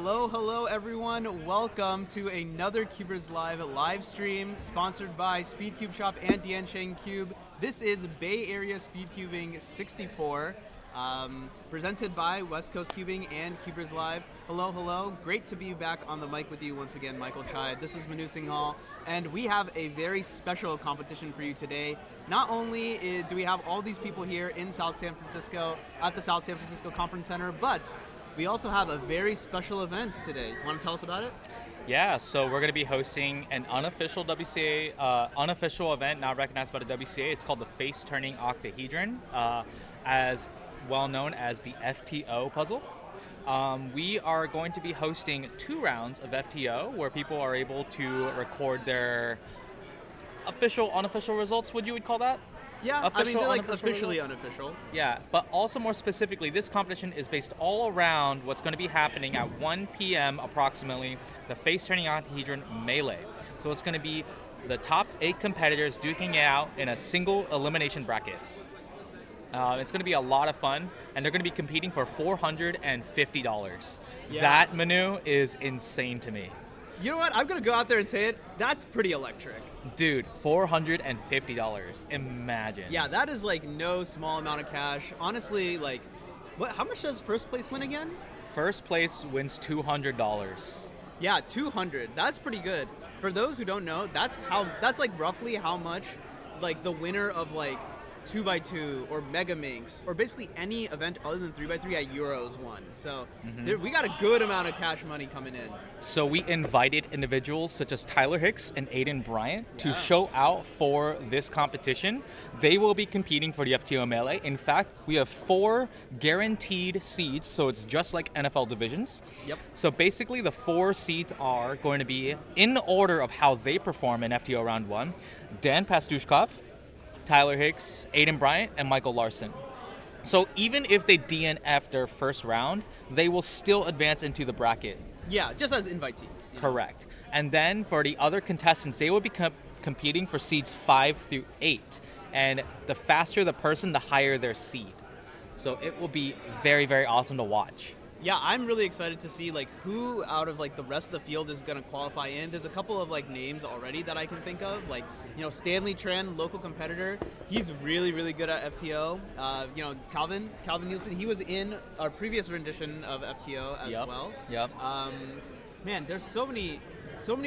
Hello everyone. Welcome to another CubersLive live stream sponsored by SpeedCubeShop and Diansheng Cube. This is Bay Area Speedcubing 64, presented by West Coast Cubing and CubersLive. Hello. Great to be back on the mic with you once again, Michael Chai. This is Manu Singhal, and we have a very special competition for you today. Not only do we have all these people here in South San Francisco at the South San Francisco Conference Center, but we also have a very special event today. Want to tell us about it? Yeah, so we're going to be hosting an unofficial WCA, unofficial event not recognized by the WCA. It's called the Face Turning Octahedron, as well known as the FTO puzzle. We are going to be hosting 2 rounds of FTO where people are able to record their official, unofficial results, would you call that? Yeah, official, I mean, they're like unofficial officially results? unofficial. Yeah, but also more specifically, this competition is based all around what's going to be happening at 1 p.m. approximately, the Face Turning Octahedron Melee. So it's going to be the top 8 competitors duking it out in a single elimination bracket. It's going to be a lot of fun, and they're going to be competing for $450. Yeah. That, Manu, is insane to me. You know what? I'm going to go out there and say it. That's pretty electric. Dude, $450. Imagine. Yeah, that is like no small amount of cash. Honestly, like, how much does first place win again? First place wins $200. Yeah, 200. That's pretty good. For those who don't know, that's like roughly how much like the winner of like 2x2 or Mega Minx or basically any event other than 3x3 at Euros won. So we got a good amount of cash money coming in. So we invited individuals such as Tyler Hicks and Aiden Bryant to show out for this competition. They will be competing for the FTO Melee. In fact, we have 4 guaranteed seeds, so it's just like NFL divisions. Yep. So basically the 4 seeds are going to be in order of how they perform in FTO Round 1. Dan Pastushkov, Tyler Hicks, Aiden Bryant, and Michael Larson. So even if they DNF their first round, they will still advance into the bracket. Yeah, just as invitees. Correct. And then for the other contestants, they will be competing for seeds 5 through 8. And the faster the person, the higher their seed. So it will be very, very awesome to watch. Yeah, I'm really excited to see like who out of like the rest of the field is going to qualify in. There's a couple of like names already that I can think of, like, you know, Stanley Tran, local competitor. He's really, really good at FTO. You know, Calvin Nielsen, he was in our previous rendition of FTO as well. Yep. Man, there's so many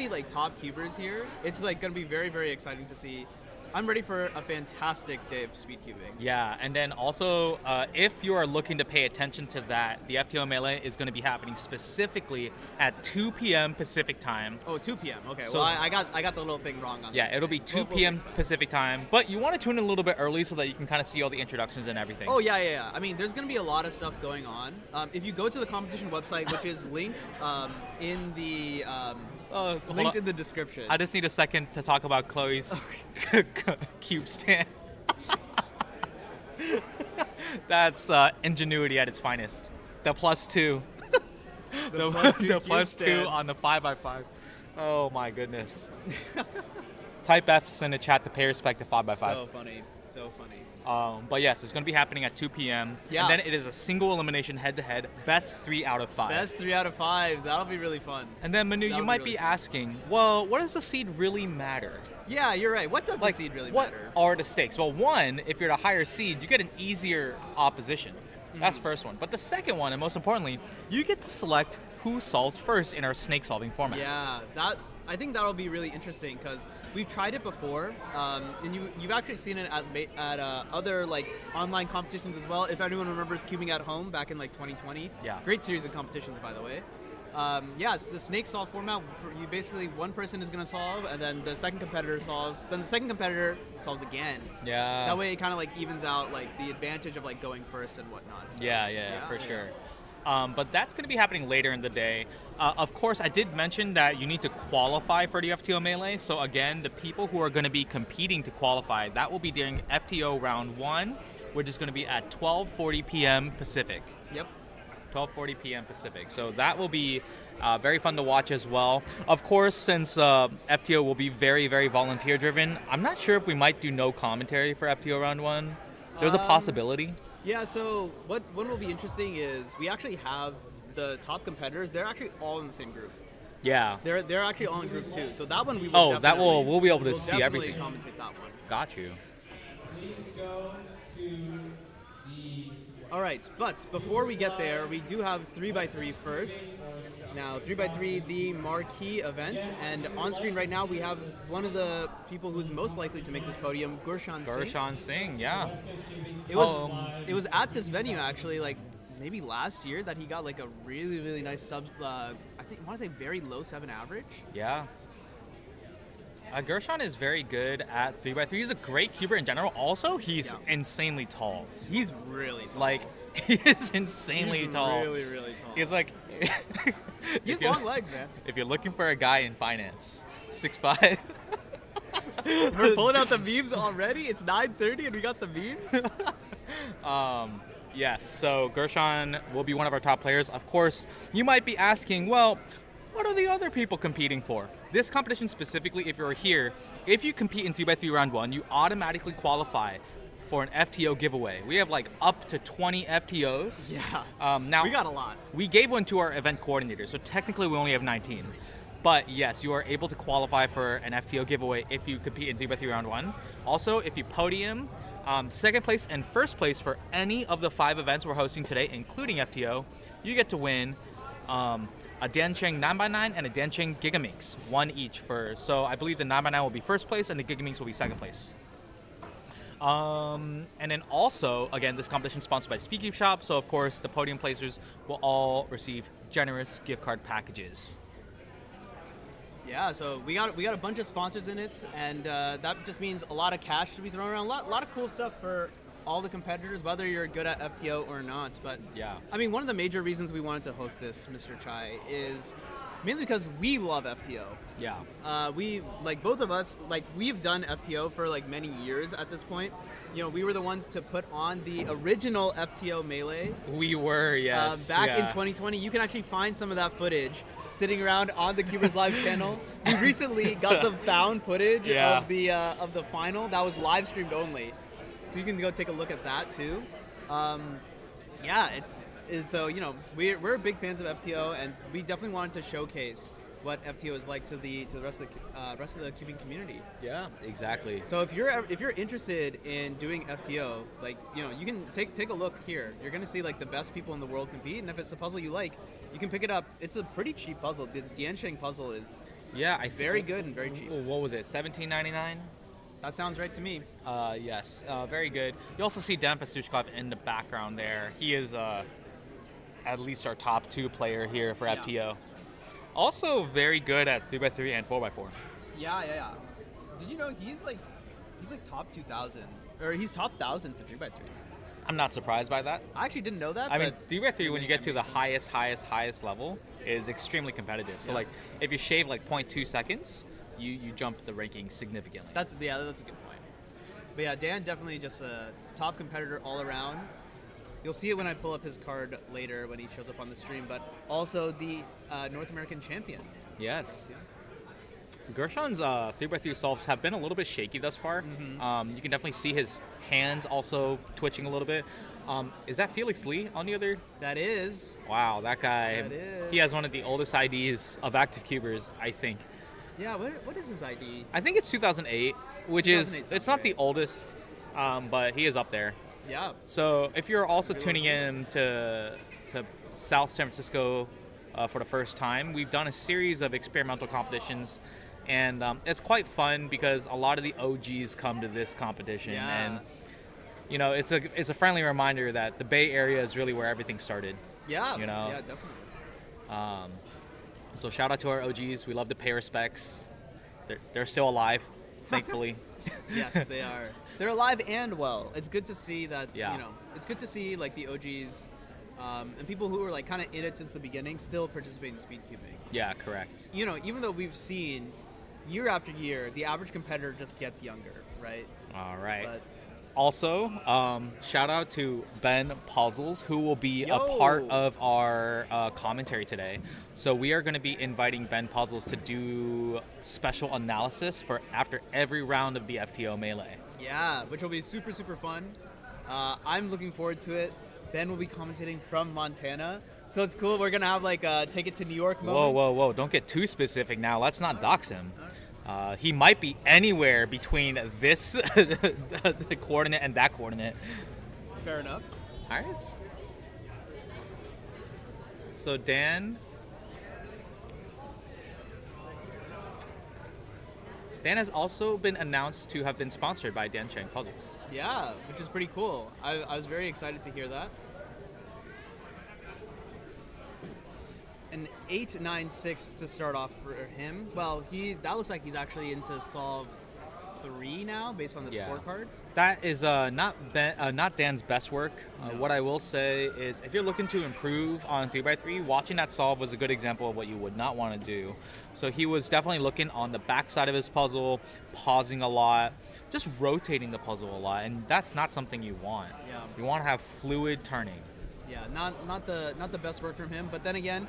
like top cubers here. It's like going to be very, very exciting to see. I'm ready for a fantastic day of speedcubing. Yeah, and then also, if you are looking to pay attention to that, the FTO Melee is going to be happening specifically at 2 p.m. Pacific time. Oh, 2 p.m. Okay, So, well, I got the little thing wrong on that. Yeah, it'll be 2 p.m. Pacific time, but you want to tune in a little bit early so that you can kind of see all the introductions and everything. Oh, yeah. I mean, there's going to be a lot of stuff going on. If you go to the competition website, which is linked in the... linked in the description. I just need a second to talk about Chloe's cube stand. That's ingenuity at its finest. The +2. The plus two on the 5x5. Oh my goodness. Type F's in the chat to pay respect to 5x5. So funny. But yes, it's going to be happening at 2 p.m. Yeah. And then it is a single elimination head-to-head, best 3 out of 5. Best 3 out of 5. That'll be really fun. And then, Manu, you might be asking, well, what does the seed really matter? Yeah, you're right. What does the seed really matter? What are the stakes? Well, one, if you're the higher seed, you get an easier opposition. That's the first one. But the second one, and most importantly, you get to select who solves first in our snake-solving format. Yeah, I think that'll be really interesting because we've tried it before, and you've actually seen it at other like online competitions as well. If anyone remembers Cubing at Home back in like 2020, great series of competitions, by the way. Yeah, it's the snake solve format. You basically, one person is going to solve, and then the second competitor solves. Then the second competitor solves again. Yeah. That way, it kind of like evens out like the advantage of like going first and whatnot. So, yeah, for sure. But that's going to be happening later in the day. Of course, I did mention that you need to qualify for the FTO Melee. So again, the people who are going to be competing to qualify, that will be during FTO Round 1, which is going to be at 12:40 p.m. Pacific. Yep. 12:40 p.m. Pacific. So that will be very fun to watch as well. Of course, since FTO will be very, very volunteer-driven, I'm not sure if we might do no commentary for FTO Round 1. There's a possibility. Yeah, so what will be interesting is we actually have the top competitors, they're actually all in the same group. Yeah. They're actually all in group 2. So that one we will we'll be able to we'll see definitely everything. commentate that one. Got you. All right, but before we get there, we do have 3x3 first. Now, 3x3, the marquee event, and on screen right now we have one of the people who's most likely to make this podium, Gurshan Singh. Gurshan Singh, yeah. It was at this venue actually, like maybe last year, that he got like a really, really nice sub. I want to say very low 7 average. Yeah. Gurshan is very good at 3x3. He's a great cuber in general. Also, he's insanely tall. He's really tall. Like, he is insanely tall. Really, really tall. He's like... he has long legs, man. If you're looking for a guy in finance, 6'5". We're pulling out the memes already? It's 9:30 and we got the memes? Yes, so Gurshan will be one of our top players. Of course, you might be asking, well, what are the other people competing for? This competition specifically, if you're here, if you compete in 3x3 round 1, you automatically qualify for an FTO giveaway. We have like up to 20 FTOs. Yeah. Now we got a lot. We gave one to our event coordinator, so technically we only have 19. But yes, you are able to qualify for an FTO giveaway if you compete in 3x3 round 1. Also, if you podium second place and first place for any of the 5 events we're hosting today, including FTO, you get to win a Diancheng 9x9 and a Diancheng Gigaminx, one each so I believe the 9x9 will be first place and the Gigaminx will be second place. And then also, again, this competition is sponsored by SpeedCubeShop, so of course the podium placers will all receive generous gift card packages. Yeah, so we got a bunch of sponsors in it, and that just means a lot of cash to be thrown around, a lot of cool stuff for all the competitors, whether you're good at FTO or not. But yeah, I mean, one of the major reasons we wanted to host this, Mr. Chai, is mainly because we love FTO. Yeah. We, like, both of us, like, we've done FTO for like many years at this point. You know, we were the ones to put on the original FTO Melee. We were, yes. Back in 2020. You can actually find some of that footage sitting around on the CubersLive channel. We recently got some found footage of the final that was live streamed only. So you can go take a look at that too. So, you know, we're big fans of FTO, and we definitely wanted to showcase what FTO is like to the rest of the cubing community. Yeah, exactly. So if you're interested in doing FTO, like, you know, you can take a look here. You're gonna see like the best people in the world compete, and if it's a puzzle you like, you can pick it up. It's a pretty cheap puzzle. The Diancheng puzzle is very good and very cheap. What was it? $17.99? That sounds right to me. Yes, very good. You also see Dan Pastushkov in the background there. He is at least our top 2 player here for FTO. Also very good at 3x3 and 4x4. Yeah. Did you know he's like top 2,000, or he's top 1,000 for 3x3? I'm not surprised by that. I actually didn't know that. I mean, 3x3 when you get to the highest level is extremely competitive. So like, if you shave like 0.2 seconds, you jump the ranking significantly. That's a good point. But yeah, Dan definitely just a top competitor all around. You'll see it when I pull up his card later when he shows up on the stream, but also the North American champion. Yes. Yeah. Gurshan's 3x3 solves have been a little bit shaky thus far. Mm-hmm. You can definitely see his hands also twitching a little bit. Is that Felix Lee on the other? That is. Wow, that guy. That is. He has one of the oldest IDs of active cubers, I think. Yeah, what is his ID? I think it's 2008, which it's not the oldest, but he is up there. Yeah. So if you're also tuning in to South San Francisco for the first time, we've done a series of experimental competitions, and it's quite fun because a lot of the OGs come to this competition, and you know, it's a friendly reminder that the Bay Area is really where everything started. Yeah. You know. Yeah, definitely. So shout out to our OGs. We love to pay respects. They're still alive, thankfully. Yes, they are. They're alive and well. It's good to see that, Yeah. you know, it's good to see like the OGs and people who were like kind of in it since the beginning still participate in speedcubing. Yeah, correct. You know, even though we've seen year after year, the average competitor just gets younger, right? All right. But also, shout out to Ben Puzzles, who will be a part of our commentary today. So we are going to be inviting Ben Puzzles to do special analysis for after every round of the FTO Melee. Yeah, which will be super, super fun. I'm looking forward to it. Ben will be commentating from Montana, So it's cool. We're gonna have like a take it to New York moment. Whoa, whoa, whoa! Don't get too specific now. Let's not dox him. He might be anywhere between this the coordinate and that coordinate. Fair enough. All right. So Dan has also been announced to have been sponsored by Dan Cheng Puzzles. Yeah, which is pretty cool. I was very excited to hear that. An 896 to start off for him. Well, that looks like he's actually into solve 3 now, based on the scorecard. That is not Dan's best work. No. What I will say is, if you're looking to improve on 3x3, watching that solve was a good example of what you would not want to do. So he was definitely looking on the back side of his puzzle, pausing a lot, just rotating the puzzle a lot, and that's not something you want. Yeah. You want to have fluid turning. Yeah, not the best work from him, but then again,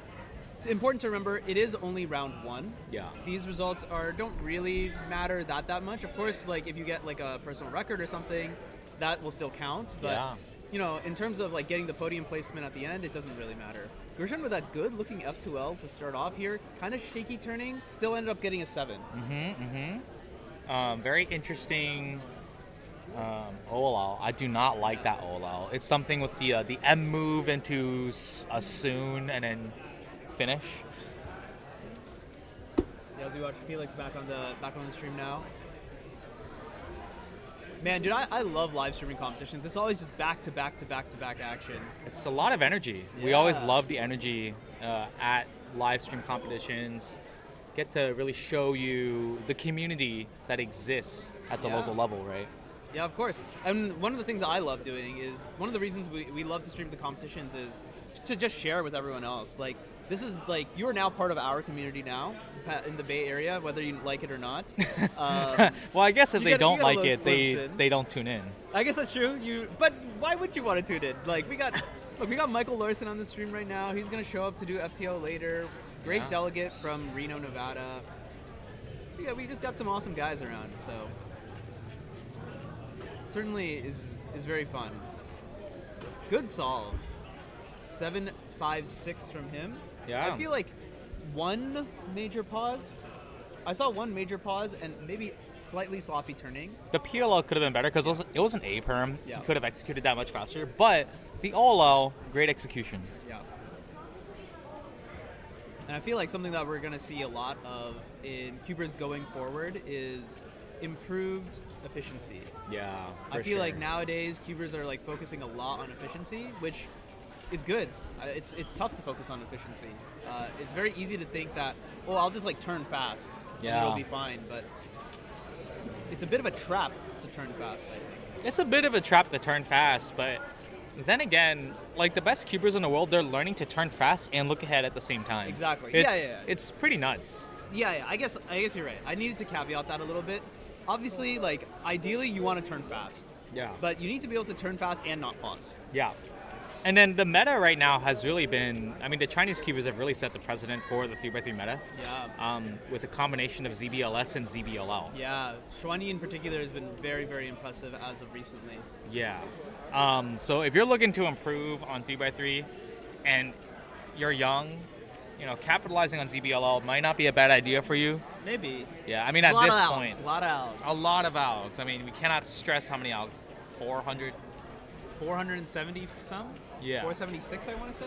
it's important to remember it is only round 1. Yeah. These results don't really matter that much. Of course, like if you get like a personal record or something, that will still count. But you know, in terms of like getting the podium placement at the end, it doesn't really matter. Gershon with that good looking F2L to start off here, kind of shaky turning, still ended up getting a 7. Very interesting. OLL. I do not like that OLL. It's something with the M move into a soon and then finish. Yeah, as we watch Felix back on the stream now. Man, dude, I love live streaming competitions. It's always just back to back action. It's a lot of energy. Yeah. We always love the energy at live stream competitions. Get to really show you the community that exists at the local level, right? Yeah, of course. And one of the things I love doing is, one of the reasons we love to stream the competitions is to just share with everyone else. Like, this is like, you are now part of our community now in the Bay Area, whether you like it or not. Well, I guess if they don't like it, they don't tune in. I guess that's true. But why would you want to tune in? Like, we got Michael Larson on the stream right now. He's gonna show up to do FTO later. Great delegate from Reno, Nevada. Yeah, we just got some awesome guys around, so certainly is very fun. Good solve. 756 from him. Yeah. I feel like one major pause. I saw one major pause and maybe slightly sloppy turning. The PLL could have been better because it was an A perm. Yeah. He could have executed that much faster. But the OLL, great execution. Yeah. And I feel like something that we're going to see a lot of in Cubers going forward is improved efficiency. Yeah, I feel like nowadays Cubers are like focusing a lot on efficiency, which is good. It's tough to focus on efficiency. It's very easy to think that, oh, I'll just like turn fast and it'll be fine, but it's a bit of a trap to turn fast, I think. It's a bit of a trap to turn fast, but then again, like the best cubers in the world, they're learning to turn fast and look ahead at the same time. Exactly. It's pretty nuts. Yeah, I guess you're right. I needed to caveat that a little bit. Obviously, like, ideally you want to turn fast. Yeah. But you need to be able to turn fast and not pause. Yeah. And then the meta right now has really been, I mean, the Chinese cubers have really set the precedent for the 3x3 meta. Yeah. With a combination of ZBLS and ZBLL. Yeah. Xuanyi in particular has been very, very impressive as of recently. Yeah. So if you're looking to improve on 3x3 and you're young, you know, capitalizing on ZBLL might not be a bad idea for you. Maybe. Yeah, I mean, at this point. A lot of Alex. A lot of Alex. I mean, we cannot stress how many Alex. 400? 470 some? Yeah. 476, I want to say.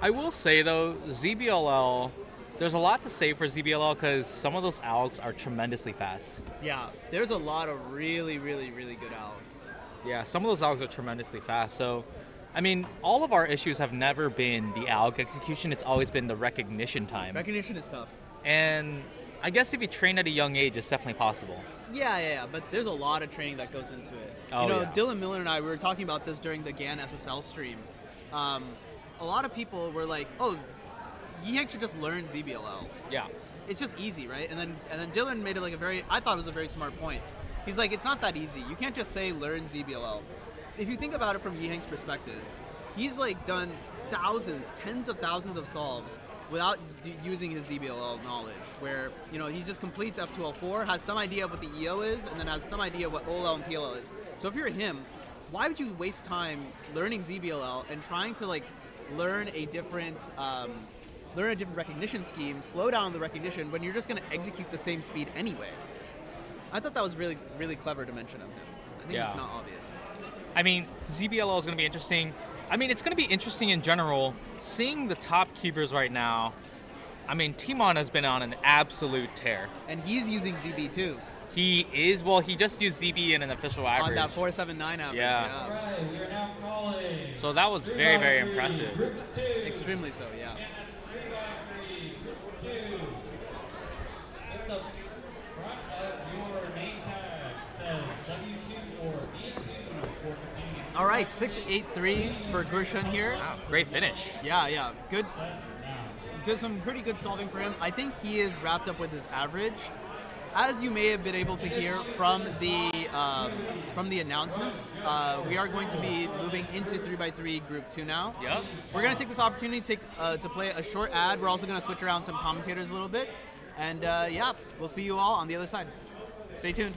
I will say, though, ZBLL, there's a lot to say for ZBLL because some of those Alex are tremendously fast. Yeah, there's a lot of really, really, really good Alex. Yeah, some of those Alex are tremendously fast. So, I mean, all of our issues have never been the Alex execution. It's always been the recognition time. Recognition is tough. And I guess if you train at a young age, it's definitely possible. Yeah, but there's a lot of training that goes into it. Oh, you know, yeah. Dylan Miller and I, we were talking about this during the GAN SSL stream. A lot of people were like, oh, Yiheng should just learn ZBLL. Yeah. It's just easy, right? And then Dylan made it like I thought it was a very smart point. He's like, it's not that easy. You can't just say learn ZBLL. If you think about it from Yiheng's perspective, he's like done thousands, tens of thousands of solves without using his ZBLL knowledge, where, you know, he just completes F2L4, has some idea of what the EO is, and then has some idea of what OLL and PLL is. So if you're him, why would you waste time learning ZBLL and trying to like learn a different recognition scheme, slow down the recognition when you're just going to execute the same speed anyway? I thought that was really, really clever to mention of him. I think it's not obvious. I mean, ZBLL is going to be interesting. I mean, it's going to be interesting in general. Seeing the top cubers right now, I mean, Timon has been on an absolute tear. And he's using ZB too. He is, well, he just used ZB in an official average. On that 479 average, yeah. All right, we are now calling. So that was very, very impressive. Extremely so, yeah. All right, 683 for Gershon here. Wow, great finish. Yeah, good. Some pretty good solving for him. I think he is wrapped up with his average. As you may have been able to hear from the announcements, we are going to be moving into 3x3 Group 2 now. Yep. We're going to take this opportunity to play a short ad. We're also going to switch around some commentators a little bit. And yeah, we'll see you all on the other side. Stay tuned.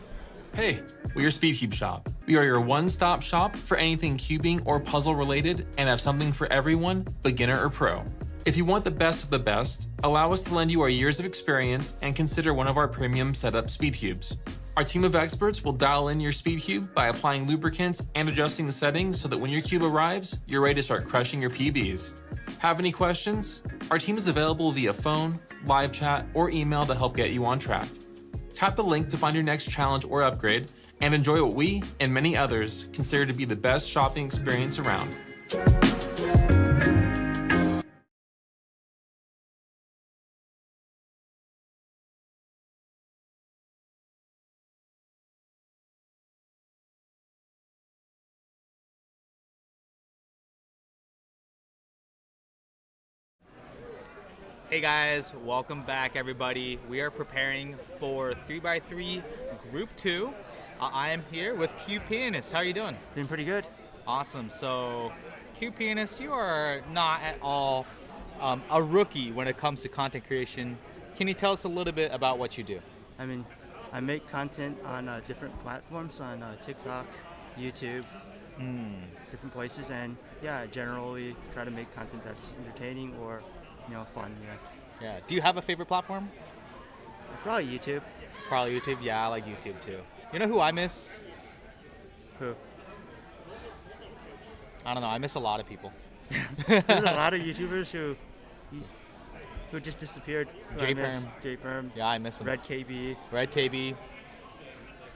Hey, we are SpeedCubeShop. We are your one-stop shop for anything cubing or puzzle related and have something for everyone, beginner or pro. If you want the best of the best, allow us to lend you our years of experience and consider one of our premium setup speed cubes. Our team of experts will dial in your speed cube by applying lubricants and adjusting the settings so that when your cube arrives, you're ready to start crushing your PBs. Have any questions? Our team is available via phone, live chat, or email to help get you on track. Tap the link to find your next challenge or upgrade and enjoy what we and many others consider to be the best shopping experience around. Hey guys, welcome back everybody. We are preparing for 3x3 Group 2. I am here with Cube Pianist. How are you doing? Doing pretty good. Awesome. So, Cube Pianist, you are not at all a rookie when it comes to content creation. Can you tell us a little bit about what you do? I mean, I make content on different platforms, on TikTok, YouTube, different places, and yeah, generally try to make content that's entertaining or fun. Yeah. Do you have a favorite platform? Probably YouTube. Probably YouTube. Yeah, I like YouTube too. You know who I miss? Who? I don't know. I miss a lot of people. There's a lot of YouTubers who just disappeared. J-Perm. Yeah, I miss him. Red KB. Red KB.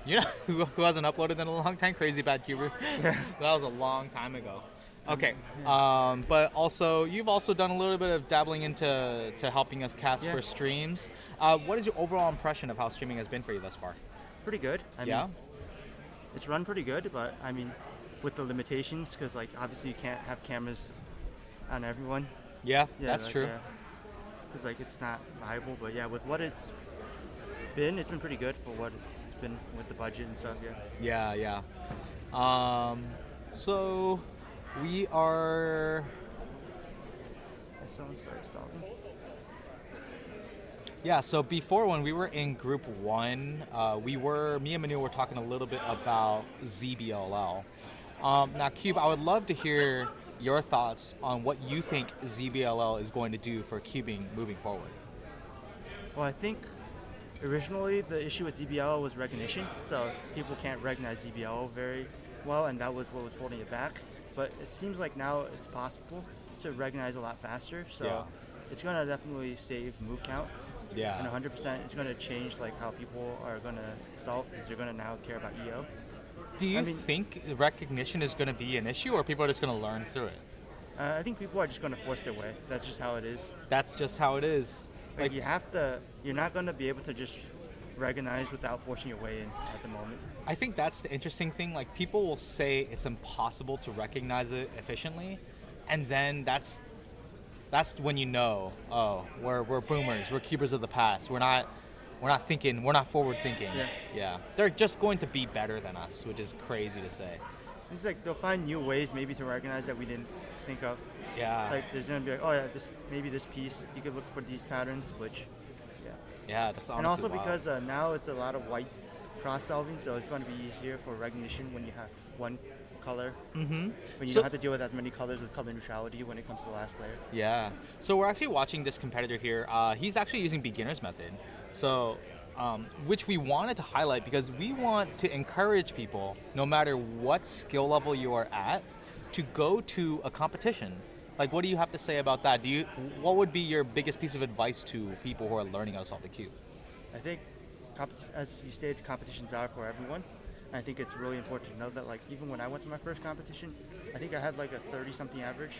You know who hasn't uploaded in a long time? Crazy Bad Cuber. That was a long time ago. Okay, but also you've also done a little bit of dabbling into helping us cast for streams. What is your overall impression of how streaming has been for you thus far? Pretty good. I mean, it's run pretty good, but I mean, with the limitations, because like obviously you can't have cameras on everyone. Yeah, that's true. Because like it's not viable, but yeah, with what it's been pretty good for what it's been with the budget and stuff. Yeah. So. We are. Someone started solving. Yeah. So before, when we were in Group 1, me and Manu were talking a little bit about ZBLL. Now, Cube, I would love to hear your thoughts on what you think ZBLL is going to do for cubing moving forward. Well, I think originally the issue with ZBLL was recognition, so people can't recognize ZBLL very well, and that was what was holding it back. But it seems like now it's possible to recognize a lot faster, so it's going to definitely save move count. Yeah. And 100%, it's going to change like how people are going to solve, because they're going to now care about EO. Do you think recognition is going to be an issue, or people are just going to learn through it? I think people are just going to force their way. That's just how it is. That's just how it is. Like you're not going to be able to just recognize without forcing your way in at the moment. I think that's the interesting thing. Like, people will say it's impossible to recognize it efficiently, and then that's when you know, oh, we're boomers, we're cubers of the past. We're not forward thinking. Yeah. They're just going to be better than us, which is crazy to say. It's like they'll find new ways maybe to recognize that we didn't think of. Yeah. Like there's gonna be like, oh yeah, this piece you could look for these patterns, which yeah, that's honestly and also wild. because now it's a lot of white cross solving, so it's going to be easier for recognition when you have one color. When you So- don't have to deal with as many colors with color neutrality when it comes to the last layer. Yeah. So we're actually watching this competitor here. He's actually using beginner's method. So, which we wanted to highlight because we want to encourage people, no matter what skill level you are at, to go to a competition. Like, what do you have to say about that? What would be your biggest piece of advice to people who are learning how to solve the cube? I think, as you stated, competitions are for everyone. I think it's really important to know that, like, even when I went to my first competition, I think I had like a 30-something average.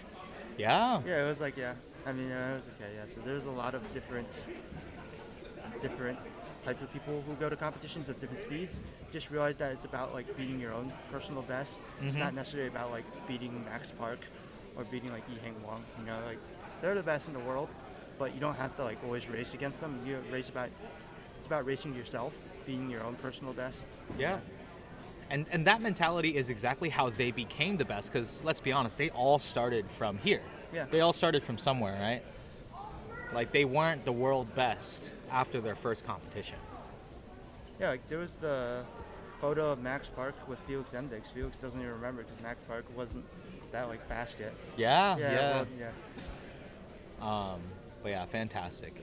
Yeah. Yeah, it was like, yeah. I mean, it was okay, yeah. So there's a lot of different types of people who go to competitions at different speeds. Just realize that it's about like beating your own personal best. It's not necessarily about like beating Max Park or beating like Yi Heng Wang. You know, like they're the best in the world, but you don't have to like always race against them. It's about racing yourself, being your own personal best. Yeah. And that mentality is exactly how they became the best, because let's be honest, they all started from here. Yeah. They all started from somewhere, right? Like, they weren't the world best after their first competition. Yeah, like there was the photo of Max Park with Felix Mdix. Felix doesn't even remember because Max Park wasn't that like fast yet. Yeah, Well, But yeah, fantastic.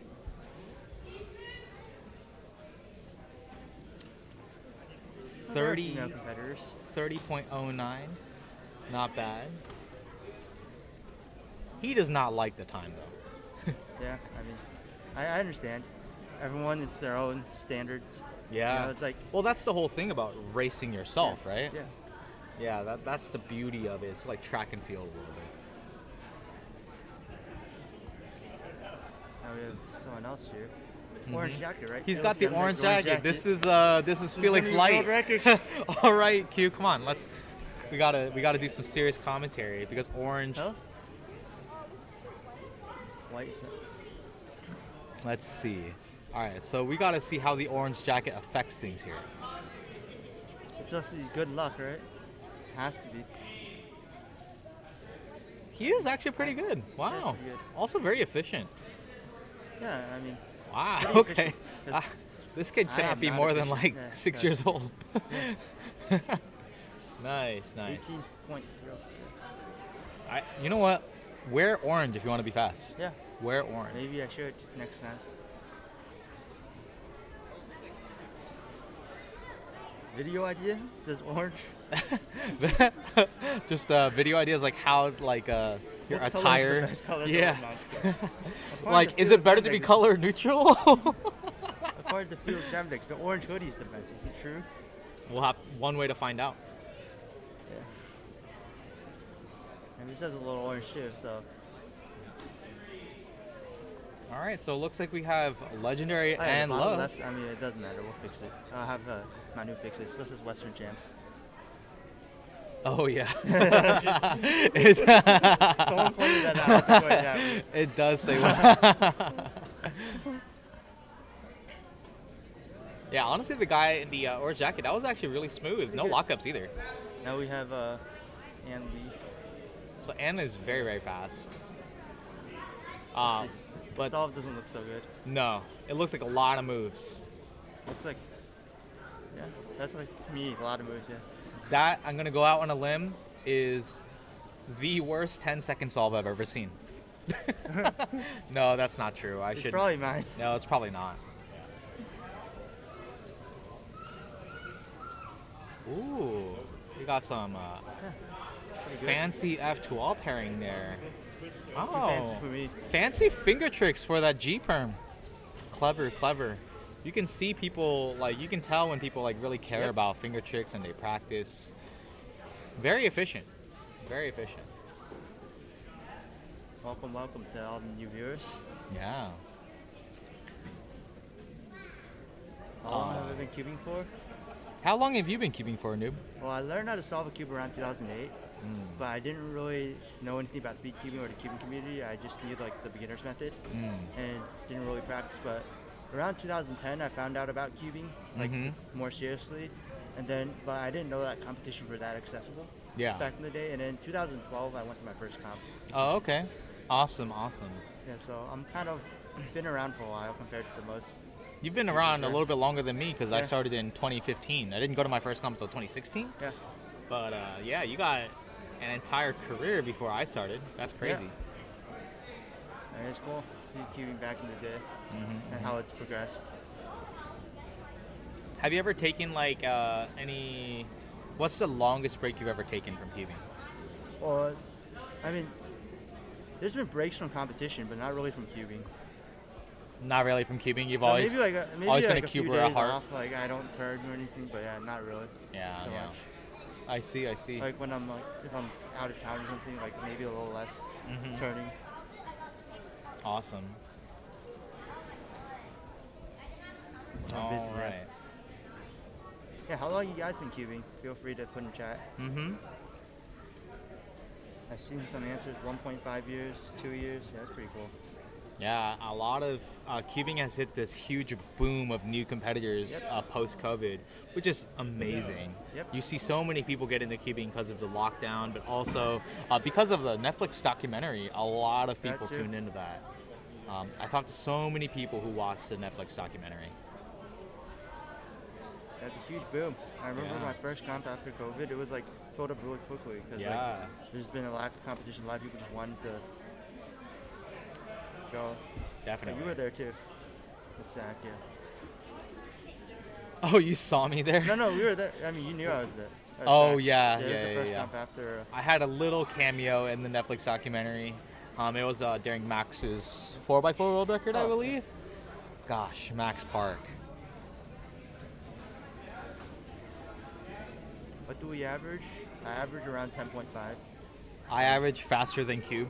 There are female competitors. 30.09, not bad. He does not like the time though. Yeah, I mean, I understand. Everyone, it's their own standards. Yeah. You know, it's like, Well, that's the whole thing about racing yourself, right? yeah. Yeah, that's the beauty of it. It's like track and field a little bit. Now we have someone else here. Orange jacket, right? He's Felix got the Mdix, orange jacket. This is Felix New Light. world record. All right, Q, come on. We gotta do some serious commentary because orange. Huh? White. Is that? Let's see. All right, so we gotta see how the orange jacket affects things here. It's supposed to be good luck, right? Has to be. He is actually pretty good. Wow. pretty good. Also very efficient. Yeah, I mean, Wow. Pretty Okay. efficient, 'cause This kid I cannot am be not more than efficient. like Yeah, 6 yeah. years old. Nice. 18.0. You know what? Wear orange if you want to be fast. Yeah, Wear orange. maybe I should next time. Video idea? Just orange? Just video ideas like how your What color's the attire. best color? Yeah. No, I'm just kidding. According Like, to is Felix it better to be Mdix- color neutral? According to Felix Mdix, the orange hoodie is the best. Is it true? We'll have one way to find out. Yeah. And this has a little orange too, so. All right, so it looks like we have legendary Oh, yeah, and the bottom low. left, I mean, it doesn't matter. We'll fix it. I'll have Manu fix it. This is Western Champs. Oh yeah. Someone pointed that out. I have to point it out. It does say. Yeah, honestly, the guy in the orange jacket, that was actually really smooth. No lockups either. Now we have Ann Lee. So Anna is very, very fast. But But Gustav doesn't look so good. no, it looks like a lot of moves. Looks like, yeah, that's like me. A lot of moves, yeah. That, I'm going to go out on a limb, is the worst 10-second solve I've ever seen. No, that's not true. I It's should. probably mine. No, it's probably not. Ooh, we got some Pretty good. fancy F2L pairing there. Too fancy Oh, for me. fancy finger tricks for that G perm. Clever, clever. You can see people, like, you can tell when people like really care Yep. about finger tricks and they practice. Very efficient. Very efficient. Welcome to all the new viewers. Yeah. How long have I been cubing for? How long have you been cubing for, noob? Well, I learned how to solve a cube around 2008, but I didn't really know anything about speed cubing or the cubing community. I just knew like the beginner's method and didn't really practice. But around 2010, I found out about cubing like more seriously, but I didn't know that competitions were that accessible. Yeah. Back in the day, and in 2012, I went to my first comp. Oh, okay. Awesome, awesome. Yeah, so I'm kind of been around for a while compared to most. You've been around a little bit longer than me because I Yeah. started in 2015. I didn't go to my first comp until 2016. Yeah. But yeah, you got an entire career before I started. That's crazy. And it's cool to see cubing back in the day and how it's progressed. Have you ever taken like any? What's the longest break you've ever taken from cubing? Well, I mean, there's been breaks from competition, but not really from cubing. Not really from cubing. You've No, always maybe always like been a few cuber at days heart. off, like I don't turn or anything, but yeah, not really. Yeah, so yeah. much. I see. Like when I'm like, if I'm out of town or something, like maybe a little less turning. Awesome. I'm busy, All yeah. right. Yeah, how long you guys been cubing? Feel free to put in chat. I've seen some answers, 1.5 years, 2 years. Yeah, that's pretty cool. Yeah, a lot of cubing has hit this huge boom of new competitors post-COVID, which is amazing. Yep. You see so many people get into cubing because of the lockdown, but also because of the Netflix documentary. A lot of people too. tuned into that. I talked to so many people who watched the Netflix documentary. That's a huge boom. I remember Yeah. my first comp after COVID, it was like filled up really quickly because Yeah. like, there's been a lack of competition. A lot of people just wanted to go. Like, Definitely. you were there too. The sack, yeah. Oh, you saw me there? No, we were there. I mean, you knew I was there. At Oh, SAC. yeah, It was the first yeah. comp after. I had a little cameo in the Netflix documentary. It was during Max's 4x4 world record, I Oh. believe. Gosh, Max Park. What do we average? I average around 10.5. I average faster than Cube.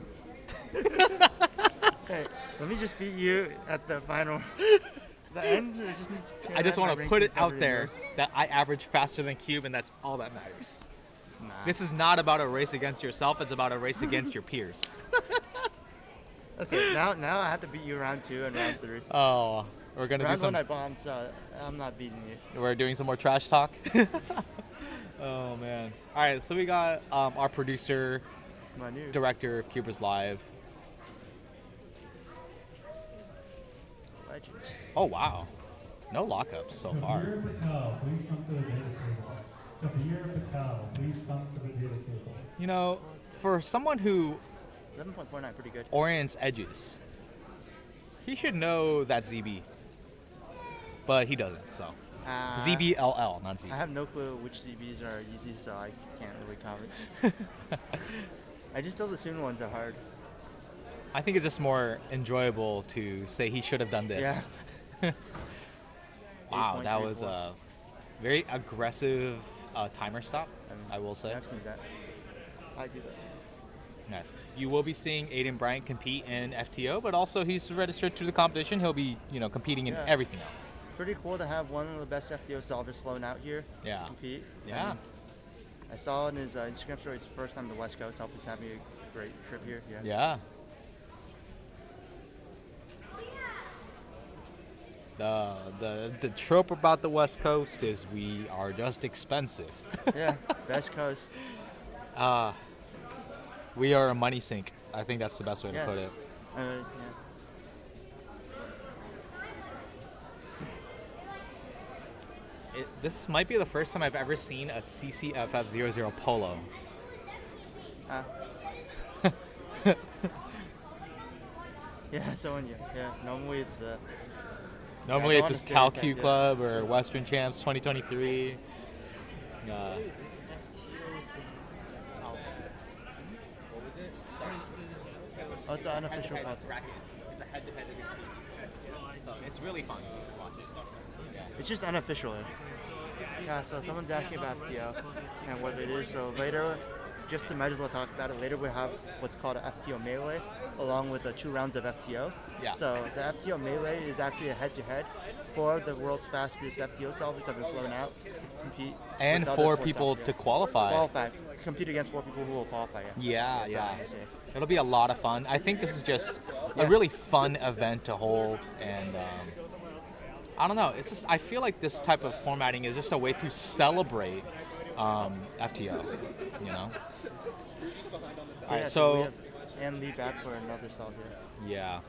Hey, let me just beat you at the final. The end. It just needs to I just want to put it out there Else. that I average faster than Cube, and that's all that matters. Nah. This is not about a race against yourself, it's about a race against your peers. Okay, now I have to beat you round 2 and round 3. Oh, we're going to do Round 1 some I bombed, so I'm not beating you. we're doing some more trash talk. Oh man. All right, so we got our producer, Manu. director of CubersLive. Legend. Oh wow. No lockups so far. Kabir Patel, please come to the data table. Kabir Patel, please come to the data table. You know, for someone who 11.49, pretty good. orients edges, he should know that ZB. But he doesn't, so. ZBLL, not Z. I have no clue which CBs are easy, so I can't really comment. I just know the soon ones are hard. I think it's just more enjoyable to say he should have done this. Wow, that was 8.34. a very aggressive timer stop, I will say. I've seen that. I do that. Nice. You will be seeing Aiden Bryant compete in FTO, but also he's registered to the competition. He'll be, competing in Yeah. everything else. Pretty cool to have one of the best FDO solvers flown out here Yeah. to compete. Yeah. And I saw in his Instagram story it's the first time the West Coast helped us having a great trip here. Yeah. Yeah. The trope about the West Coast is we are just expensive. Yeah, Best Coast. We are a money sink. I think that's the best way to Yes. put it. Yeah. This might be the first time I've ever seen a CCFF00 Polo. Yeah, so normally it's Normally I it's don't just wanna Cal stereotype, Q yeah. Club or Western Champs 2023. oh, it's an unofficial puzzle. It's a head-to-head against me. So it's really fun to watch this stuff. It's just unofficially. Yeah, so someone's asking about FTO and what it is. So later, just to might as well talk about it, later we'll have what's called an FTO Melee, along with 2 rounds of FTO. Yeah. So the FTO Melee is actually a head-to-head for the world's fastest FTO solvers that have been flown out to compete. And with other 4 force people FTO. to qualify. Compete against 4 people who will qualify. Yeah, That's yeah. all I say. It'll be a lot of fun. I think this is just a really fun event to hold, and I don't know. It's just I feel like this type of formatting is just a way to celebrate FTO. You know. All right, We so have Ann Lee back for another solve here. yeah,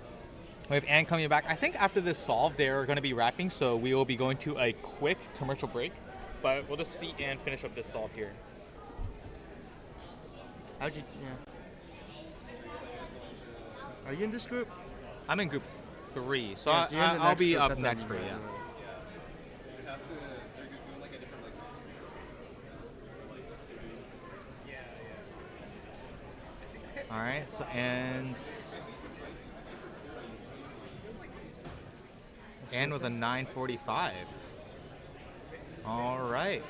we have Ann coming back. I think after this solve, they're going to be wrapping, so we will be going to a quick commercial break. But we'll just see Ann finish up this solve here. How'd you? Yeah. Are you in this group? I'm in group 3, so, Yeah, so you're in the I'll next be group. up That's next what for I you. mean, Yeah. All right, so and with a 9:45. All right,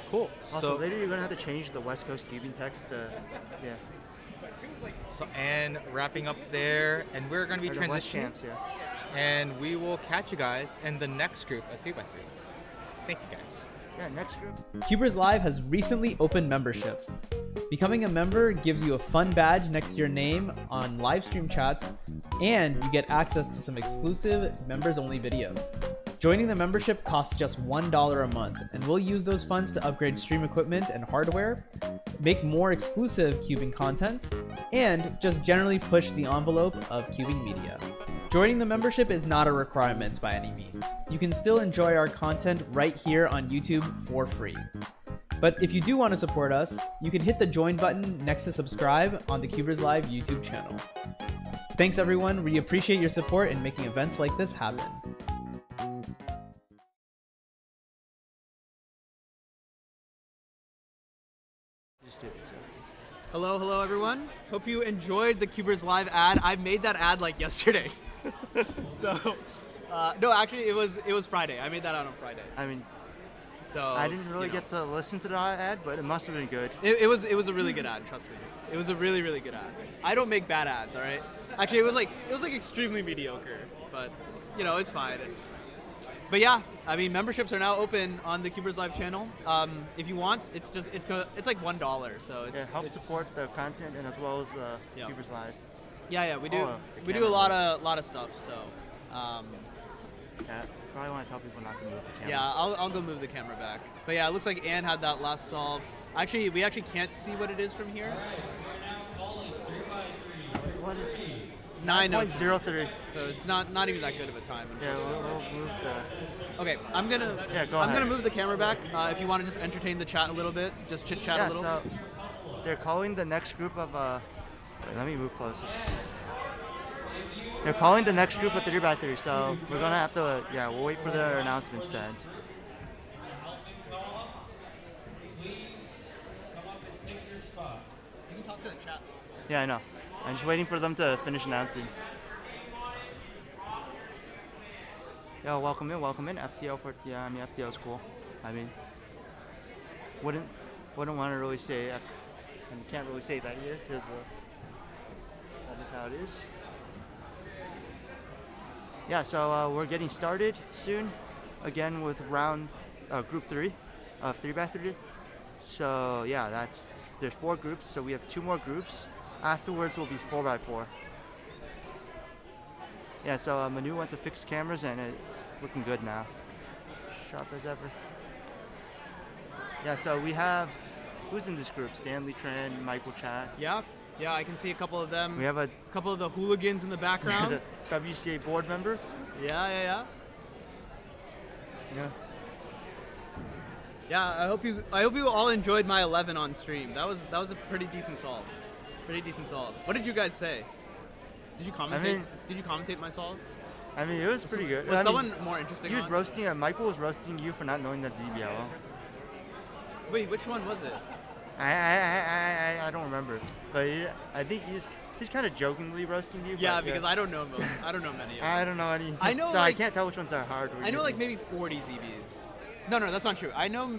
cool. Also, So later you're gonna have to change the West Coast cubing text to, yeah. and wrapping up there, and we're going to be Or the West transitioning, Champs, yeah. and we will catch you guys in the next group at 3x3. Thank you guys. Yeah, next group. CubersLive has recently opened memberships. Becoming a member gives you a fun badge next to your name on live stream chats, and you get access to some exclusive members-only videos. Joining the membership costs just $1 a month, and we'll use those funds to upgrade stream equipment and hardware, make more exclusive cubing content, and just generally push the envelope of cubing media. Joining the membership is not a requirement by any means. You can still enjoy our content right here on YouTube for free. But if you do want to support us, you can hit the join button next to subscribe on the CubersLive YouTube channel. Thanks everyone, we appreciate your support in making events like this happen. Just do it. Hello everyone. Hope you enjoyed the CubersLive ad. I made that ad like yesterday. So, no, actually it was Friday. I made that ad on Friday. I mean, So I didn't really get to listen to the ad, but it must have been good. It was a really good ad. Trust me. It was a really good ad. I don't make bad ads. All right. Actually, it was like extremely mediocre, but you know it's fine. But yeah, I mean memberships are now open on the CubersLive channel. If you want, it's like $1. So it's Help support the content and as well as Yeah. CubersLive. Yeah, we do the we do a camera. lot of stuff. So Yeah, probably want to tell people not to move the camera. yeah, I'll go move the camera back. But yeah, it looks like Ann had that last solve. Actually, we actually can't see what it is from here. What is it? 9:03. 9.03. So it's not even that good of a time. Yeah, we'll move the. Okay, I'm gonna go I'm ahead. gonna move the camera back. If you want to just entertain the chat a little bit, just chit chat Yeah, a little. so they're calling the next group of. Wait, let me move close. They're calling the next group of 3x3, so we're gonna have to. Yeah, we'll wait for their announcements then. You can talk to the chat. Yeah, I know. I'm just waiting for them to finish announcing. Yo, welcome in. FTO for I mean FTO is cool. I mean, wouldn't want to really say and can't really say that here because that is how it is. Yeah, so we're getting started soon, again with round group 3 of 3x3. So yeah, there's 4 groups, so we have 2 more groups. Afterwards will be 4x4. Yeah, so Manu went to fix cameras and it's looking good now. Sharp as ever. Yeah, so we have, who's in this group? Stanley, Tran, Michael, Chad. Yeah, I can see a couple of them. We have a couple of the hooligans in the background. the WCA board member. Yeah. Yeah. Yeah, I hope you all enjoyed my 11 on stream. That was a pretty decent solve. What did you guys say? Did you commentate? Did you commentate my solve? I mean, it was pretty good. Was I mean, someone more interesting? he was on? roasting. Michael was roasting you for not knowing that ZBL. Wait, which one was it? I don't remember, but I think he's kind of jokingly roasting you. Yeah, but, because I don't know many of them. I don't know any. I know, so I like- can't tell which ones are hard. or I know easy. like maybe 40 ZBs. No, that's not true. I know.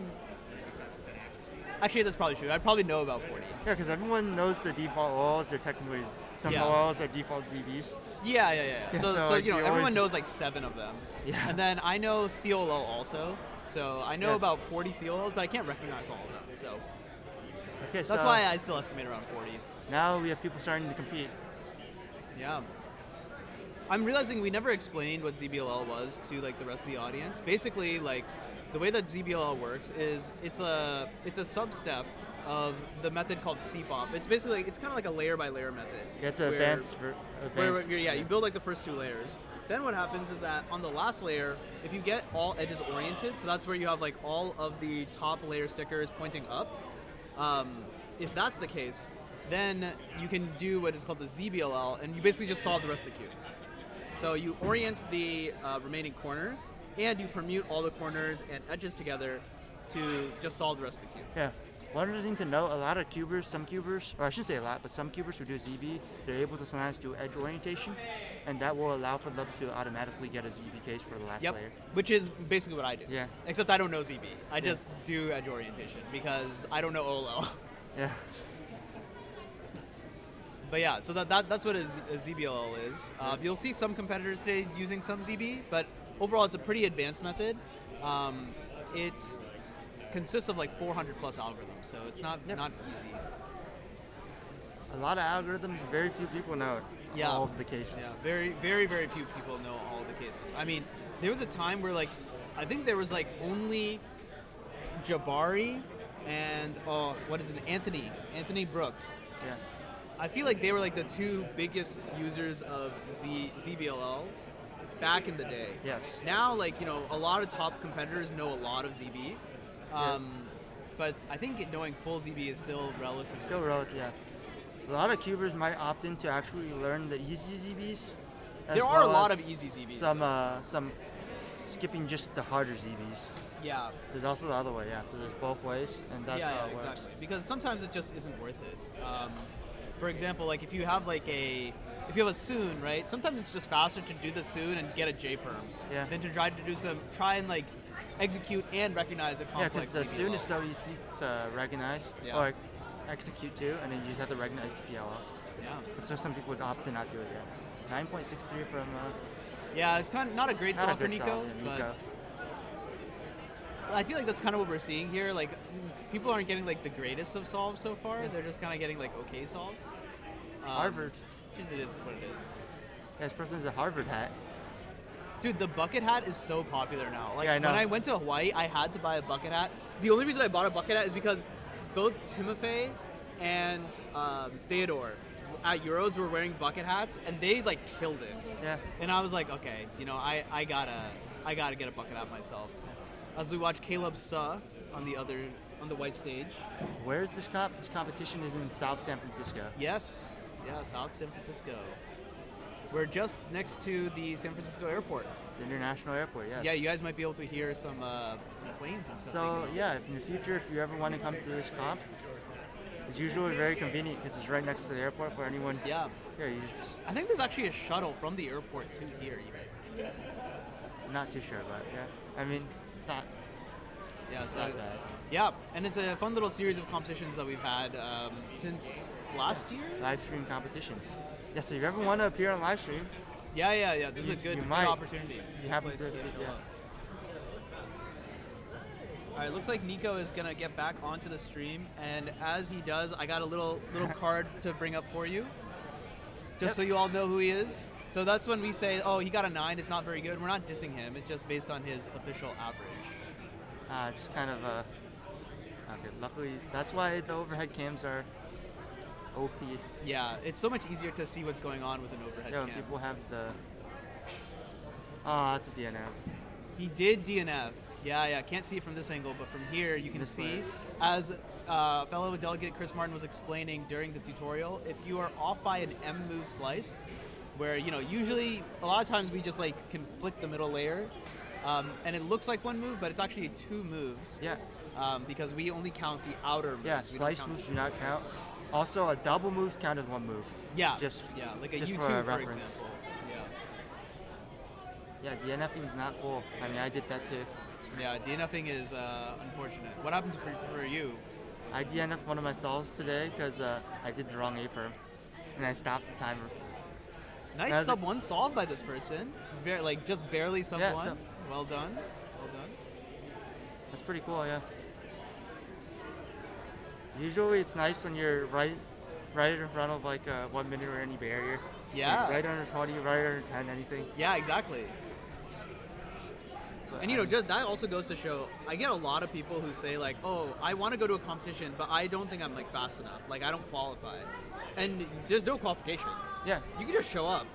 Actually, that's probably true. I probably know about 40. Yeah, because everyone knows the default walls. They're technically some Yeah. walls are default ZBs. Yeah. So like, you know, you everyone always- knows like 7 of them. Yeah. And then I know COLO also. So I know Yes. about 40 COLOs, but I can't recognize all of them. So Okay, that's so why I still estimate around 40. now we have people starting to compete. Yeah. I'm realizing we never explained what ZBLL was to like the rest of the audience. Basically, like the way that ZBLL works is it's a sub-step of the method called CFOP. It's basically it's kind of like a layer by layer method. Yeah, it's where- advanced. where you build like the first 2 layers. Then what happens is that on the last layer, if you get all edges oriented, so that's where you have like all of the top layer stickers pointing up. If that's the case, then you can do what is called the ZBLL, and you basically just solve the rest of the cube. So you orient the remaining corners, and you permute all the corners and edges together to just solve the rest of the cube. Yeah. One other thing to note, a lot of cubers, some cubers, or I shouldn't say a lot, but some cubers who do ZB, they're able to sometimes do edge orientation, and that will allow for them to automatically get a ZB case for the last layer. Which is basically what I do. Yeah. Except I don't know ZB. I just do edge orientation because I don't know OLL. Yeah. But yeah, so that's what a ZBLL is. You'll see some competitors today using some ZB, but overall it's a pretty advanced method. It consists of like 400 plus algorithms, so it's not easy. A lot of algorithms, very few people know all of the cases. Yeah, very, very, very few people know all of the cases. I mean, there was a time where like, I think there was like only Jabari and Anthony Brooks. Yeah. I feel like they were like the two biggest users of ZBLL back in the day. Yes. Now, like, you know, a lot of top competitors know a lot of ZB. But I think knowing full ZB is still relative. Still relative, yeah. A lot of cubers might opt in to actually learn the easy ZBs. There are a lot of easy ZBs. Some skipping just the harder ZBs. Yeah. There's also the other way, yeah. So there's both ways, and that's how it works. Exactly. Because sometimes it just isn't worth it. For example, like if you have a Soon, right? Sometimes it's just faster to do the Soon and get a J-perm than to try and like execute and recognize a complex because the ZBLL. Soon is so easy to recognize or execute too, and then you just have to recognize the PLL. Yeah. But so some people would opt to not do it yet. 9.63 from. Yeah, it's kind of not a great solve for Nico, but Nico. I feel like that's kind of what we're seeing here. Like, people aren't getting like the greatest of solves so far. They're just kind of getting like okay solves. Harvard. It is what it is. Yeah, this person has a Harvard hat. Dude, the bucket hat is so popular now. Like, Yeah, I know. when I went to Hawaii, I had to buy a bucket hat. The only reason I bought a bucket hat is because both Timofey and Theodore at Euros were wearing bucket hats, and they like killed it. Yeah. And I was like, okay, you know, I gotta get a bucket hat myself. As we watch Caleb Suh on the white stage. Where is this comp? This competition is in South San Francisco. Yes, South San Francisco. We're just next to the San Francisco airport. The international airport, yes. Yeah, you guys might be able to hear some planes and stuff. So yeah, if in the future, if you ever want to come to this comp, it's usually very convenient because it's right next to the airport for anyone. Yeah. Yeah, you just. I think there's actually a shuttle from the airport to here even. I'm not too sure, but yeah. I mean, it's not. Yeah, It's so not bad. yeah, and it's a fun little series of competitions that we've had since last year. Live stream competitions. Yeah, so if you ever want to appear on live stream, Yeah. This is a good might. opportunity. you have a Place good. to show Yeah. up. All right, looks like Nico is gonna get back onto the stream, and as he does, I got a little card to bring up for you, just so you all know who he is. So that's when we say, oh, he got a 9, it's not very good. We're not dissing him. It's just based on his official average. It's kind of a. Okay, luckily, that's why the overhead cams are OP. Yeah, it's so much easier to see what's going on with an overhead Yeah, cam. people have the. Oh, that's a DNF. He did DNF. Yeah. Can't see it from this angle, but from here you can This see, way. as fellow delegate Chris Martin was explaining during the tutorial, if you are off by an M move slice, where usually a lot of times we just like can flick the middle layer, and it looks like one move, but it's actually 2 moves. Yeah. Because we only count the outer moves. Yeah, We don't slice count moves the do not slice count. moves. Also, a double moves count as 1 move. Yeah. Just like a just U2 for, a for reference. example. Yeah, DNFing is not cool. I mean, I did that too. Yeah, DNFing is unfortunate. What happened for you? I DNF'd one of my solves today because I did the wrong A-perm, and I stopped the timer. Nice As a- sub 1 solved by this person. Just barely sub Yeah, 1. so- Well done. That's pretty cool, yeah. Usually it's nice when you're right in front of like 1 minute or any barrier. Yeah. Like right under 20, right under 10, anything. Yeah, exactly. But, And just that also goes to show, I get a lot of people who say like, oh, I want to go to a competition, but I don't think I'm like fast enough. Like I don't qualify. And there's no qualification. yeah, You can just show up.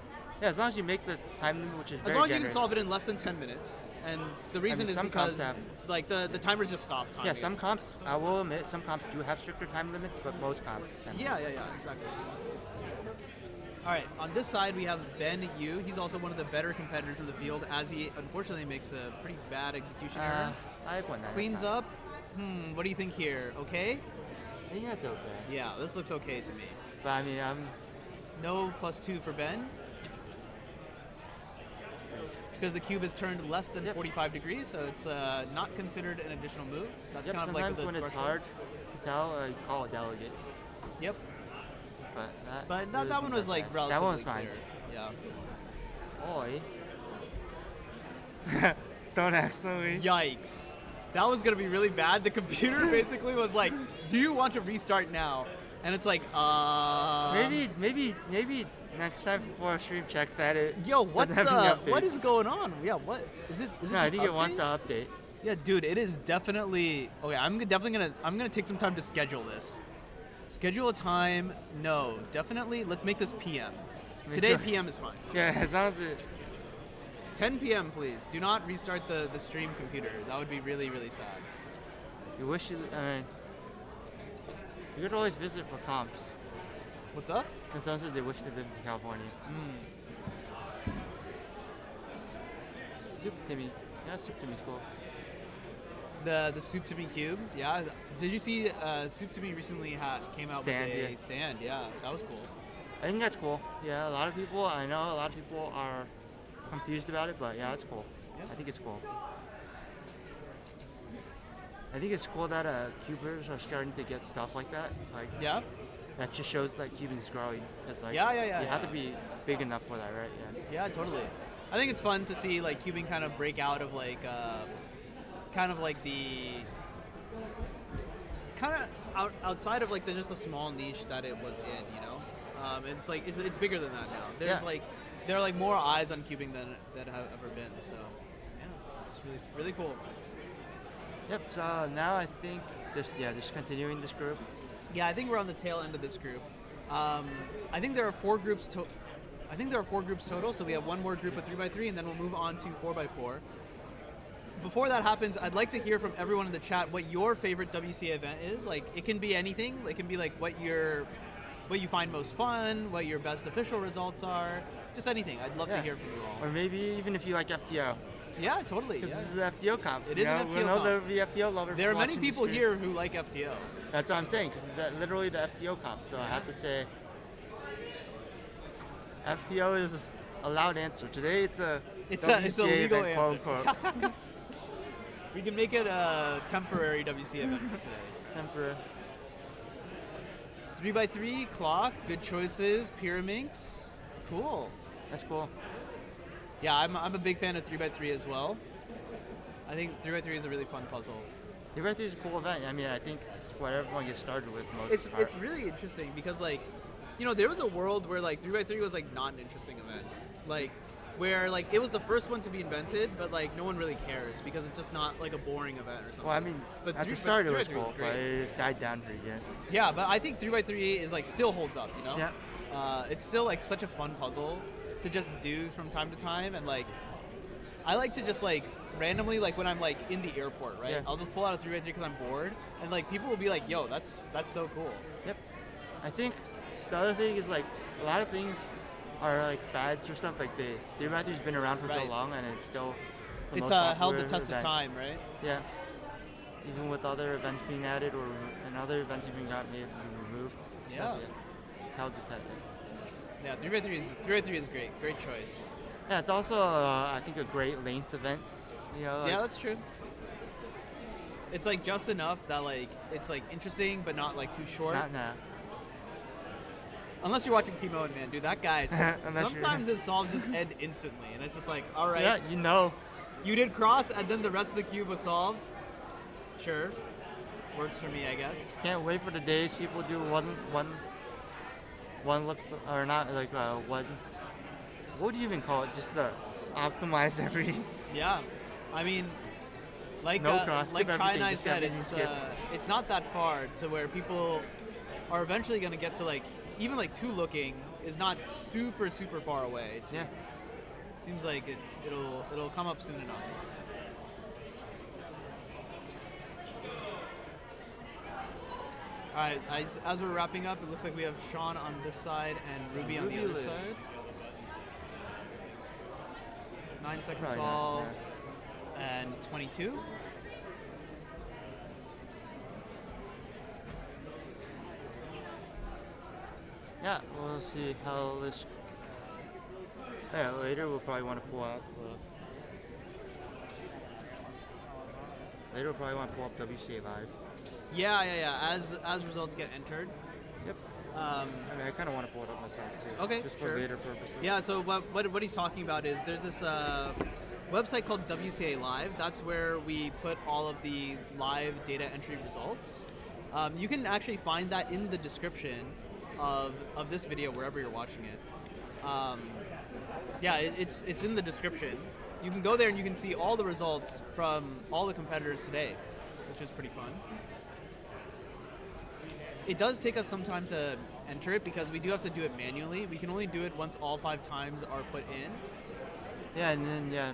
Yeah, as long as you make the time limit, which is As very long as you generous. can solve it in less than 10 minutes. And the reason is some comps because have- like the timers just stop timing. Yeah, some comps, I will admit, some comps do have stricter time limits, but most comps tend to. Yeah, exactly. All right, on this side we have Ben Yu. He's also one of the better competitors in the field, as he unfortunately makes a pretty bad execution error. I've won that. Cleans up. What do you think here? Okay? I think that's okay. Yeah, this looks okay to me. But I mean, No +2 for Ben. It's because the cube is turned less than 45 degrees, so it's not considered an additional move. That's kind of like sometimes the when it's threshold. hard to tell, you call a delegate. Yep. But That one was like relatively That one was fine. clear. Yeah. Oi. Don't accidentally. Yikes. That was gonna be really bad. The computer basically was like, "Do you want to restart now?" And it's like, Maybe next time before a stream check that it. Yo, what doesn't have any the? What updates. is going on? Yeah, what is it? Is it? No, I the think it wants update? to update. Yeah, dude, it is definitely. Okay, I'm gonna take some time to schedule this. Schedule a time. No, definitely. Let's make this PM. Today PM is fine. Yeah, as long as it. 10 PM, please. Do not restart the stream computer. That would be really, really sad. You wish you. You could always visit for comps. What's up? And someone said they wish they lived in California. Soup Timmy. Yeah, Soup Timmy's cool. The Soup to Me cube. Yeah. Did you see Soup to Me recently came out Stand, with a yeah. stand? Yeah, that was cool. I think that's cool. Yeah, I know a lot of people are confused about it, but yeah, it's cool. Yeah. I think it's cool. I think it's cool that cubers are starting to get stuff like that. Like Yeah. that just shows that cubing is growing. Cause like Yeah. you have to be big enough for that, right? Yeah. Yeah, totally. I think it's fun to see like cubing kind of break out of like kind of like the kind of outside of like just a small niche that it was in, you know. It's like it's bigger than that now. There's Yeah. like there are like more eyes on cubing than have ever been. So yeah, it's really cool. Yep. So now I think just continuing this group. Yeah, I think we're on the tail end of this group. I think there are 4 groups total. So we have one more group of 3x3, and then we'll move on to 4x4. Before that happens, I'd like to hear from everyone in the chat what your favorite WCA event is. Like, it can be anything. It can be like what you find most fun, what your best official results are, just anything. I'd love to hear from you all. Or maybe even if you like FTO. Yeah, totally. Because Yeah. this is an FTO comp. It is an FTO comp. There will be FTO lovers. There are many watching the people stream. here who like FTO. That's what I'm saying, because it's literally the FTO comp. So I have to say, FTO is a loud answer. Today it's a It's WCA a legal event, answer. quote unquote. We can make it a temporary WCA event for today. Emperor. 3x3, clock, good choices, Pyraminx, cool. That's cool. Yeah, I'm a big fan of 3x3 as well. I think 3x3 is a really fun puzzle. The Red is a cool event. I mean, I think it's what everyone gets started with most It's part. it's really interesting because like, you know, there was a world where like 3x3 was like not an interesting event, like where like it was the first one to be invented, but like no one really cares because it's just not like a boring event or something. Well, I mean, But at three- the start it but was 3x3 was cool, but great. it died down pretty good. Yeah, but I think 3x3 is like still holds up, you know? Yeah. It's still like such a fun puzzle to just do from time to time, and like I like to just like randomly, like when I'm like in the airport, right? Yeah. I'll just pull out a 3x3 because I'm bored, and like people will be like, "Yo, that's so cool." Yep. I think the other thing is like a lot of things are like fads or stuff. Like the Matthew's been around for so Right. long, and it's still the It's most held the popular test of event. time, right? Yeah. Even with other events being added, and other events even got maybe removed. Yeah. It's held the test. Yeah, 3x3 is great choice. Yeah, it's also I think a great length event. You know, Yeah, like, that's true. It's like just enough that like it's like interesting but not like too short. nah. Unless you're watching Timo and man, dude, that guy. Unless you're- Sometimes his solves just end instantly, and it's just like, all right, Yeah, you know. you did cross, and then the rest of the cube was solved. Sure, works for me, I guess. Can't wait for the days people do one look or not like one. What would you even call it? Just the optimize every. Yeah, I mean, like No cross, like skip Chai and everything, I just said, everything it's not that far to where people are eventually gonna get to like even like two looking is not super far away. It seems. Yeah. Seems like it'll come up soon enough. All right, as we're wrapping up, it looks like we have Sean on this side and Ruby on the other side. 9 seconds Probably all, not, and 22. Yeah, we'll see how this. Yeah, later we'll probably want to pull out. Later we'll probably want to pull up WCA Live. Yeah. As results get entered. Yep. I mean, I kind of want to pull it up myself too. Okay, just for sure. later purposes. Yeah. So what he's talking about is there's this website called WCA Live. That's where we put all of the live data entry results. You can actually find that in the description of this video wherever you're watching it. Yeah, it's in the description. You can go there and you can see all the results from all the competitors today, which is pretty fun. It does take us some time to enter it because we do have to do it manually. We can only do it once all 5 times are put in. Yeah, and then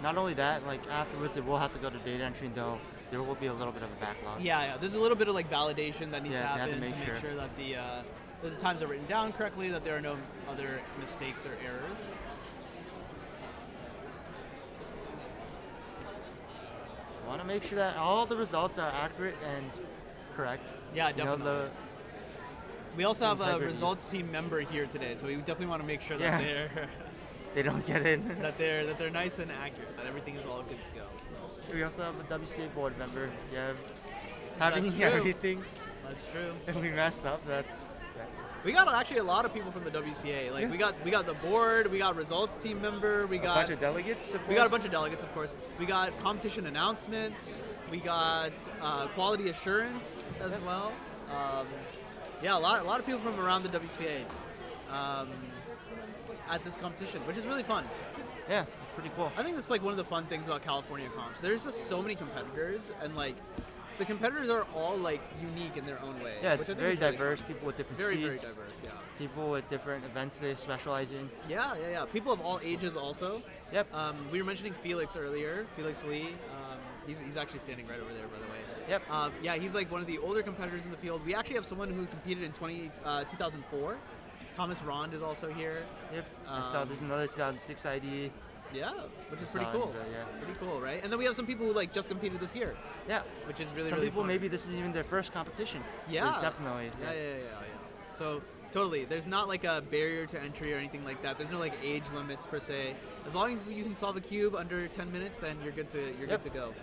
not only that, like afterwards, we'll have to go to data entry, though. There will be a little bit of a backlog. Yeah. There's a little bit of like validation that needs to Yeah, happen to make make sure. sure that the times are written down correctly, that there are no other mistakes or errors. I want to make sure that all the results are accurate and correct. Yeah, You know, definitely. We also have a integrity. results team member here today, so we definitely want to make sure that Yeah. they're they don't get in. that they're nice and accurate, that everything is all good to go. We also have a WCA board member. Yeah, having That's true. everything, That's true. if we mess up, that's. We got actually a lot of people from the WCA. Like Yeah. we got the board, we got results team member, we A got bunch of delegates. we got a bunch of delegates, of course. We got competition announcements. We got quality assurance as well. Yeah, a lot of people from around the WCA at this competition, which is really fun. Yeah, it's pretty cool. I think that's like one of the fun things about California comps. There's just so many competitors, and like the competitors are all like unique in their own way. Yeah, which it's I think very is really diverse. fun. People with different Very speeds. diverse. Yeah. People with different events they specialize in. Yeah. People of all ages also. Yep. We were mentioning Felix earlier, Felix Lee. He's actually standing right over there, by the way. Yep. Yeah, he's like one of the older competitors in the field. We actually have someone who competed in 2004. Thomas Rond is also here. Yep. I saw there's another 2006 ID. Yeah, which is I pretty saw cool. him, yeah. Pretty cool, right? And then we have some people who like just competed this year, Yeah. which is really Some really people fun. maybe this is even their first competition. Yeah. There's definitely. Yeah. So totally, there's not like a barrier to entry or anything like that. There's no like age limits per se. As long as you can solve a cube under 10 minutes, then you're good to good to go.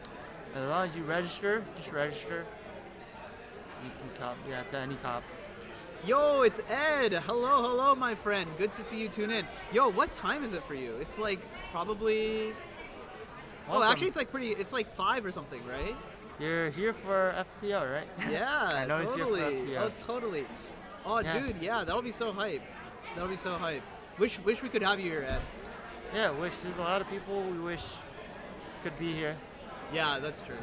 As long as you register, just register. You can cop. Yeah, to any cop. Yo, it's Ed. Hello, my friend. Good to see you tune in. Yo, what time is it for you? It's like probably. Oh, Welcome. actually, it's like 5 or something, right? You're here for FTO, right? Yeah, I know it's here for totally. FTO. Oh, totally. Oh, Yeah. dude, yeah, that'll be so hype. That'll be so hype. Wish we could have you here, Ed. Yeah, there's a lot of people we wish could be here. Yeah, that's true.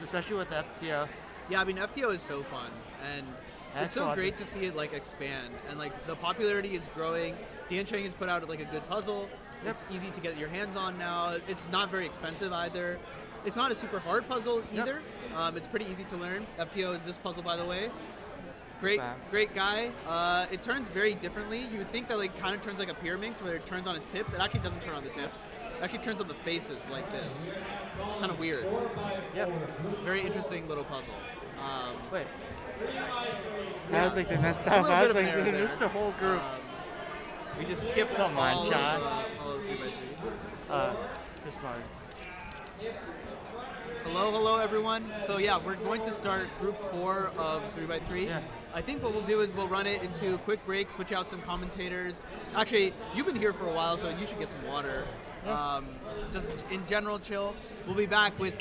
Especially with the FTO. Yeah, I mean, FTO is so fun, and That's it's so fun. great to see it like expand, and like the popularity is growing. Dan Chang has put out like a good puzzle. Yep. It's easy to get your hands on now. It's not very expensive either. It's not a super hard puzzle either. It's pretty easy to learn. FTO is this puzzle, by the way. Wow. Great guy. It turns very differently. You would think that like kind of turns like a pyramid, where it turns on its tips. It actually doesn't turn on the tips. It actually turns on the faces like this. Kind of weird. Yep. Very interesting little puzzle. Wait. I was like, they messed A up. little I bit was of an like, error they there. missed the whole group. We just skipped Come on, all John. of 2x3. Just smart. Hello, everyone. So yeah, we're going to start group 4 of 3x3. Yeah. I think what we'll do is we'll run it into quick breaks, switch out some commentators. Actually, you've been here for a while, so you should get some water. Just in general, chill. We'll be back with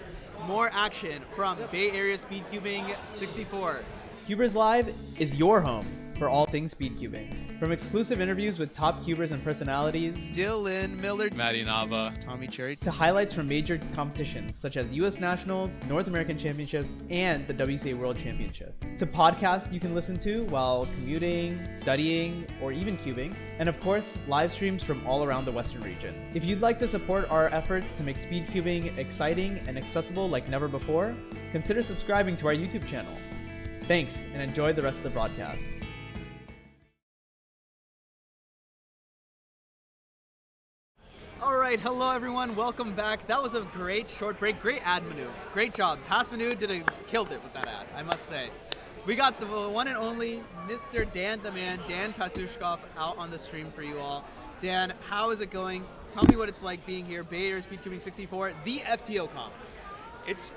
more action from Bay Area Speedcubing 64. CubersLive is your home. for all things speedcubing. From exclusive interviews with top cubers and personalities, Dylan Miller, Maddie Nava, Tommy Cherry, to highlights from major competitions such as US Nationals, North American Championships, and the WCA World Championship, to podcasts you can listen to while commuting, studying, or even cubing, and of course, live streams from all around the Western region. If you'd like to support our efforts to make speedcubing exciting and accessible like never before, consider subscribing to our YouTube channel. Thanks, and enjoy the rest of the broadcast. All right, hello everyone, welcome back. That was a great short break, great ad Manu. Great job. Past Manu killed it with that ad, I must say. We got the one and only Mr. Dan the Man, Dan Patushkov, out on the stream for you all. Dan, how is it going? Tell me what it's like being here, Bay Area Speedcubing 64, the FTO comp. It's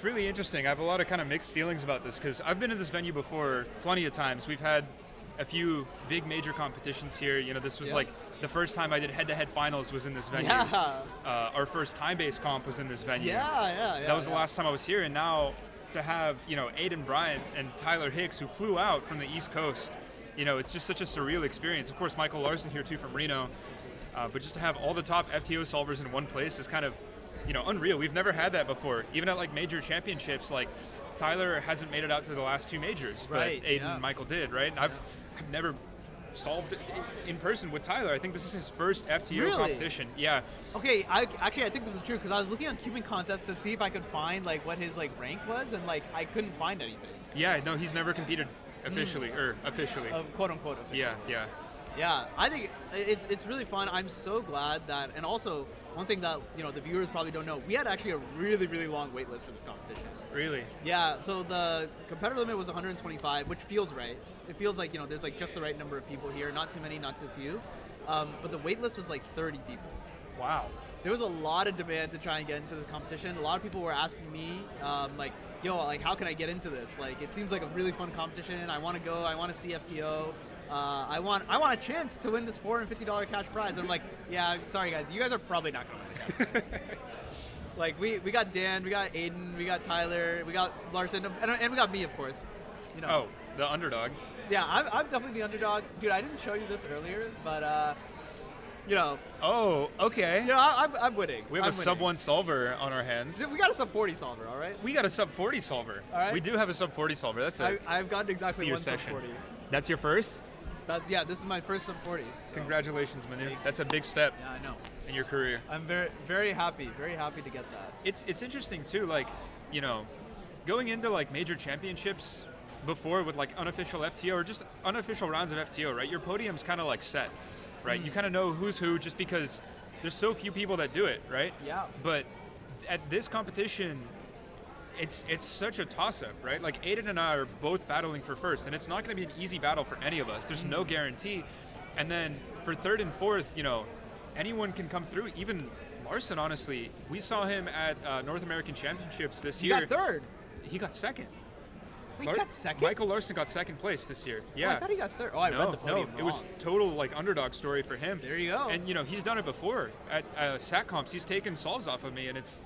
really interesting. I have a lot of kind of mixed feelings about this because I've been in this venue before plenty of times. We've had a few big major competitions here. This was like the first time I did head-to-head finals was in this venue. Yeah. Our first time-based comp was in this venue. Yeah. That was the last time I was here, and now to have Aiden Bryant and Tyler Hicks, who flew out from the East Coast, it's just such a surreal experience. Of course, Michael Larson here too from Reno, but just to have all the top FTO solvers in one place is kind of unreal. We've never had that before. Even at like major championships, like Tyler hasn't made it out to the last two majors, but Aiden and Michael did, right? And I've never solved it in person with Tyler. I think this is his first FTO competition. Yeah. Okay, I think this is true because I was looking on cubing contests to see if I could find like what his like rank was, and like I couldn't find anything. Yeah, no, he's never competed officially officially. Quote unquote officially. Yeah. Yeah, I think it's really fun. I'm so glad that, and also one thing that the viewers probably don't know, we had actually a really, really long wait list for this competition. Really? Yeah, so the competitor limit was 125, which feels right. It feels like there's like just the right number of people here, not too many, not too few. But the wait list was like 30 people. Wow. There was a lot of demand to try and get into this competition. A lot of people were asking me, like, how can I get into this? Like, it seems like a really fun competition. I want to go. I want to see FTO. I want a chance to win this $450 cash prize. And I'm like, yeah, sorry guys, you guys are probably not going to win the cash prize. Like, we got Dan, we got Aiden, we got Tyler, we got Larson, and we got me, of course. Oh, the underdog. Yeah, I'm definitely the underdog. Dude, I didn't show you this earlier, but, Oh, okay. I'm winning. We have a sub 1 solver on our hands. We got a sub 40 solver, all right? We got a sub 40 solver. All right. We do have a sub 40 solver. That's it. I've gotten exactly one sub 40. That's your first? This is my first sub 40. So. Congratulations, Manu. That's a big step. Yeah, I know. In your career. I'm very, very happy to get that. It's interesting too, like, going into like major championships before with like unofficial FTO or just unofficial rounds of FTO, right? Your podium's kind of like set, right? You kind of know who's who just because there's so few people that do it, right? Yeah. But at this competition, it's such a toss-up, right? Like Aiden and I are both battling for first, and it's not going to be an easy battle for any of us. There's no guarantee. And then for third and fourth, anyone can come through. Even Larson, honestly, we saw him at North American Championships this year. He got third. He got second. Wait, he got second? Michael Larson got second place this year. Yeah. Oh, I thought he got third. Oh, I read the podium No, it was total like underdog story for him. There you go. And he's done it before at SAT comps. He's taken solves off of me, and it's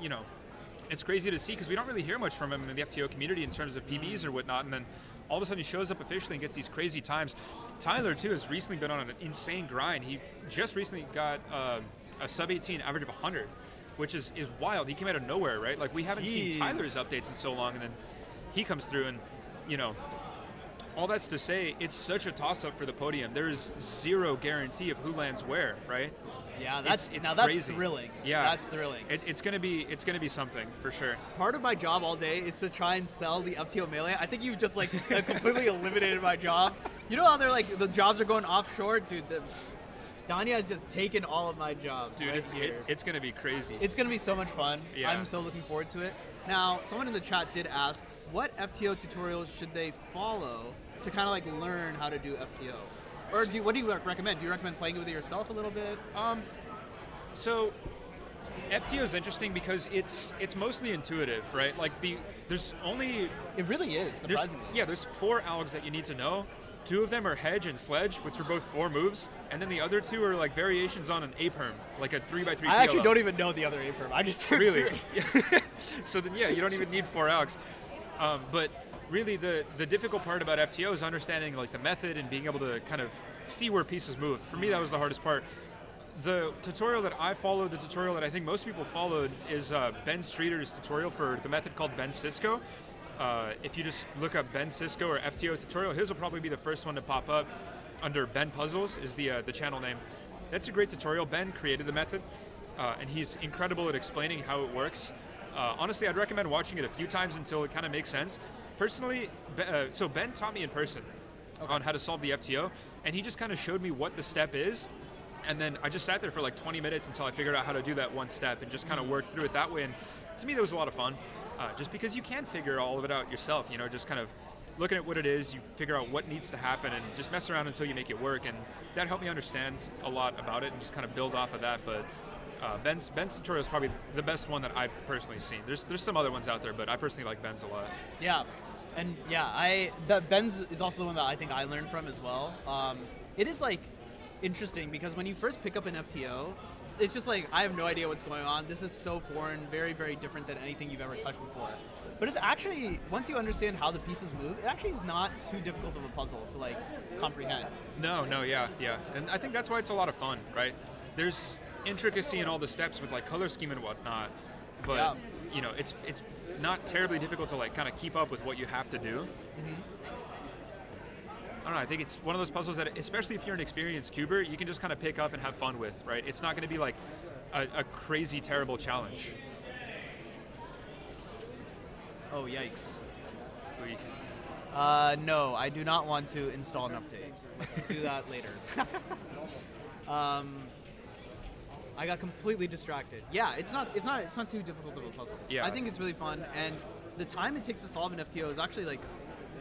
it's crazy to see because we don't really hear much from him in the FTO community in terms of PBs or whatnot. And then all of a sudden he shows up officially and gets these crazy times. Tyler too has recently been on an insane grind. He just recently got a sub 18 average of 100, which is wild. He came out of nowhere, right? Like we haven't seen Tyler's updates in so long, and then he comes through and all that's to say, it's such a toss-up for the podium. There is zero guarantee of who lands where, right? Yeah, that's crazy. That's thrilling. Yeah, that's thrilling. It's gonna be something for sure. Part of my job all day is to try and sell the FTO Melee. I think you just like completely eliminated my job. You know how they're like the jobs are going offshore, dude. Danya has just taken all of my jobs. Dude, right it's gonna be crazy. It's gonna be so much fun. Yeah. I'm so looking forward to it. Now, someone in the chat did ask, what FTO tutorials should they follow to kind of like learn how to do FTO? Or what do you recommend? Do you recommend playing it with it yourself a little bit? So FTO is interesting because it's mostly intuitive, right? Like there's only it really is surprisingly. There's 4 algs that you need to know. 2 of them are hedge and sledge, which are both 4 moves, and then the other 2 are like variations on an A-perm, like a 3x3 I actually don't even know the other A-perm. I just really. So then you don't even need 4 algs. But really the difficult part about FTO is understanding like the method and being able to kind of see where pieces move. For me, that was the hardest part. The tutorial that I followed, the tutorial that I think most people followed, is Ben Streeter's tutorial for the method called Ben Cisco. If you just look up Ben Cisco or FTO tutorial, his will probably be the first one to pop up under Ben Puzzles is the channel name. That's a great tutorial. Ben created the method, and he's incredible at explaining how it works. Honestly, I'd recommend watching it a few times until it kind of makes sense. Personally, so Ben taught me in person on how to solve the FTO, and he just kind of showed me what the step is, and then I just sat there for like 20 minutes until I figured out how to do that one step and just kind of worked through it that way. And to me, that was a lot of fun, just because you can figure all of it out yourself, you know, just kind of looking at what it is, you figure out what needs to happen and just mess around until you make it work. And that helped me understand a lot about it and just kind of build off of that. But Ben's tutorial is probably the best one that I've personally seen. There's some other ones out there, but I personally like Ben's a lot. Yeah, and yeah, Ben's is also the one that I think I learned from as well. It is like interesting because when you first pick up an FTO, it's just like I have no idea what's going on. This is so foreign, very, very different than anything you've ever touched before. But it's actually, once you understand how the pieces move, it actually is not too difficult of a puzzle to like comprehend. No, yeah. And I think that's why it's a lot of fun, right? There's intricacy in all the steps with like color scheme and whatnot, but you know, it's not terribly difficult to like kind of keep up with what you have to do. I don't know, I think it's one of those puzzles that, especially if you're an experienced cuber, you can just kind of pick up and have fun with, right? It's not going to be like a crazy, terrible challenge. Oh, yikes. No, I do not want to install an update. Let's do that later. I got completely distracted. Yeah, it's not too difficult of a puzzle. Yeah. I think it's really fun, and the time it takes to solve an FTO is actually like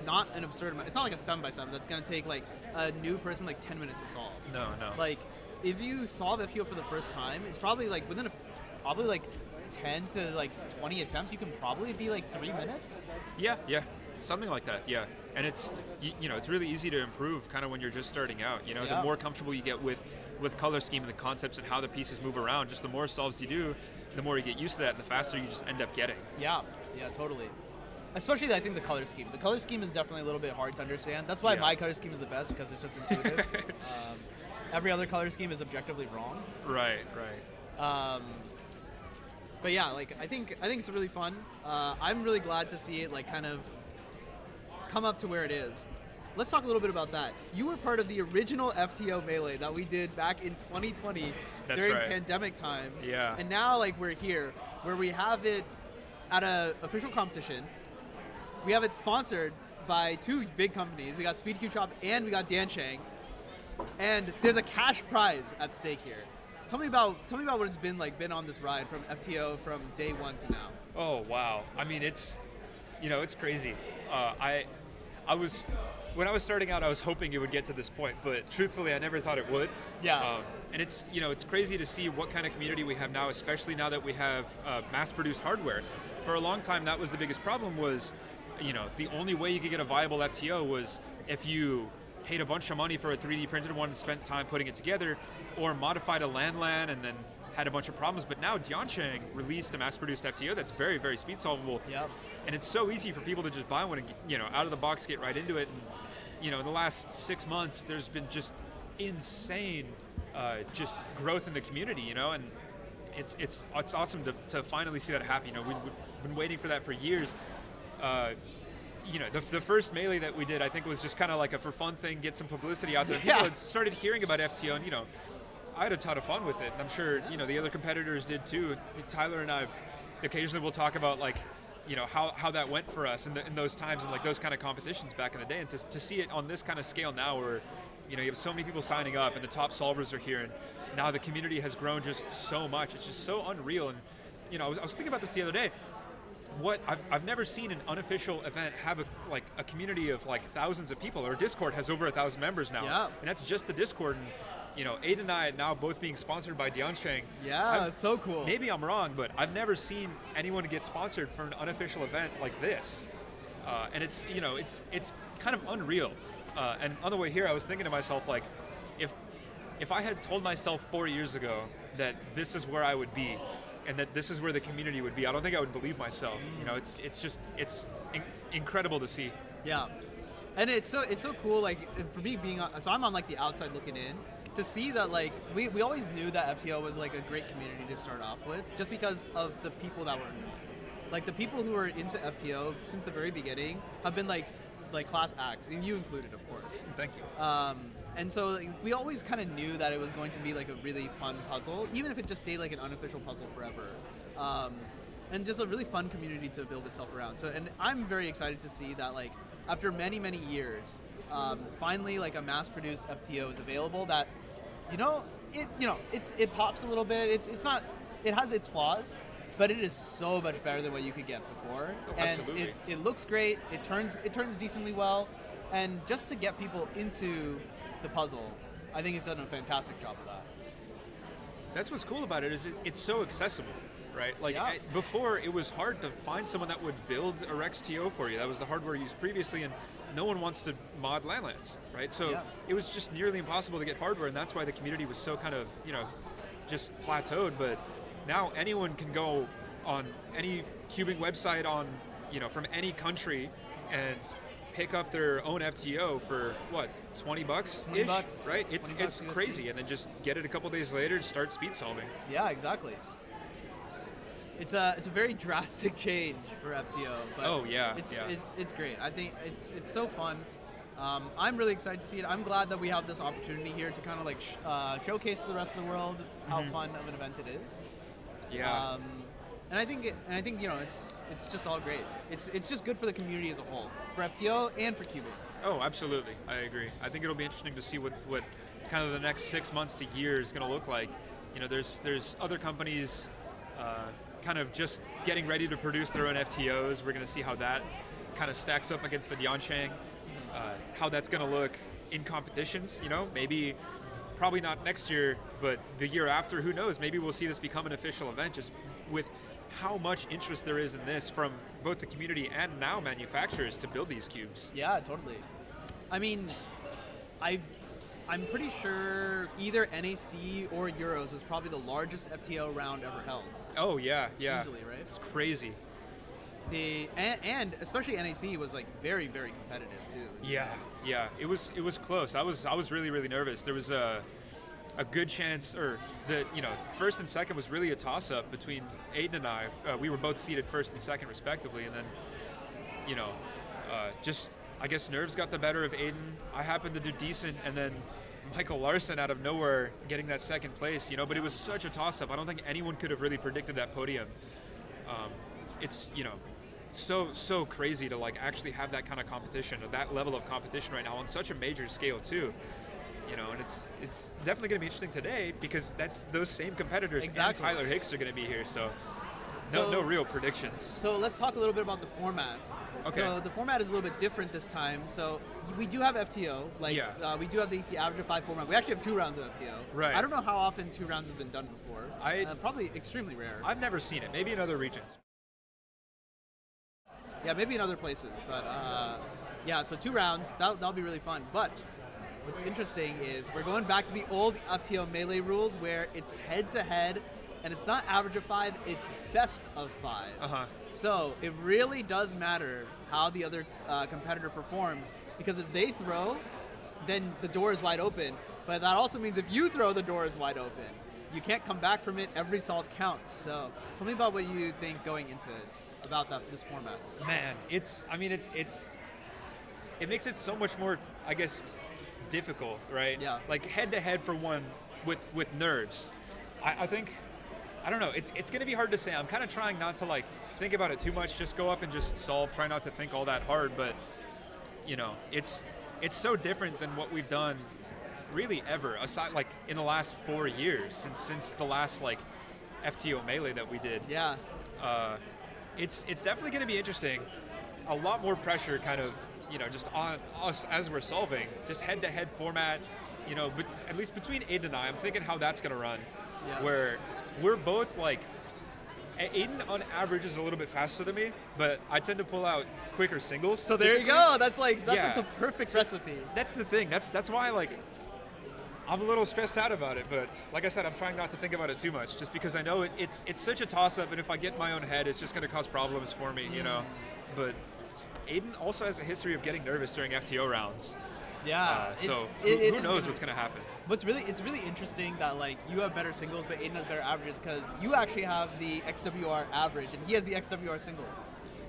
not an absurd amount. It's not like a 7x7 that's gonna take like a new person like 10 minutes to solve. No. Like if you solve FTO for the first time, it's probably like within probably like 10 to like 20 attempts, you can probably be like 3 minutes. Yeah, something like that. Yeah, and it's you know, it's really easy to improve kind of when you're just starting out. You know, the more comfortable you get with color scheme and the concepts and how the pieces move around, just the more solves you do, the more you get used to that, and the faster you just end up getting. Yeah, totally. Especially, I think the color scheme. The color scheme is definitely a little bit hard to understand. That's why my color scheme is the best, because it's just intuitive. Every other color scheme is objectively wrong. Right. But yeah, like I think it's really fun. I'm really glad to see it like kind of come up to where it is. Let's talk a little bit about that. You were part of the original FTO Melee that we did back in 2020 during pandemic times. Yeah. And now like we're here where we have it at an official competition. We have it sponsored by two big companies. We got SpeedCubeShop and we got Dansheng. And there's a cash prize at stake here. Tell me about what it's been on this ride from FTO from day one to now. Oh wow! I mean, it's crazy. When I was starting out, I was hoping it would get to this point, but truthfully, I never thought it would. Yeah. And it's crazy to see what kind of community we have now, especially now that we have mass-produced hardware. For a long time, that was the biggest problem. Was the only way you could get a viable FTO was if you paid a bunch of money for a 3D printed one and spent time putting it together, or modified a LAN and then had a bunch of problems. But now Dansheng released a mass-produced FTO that's very, very speed solvable. Yep. And it's so easy for people to just buy one and out of the box get right into it. And in the last 6 months, there's been just insane just growth in the community. And it's awesome to finally see that happen. We've been waiting for that for years. The first Melee that we did, I think, was just kind of like a for fun thing, get some publicity out there. Yeah. People had started hearing about FTO, and I had a ton of fun with it, and I'm sure the other competitors did too. Tyler and I occasionally will talk about how that went for us in those times and like those kind of competitions back in the day, and to see it on this kind of scale now, where you have so many people signing up and the top solvers are here, and now the community has grown just so much. It's just so unreal. And I was thinking about this the other day. What I've never seen an unofficial event have a community of like thousands of people. Our Discord has over 1,000 members now, and that's just the Discord. And Aiden and I now both being sponsored by Dansheng. Yeah, it's so cool. Maybe I'm wrong, but I've never seen anyone get sponsored for an unofficial event like this, and it's kind of unreal. And on the way here, I was thinking to myself, like, if I had told myself 4 years ago that this is where I would be, and that this is where the community would be, I don't think I would believe myself. You know, it's incredible to see. Yeah, and it's so cool. Like for me being so I'm on like the outside looking in to see that like we always knew that FTO was like a great community to start off with, just because of the people that were like the people who were into FTO since the very beginning have been like class acts, and you included, of course. Thank you. And so like, we always kind of knew that it was going to be like a really fun puzzle, even if it just stayed like an unofficial puzzle forever. And just a really fun community to build itself around. So, and I'm very excited to see that like after many years, finally like a mass-produced FTO is available that, it pops a little bit. It has its flaws, but it is so much better than what you could get before. Oh, and absolutely. it looks great. It turns decently well, and just to get people into the puzzle, I think it's done a fantastic job of that. That's what's cool about it, is it's so accessible, right? Like Yeah. before, it was hard to find someone that would build a Rex TO for you. That was the hardware used previously, and no one wants to mod landlands, right? So Yeah. it was just nearly impossible to get hardware, and that's why the community was so kind of, just plateaued. But now anyone can go on any cubing website from any country and pick up their own FTO for what, $20 $20, ish, right? It's $20 USD. crazy, and then just get it a couple days later and start speed solving. Yeah, exactly. It's a very drastic change for FTO. But Oh, yeah, it's yeah. it's great. I think it's so fun. I'm really excited to see it. I'm glad that we have this opportunity here to kind of like showcase to the rest of the world how fun of an event it is. Yeah. And I think it's just all great. It's just good for the community as a whole, for FTO and for cubing. Oh, absolutely. I agree. I think it'll be interesting to see what kind of the next 6 months to year is going to look like. There's other companies kind of just getting ready to produce their own FTOs. We're going to see how that kind of stacks up against the Diansheng, how that's going to look in competitions. Maybe probably not next year, but the year after, who knows? Maybe we'll see this become an official event, just with how much interest there is in this from both the community and now manufacturers to build these cubes. Yeah, totally. I mean, I'm pretty sure either NAC or Euros was probably the largest FTO round ever held. Oh yeah, yeah. Easily, right? It's crazy. And especially NAC was like very competitive too. Yeah. It was close. I was really nervous. There was a good chance, or the first and second was really a toss-up between Aiden and I. We were both seated first and second respectively, and then just I guess nerves got the better of Aiden. I happened to do decent, and then Michael Larson out of nowhere getting that second place. But it was such a toss-up. I don't think anyone could have really predicted that podium. It's so crazy to like actually have that kind of competition, or that level of competition right now on such a major scale too. And it's definitely going to be interesting today, because that's those same competitors. Exactly. And Tyler Hicks are going to be here, so no real predictions. So let's talk a little bit about the format. Okay. So the format is a little bit different this time. So we do have FTO, we do have the average of 5 format. We actually have 2 rounds of FTO. Right. I don't know how often 2 rounds have been done before. Probably extremely rare. I've never seen it. Maybe in other regions. Yeah, maybe in other places, but so 2 rounds, that'll be really fun. But what's interesting is we're going back to the old FTO Melee rules, where it's head-to-head, and it's not average of 5, it's best of 5. Uh-huh. So it really does matter how the other competitor performs, because if they throw, then the door is wide open. But that also means if you throw, the door is wide open. You can't come back from it. Every solve counts. So tell me about what you think going into it, about this format. Man, it makes it so much more, I guess, difficult, right? Yeah. Like head-to-head for one with nerves. I think, I don't know, it's going to be hard to say. I'm kind of trying not to like think about it too much. Just go up and just solve. Try not to think all that hard. But it's so different than what we've done really ever, aside like in the last 4 years since the last like FTO Melee that we did. Yeah. It's definitely going to be interesting. A lot more pressure, kind of, just on us as we're solving. Just head-to-head format. But at least between Aiden and I'm thinking how that's going to run. Yeah. Where we're both like, Aiden on average is a little bit faster than me, but I tend to pull out quicker singles. So there you typically. go. That's like Yeah. the perfect recipe. That's the thing. That's why like I'm a little stressed out about it, but like I said, I'm trying not to think about it too much, just because I know it's such a toss-up, and if I get in my own head, it's just going to cause problems for me, you know. But Aiden also has a history of getting nervous during FTO rounds. Yeah. So it who knows what's going to happen? It's really interesting that like you have better singles, but Aiden has better averages because you actually have the XWR average, and he has the XWR single.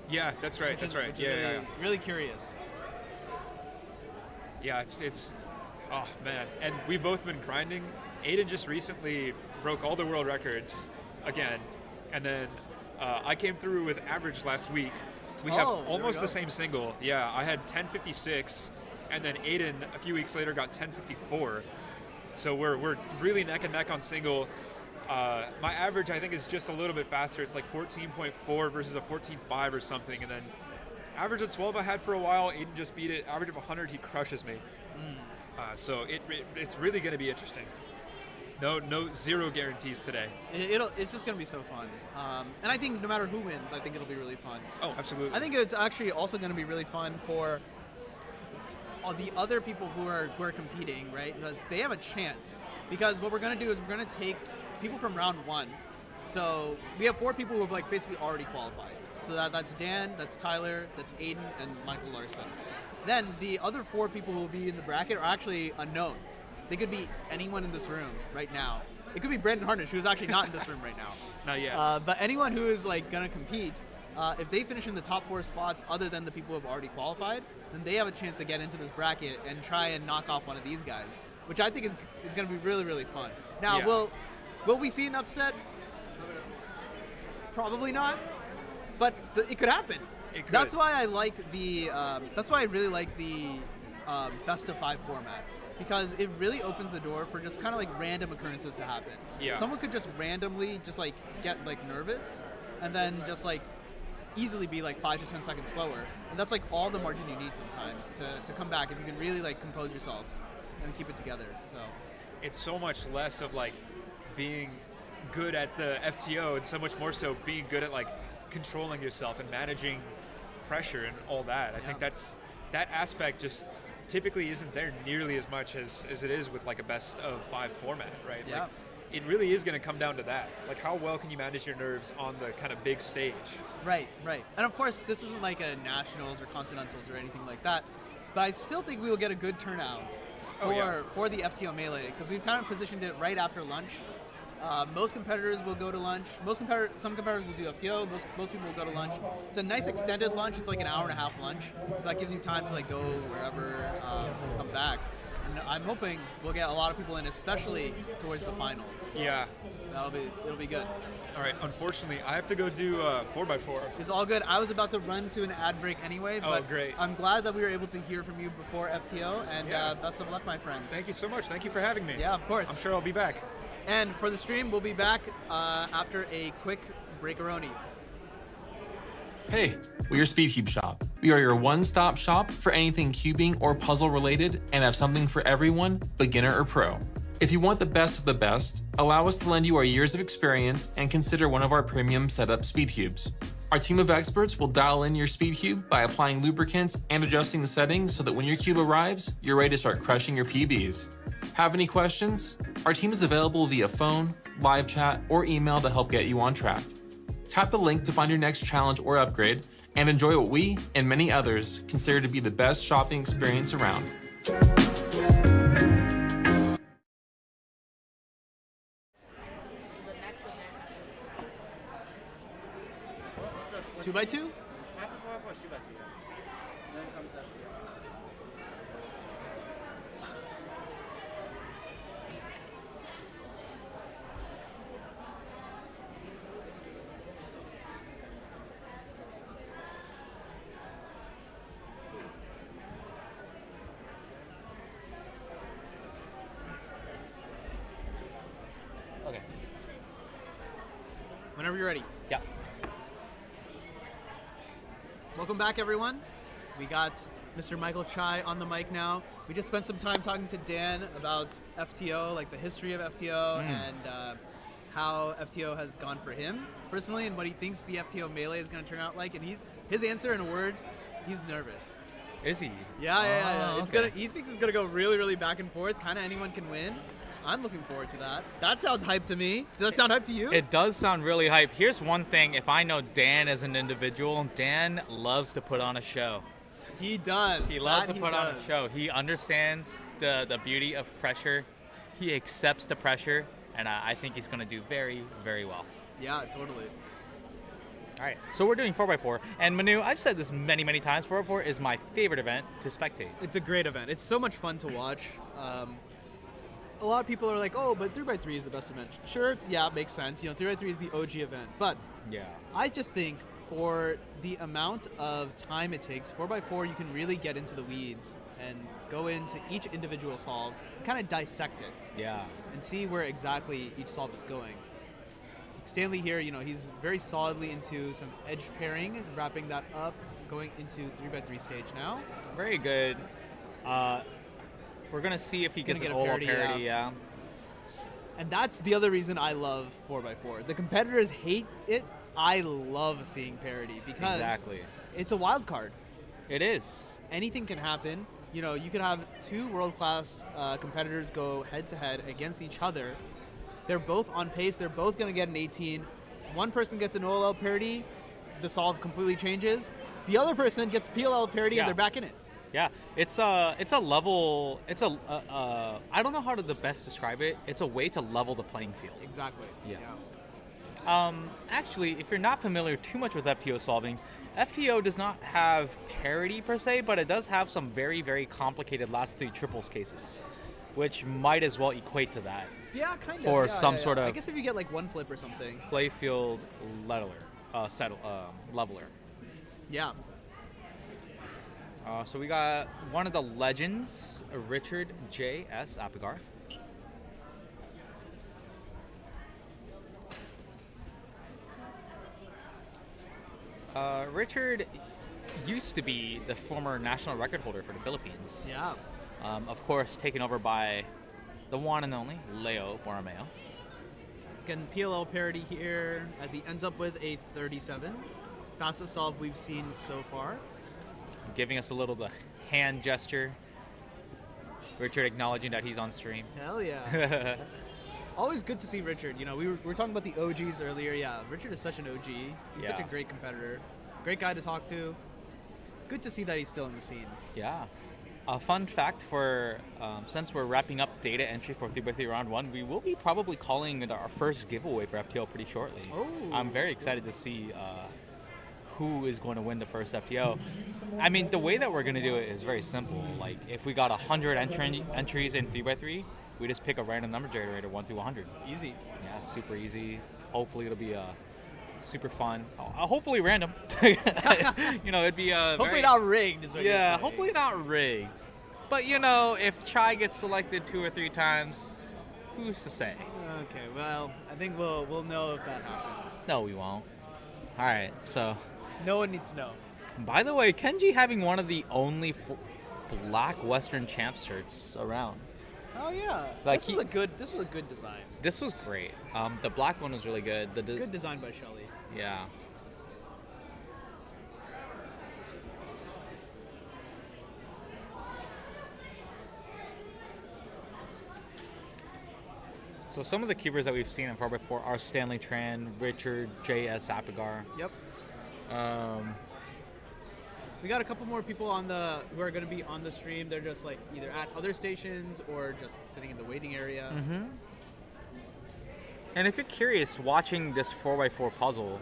Yeah, that's right. That's right. Yeah, really curious. Yeah, it's oh man, and we've both been grinding. Aiden just recently broke all the world records again, and then I came through with average last week. So we have almost the same single. Yeah, I had 1056, and then Aiden a few weeks later got 1054. So we're really neck and neck on single. My average I think is just a little bit faster. It's like 14.4 versus a 14.5 or something, and then average of 12 I had for a while. Aiden just beat it. Average of 100, he crushes me. So it's really going to be interesting. Zero guarantees today. It's just going to be so fun. And I think no matter who wins, I think it'll be really fun. Oh, absolutely. I think it's actually also going to be really fun for all the other people who are competing, right? Because they have a chance. Because what we're going to do is we're going to take people from round 1. So we have 4 people who have like basically already qualified. So that's Dan, that's Tyler, that's Aiden, and Michael Larson. Then the other 4 people who will be in the bracket are actually unknown. They could be anyone in this room right now. It could be Brandon Harnish, who's actually not in this room right now. Not yet. But anyone who is like gonna compete, if they finish in the top 4 spots, other than the people who have already qualified, then they have a chance to get into this bracket and try and knock off one of these guys, which I think is gonna be really, really fun. Now, will we see an upset? Probably not. But it could happen. It could. That's why I like the. That's why I really like the best of 5 format, because it really opens the door for just kind of like random occurrences to happen. Yeah. Someone could just randomly just like get like nervous, and then just like easily be like 5 to 10 seconds slower, and that's like all the margin you need sometimes to come back if you can really like compose yourself and keep it together. So it's so much less of like being good at the FTO and so much more so being good at like controlling yourself and managing pressure and all that. I think that aspect just typically isn't there nearly as much as it is with like a best of 5 format, right? Yeah. Like, it really is going to come down to that. Like, how well can you manage your nerves on the kind of big stage? Right. And of course, this isn't like a nationals or continentals or anything like that, but I still think we will get a good turnout for the FTO Melee, because we've kind of positioned it right after lunch. Most competitors will go to lunch. Some competitors will do FTO. Most people will go to lunch. It's a nice extended lunch. It's like an hour and a half lunch, so that gives you time to like go wherever and come back. And I'm hoping we'll get a lot of people in, especially towards the finals. Yeah. It'll be good. All right. Unfortunately, I have to go do 4x4. It's all good. I was about to run to an ad break anyway, but great. I'm glad that we were able to hear from you before FTO, and best of luck, my friend. Thank you so much. Thank you for having me. Yeah, of course. I'm sure I'll be back. And for the stream, we'll be back after a quick breakaroni. Hey, we are SpeedCubeShop. We are your one-stop shop for anything cubing or puzzle related and have something for everyone, beginner or pro. If you want the best of the best, allow us to lend you our years of experience and consider one of our premium setup SpeedCubes. Our team of experts will dial in your SpeedCube by applying lubricants and adjusting the settings so that when your cube arrives, you're ready to start crushing your PBs. Have any questions? Our team is available via phone, live chat, or email to help get you on track. Tap the link to find your next challenge or upgrade and enjoy what we and many others consider to be the best shopping experience around. 2x2? After 4x4 is 2x2. Then comes FTO. Okay. Whenever you're ready. Yeah. Welcome back, everyone. We got Mr. Michael Chai on the mic now. We just spent some time talking to Dan about FTO, like the history of FTO and how FTO has gone for him personally and what he thinks the FTO Melee is going to turn out like. And his answer in a word, he's nervous. Is he? Yeah. Oh, It's okay. he thinks it's gonna go really, really back and forth. Kind of anyone can win. I'm looking forward to that. That sounds hype to me. Does that sound hype to you? It does sound really hype. Here's one thing. If I know Dan as an individual, Dan loves to put on a show. He does. He loves That to put on a show. He understands the beauty of pressure. He accepts the pressure, and I think he's going to do very, very well. Yeah, totally. All right, so we're doing 4x4. And Manu, I've said this many, many times, 4x4 is my favorite event to spectate. It's a great event. It's so much fun to watch. A lot of people are like, oh, but 3x3 is the best event. Sure, yeah, it makes sense. 3x3 is the OG event. But Yeah. I just think for the amount of time it takes, 4x4, you can really get into the weeds and go into each individual solve, kind of dissect it, Yeah. and see where exactly each solve is going. Stanley here, he's very solidly into some edge pairing, wrapping that up, going into 3x3 stage now. Very good. We're going to see if he He's gets gonna an get a Olo parity, parity, yeah. And that's the other reason I love 4x4. The competitors hate it. I love seeing parity because Exactly. it's a wild card. It is. Anything can happen. You could have two world-class competitors go head-to-head against each other. They're both on pace. They're both going to get an 18. One person gets an OLL parity. The solve completely changes. The other person gets PLL parity, Yeah. and they're back in it. Yeah, it's a level. It's a I don't know how to the best describe it. It's a way to level the playing field. Exactly. Yeah. Actually, if you're not familiar too much with FTO solving, FTO does not have parity per se, but it does have some very, very complicated last three triples cases, which might as well equate to that. Yeah, kind of. For some sort of- I guess if you get like one flip or something. Playfield leveler, leveler. Yeah. So we got one of the legends, Richard J.S. Apigar. Richard used to be the former national record holder for the Philippines. Yeah. Of course, taken over by the one and only Leo Borromeo. He's getting PLL parity here as he ends up with a 37. Fastest solve we've seen so far. Giving us a little the hand gesture. Richard acknowledging that he's on stream. Hell yeah. Always good to see Richard. We were talking about the OGs earlier. Yeah, Richard is such an OG. He's such a Yeah. great competitor. Great guy to talk to. Good to see that he's still in the scene. Yeah. A fun fact for, since we're wrapping up data entry for 3x3 round 1, we will be probably calling it our first giveaway for FTO pretty shortly. Oh. I'm very excited to see who is going to win the first FTO. I mean, the way that we're going to do it is very simple. Like, if we got 100 entries in 3x3, we just pick a random number generator 1 through 100. Easy. Yeah, super easy. Hopefully it'll be super fun. Hopefully random. It'd be Hopefully not rigged. Is what you're Yeah, saying. hopefully not rigged. But if Chai gets selected 2 or 3 times, who's to say? Okay, well, I think we'll know if that happens. No, we won't. All right, so No one needs to know. by the way, Kenji having one of the only black Western champ shirts around. Oh yeah. Like this was a good design. This was great. The black one was really good. Good design by Shelly. Yeah. So some of the cubers that we've seen in 4x4 are Stanley Tran, Richard J.S. Apigar. Yep. We got a couple more people who are going to be on the stream. They're just like either at other stations or just sitting in the waiting area. Mm-hmm. And if you're curious, watching this 4x4 puzzle,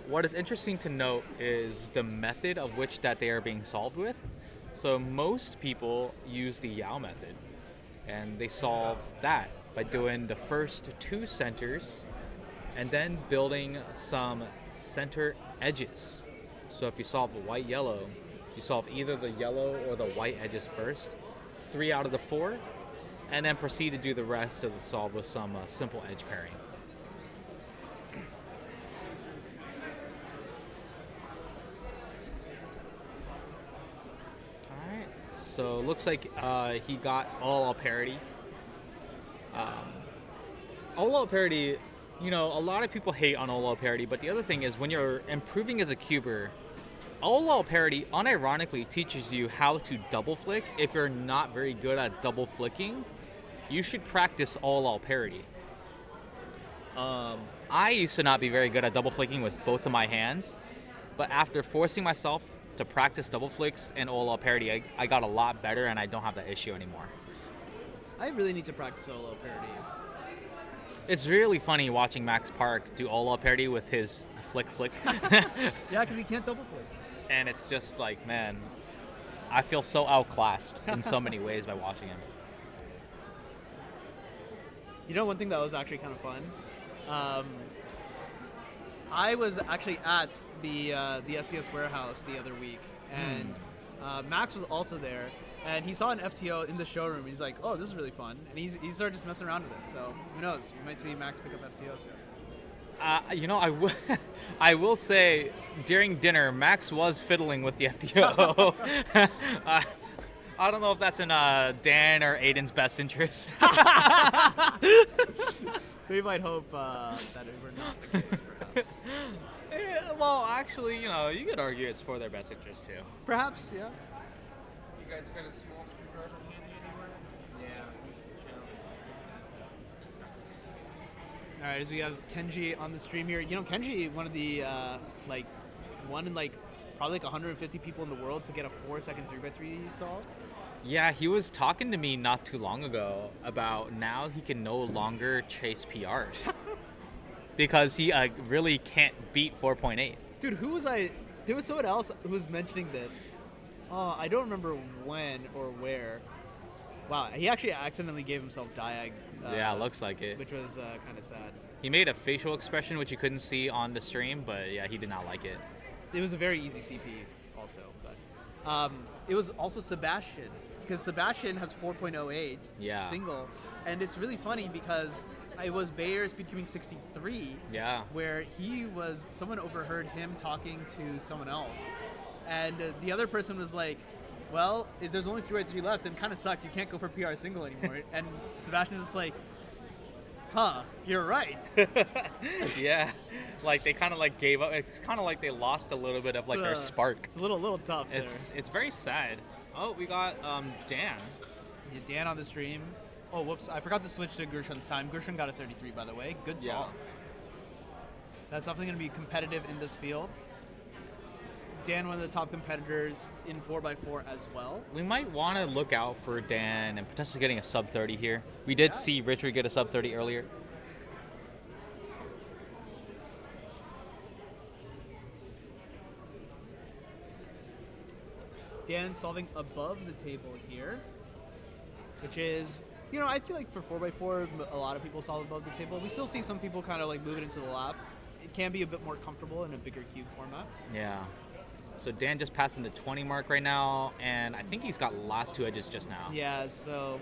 what is interesting to note is the method of which that they are being solved with. So most people use the Yao method, and they solve that by doing the first 2 centers and then building some center edges. So if you solve white-yellow, you solve either the yellow or the white edges first, 3 out of the 4, and then proceed to do the rest of the solve with some simple edge pairing. Alright, so looks like he got all parity. All parity, a lot of people hate on all parity, but the other thing is when you're improving as a cuber, OLL parity unironically teaches you how to double flick. If you're not very good at double flicking, you should practice OLL parity. I used to not be very good at double flicking with both of my hands, but after forcing myself to practice double flicks and OLL parity, I got a lot better and I don't have that issue anymore. I really need to practice OLL parity. It's really funny watching Max Park do OLL parity with his flick. Yeah, because he can't double flick. And it's just like, man, I feel so outclassed in so many ways by watching him. You know, one thing that was actually kind of fun? I was actually at the SES warehouse the other week, and Max was also there, and he saw an FTO in the showroom. He's like, oh, this is really fun. And he started just messing around with it. So who knows? We might see Max pick up FTO soon. I will say, during dinner, Max was fiddling with the FTO. I don't know if that's in Dan or Aiden's best interest. We might hope that it were not the case, perhaps. Yeah, well, actually, you could argue it's for their best interest, too. Perhaps, yeah. You guys got a small screwdriver handy anywhere? Yeah, that's the challenge. All right, as we have Kenji on the stream here. You know, Kenji, one of the, one in, probably 150 people in the world to get a 4-second 3x3 solve. Yeah, he was talking to me not too long ago about now he can no longer chase PRs. Because he really can't beat 4.8. Dude, who was I? There was someone else who was mentioning this. Oh, I don't remember when or where. Wow, he actually accidentally gave himself diag. Yeah, looks like it. Which was kind of sad. He made a facial expression which you couldn't see on the stream, but yeah, he did not like it. It was a very easy CP also, but it was also Sebastian, because Sebastian has 4.08 single, and it's really funny because it was Bay Area Speedcubing 63, where someone overheard him talking to someone else, and the other person was like, well, there's only 3x3 left, and it kind of sucks, you can't go for PR single anymore, and Sebastian was just like, huh, you're right. Yeah, like they kind of gave up. It's kind of like they lost a little bit of their spark. It's a little tough. It's very sad. Oh, we got Dan. Yeah, Dan on the stream. Oh, whoops! I forgot to switch to Gershon's time. Gershon got a 33, by the way. Good solve. That's definitely going to be competitive in this field. Dan, one of the top competitors in 4x4 as well. We might want to look out for Dan and potentially getting a sub 30 here. We did see Richard get a sub 30 earlier. Dan solving above the table here, which is, I feel like for 4x4, a lot of people solve above the table. We still see some people kind of move it into the lap. It can be a bit more comfortable in a bigger cube format. Yeah. So Dan just passing the 20 mark right now, and I think he's got last two edges just now. Yeah, so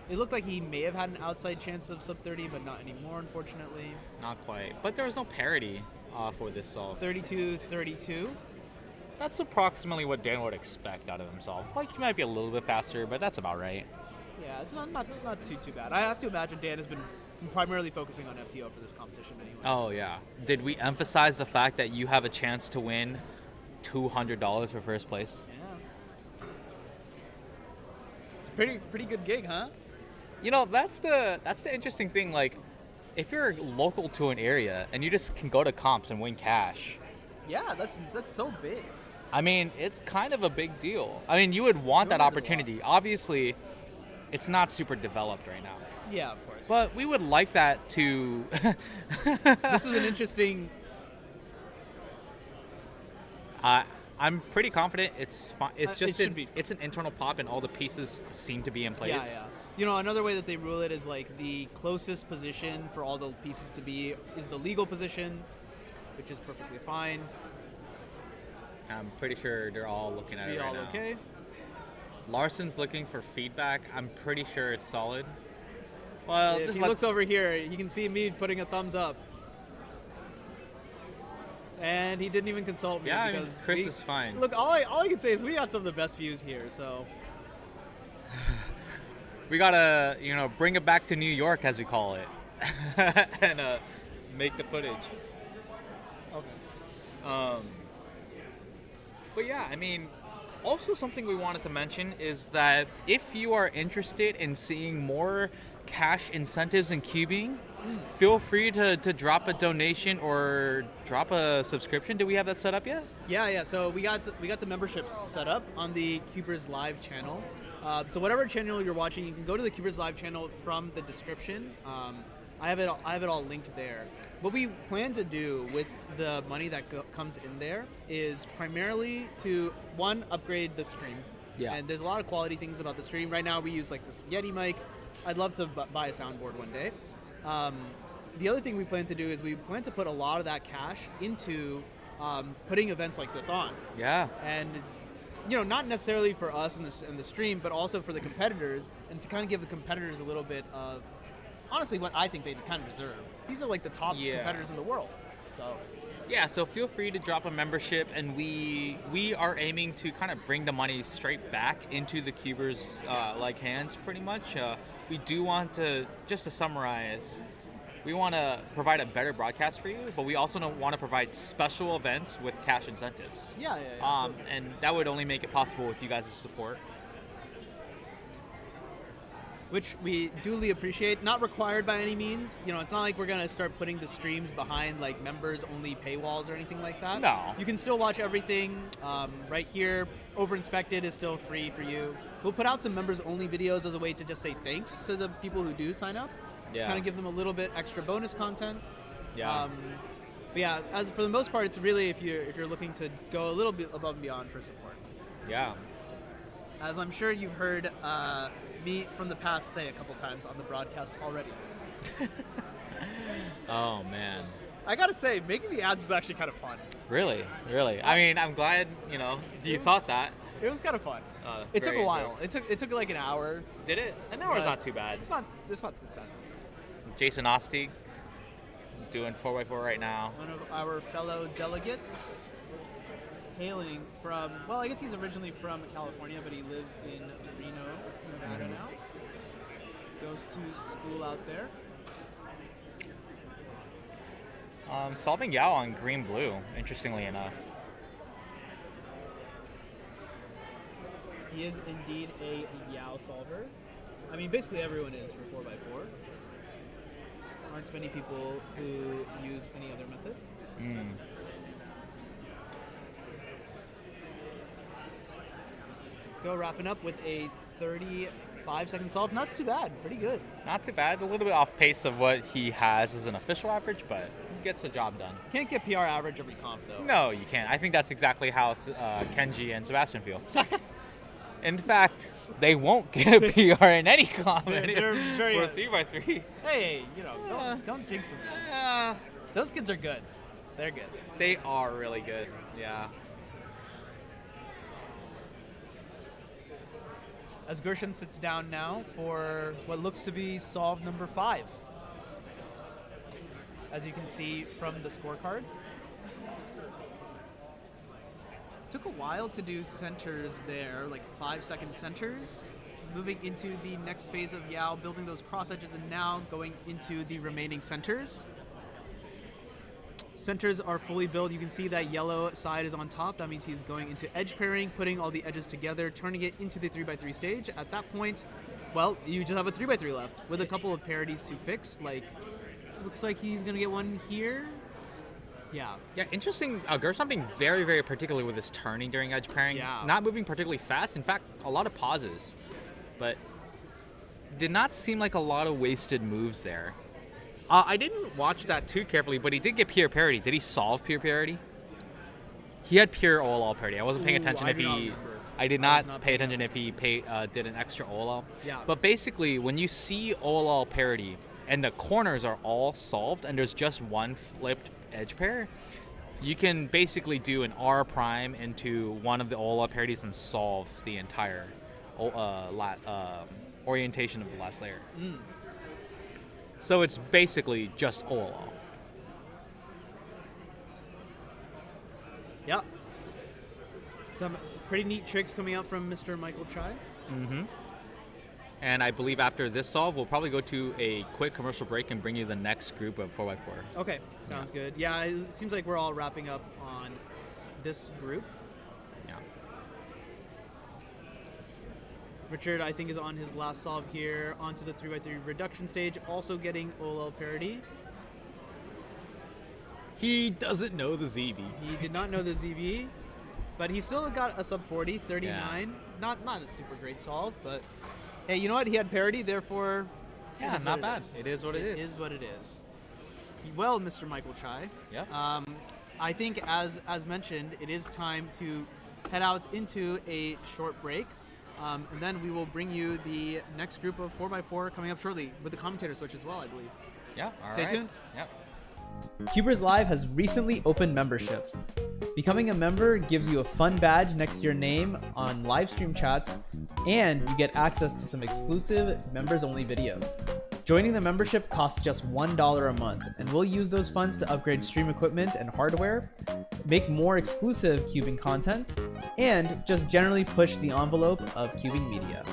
it looked like he may have had an outside chance of sub 30, but not anymore, unfortunately. Not quite. But there was no parity for this solve. 32-32. That's approximately what Dan would expect out of himself. He might be a little bit faster, but that's about right. Yeah, it's not too bad. I have to imagine Dan has been primarily focusing on FTO for this competition anyway. Oh, yeah. Did we emphasize the fact that you have a chance to win $200 for first place? Yeah. It's a pretty good gig, huh? That's the interesting thing. If you're local to an area and you just can go to comps and win cash. Yeah, that's so big. I mean, it's kind of a big deal. I mean, you would want that opportunity. Obviously, it's not super developed right now. Yeah, of course. But we would like that to... This is an interesting... I'm pretty confident it's fine. It's just it's an internal pop, and all the pieces seem to be in place. Yeah. Another way that they rule it is the closest position for all the pieces to be is the legal position, which is perfectly fine. I'm pretty sure they're all looking at it right now. All okay? Larson's looking for feedback. I'm pretty sure it's solid. Well, if he looks over here, you can see me putting a thumbs up. And he didn't even consult me. Yeah, because Chris is fine. Look, all I can say is we got some of the best views here, so. We gotta, bring it back to New York, as we call it, and make the footage. Okay. But yeah, I mean, also something we wanted to mention is that if you are interested in seeing more cash incentives in cubing, feel free to drop a donation or drop a subscription. Do we have that set up yet? Yeah. So we got the memberships set up on the CubersLive channel. So whatever channel you're watching, you can go to the CubersLive channel from the description. I have it all linked there. What we plan to do with the money that comes in there is primarily to, one, upgrade the stream. Yeah. And there's a lot of quality things about the stream. Right now we use like this Yeti mic. I'd love to buy a soundboard one day. The other thing we plan to do is we plan to put a lot of that cash into putting events like this on. Yeah. And not necessarily for us in the stream, but also for the competitors, and to kind of give the competitors a little bit of, honestly, what I think they kind of deserve. These are like the top competitors in the world. So yeah, so feel free to drop a membership, and we are aiming to kind of bring the money straight back into the Cubers hands, pretty much. We do want to, just to summarize, we want to provide a better broadcast for you, but we also want to provide special events with cash incentives. Yeah. And that would only make it possible with you guys' support. Which we duly appreciate. Not required by any means. It's not like we're going to start putting the streams behind like members-only paywalls or anything like that. No. You can still watch everything right here. Over-inspected is still free for you. We'll put out some members-only videos as a way to just say thanks to the people who do sign up. Yeah. Kind of give them a little bit extra bonus content. Yeah. But yeah, as for the most part, it's really if you're looking to go a little bit above and beyond for support. Yeah. As I'm sure you've heard me from the past say a couple times on the broadcast already. Oh man. I gotta say, making the ads was actually kind of fun. Really? I mean, I'm glad you thought that. It was kind of fun. It took a very while. It took like an hour. Did it? An hour's not too bad. It's not that bad. Jason Ostig doing 4x4 right now. One of our fellow delegates, hailing from, well, I guess he's originally from California, but he lives in Reno, Nevada now. Goes to school out there. Solving Yao on green-blue, interestingly enough. He is indeed a Yao solver. I mean, basically everyone is for 4x4. Aren't many people who use any other method. Go wrapping up with a 35-second solve. Not too bad. Pretty good. Not too bad. A little bit off pace of what he has as an official average, but he gets the job done. Can't get PR average every comp, though. No, you can't. I think that's exactly how Kenji and Sebastian feel. In fact, they won't get a PR in any comp. They're very for 3x3. Hey, don't jinx them. Those kids are good. They're good. They are really good. Yeah. As Gershon sits down now for what looks to be solve number 5. As you can see from the scorecard. Took a while to do centers there, like 5-second centers. Moving into the next phase of Yao, building those cross edges, and now going into the remaining centers. Centers are fully built. You can see that yellow side is on top. That means he's going into edge pairing, putting all the edges together, turning it into the 3x3 stage. At that point, well, you just have a 3x3 left with a couple of parodies to fix. Like, looks like he's gonna get one here. Yeah, interesting. Gershon being very, very particular with his turning during edge pairing. Yeah. Not moving particularly fast. In fact, a lot of pauses. But did not seem like a lot of wasted moves there. I didn't watch that too carefully, but he did get pure parity. Did he solve pure parity? He had pure all parity. I wasn't paying attention I did not pay attention if he did an extra all. Yeah. But basically, when you see all parity and the corners are all solved and there's just one flipped edge pair, you can basically do an R prime into one of the all parodies and solve the entire orientation of the last layer. So it's basically just all. Yeah. Some pretty neat tricks coming out from Mr. Michael Chai. Mm-hmm. And I believe after this solve, we'll probably go to a quick commercial break and bring you the next group of 4x4. Okay, sounds good. Yeah, it seems like we're all wrapping up on this group. Yeah. Richard, I think, is on his last solve here, onto the 3x3 reduction stage, also getting OLL parity. He doesn't know the ZB. He did not know the ZB, but he still got a sub 40, 39. Not a super great solve, but hey, you know what? He had parity, therefore, Yeah, it is not what bad. It is what it is. It is what it is. Well, Mr. Michael Chai, Yeah. I think as mentioned, it is time to head out into a short break. And then we will bring you the next group of 4x4 coming up shortly with the commentator switch as well, I believe. Yeah. All Stay right. tuned. Yep. CubersLive has recently opened memberships. Becoming a member gives you a fun badge next to your name on live stream chats, and you get access to some exclusive members-only videos. Joining the membership costs just $1 a month, and we'll use those funds to upgrade stream equipment and hardware, make more exclusive cubing content, and just generally push the envelope of cubing media.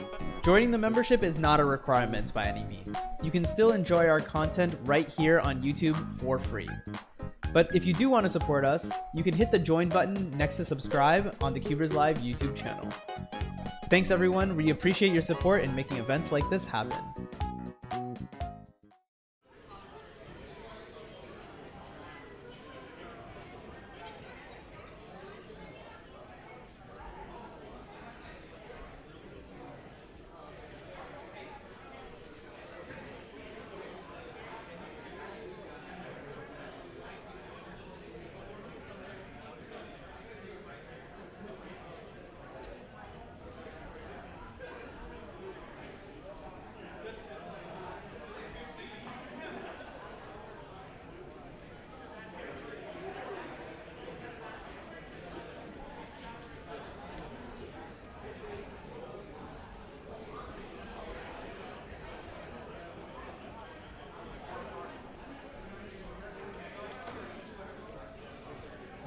Joining the membership is not a requirement by any means. You can still enjoy our content right here on YouTube for free. But if you do want to support us, you can hit the join button next to subscribe on the CubersLive YouTube channel. Thanks everyone, we appreciate your support in making events like this happen.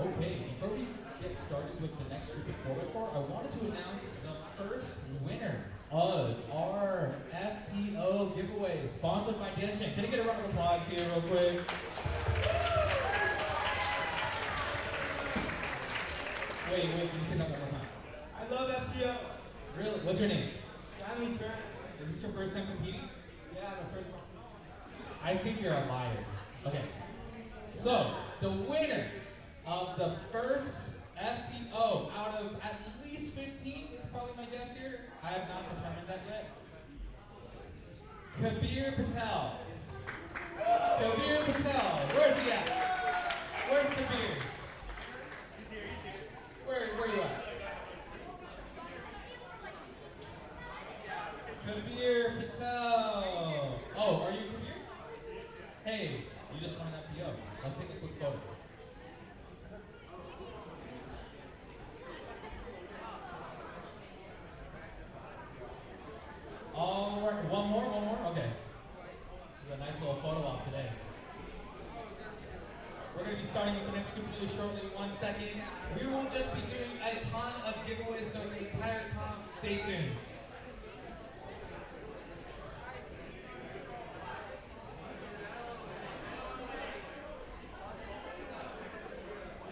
Okay, before we get started with the next group of 4x4, I wanted to announce the first winner of our FTO giveaway, sponsored by Dancing. Can I get a round of applause here real quick? Wait, can you say something one more time? I love FTO. Really? What's your name? Stanley Trent. Is this your first time competing? Yeah, the first one. I think you're a liar. Okay. So, the winner of the first FTO out of at least 15 is probably my guess here. I have not determined that yet. Kabir Patel. Kabir Patel. Where's he at? Where's Kabir? Where you at? Kabir Patel. Oh, are you Kabir? Hey, you just won an FTO. Let's take a quick photo. All right, one more? Okay. This is a nice little photo op today. We're going to be starting with the next group really shortly in 1 second. We will just be doing a ton of giveaways, so the entire comp, stay tuned.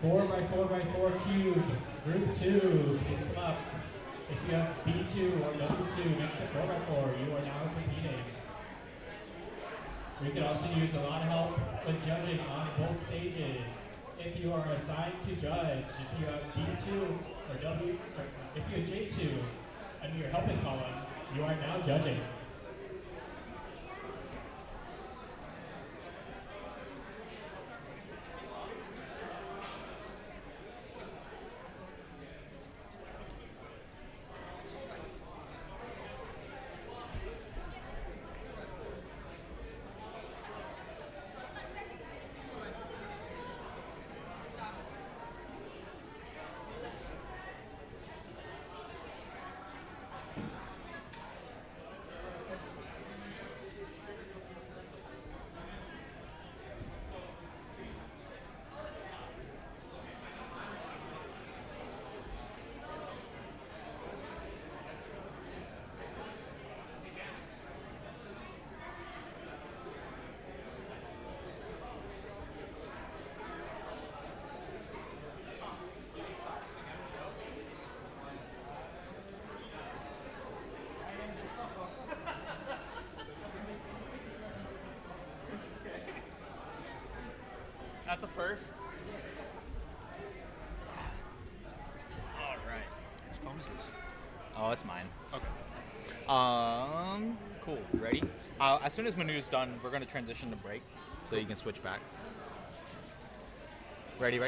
Four by 4x4 cube, group 2, please come up. If you have B2 or W2 next to 4x4, you are now competing. We could also use a lot of help with judging on both stages. If you are assigned to judge, if you have B2 or W, or if you have J2 and your helping column, you are now judging. That's a first. All right. Whose phone is this? Oh, it's mine. Okay. Cool. Ready? As soon as Manu's done, we're gonna transition to break, so you can switch back. Ready?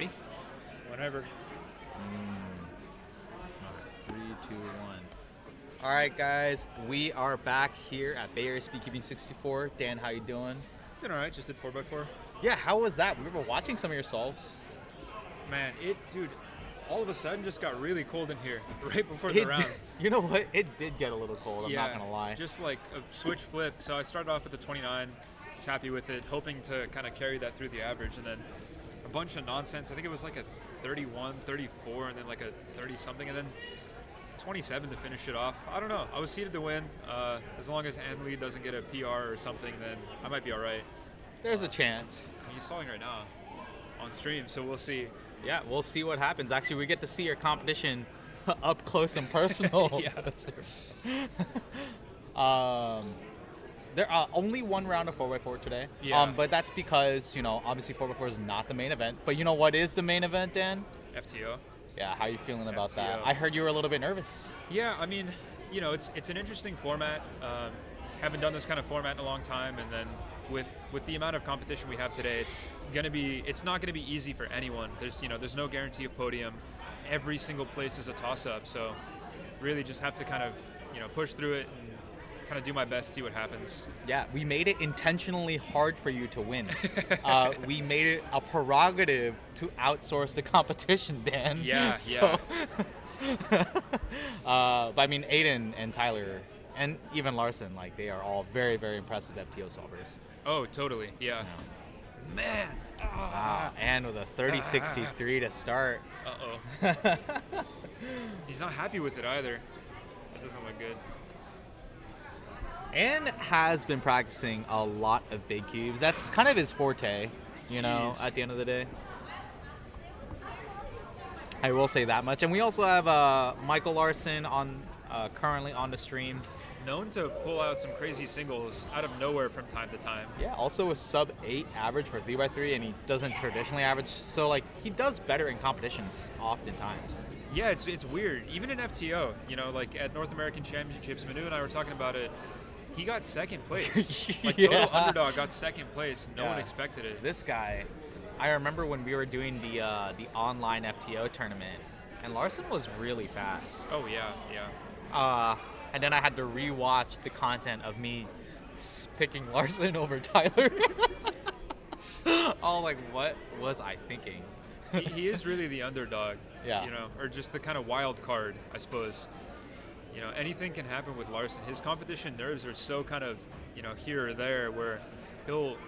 Whenever. Alright, 3, 2, 1. All right, guys, we are back here at Bay Area Speedcubing 64. Dan, how you doing? Doing all right. Just did 4x4. Yeah, how was that? We were watching some of your solves. Man, dude, all of a sudden just got really cold in here right before the round. You know what? It did get a little cold. I'm not gonna lie. Just like a switch flipped. So I started off with the 29. Was happy with it, hoping to kind of carry that through the average, and then a bunch of nonsense. I think it was like a 31, 34, and then like a 30 something, and then 27 to finish it off. I don't know. I was seeded to win. As long as Ann Lee doesn't get a PR or something, then I might be all right. There's a chance. He's stalling right now on stream, so we'll see. Yeah, we'll see what happens. Actually, we get to see your competition up close and personal. Yeah, that's true. There are only one round of 4x4 today. Yeah. But that's because, obviously 4x4 is not the main event. But you know what is the main event, Dan? FTO. Yeah, how are you feeling about that? FTO. I heard you were a little bit nervous. Yeah, I mean, it's an interesting format. Haven't done this kind of format in a long time, and then with the amount of competition we have today, it's not gonna be easy for anyone. There's no guarantee of podium. Every single place is a toss-up, so really just have to kind of push through it and kind of do my best, see what happens. Yeah, we made it intentionally hard for you to win. We made it a prerogative to outsource the competition, Dan. Yeah, so, but I mean, Aiden and Tyler and even Larson, they are all very, very impressive FTO solvers. Oh, totally. Yeah. Man. And with a 30-63 to start. Uh-oh. He's not happy with it either. That doesn't look good. And has been practicing a lot of big cubes. That's kind of his forte, at the end of the day. I will say that much. And we also have Michael Larson currently on the stream. Known to pull out some crazy singles out of nowhere from time to time. Yeah, also a sub 8 average for 3x3, and he doesn't traditionally average. So he does better in competitions oftentimes. Yeah, it's weird. Even in FTO, at North American Championships, Manu and I were talking about it. He got second place. Total underdog got second place. No one expected it. This guy, I remember when we were doing the online FTO tournament, and Larson was really fast. Oh yeah. And then I had to rewatch the content of me picking Larson over Tyler. All what was I thinking? He is really the underdog. Yeah. Or just the kind of wild card, I suppose. Anything can happen with Larson. His competition nerves are so kind of, here or there, where he'll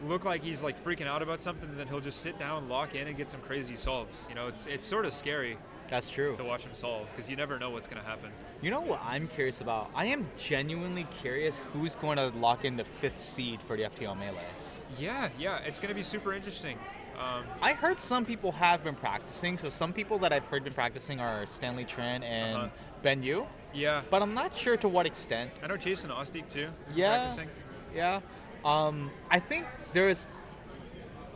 look like he's freaking out about something, and then he'll just sit down, lock in, and get some crazy solves. It's sort of scary. That's true. To watch him solve, because you never know what's going to happen. You know what I'm curious about? I am genuinely curious who's going to lock in the 5th seed for the FTO Melee. Yeah, it's going to be super interesting. I heard some people have been practicing, so some people that I've heard been practicing are Stanley Tran and Ben Yu. Yeah. But I'm not sure to what extent. I know Jason Ostik too is practicing. Yeah. I think there's,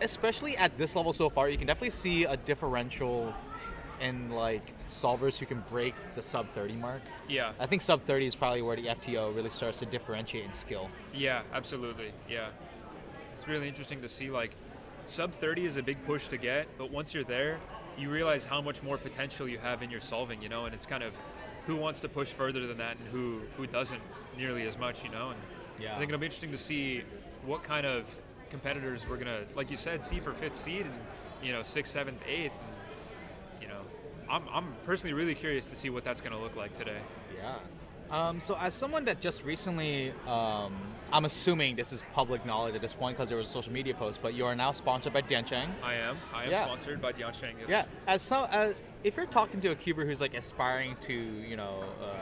especially at this level so far, you can definitely see a differential in solvers who can break the sub 30 mark. Yeah. I think sub 30 is probably where the FTO really starts to differentiate in skill. Yeah, absolutely. Yeah. It's really interesting to see sub 30 is a big push to get, but once you're there, you realize how much more potential you have in your solving, and it's kind of who wants to push further than that and who doesn't nearly as much, and yeah. I think it'll be interesting to see what kind of competitors we're gonna, like you said, see for 5th seed and 6th, 7th, 8th. And, I'm personally really curious to see what that's gonna look like today. Yeah. So as someone that just recently, I'm assuming this is public knowledge at this point because there was a social media post, but you are now sponsored by Diancheng. I am sponsored by Diancheng. Yes. Yeah. If you're talking to a cuber who's aspiring to,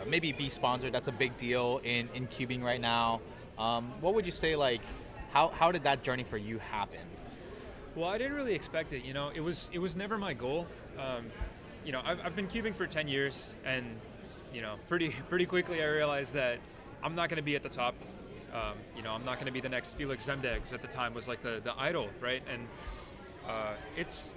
maybe be sponsored, that's a big deal in cubing right now. What would you say, how did that journey for you happen? Well, I didn't really expect it. It was never my goal. I've been cubing for 10 years, and pretty quickly I realized that I'm not going to be at the top. I'm not going to be the next Felix Zemdegs. At the time was the idol, right? And It's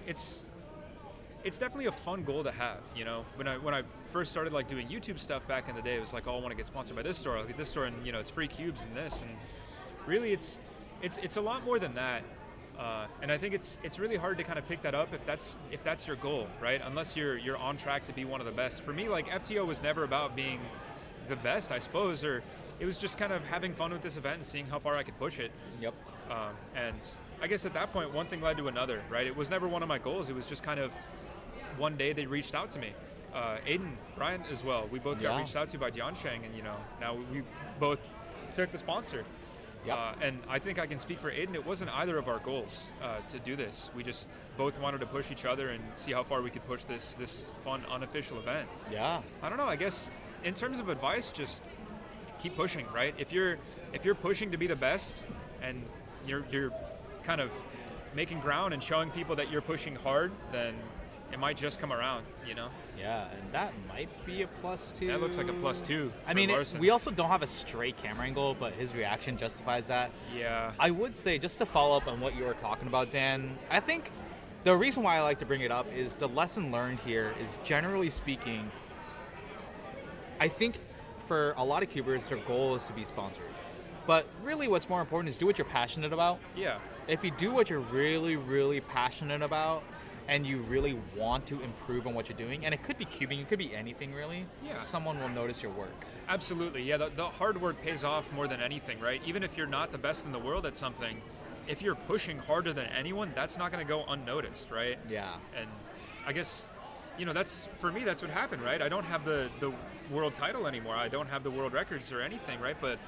definitely a fun goal to have, you know. When I first started like doing YouTube stuff back in the day, it was like, oh, I want to get sponsored by this store, I'll get this store, and you know, it's free cubes and this, and really it's a lot more than that. And I think it's really hard to kind of pick that up if that's your goal, right? Unless you're on track to be one of the best. For me, like FTO was never about being the best, I suppose, or it was just kind of having fun with this event and seeing how far I could push it. Yep. And I guess at that point, one thing led to another, right? It was never one of my goals. It was just kind of one day they reached out to me. Aiden, Brian as well. We both got reached out to by Diansheng, and you know, now we both took the sponsor. Yep. And I think I can speak for Aiden. It wasn't either of our goals to do this. We just both wanted to push each other and see how far we could push this fun unofficial event. Yeah. I don't know. I guess in terms of advice, just keep pushing, right? If you're pushing to be the best, and you're kind of making ground and showing people that you're pushing hard, then it might just come around, you know? Yeah, and that might be a +2. That looks like a +2. I mean, we also don't have a straight camera angle, but his reaction justifies that. Yeah. I would say, just to follow up on what you were talking about, Dan, I think the reason why I like to bring it up is the lesson learned here is, generally speaking, I think for a lot of cubers, their goal is to be sponsored. But really what's more important is do what you're passionate about. Yeah. If you do what you're really, really passionate about, and you really want to improve on what you're doing, and it could be cubing, it could be anything really, someone will notice your work. Absolutely, yeah, the hard work pays off more than anything, right? Even if you're not the best in the world at something, if you're pushing harder than anyone, that's not going to go unnoticed, right? Yeah. And I guess, you know, for me, that's what happened, right? I don't have the world title anymore. I don't have the world records or anything, right? But,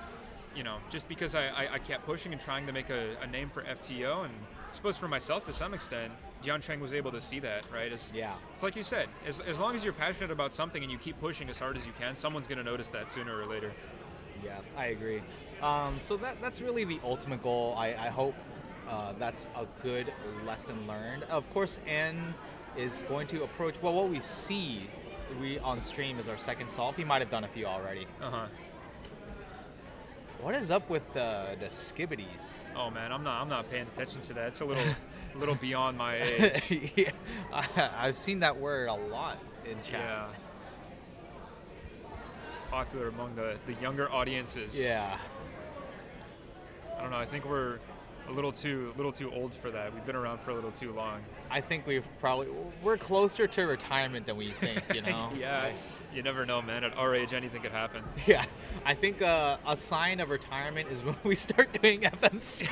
you know, just because I kept pushing and trying to make a name for FTO, and I suppose for myself to some extent, Diansheng was able to see that, right? It's like you said, as long as you're passionate about something and you keep pushing as hard as you can, someone's going to notice that sooner or later. Yeah, I agree. So that's really the ultimate goal. I hope that's a good lesson learned. Of course, Ann is going to approach, well, what we see on stream is our second solve. He might have done a few already. Uh-huh. What is up with the skibbities? Oh man, I'm not paying attention to that. It's a little beyond my age. Yeah, I've seen that word a lot in chat. Yeah. Popular among the younger audiences. Yeah. I don't know. I think we're a little too old for that. We've been around for a little too long. I think we're closer to retirement than we think, you know? Yeah, you never know, man. At our age, anything could happen. Yeah, I think a sign of retirement is when we start doing FMC.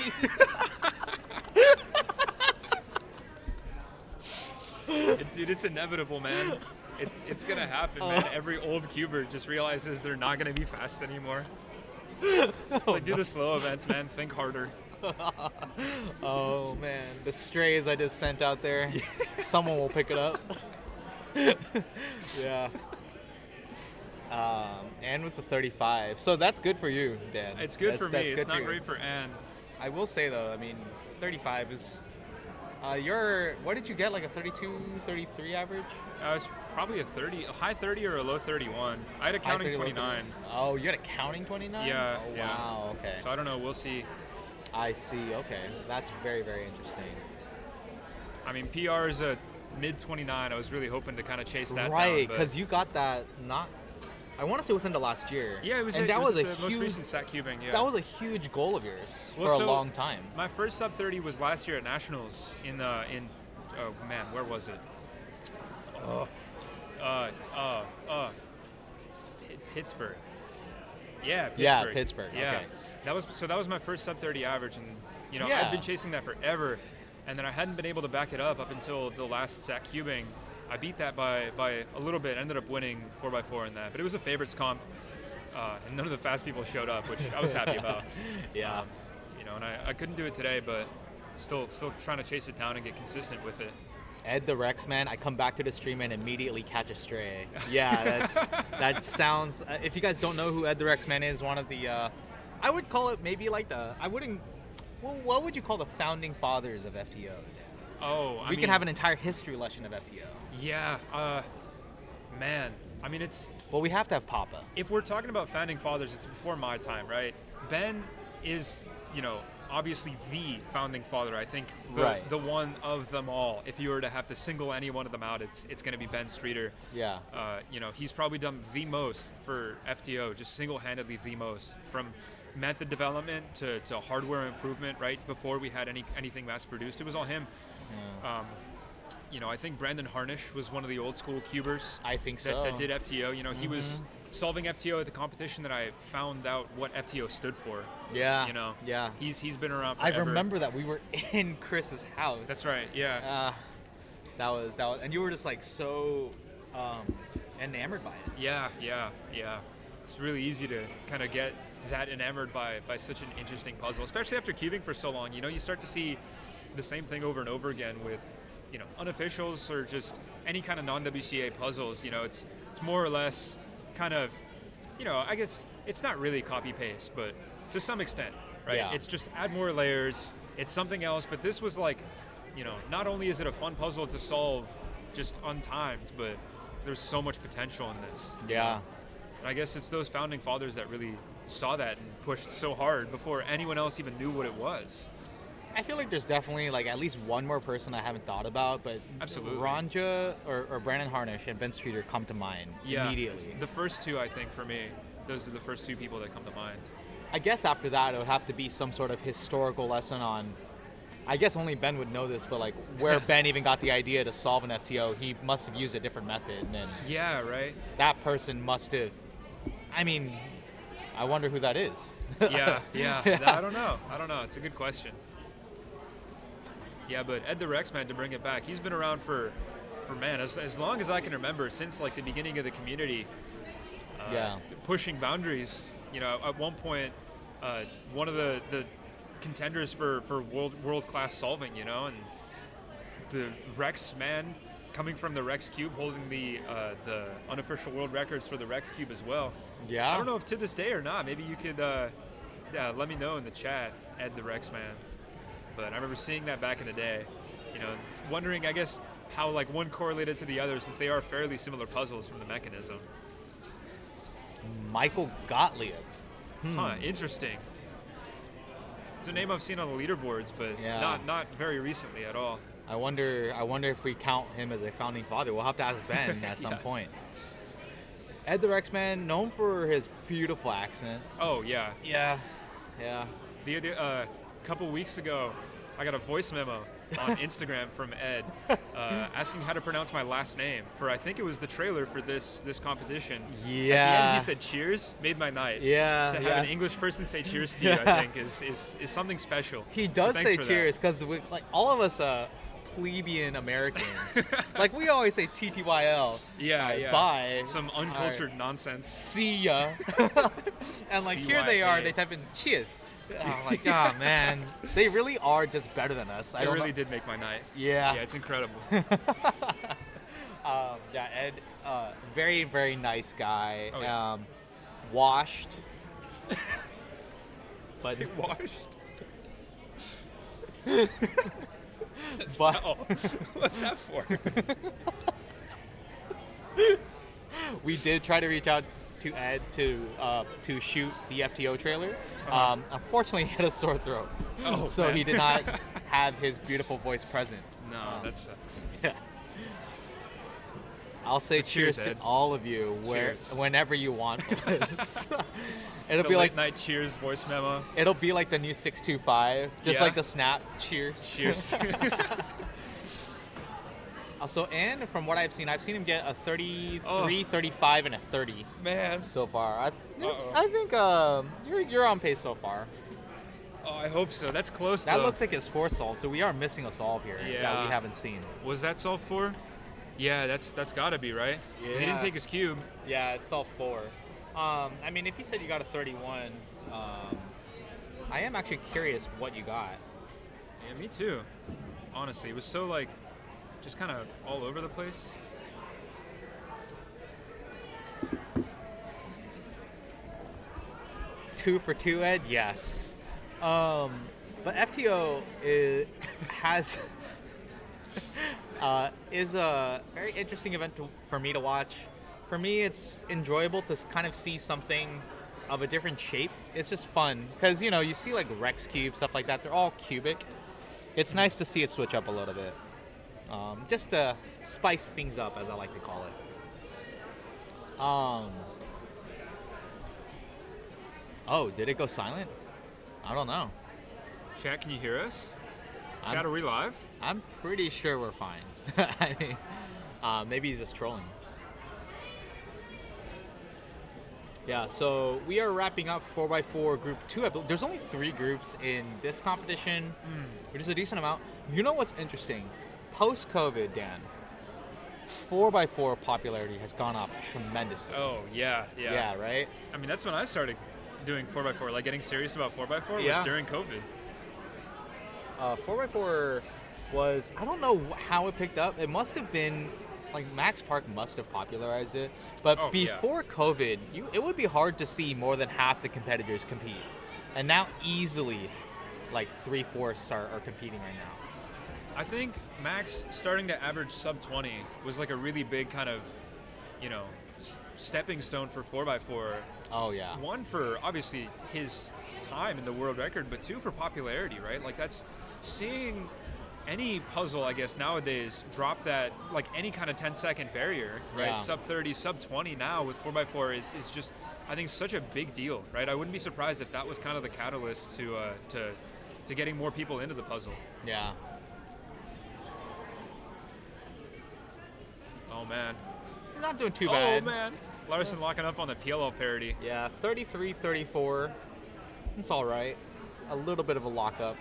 Dude, it's inevitable, man. It's gonna happen, man. Every old cuber just realizes they're not gonna be fast anymore. It's like, do the slow events, man. Think harder. Oh man, the strays I just sent out there. Someone will pick it up. Yeah. And with the 35, so that's good for you, Dan. It's good for me. It's not great for Ann. I will say though, I mean, 35 is. What did you get? Like a 32, 33 average? It's probably a high 30 or a low 31. I had a counting 29. Oh, you had a counting 29? Yeah. Oh, yeah. Wow. Okay. So I don't know. We'll see. I see. Okay, that's very, very interesting. I mean, PR is a mid 29. I was really hoping to kind of chase that down. Right, because you got that I want to say within the last year. Yeah, it was. And that was the most recent sat cubing. Yeah. That was a huge goal of yours for a long time. My first sub 30 was last year at Nationals in oh man, where was it? Pittsburgh. Yeah, Pittsburgh. Yeah, Pittsburgh. Yeah. Okay. That was my first sub 30 average, and you know, Yeah. I'd been chasing that forever, and then I hadn't been able to back it up until the last sat cubing. I beat that by a little bit. Ended up winning 4x4 in that, but it was a favorites comp, and none of the fast people showed up, which I was happy about. Yeah. You know, and I couldn't do it today, but still trying to chase it down and get consistent with it. Ed the Rex Man, I come back to the stream and immediately catch a stray. Yeah, that sounds. If you guys don't know who Ed the Rex Man is, one of the, I would call it maybe like what would you call the founding fathers of FTO? Oh, we can have an entire history lesson of FTO. Yeah, man. I mean, it's. Well, we have to have Papa. If we're talking about founding fathers, it's before my time, right? Ben is, you know, obviously the founding father. I think Right. the one of them all. If you were to have to single any one of them out, it's going to be Ben Streeter. Yeah. He's probably done the most for FTO, just single-handedly the most, from method development to hardware improvement. Right before we had anything mass-produced, it was all him. I think Brandon Harnish was one of the old school cubers. I think that did FTO. He was Mm-hmm. solving FTO at the competition that I found out what FTO stood for. Yeah. Yeah. He's been around I forever. remember that we were in Chris's house. That's right. Yeah. That was, and you were just like so enamored by it. Yeah. It's really easy to kind of get that enamored by such an interesting puzzle, especially after cubing for so long. You start to see the same thing over and over again with, unofficials or just any kind of non-WCA puzzles. It's more or less kind of, I guess it's not really copy-paste, but to some extent, right? Yeah. It's just add more layers. It's something else, but this was like, not only is it a fun puzzle to solve just untimed, but there's so much potential in this. Yeah. And I guess it's those founding fathers that really saw that and pushed so hard before anyone else even knew what it was. I feel like there's definitely like at least one more person I haven't thought about, but Absolutely. Ranja or Brandon Harnish and Ben Streeter come to mind immediately. The first two, I think, for me, those are the first two people that come to mind. I guess after that, it would have to be some sort of historical lesson on, I guess only Ben would know this, but like where Ben even got the idea to solve an FTO, he must have used a different method. And Yeah, right? that person must have, I wonder who that is. Yeah. I don't know. It's a good question. Yeah, but Ed the Rexman, to bring it back, he's been around for man, as long as I can remember, since like the beginning of the community. Pushing boundaries. At one point, one of the contenders for world class solving. And the Rex man coming from the Rex Cube, holding the unofficial world records for the Rex Cube as well. Yeah. I don't know if to this day or not. Maybe you could let me know in the chat, Ed the Rex man. But I remember seeing that back in the day, wondering, I guess, how like one correlated to the other, since they are fairly similar puzzles from the mechanism. Michael Gottlieb. Huh, interesting. It's a name I've seen on the leaderboards, but not very recently at all. I wonder if we count him as a founding father. We'll have to ask Ben at some point. Ed the Rexman, known for his beautiful accent. Oh, yeah. Yeah. The couple weeks ago, I got a voice memo on Instagram from Ed asking how to pronounce my last name for, I think it was the trailer for this competition. Yeah. At the end, he said cheers, made my night. Yeah. To have an English person say cheers to you, I think, is something special. He does So say thanks for cheers because like all of us plebeian Americans, like we always say TTYL. Yeah. Bye. Some uncultured nonsense. See ya. And like here they are, they type in cheers. I'm like, oh man, they really are just better than us. It really did make my night. Yeah. Yeah, it's incredible. Ed, very, very nice guy. Oh, yeah. Washed. But Washed? but What's that for? we did try to reach out to Ed to shoot the FTO trailer. Unfortunately, he had a sore throat, so man. he did not have his beautiful voice present. No, that sucks. Yeah. I'll say cheers, cheers to Ed. all of you Cheers. whenever you want. It'll The be late like night cheers voice memo. it'll be like the new 625, just Yeah. like the snap. Cheers. Cheers. And from what I've seen him get a 33, Oh. 35, and a 30 Man. so far. Uh-oh. I think you're on pace so far. Oh, I hope so. That's close, That though. looks like his 4 solve, so we are missing a solve here that Yeah. we haven't seen. Was that solve 4? Yeah, that's gotta be, right? 'Cause he didn't Yeah. take his cube. Yeah, it's solve 4. If you said you got a 31, I am actually curious what you got. Yeah, me too. Honestly, it was so, like, just kind of all over the place. Two for 2, Ed? Yes. But FTO is a very interesting event for me to watch. For me, it's enjoyable to kind of see something of a different shape. It's just fun because you see like Rex Cube, stuff like that. They're all cubic. It's nice to see it switch up a little bit, just to spice things up, as I like to call it. Oh, did it go silent? I don't know. Chat, can you hear us? Chat, are we live? I'm pretty sure we're fine. I mean, maybe he's just trolling. Yeah, so we are wrapping up 4x4 Group 2. There's only 3 groups in this competition, which is a decent amount. You know what's interesting? Post-COVID, Dan, 4x4 popularity has gone up tremendously. Oh, yeah. Yeah, right? I mean, that's when I started doing 4x4, like getting serious about 4x4 Yeah. was during COVID. 4x4 was, I don't know how it picked up. It must have been, like Max Park must have popularized it. But Oh, yeah. before COVID, it would be hard to see more than half the competitors compete. And now easily, like 3/4 are competing right now. I think Max starting to average sub 20 was like a really big kind of, stepping stone for 4x4. Oh, yeah. One, for obviously his time in the world record, but 2, for popularity, right? Like, that's seeing any puzzle, I guess, nowadays drop that, like, any kind of 10-second barrier, right? Yeah. Sub 30, sub 20 now with 4x4 is just, I think, such a big deal, right? I wouldn't be surprised if that was kind of the catalyst to getting more people into the puzzle. Yeah. Oh, man. We're not doing too bad. Oh, man. Larson locking up on the PLL parody. Yeah, 33-34. It's all right. A little bit of a lockup.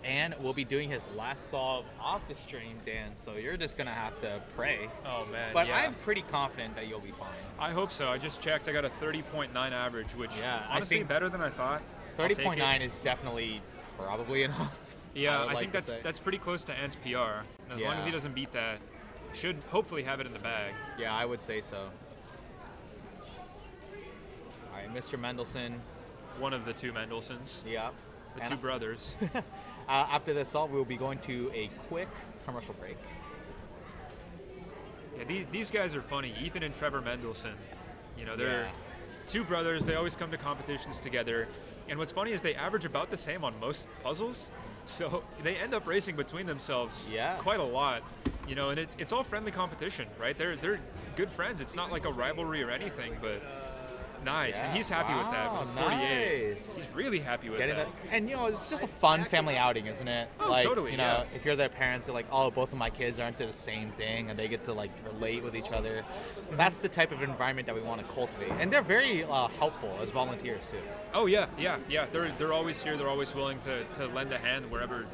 And we'll be doing his last solve off the stream, Dan, so you're just going to have to pray. Oh, man, But yeah. I'm pretty confident that you'll be fine. I hope so. I just checked. I got a 30.9 average, which I honestly think better than I thought. I'll take 30.9 it. is definitely probably enough. Yeah, would I like think to say. that's pretty close to Ant's PR. And as long as Yeah. he doesn't beat that, should hopefully have it in the bag. Yeah, I would say so. All right, Mr. Mendelson. One of the 2 Mendelsons. Yeah. The And 2 brothers. after this solve, we'll be going to a quick commercial break. Yeah, these guys are funny. Ethan and Trevor Mendelson. They're Yeah. 2 brothers. They always come to competitions together. And what's funny is they average about the same on most puzzles. So they end up racing between themselves quite a lot. And it's all friendly competition, right? They're good friends. It's not like a rivalry or anything, but nice. Yeah. And he's happy with that with a 48. Nice. He's really happy with Getting that. And it's just a fun family outing, isn't it? Oh, like, totally, yeah. If you're their parents, they're like, oh, both of my kids are into the same thing, and they get to like relate with each other. That's the type of environment that we want to cultivate, and they're very helpful as volunteers too. Oh yeah. They're always here. They're always willing to lend a hand wherever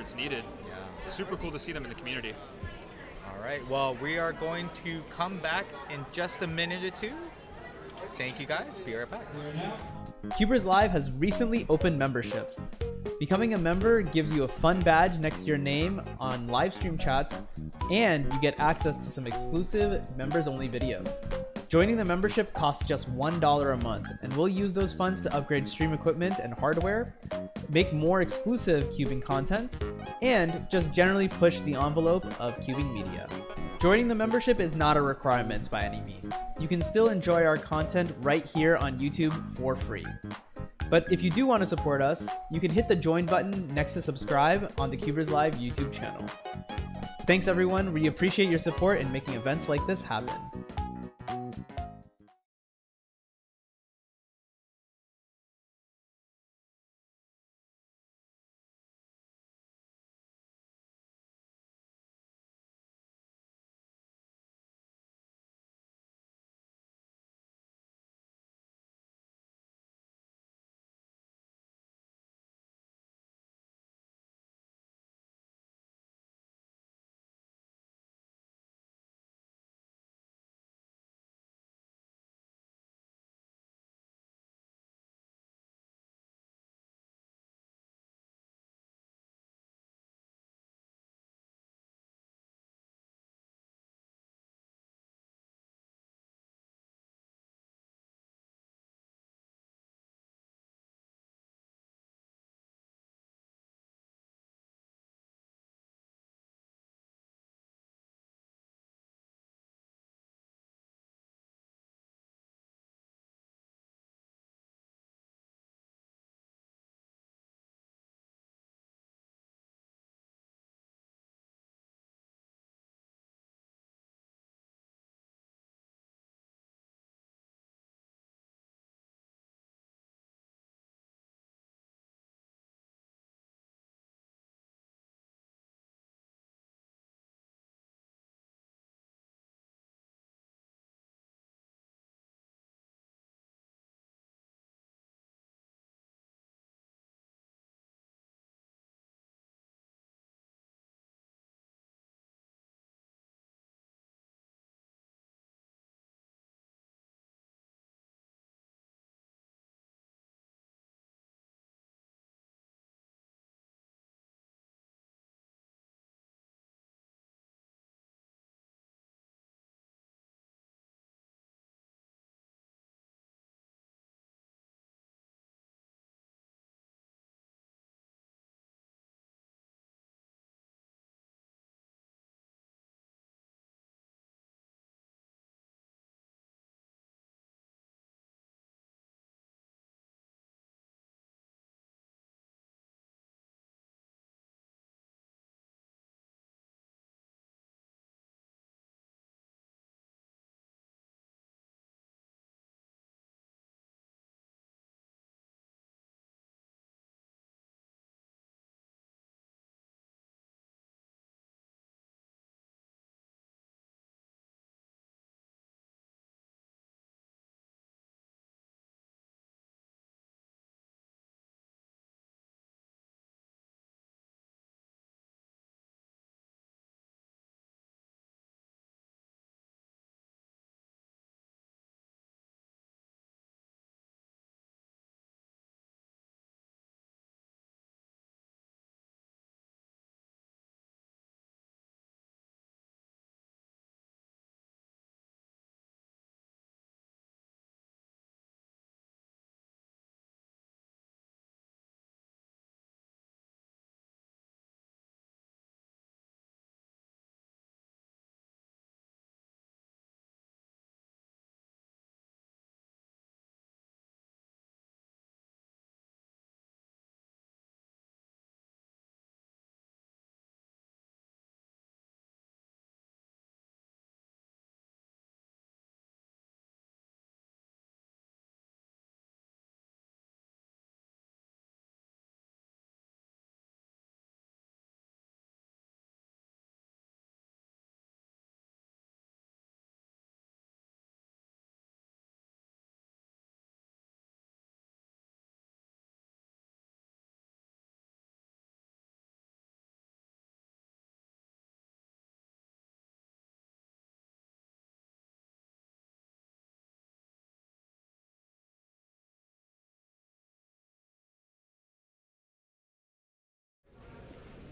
it's needed. Yeah. Super cool to see them in the community. All right. Well, we are going to come back in just a minute or two. Thank you guys. Be right back. CubersLive has recently opened memberships. Becoming a member gives you a fun badge next to your name on live stream chats, and you get access to some exclusive members-only videos. Joining the membership costs just $1 a month, and we'll use those funds to upgrade stream equipment and hardware, make more exclusive cubing content, and just generally push the envelope of cubing media. Joining the membership is not a requirement by any means. You can still enjoy our content right here on YouTube for free. But if you do want to support us, you can hit the join button next to subscribe on the CubersLive YouTube channel. Thanks everyone, we appreciate your support in making events like this happen.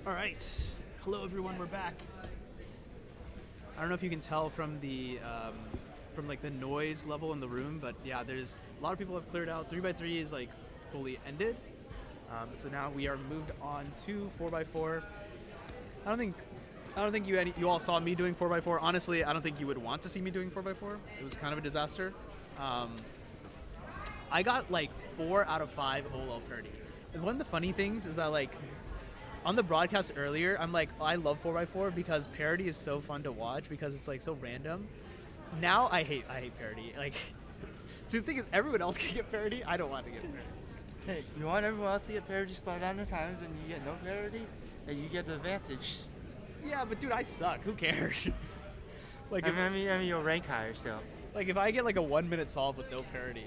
All right. Hello, everyone. We're back. I don't know if you can tell from the from like the noise level in the room, but yeah, there's a lot of people have cleared out. 3x3 is like fully ended. So now we are moved on to 4x4. I don't think you all saw me doing 4x4. Honestly, I don't think you would want to see me doing 4x4. It was kind of a disaster. I got like 4 out of 5 OLL parity. And one of the funny things is that like on the broadcast earlier, I'm like, I love 4x4 because parity is so fun to watch because it's like so random. Now I hate parity. Like, so the thing is, everyone else can get parity. I don't want to get parity. Hey, you want everyone else to get parity, slow down their times, and you get no parity, and you get the advantage. Yeah, but dude, I suck. Who cares? Like, I mean, you'll rank higher still. Like if I get like a 1-minute solve with no parity,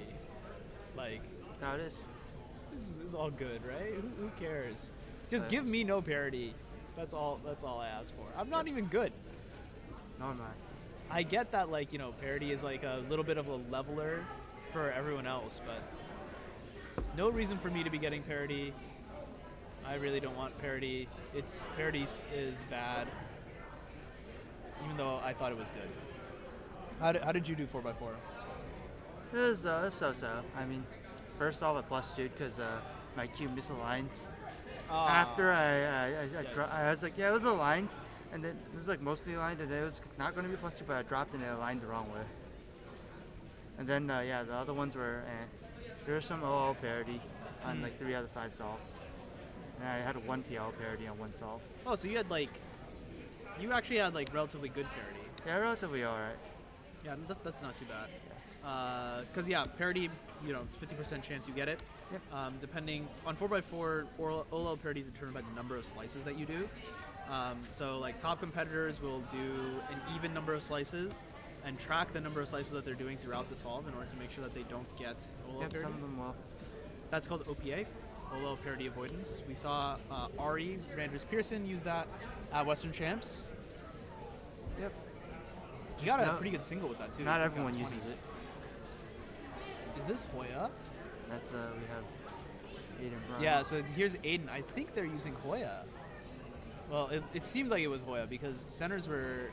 like That's how it is. this is all good, right? Who cares? Just give me no parity. That's all I ask for. I'm not even good. No, I'm not. I get that, like, you know, parity is like a little bit of a leveler for everyone else, but no reason for me to be getting parity. I really don't want parity. Parity is bad, even though I thought it was good. How did you do 4x4? It was so-so. I mean, first off, I +2 because my cube misaligned. After I was like, yeah, it was aligned, and then it was like mostly aligned, and it was not going to be +2, but I dropped and it aligned the wrong way. And then yeah, the other ones were there was some OL parity on like 3 out of 5 solves, and I had 1 PL parity on 1 solve. Oh, so you actually had like relatively good parity. Yeah, relatively alright. Yeah, that's not too bad. Because yeah, parity, you know, 50% chance you get it. Yep. Depending on 4x4, OLL parity is determined by the number of slices that you do. So like top competitors will do an even number of slices and track the number of slices that they're doing throughout the solve in order to make sure that they don't get OLL Yep, parity. some of them will. That's called OPA, OLL parity avoidance. We saw Ari Randers Pearson use that at Western Champs. Yep. You got a pretty good single with that too. Not You everyone got 20. uses it. Is this Hoya? That's we have Aiden Brown. Yeah, so here's Aiden. I think they're using Hoya. Well, it seemed like it was Hoya because centers were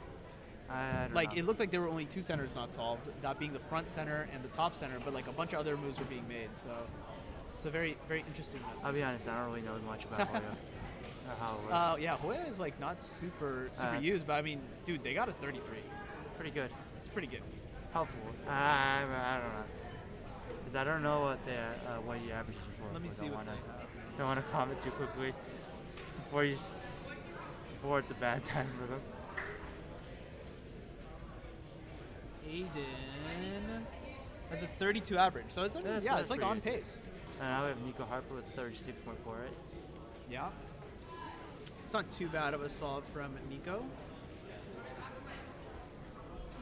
I don't like know. it looked like there were only 2 centers not solved, that being the front center and the top center, but like a bunch of other moves were being made. So it's a very interesting. I'll be honest, I don't really know much about Hoya or how it works. Yeah, Hoya is like not super it's- used, but I mean, dude, they got a 33. Pretty good. It's pretty good. Helpful. I don't know. Because I don't know what what you average for. Let me so see what wanna, they have. Don't want to comment too quickly before it's a bad time for them. Aiden has a 32 average, so it's Yeah, it's that's like pretty on good. pace. And now we have Nico Harper with 36.4, right? Yeah. It's not too bad of a solve from Nico.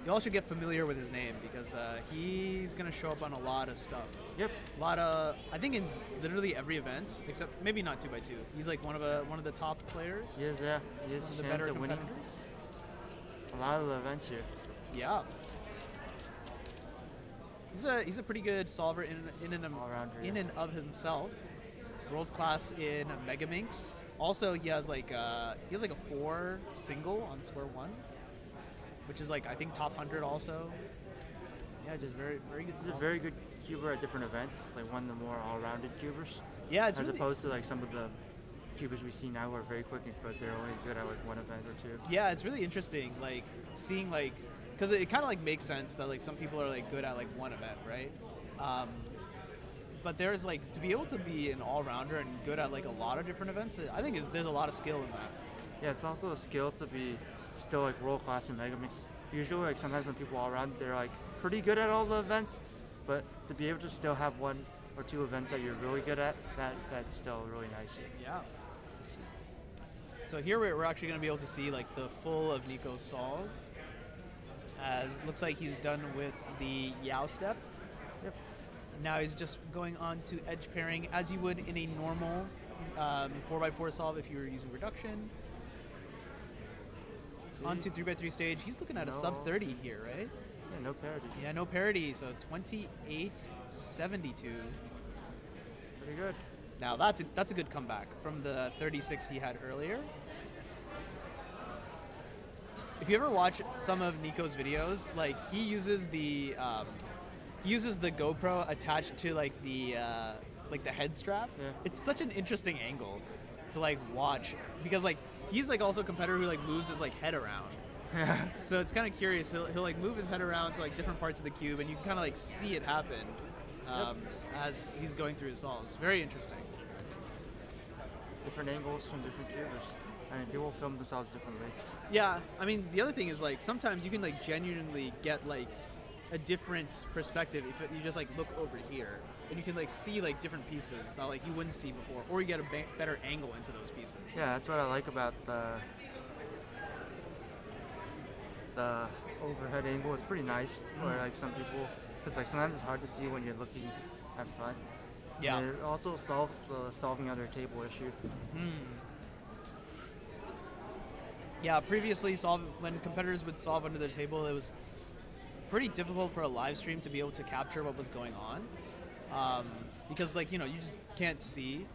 You all should get familiar with his name because he's gonna show up on a lot of stuff. Yep. A lot of, I think in literally every event, except maybe not 2x2. He's like one of the top players. He is, yeah. He is One of a the chance better at winning competitors. a lot of the events here. Yeah. He's a pretty good solver in All-rounder, in yeah. and of himself. World class in Megaminx. Also, he has like a 4 single on square 1, which is like I think top 100 also. Yeah, just very good. He's a solver. very good cuber at different events, like one of the more all-rounded cubers. Yeah, it's as really, opposed to like some of the cubers we see now who are very quick, but they're only good at like one event or 2. yeah, it's really interesting, like seeing like, because it kind of like makes sense that like some people are like good at like one event, right? But there's like to be able to be an all-rounder and good at like a lot of different events. I think there's a lot of skill in that. Yeah, it's also a skill to be still like world class in Megamix. Usually, like sometimes when people all around, they're like pretty good at all the events, but to be able to still have 1 or 2 events that you're really good at, that's still really nice. Yeah. So here we're actually going to be able to see like the full of Nico's solve. As it looks like he's done with the Yao step. Yep. Now he's just going on to edge pairing as you would in a normal 4x4 solve if you were using reduction. On to 3x3 stage. He's looking at a sub 30 here, right? Yeah, no parity. Yeah, no parity. So 28.72. Pretty good. Now that's a good comeback from the 36 he had earlier. if you ever watch some of Nico's videos, like he uses the GoPro attached to like the head strap. Yeah. It's such an interesting angle to like watch because like he's like also a competitor who like moves his like head around. So it's kind of curious. He'll like move his head around to like different parts of the cube, and you can kind of like see it happen as he's going through his solves. Very interesting. Different angles from different cubers. I mean, people film themselves differently. Yeah, I mean the other thing is like sometimes you can like genuinely get like a different perspective if you just like look over here, and you can like see like different pieces that like you wouldn't see before, or you get a better angle into those pieces. Yeah, that's what I like about the overhead angle. It's pretty nice for like some people, because like sometimes it's hard to see when you're looking at front. Yeah. And it also solves the solving under table issue. Yeah, previously when competitors would solve under the table, it was pretty difficult for a live stream to be able to capture what was going on, because like you just can't see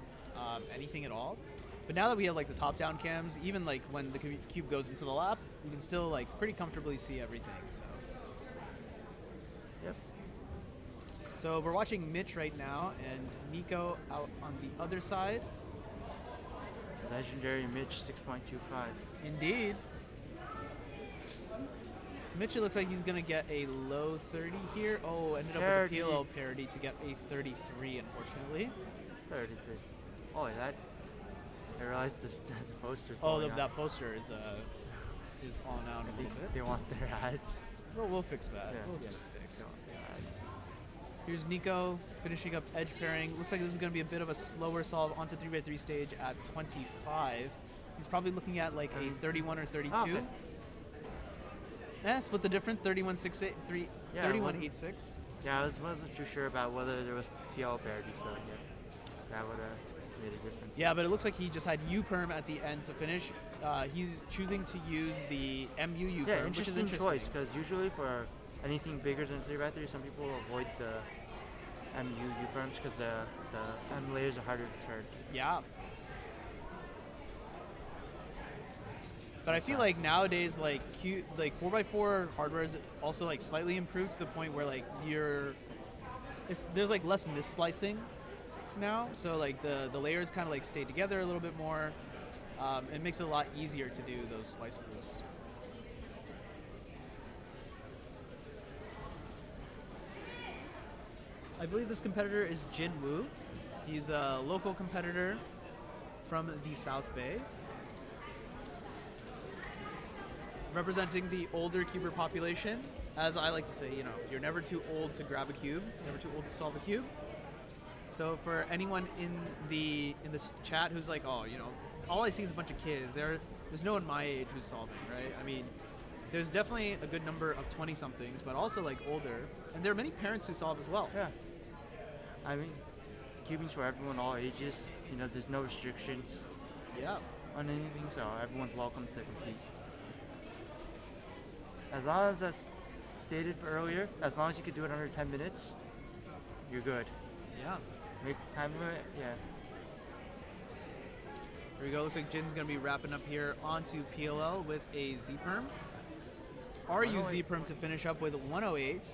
anything at all. But now that we have like the top-down cams, even like when the cube goes into the lap, you can still like pretty comfortably see everything. So. Yep. So we're watching Mitch right now, and Nico out on the other side. Legendary Mitch 6.25. Indeed. So Mitch, it looks like he's gonna get a low 30 here. Oh, ended up Parity. with a PLO parity to get a 33, unfortunately. 33. Oh, that. I realized this the poster's Oh, falling out. that poster is falling out a At little least bit. they want their ad. Well, we'll fix that. Yeah. We'll get it They fixed. want their ad. Here's Nico finishing up edge pairing. Looks like this is going to be a bit of a slower solve onto 3x3 stage at 25. He's probably looking at like a 31 or 32. Oh, okay. Yeah, split the difference, 31.68, Yeah, it 31.86. Yeah, I wasn't too sure about whether there was PL parity, so yeah, that would have made a difference. Yeah, but it looks like he just had U-perm at the end to finish. He's choosing to use the MU U-perm, Yeah, which is interesting interesting. choice, because usually for anything bigger than 3x3, some people avoid the MU U-perms because the M layers are harder to turn. Yeah. But I feel like nowadays, like 4x4 hardware is also like slightly improved to the point where like there's like less misslicing now. So like the layers kind of like stay together a little bit more. It makes it a lot easier to do those slice moves. I believe this competitor is Jin Woo. He's a local competitor from the South Bay, representing the older cuber population. As I like to say, you're never too old to grab a cube, never too old to solve a cube. So for anyone in this chat who's like, oh, all I see is a bunch of kids. There's no one my age who's solving, right? I mean, there's definitely a good number of 20-somethings, but also like older, and there are many parents who solve as well. Yeah. I mean, cubing's for everyone, all ages. There's no restrictions Yeah. on anything, so everyone's welcome to compete. As long as that's stated earlier, as long as you can do it under 10 minutes, you're good. Yeah. Make the time limit, yeah. There we go. Looks like Jin's going to be wrapping up here onto PLL with a Z-perm. RU 108. Z-perm to finish up with 108.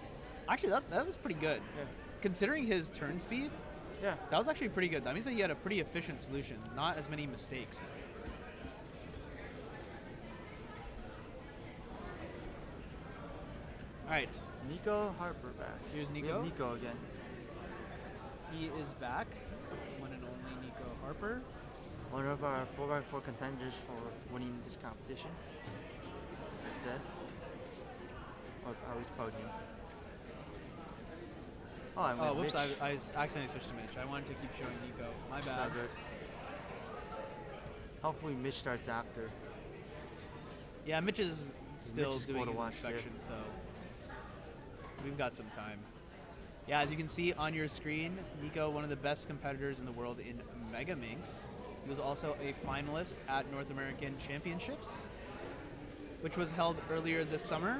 Actually, that was pretty good. Yeah. Considering his turn speed, Yeah. that was actually pretty good. That means that he had a pretty efficient solution, not as many mistakes. All right, Nico Harper back. Here's We Nico. have Nico again. he is back. One and only Nico Harper. One of our 4x4 contenders for winning this competition. That's it. Or at least podium. Oh, I Oh, went whoops, Mitch. I accidentally switched to Mitch. I wanted to keep showing Nico. My bad. Not good. Hopefully Mitch starts after. Yeah, Mitch is still Mitch is doing going to his watch, inspection, so we've got some time. Yeah, as you can see on your screen, Nico, one of the best competitors in the world in Mega Minx. He was also a finalist at North American Championships, which was held earlier this summer.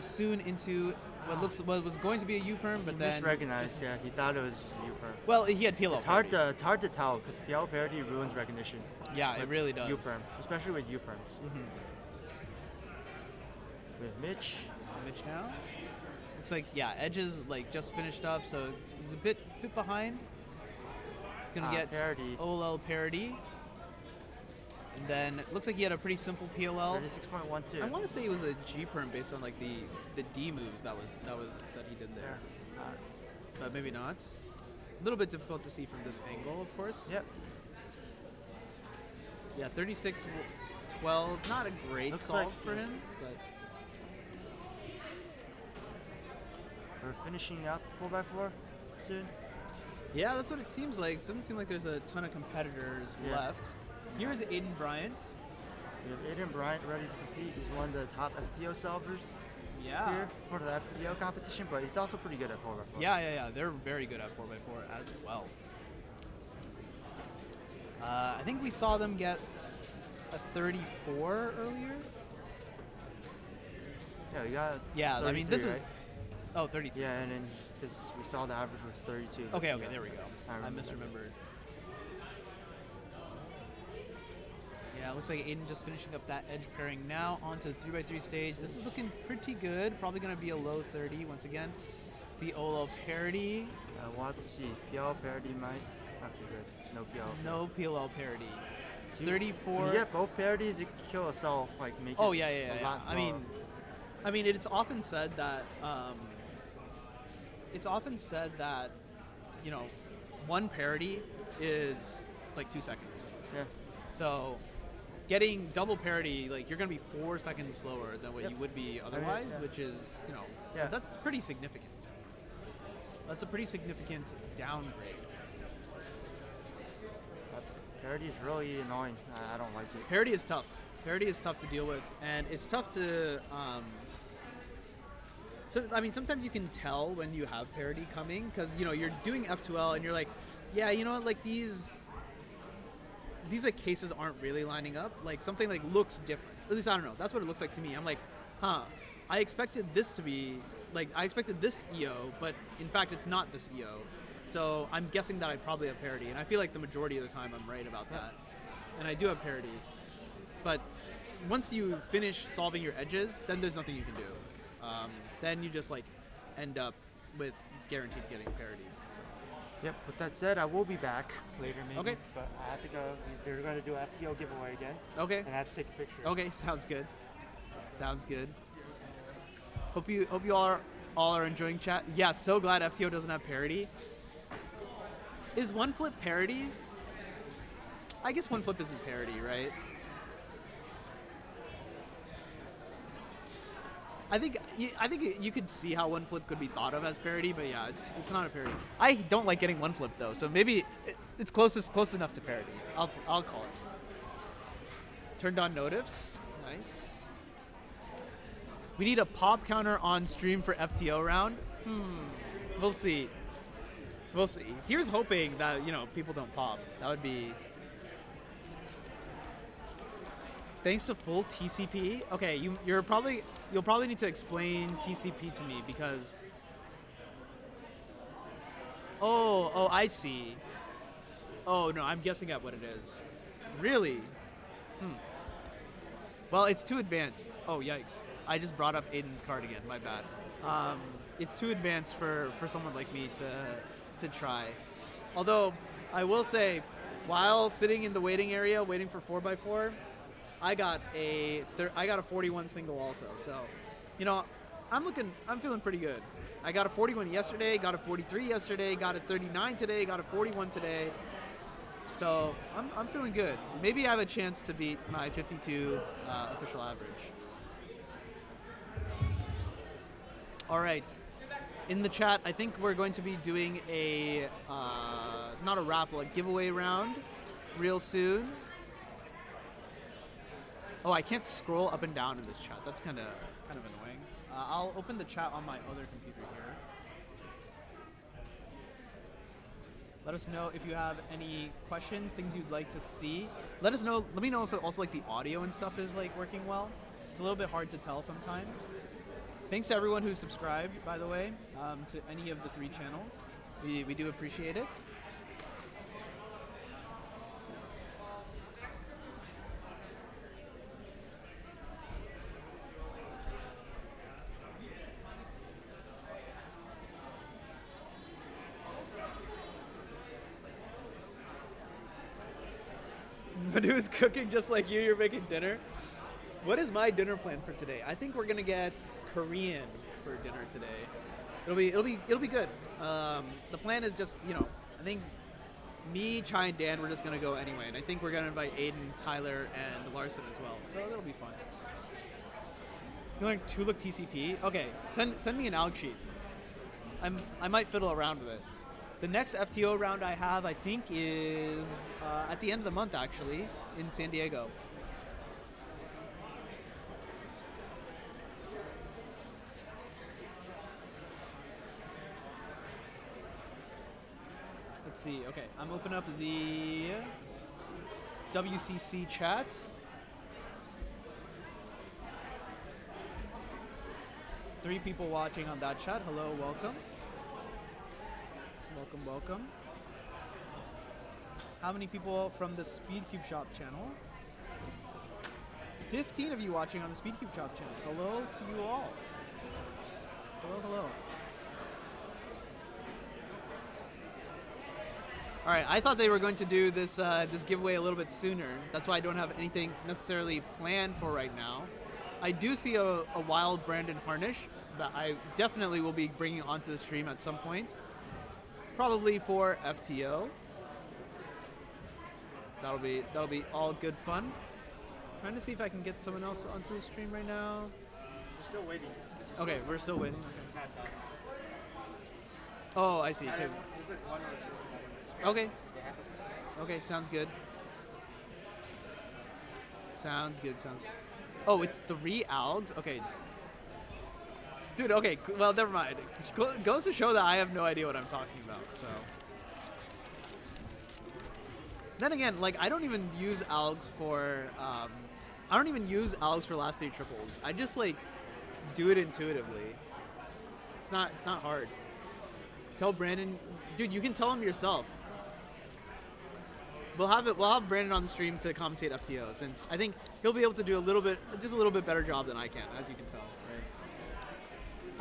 Soon into what was going to be a U-perm, but then Misrecognized, yeah. He thought it was just a U-perm. well, he had PLL. It's hard to tell because PL parity ruins recognition. Yeah, it really does. U-perms, especially with U-perms. With Mitch. Is Mitch now? Looks like Edge is like just finished up, so he's a bit behind. He's gonna get parity. OLL parity. And then it looks like he had a pretty simple PLL. 36.12. I want to say it was a G-perm based on like the D moves that he did there. But maybe not. It's a little bit difficult to see from this angle, of course. Yep. Yeah, 36-12. Not a great Looks solve like- for him, but We're finishing out 4x4 soon. yeah, that's what it seems like. It doesn't seem like there's a ton of competitors Yeah. left. Here's Aiden Bryant. We have Aiden Bryant ready to compete. He's one of the top FTO solvers here for the FTO competition, but he's also pretty good at 4x4. Yeah. They're very good at 4x4 as well. I think we saw them get a 34 earlier. Yeah, we got. Yeah, I mean, this is. right? Oh, 33. Yeah, and then because we saw the average was 32. Okay, Yeah. there we go. I remember that. misremembered. Yeah, it looks like Aiden just finishing up that edge pairing now onto the 3x3 stage. This is looking pretty good. Probably going to be a low 30 once again. The OLO parity. We'll have to see. PL parity might not be good. No PL. No PLL parity. When 34. you get both parodies, you can kill a self, like make Oh it yeah. a lot I mean, it's often said that one parody is like 2 seconds. Yeah. So getting double parity, like you're gonna be 4 seconds slower than what you would be otherwise, which is that's pretty significant. That's a pretty significant downgrade. Parody is really annoying. I don't like it. Parity is tough. Parity is tough to deal with, and it's tough to. So I mean, sometimes you can tell when you have parity coming because you're doing F2L and you're like, yeah, like these like cases aren't really lining up. Like something like looks different. At least I don't know. That's what it looks like to me. I'm like, I expected this to be like I expected this EO, but in fact it's not this EO. So I'm guessing that I probably have parity, and I feel like the majority of the time I'm right about that. And I do have parity. But once you finish solving your edges, then there's nothing you can do. Then you just like end up with guaranteed getting parity. So. Yep. With that said, I will be back later, maybe. Okay. But I have to go. They're going to do an FTO giveaway again. Okay. And I have to take a picture. Okay. Sounds good. Sounds good. Hope you all are enjoying chat. Yeah. So glad FTO doesn't have parity. Is one flip parity? I guess one flip isn't parity, right? I think you could see how one flip could be thought of as parity, but yeah, it's not a parity. I don't like getting one flip though, so maybe it's close enough to parity. I'll call it. Turned on notifs, nice. We need a pop counter on stream for FTO round. We'll see. We'll see. Here's hoping that people don't pop. That would be. Thanks to full TCP. Okay, you'll probably need to explain TCP to me because. Oh, I see. Oh no, I'm guessing at what it is. Really? Well, it's too advanced. Oh yikes! I just brought up Aiden's card again. My bad. It's too advanced for someone like me to try. Although I will say, while sitting in the waiting area waiting for 4x4. I got a 41 single also, so I'm feeling pretty good. I got a 41 yesterday, got a 43 yesterday, got a 39 today, got a 41 today. So I'm feeling good. Maybe I have a chance to beat my 52 official average. All right. In the chat, I think we're going to be doing a not a raffle, a giveaway round real soon. Oh, I can't scroll up and down in this chat. That's kind of annoying. I'll open the chat on my other computer here. Let us know if you have any questions, things you'd like to see. Let us know. Let me know if also like the audio and stuff is like working well. It's a little bit hard to tell sometimes. Thanks to everyone who subscribed, by the way, to any of the 3 channels. We do appreciate it. Manu's cooking just like you. You're making dinner. What is my dinner plan for today? I think we're gonna get Korean for dinner today. It'll be good. The plan is just, you know, I think me, Chai, and Dan, we're just gonna go anyway, and I think we're gonna invite Aiden, Tyler, and Larson as well. So it'll be fun. You learn Tulip TCP? Okay, send me an alg sheet. I might fiddle around with it. The next FTO round I have, I think, is at the end of the month, actually, in San Diego. Let's see. Okay, I'm opening up the WCC chat. Three people watching on that chat. Hello, welcome. Welcome. How many people from the SpeedCubeShop channel? 15 of you watching on the SpeedCubeShop channel. Hello to you all. Hello. All right, I thought they were going to do this this giveaway a little bit sooner. That's why I don't have anything necessarily planned for right now. I do see a wild Brandon Harnish that I definitely will be bringing onto the stream at some point. Probably for FTO. That'll be all good fun. Trying to see if I can get someone else onto the stream right now. We're still waiting. Okay, we're still waiting. Okay. Oh, I see. Okay. Okay, sounds good. Sounds good. Oh, it's 3 algs? Okay. Dude, okay, well, never mind. Goes to show that I have no idea what I'm talking about, so. Then again, like, I don't even use algs for, last 3 triples. I just, like, do it intuitively. It's not hard. Tell Brandon, dude, you can tell him yourself. We'll have Brandon on the stream to commentate FTO, since I think he'll be able to do just a little bit better job than I can, as you can tell, right?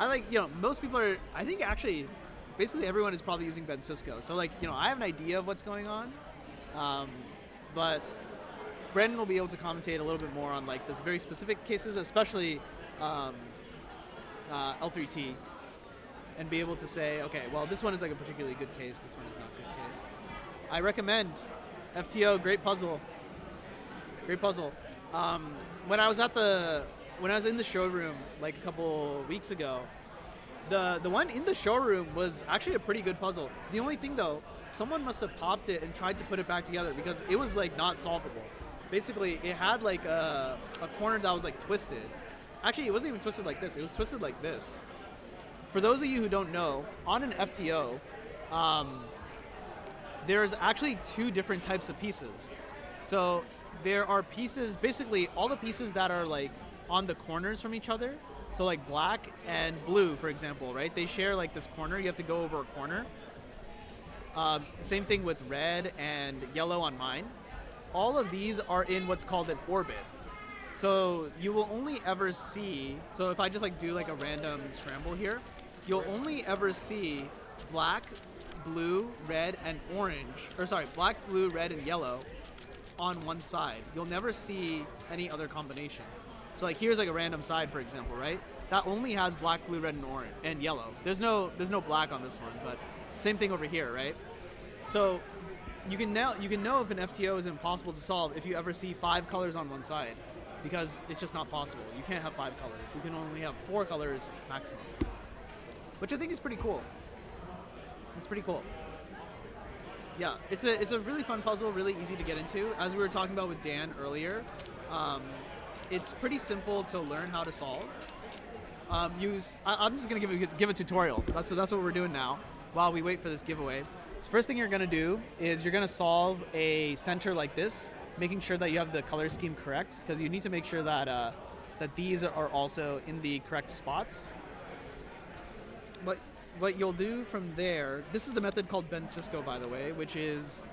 I like, most people are, I think actually, basically everyone is probably using Ben Cisco. So like, I have an idea of what's going on, but Brandon will be able to commentate a little bit more on like those very specific cases, especially L3T, and be able to say, okay, well, this one is like a particularly good case, this one is not a good case. I recommend FTO, great puzzle. When I was in the showroom like a couple weeks ago, the one in the showroom was actually a pretty good puzzle. The only thing though, someone must have popped it and tried to put it back together because it was like not solvable. Basically, it had like a corner that was like twisted. Actually, it wasn't even twisted like this. It was twisted like this. For those of you who don't know, on an FTO, there's actually 2 different types of pieces. So there are pieces, basically all the pieces that are like on the corners from each other. So like black and blue, for example, right? They share like this corner. You have to go over a corner. Same thing with red and yellow on mine. All of these are in what's called an orbit. So you will only ever see, so if I just like do like a random scramble here, you'll only ever see black, blue, red, and orange, black, blue, red, and yellow on one side. You'll never see any other combination. So like here's like a random side, for example, right? That only has black, blue, red, and orange and yellow. There's no black on this one, but same thing over here, right? So you can know if an FTO is impossible to solve if you ever see 5 colors on one side, because it's just not possible. You can't have 5 colors. You can only have 4 colors maximum, which I think is pretty cool. It's pretty cool. Yeah, it's a really fun puzzle, really easy to get into. As we were talking about with Dan earlier, it's pretty simple to learn how to solve. I'm just gonna give a tutorial. That's what we're doing now while we wait for this giveaway. So first thing you're gonna do is you're gonna solve a center like this, making sure that you have the color scheme correct, because you need to make sure that that these are also in the correct spots. what you'll do from there, this is the method called Ben Cisco, by the way, which is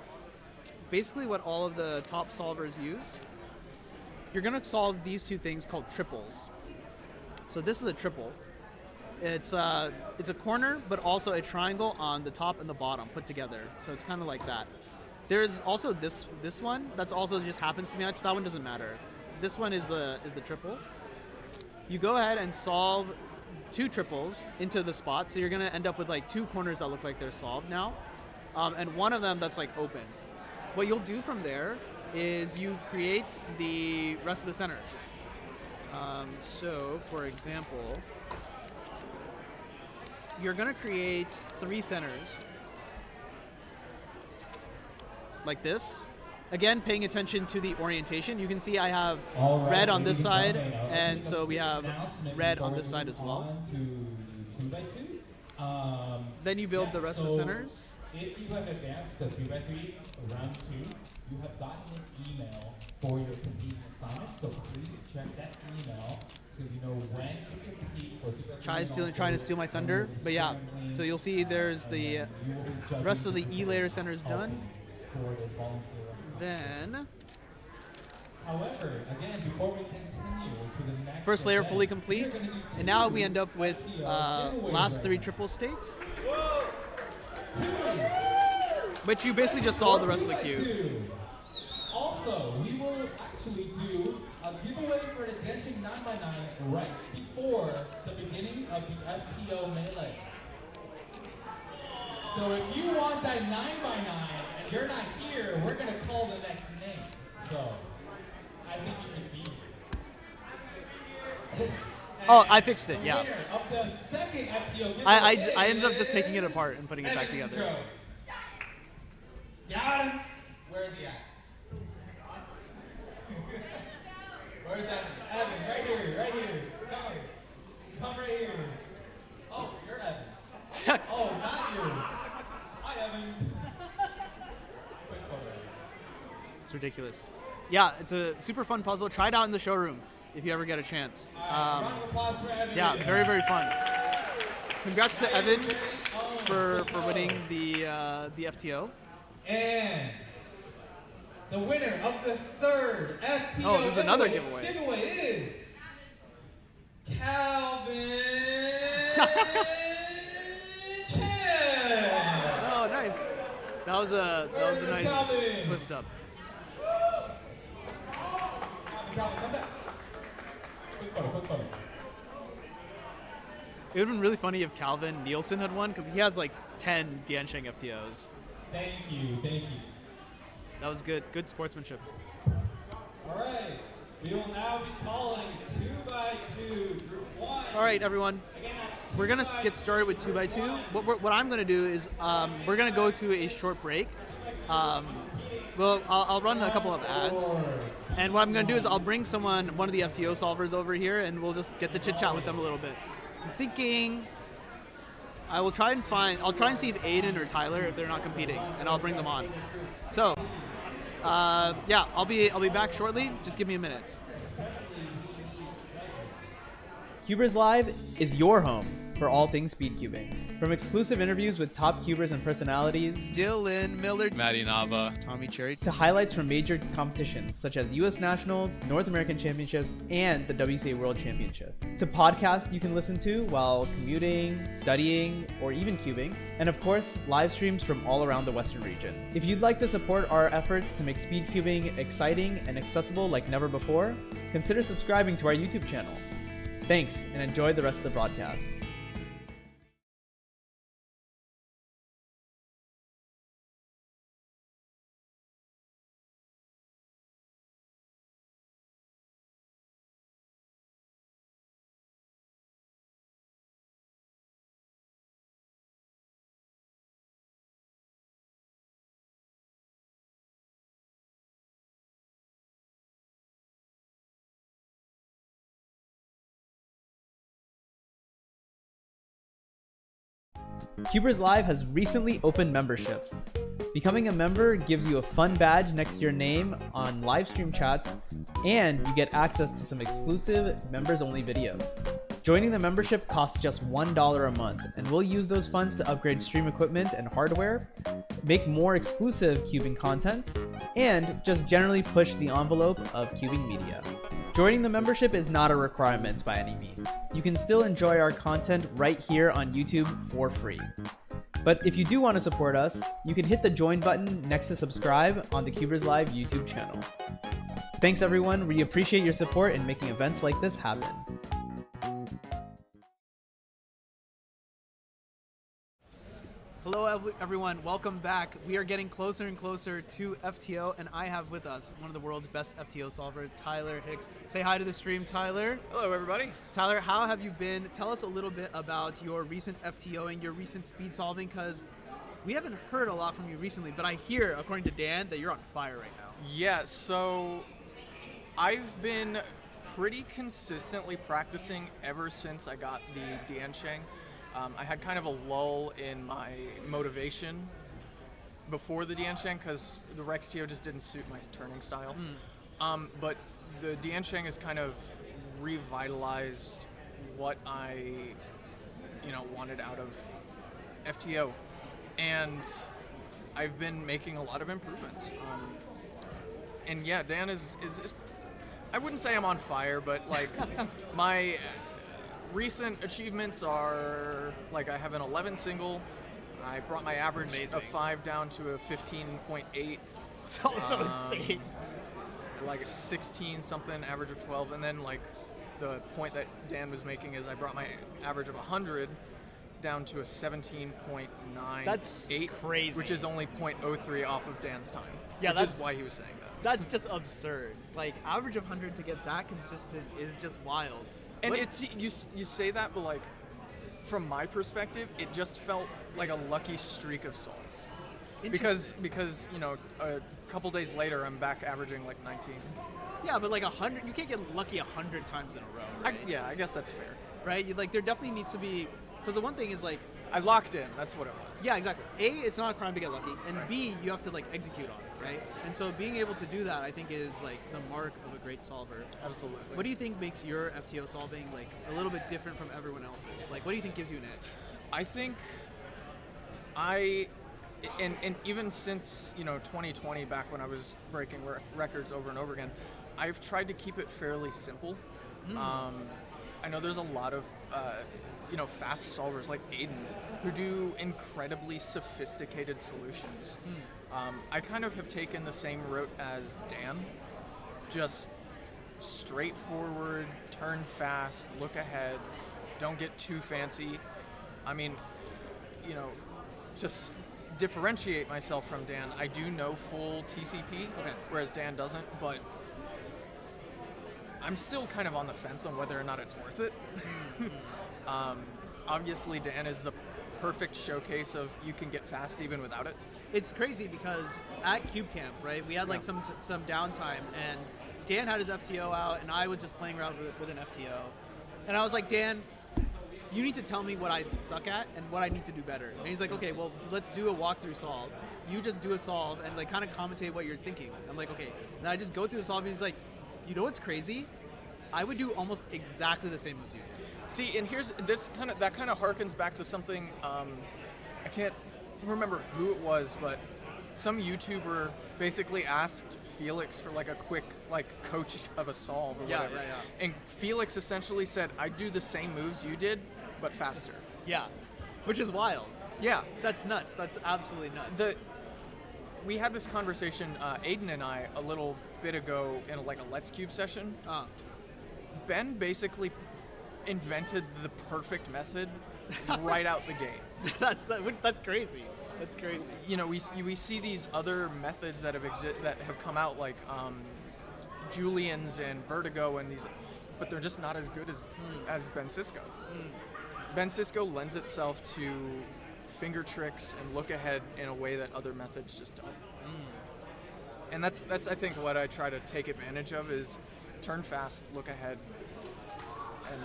basically what all of the top solvers use. You're gonna solve these two things called triples. So this is a triple. It's a corner, but also a triangle on the top and the bottom put together. So it's kind of like that. There's also this one that's also just happens to be matched. That one doesn't matter. This one is the triple. You go ahead and solve two triples into the spot, so you're gonna end up with like two corners that look like they're solved now, and one of them that's like open. What you'll do from there is you create the rest of the centers. So, for example, you're gonna create 3 centers like this. Again, paying attention to the orientation. You can see I have red on this side, and so we have red on this side as well. Then you build the rest of the centers. If you have advanced to 3x3 round 2, you have gotten an email for your competing assignment, so please check that email so you know when to compete for 3x3. Trying to steal my thunder, but yeah. So you'll see there's the rest of the E-layer centers done. For this volunteer. Then, however, again, before we continue to the next first layer event, fully complete, and now we end up with last 3 triple states, which you basically just solve the rest of the cube. Also, we will actually do a giveaway for the Genshin 9x9 right before the beginning of the FTO Melee. So if you want that 9x9 and you're not here, we're going to call the next name. So I think you should be here. Oh, I fixed it, yeah. Winner of the second FTO I ended up just taking it apart and putting it back together. Got him. Where is he at? Where's Evan? Evan, right here, right here. Come right here. Oh, you're Evan. Oh, not you. Hi, Evan. Quick photo. It's ridiculous. Yeah, it's a super fun puzzle. Try it out in the showroom if you ever get a chance. Round of applause for Evan. Yeah, very, very fun. Congrats to Evan for winning the FTO. And the winner of the third FTO Oh, there's another giveaway. Giveaway is Calvin Chen. Oh, nice. That was a nice Calvin? twist up. Calvin, come back. Quick photo. It would have been really funny if Calvin Nielsen had won, because he has like 10 Diansheng FTOs. Thank you. That was good. Good sportsmanship. All right. We will now be calling 2x2 group 1. All right, everyone. We're going to get started with 2x2. What I'm going to do is we're going to go to a short break. I'll run a couple of ads. And what I'm going to do is I'll bring one of the FTO solvers over here, and we'll just get to chit-chat with them a little bit. I'm thinking I'll try and see if Aiden or Tyler, if they're not competing, and I'll bring them on. So, yeah, I'll be back shortly. Just give me a minute. CubersLive is your home for all things speedcubing. From exclusive interviews with top cubers and personalities, Dylan Miller, Maddie Nava, Tommy Cherry, to highlights from major competitions such as US Nationals, North American Championships, and the WCA World Championship, to podcasts you can listen to while commuting, studying, or even cubing, and of course, live streams from all around the Western region. If you'd like to support our efforts to make speedcubing exciting and accessible like never before, consider subscribing to our YouTube channel. Thanks, and enjoy the rest of the broadcast. CubersLive has recently opened memberships. Becoming a member gives you a fun badge next to your name on live stream chats, and you get access to some exclusive members-only videos. Joining the membership costs just $1 a month, and we'll use those funds to upgrade stream equipment and hardware, make more exclusive cubing content, and just generally push the envelope of cubing media. Joining the membership is not a requirement by any means. You can still enjoy our content right here on YouTube for free. But if you do want to support us, you can hit the join button next to subscribe on the CubersLive YouTube channel. Thanks everyone, we appreciate your support in making events like this happen. Hello everyone, welcome back. We are getting closer and closer to FTO, and I have with us one of the world's best FTO solvers, Tyler Hicks. Say hi to the stream, Tyler. Hello, everybody. Tyler, how have you been? Tell us a little bit about your recent FTOing, your recent speed solving, because we haven't heard a lot from you recently, but I hear, according to Dan, that you're on fire right now. Yeah, so I've been pretty consistently practicing ever since I got the Diansheng. I had kind of a lull in my motivation before the Diansheng because the Rex TO just didn't suit my turning style. But the Diansheng has kind of revitalized what I, wanted out of FTO, and I've been making a lot of improvements. And yeah, Dan is I wouldn't say I'm on fire, but like my recent achievements are, like, I have an 11 single. I brought my average of 5 down to a 15.8. So insane. Like a 16 something, average of 12. And then, like, the point that Dan was making is I brought my average of 100 down to a 17.98. That's crazy. Which is only 0.03 off of Dan's time. Yeah, which is why he was saying that. That's just absurd. Like, average of 100 to get that consistent is just wild. And it's you say that, but like from my perspective, it just felt like a lucky streak of solves. Because a couple days later, I'm back averaging like 19. Yeah, but like 100, you can't get lucky 100 times in a row. Right? I guess that's fair. Right? There definitely needs to be, because the one thing is like, I locked in. That's what it was. Yeah, exactly. A, it's not a crime to get lucky, and B, you have to like execute on it, right? And so being able to do that, I think, is like the mark of a great solver. Absolutely. What do you think makes your FTO solving like a little bit different from everyone else's? Like, what do you think gives you an edge? I think and even since 2020, back when I was breaking records over and over again, I've tried to keep it fairly simple. I know there's a lot of fast solvers like Aiden who do incredibly sophisticated solutions. I kind of have taken the same route as Dan, just straightforward, turn fast, look ahead, don't get too fancy. I mean, just differentiate myself from Dan. I do know full TCP, whereas Dan doesn't, but I'm still kind of on the fence on whether or not it's worth it. Obviously, Dan is the perfect showcase of you can get fast even without it. It's crazy because at Cube Camp, right, we had like some downtime, and Dan had his FTO out, and I was just playing around with an FTO. And I was like, Dan, you need to tell me what I suck at and what I need to do better. And he's like, okay, well, let's do a walkthrough solve. You just do a solve and like kind of commentate what you're thinking. I'm like, okay. And I just go through the solve, and he's like, you know what's crazy? I would do almost exactly the same as you do. See, and that kind of harkens back to something, I can't remember who it was, but some YouTuber basically asked Felix for like a quick like coach of a solve or whatever. Yeah. And Felix essentially said, I do the same moves you did, but faster. Yeah, which is wild. Yeah. That's nuts. That's absolutely nuts. We had this conversation, Aiden and I, a little bit ago in like a Let's Cube session. Ben basically invented the perfect method right out the gate. That's crazy. That's crazy. We see these other methods that have come out, like Julian's and Vertigo and these, but they're just not as good as Ben Cisco. Ben Cisco lends itself to finger tricks and look ahead in a way that other methods just don't. And that's I think what I try to take advantage of is turn fast, look ahead. And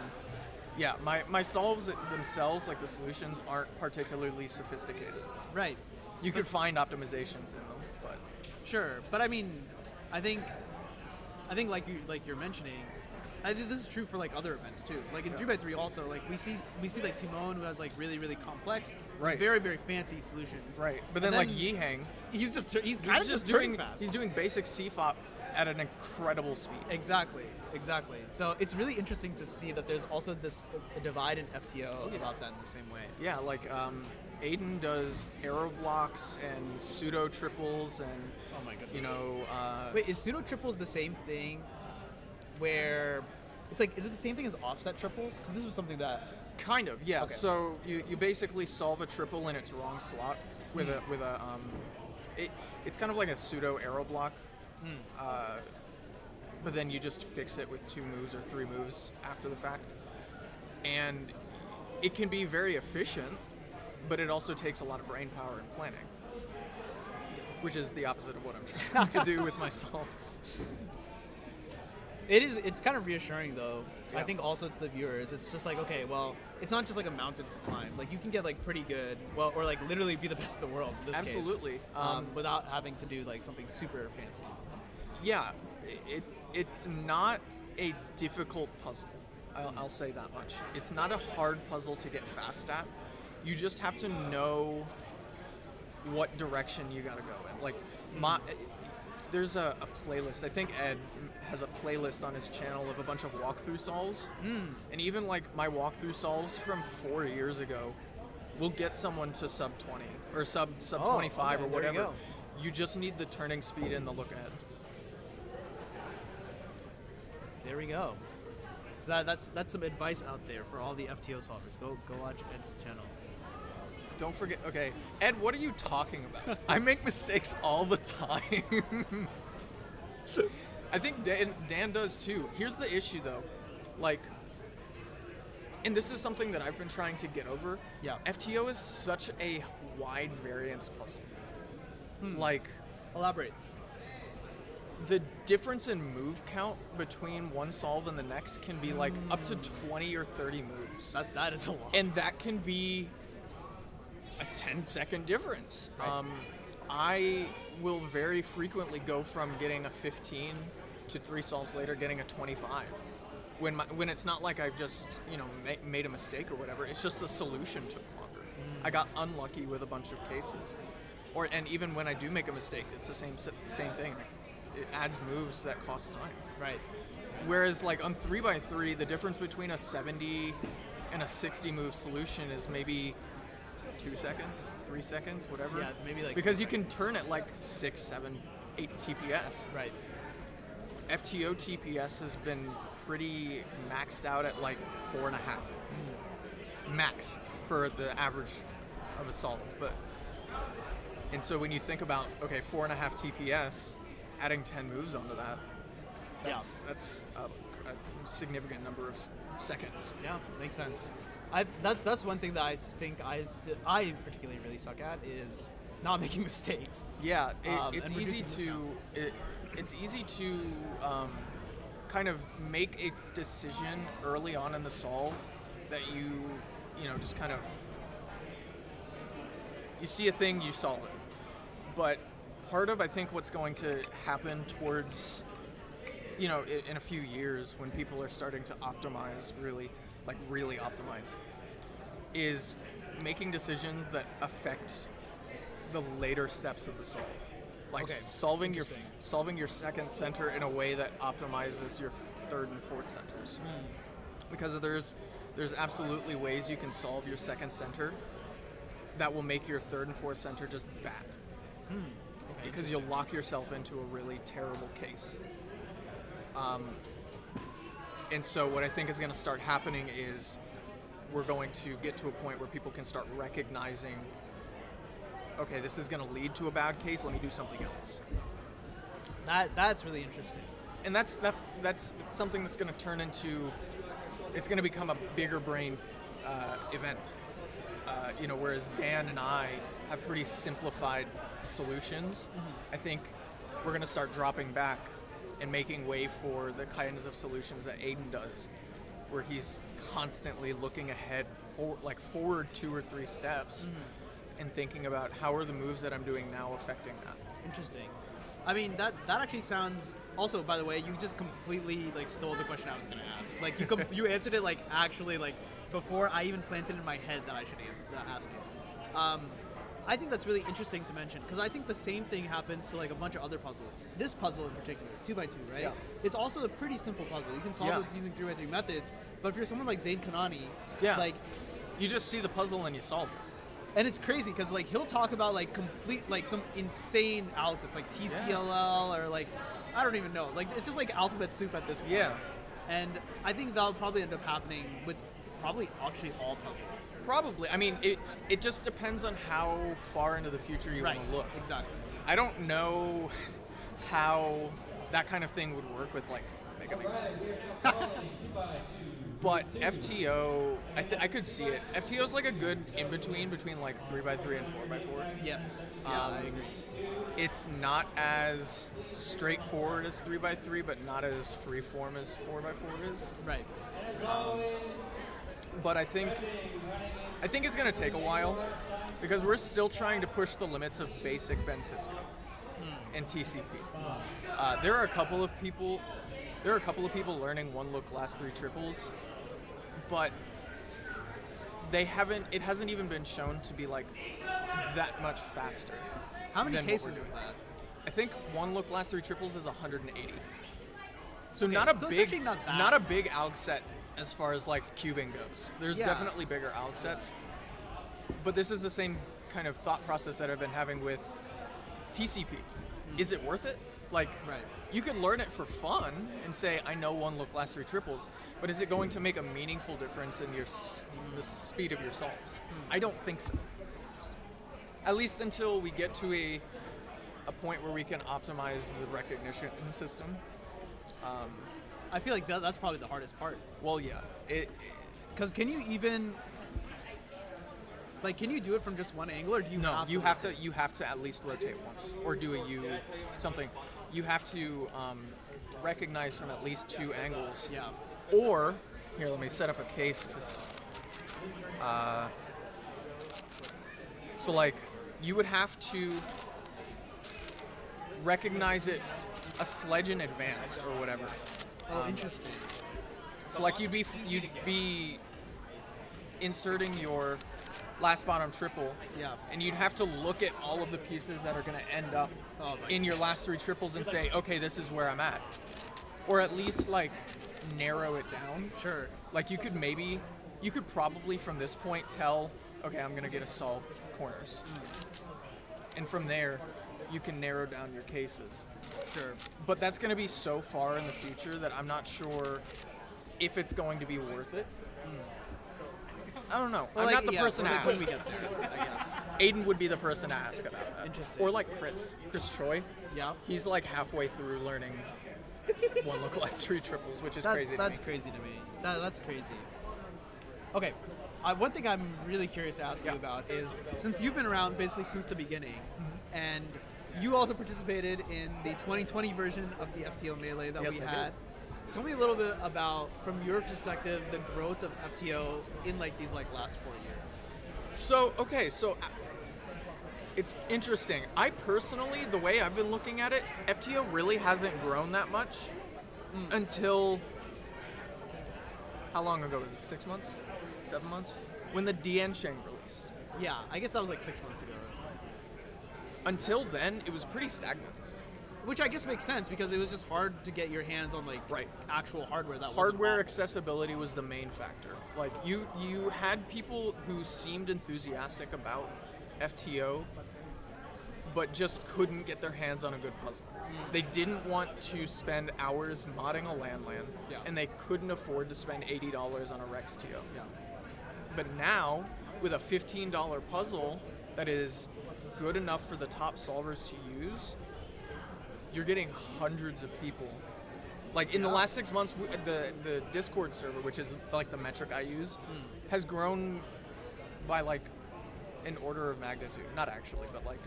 yeah, my solves themselves, like the solutions, aren't particularly sophisticated. Right. You could find optimizations in them, but Sure, but I mean, I think like you're mentioning, I think this is true for like other events too. Like in 3x3 also, like we see like Timon, who has like really really complex, Right. very very fancy solutions. right. But then, And like Yihang, he's kind he's of just turning doing fast. he's doing basic CFOP at an incredible speed. Exactly. So it's really interesting to see that there's also this divide in FTO about that in the same way. Yeah, like Aiden does aero blocks and pseudo triples and Oh my goodness. you know Wait, is pseudo triples the same thing? Where it's like, is it the same thing as offset triples? Because this was something that. kind of, yeah. Okay. So you basically solve a triple in its wrong slot with it's kind of like a pseudo aero block. But then you just fix it with 2 moves or 3 moves after the fact. And it can be very efficient, but it also takes a lot of brain power and planning, which is the opposite of what I'm trying to do with my solves. It's kind of reassuring though. I Yeah. think also to the viewers, it's just like, okay, well, it's not just like a mountain to climb. Like you can get like pretty good, well, or like literally be the best in the world in this case. Absolutely. Without having to do like something super fancy. Yeah, it's not a difficult puzzle. I'll say that much. It's not a hard puzzle to get fast at. You just have to know what direction you gotta go in. Like, there's a playlist. I think Ed has a playlist on his channel of a bunch of walkthrough solves. And even like my walkthrough solves from 4 years ago will get someone to sub 20 or sub 25 okay, or there you whatever. go. You just need the turning speed and the look ahead. There we go. So that's some advice out there for all the FTO solvers. Go watch Ed's channel. Don't forget. Okay, Ed, what are you talking about? I make mistakes all the time. I think Dan does too. Here's the issue though, like, and this is something that I've been trying to get over. Yeah. FTO is such a wide variance puzzle. Like, Elaborate. the difference in move count between one solve and the next can be like up to 20 or 30 moves. That is a lot. And that can be a 10-second difference. Right. I will very frequently go from getting a 15 to 3 solves later getting a 25. When it's not like I've just made a mistake or whatever, it's just the solution took longer. I got unlucky with a bunch of cases, and even when I do make a mistake, it's the same thing. It adds moves that cost time. Right. Whereas like on 3x3, the difference between a 70 and a 60 move solution is maybe 2 seconds, 3 seconds, whatever. Yeah, maybe like because 3 you can turn it like 6, 7, 8 TPS. Right. FTO TPS has been pretty maxed out at like 4.5 max for the average of a solve. And so when you think about 4.5 TPS, adding 10 moves onto that, that's a significant number of seconds. Yeah, makes sense. That's one thing that I think I particularly really suck at is not making mistakes. Yeah, it's and easy reducing the it's easy to kind of make a decision early on in the solve that you just kind of you see a thing, you solve it. But part of I think what's going to happen towards in a few years when people are starting to optimize really optimize is making decisions that affect the later steps of the solve. Like solving your second center in a way that optimizes your third and fourth centers. Because there's absolutely ways you can solve your second center that will make your third and fourth center just bad. Because you'll lock yourself into a really terrible case. And so what I think is going to start happening is we're going to get to a point where people can start recognizing, okay, this is going to lead to a bad case, let me do something else. That's really interesting. And that's something that's going to turn into, it's going to become a bigger brain event. Whereas Dan and I have pretty simplified solutions, I think we're going to start dropping back and making way for the kinds of solutions that Aiden does, where he's constantly looking ahead forward 2 or 3 steps and thinking about how are the moves that I'm doing now affecting that. Interesting. I mean, that actually sounds. Also, by the way, you just completely like stole the question I was gonna ask. Like you answered it like actually like before I even planted in my head that I should ask it. I think that's really interesting to mention because I think the same thing happens to like a bunch of other puzzles. This puzzle in particular, 2x2, right? Yeah. It's also a pretty simple puzzle. You can solve it using 3x3 methods. But if you're someone like Zayn Kanani, like you just see the puzzle and you solve it. and it's crazy because like he'll talk about like complete like some insane algorithm like TCLL or like I don't even know. Like it's just like alphabet soup at this point. Yeah. And I think that'll probably end up happening with probably actually all puzzles. Probably. I mean, it just depends on how far into the future you want to look. Exactly. I don't know how that kind of thing would work with like Megamix. But FTO, I could see it. FTO is like a good in-between between like 3x3 and 4x4. Yes. Yeah, I agree. It's not as straightforward as 3x3, but not as freeform as 4x4 is. Right. But I think it's going to take a while because we're still trying to push the limits of basic Ben Cisco and TCP. There are a couple of people learning one look last 3 triples, but it hasn't even been shown to be like that much faster. How many than cases what we're is doing. that? I think one look last 3 triples is 180. So Okay, not a so it's big actually not that- not a big alg set as far as like cubing goes. There's Yeah. definitely bigger alg sets. But this is the same kind of thought process that I've been having with TCP. Is it worth it? Like Right. you can learn it for fun and say I know one look last 3 triples, but is it going to make a meaningful difference in the speed of your solves? I don't think so. At least until we get to a point where we can optimize the recognition system. I feel like that's probably the hardest part. Well, yeah. Because can you even like can you do it from just one angle or do you No, have you to have to at least rotate once or do a U something. You have to recognize from at least 2 angles. Yeah. Or here, let me set up a case. So like you would have to recognize it a sledge in advanced or whatever. Oh, interesting. So like you'd be inserting your last bottom triple, Yeah. and you'd have to look at all of the pieces that are going to end up Oh, my in your last 3 triples and say, okay, this is where I'm at, or at least like narrow it down. Sure. Like you could probably from this point tell, okay, I'm going to get a solve corners, and from there you can narrow down your cases. Sure. But that's going to be so far in the future that I'm not sure if it's going to be worth it. I don't know. Well, I'm like, not the person to like when ask. we get there, I guess. Aiden would be the person to ask about that. Interesting. Or like Chris Troy. Yeah. He's like halfway through learning one look last 3 triples, which is crazy. That's to me. crazy to me. That's crazy. Okay. One thing I'm really curious to ask you about is since you've been around basically since the beginning, and you also participated in the 2020 version of the FTO Melee that Yes, we I had. did. Tell me a little bit about, from your perspective, the growth of FTO in like these like last 4 years. So it's interesting. I personally, the way I've been looking at it, FTO really hasn't grown that much until, how long ago was it? 6 months? 7 months? When the Diansheng released. Yeah, I guess that was like 6 months ago. Until then, it was pretty stagnant. Which I guess makes sense because it was just hard to get your hands on like actual hardware that Hardware wasn't accessibility was the main factor. Like you had people who seemed enthusiastic about FTO, but just couldn't get their hands on a good puzzle. They didn't want to spend hours modding a LAN, Yeah. and they couldn't afford to spend $80 on a Rex TO. Yeah. But now, with a $15 puzzle that is good enough for the top solvers to use, you're getting hundreds of people. Like in the last 6 months, the Discord server, which is like the metric I use, has grown by like an order of magnitude. Not actually, but like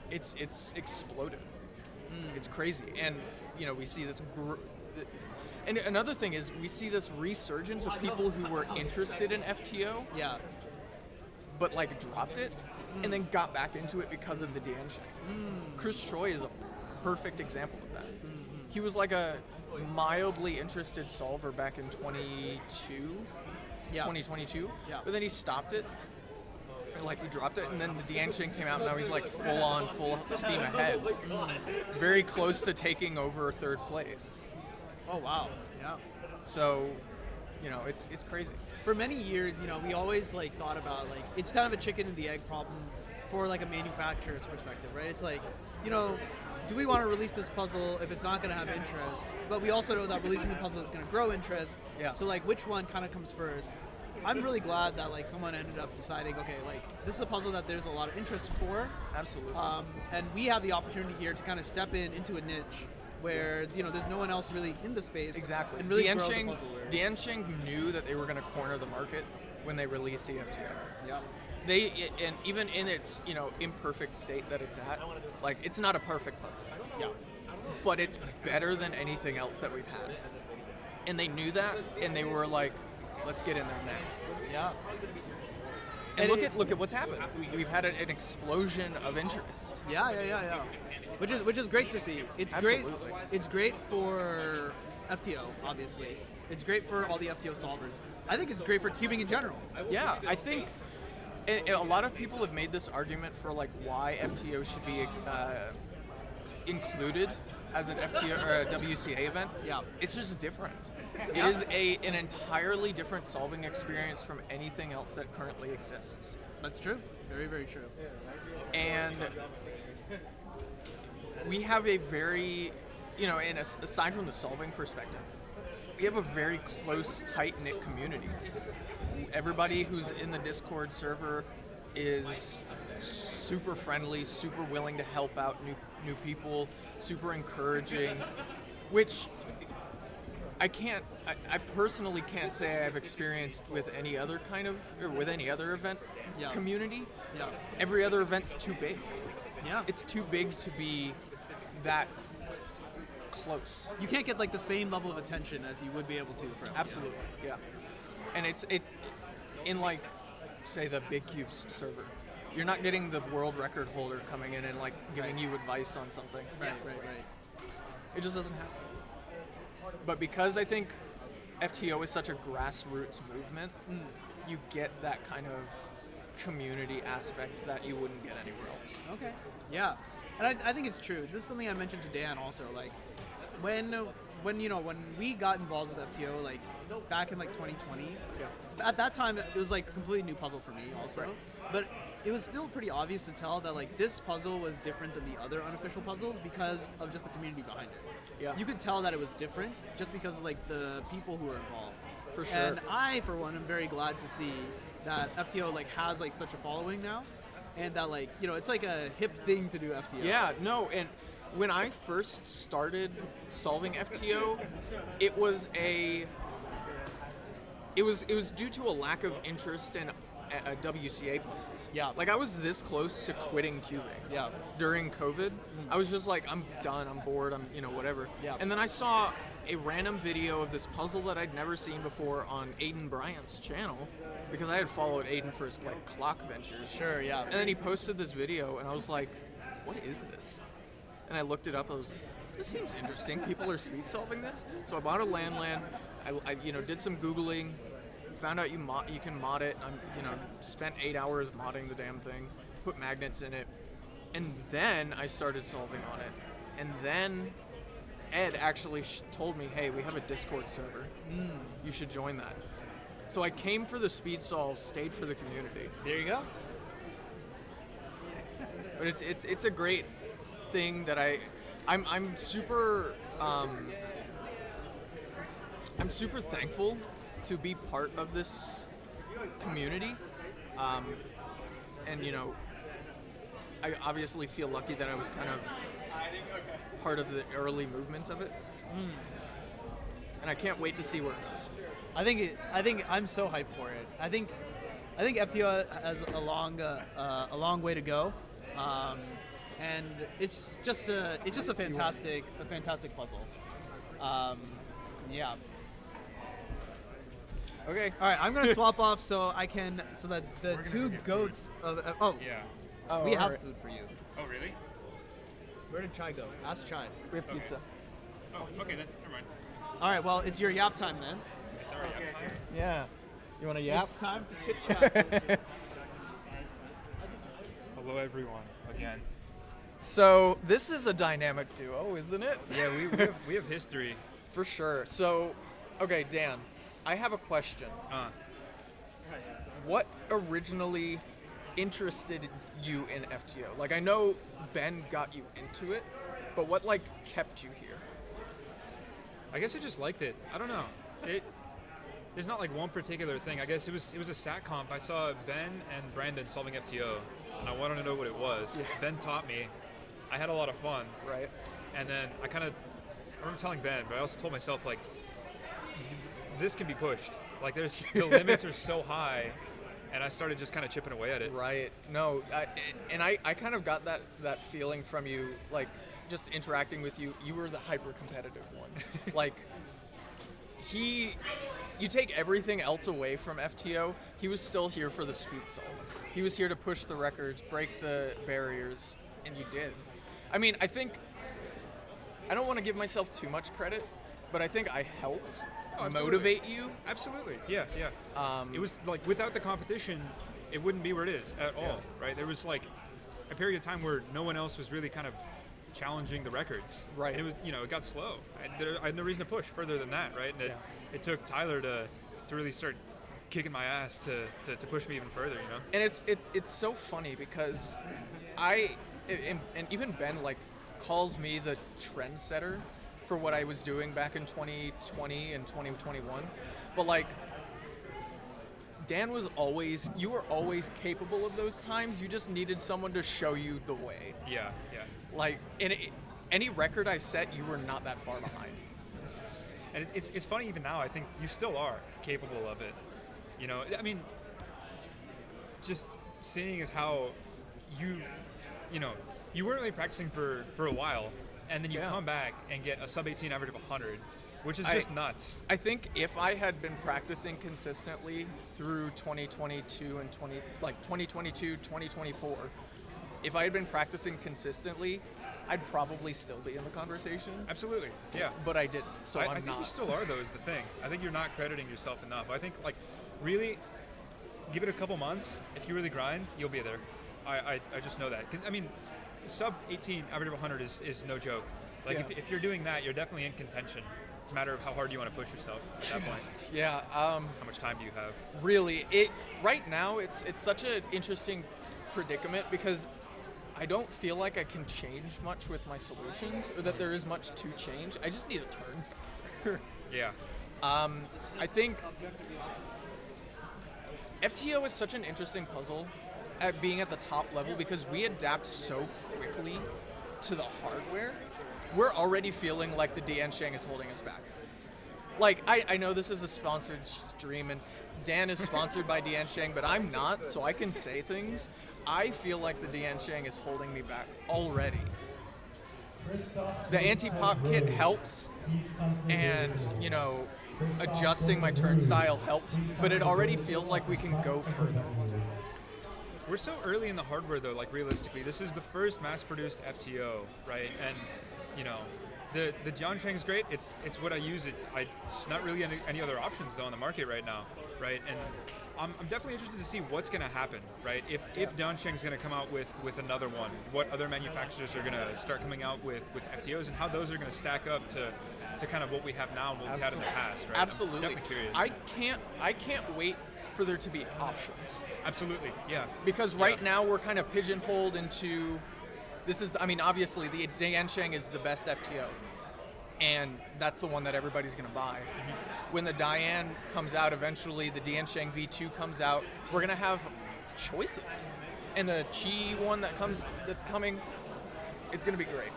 it's exploded. It's crazy, and we see this. And another thing is we see this resurgence of people who were interested in FTO, Yeah. but like dropped it. and then got back into it because of the Diansheng. Chris Choi is a perfect example of that. He was like a mildly interested solver back in 2022, but then he stopped it. Like he dropped it, and then the Diansheng came out, and now he's like full steam ahead, very close to taking over third place. Oh wow, yeah. So, it's crazy. For many years, we always like thought about like it's kind of a chicken and the egg problem for like a manufacturer's perspective, right? It's like, do we want to release this puzzle if it's not going to have interest? But we also know that releasing the puzzle is going to grow interest. Yeah. So like, which one kind of comes first? I'm really glad that like someone ended up deciding, okay, like this is a puzzle that there's a lot of interest for. Absolutely. And we have the opportunity here to kind of step into a niche where there's no one else really in the space. Exactly. And really grow the puzzle. Diansheng knew that they were going to corner the market when they released the FTO. Yeah. And even in its imperfect state that it's at, like it's not a perfect puzzle. Yeah. But it's better than anything else that we've had. And they knew that, and they were like, let's get in there now. Yeah. And look at what's happened. We've had an explosion of interest. Yeah. Which is great to see. It's Absolutely. great. It's great for FTO, obviously. It's great for all the FTO solvers. I think it's great for cubing in general. Yeah, I think and a lot of people have made this argument for like why FTO should be included as an FTO or a WCA event. Yeah. It's just different. It is an entirely different solving experience from anything else that currently exists. That's true. Very, very true. And we have a very, and aside from the solving perspective, we have a very close, tight-knit community. Everybody who's in the Discord server is super friendly, super willing to help out new people, super encouraging, which I personally can't say I've experienced with any other event community. Yeah. Every other event's too big. Yeah. It's too big to be that close. You can't get like the same level of attention as you would be able to for FTO. Absolutely, yeah. And it in like, say, the Big Cubes server, you're not getting the world record holder coming in and like giving you advice on something. Right. It just doesn't happen. But because I think FTO is such a grassroots movement, you get that kind of community aspect that you wouldn't get anywhere else. Okay. Yeah. And I think it's true. This is something I mentioned to Dan also. Like, when we got involved with FTO, like back in like 2020, at that time it was like a completely new puzzle for me also. Right. But it was still pretty obvious to tell that like this puzzle was different than the other unofficial puzzles because of just the community behind it. Yeah. You could tell that it was different just because of like the people who were involved. For sure. And I, for one, am very glad to see that FTO like has like such a following now, and that like it's like a hip thing to do FTO. Yeah, no, and when I first started solving FTO, it was due to a lack of interest in WCA puzzles. Yeah. Like I was this close to quitting cubing. Yeah. During COVID, I was just like, I'm done, I'm bored, I'm whatever. Yeah. And then I saw a random video of this puzzle that I'd never seen before on Aiden Bryant's channel, because I had followed Aiden for his like clock ventures. Sure, yeah. And then he posted this video, and I was like, what is this? And I looked it up. I was like, this seems interesting. People are speed solving this. So I bought a LAN. I did some Googling, found out you can mod it. Spent 8 hours modding the damn thing, put magnets in it, and then I started solving on it. And then Ed actually told me, hey, we have a Discord server. You should join that. So I came for the speed solve, stayed for the community. There you go. But it's a great thing that I'm super thankful to be part of this community, and I obviously feel lucky that I was kind of part of the early movement of it, and I can't wait to see where it goes. I think I'm so hyped for it. I think FTO has a long way to go. And it's just a fantastic puzzle. Yeah. Okay. All right, I'm gonna swap off so that the two goats of Yeah. Oh, we have alright. food for you. Oh, really? Where did Chai go? Ask Chai. We have pizza. Oh, okay then. Never mind. All right, well it's your yap time then. It's already up time. Yeah. You want to yap? It's time to chit chat. Hello, everyone. Again. So this is a dynamic duo, isn't it? Yeah, we have history. For sure. So, okay, Dan, I have a question. What originally interested you in FTO? Like, I know Ben got you into it, but what like kept you here? I guess I just liked it. I don't know. There's not like one particular thing. I guess it was a SAT comp. I saw Ben and Brandon solving FTO, and I wanted to know what it was. Yeah. Ben taught me. I had a lot of fun. Right. And then I remember telling Ben, but I also told myself like, this can be pushed. Like the limits are so high, and I started just kind of chipping away at it. Right. No, I kind of got that feeling from you, like just interacting with you. You were the hyper competitive one. Like you take everything else away from FTO, he was still here for the speed solve. He was here to push the records, break the barriers, and you did. I mean, I think I don't want to give myself too much credit, but I think I helped motivate you. Absolutely. Yeah. It was like without the competition, it wouldn't be where it is at all, right? There was like a period of time where no one else was really kind of challenging the records. Right. And it was, it got slow. I had no reason to push further than that, right? And it took Tyler to really start kicking my ass to push me even further, And it's so funny because and even Ben like calls me the trendsetter for what I was doing back in 2020 and 2021, but like Dan you were always capable of those times. You just needed someone to show you the way. Yeah. Like in any record I set, you were not that far behind. And it's funny even now. I think you still are capable of it. I mean, just seeing as how you weren't really practicing for a while, and then you come back and get a sub 18 average of 100, which is just nuts. I think if I had been practicing consistently through 2022 and 2022, 2024, if I had been practicing consistently, I'd probably still be in the conversation. Absolutely, yeah. But I didn't, so I I'm think not. you still are, though, is the thing. I think you're not crediting yourself enough. I think, like, really, give it a couple months. If you really grind, you'll be there. I just know that. I mean, sub 18 average of 100 is no joke. Like, if you're doing that, you're definitely in contention. It's a matter of how hard you want to push yourself at that point. Yeah. How much time do you have? Really, right now it's such an interesting predicament because I don't feel like I can change much with my solutions, or that there is much to change. I just need to turn faster. Yeah. I think FTO is such an interesting puzzle at being at the top level because we adapt so quickly to the hardware. We're already feeling like the Diansheng is holding us back. Like, I know this is a sponsored stream and Dan is sponsored by Diansheng, but I'm not, so I can say things. I feel like the Diansheng is holding me back already. The anti-pop kit helps, and, adjusting my turnstile helps, but it already feels like we can go further. We're so early in the hardware, though, like, realistically. This is the first mass-produced FTO, right? And, the Diansheng is great. It's what I use. It's not really any other options, though, on the market right now, right? And I'm definitely interested to see what's going to happen, right? If Diansheng is going to come out with another one, what other manufacturers are going to start coming out with FTOs, and how those are going to stack up to kind of what we have now and what we've had in the past, right? Absolutely. I'm definitely curious. I can't wait for there to be options. Absolutely, yeah. Because right now we're kind of pigeonholed into obviously the Diansheng is the best FTO, and that's the one that everybody's going to buy. Mm-hmm. When the Dian comes out eventually, the Diansheng V2 comes out, we're going to have choices. And the Qi one that's coming, it's going to be great.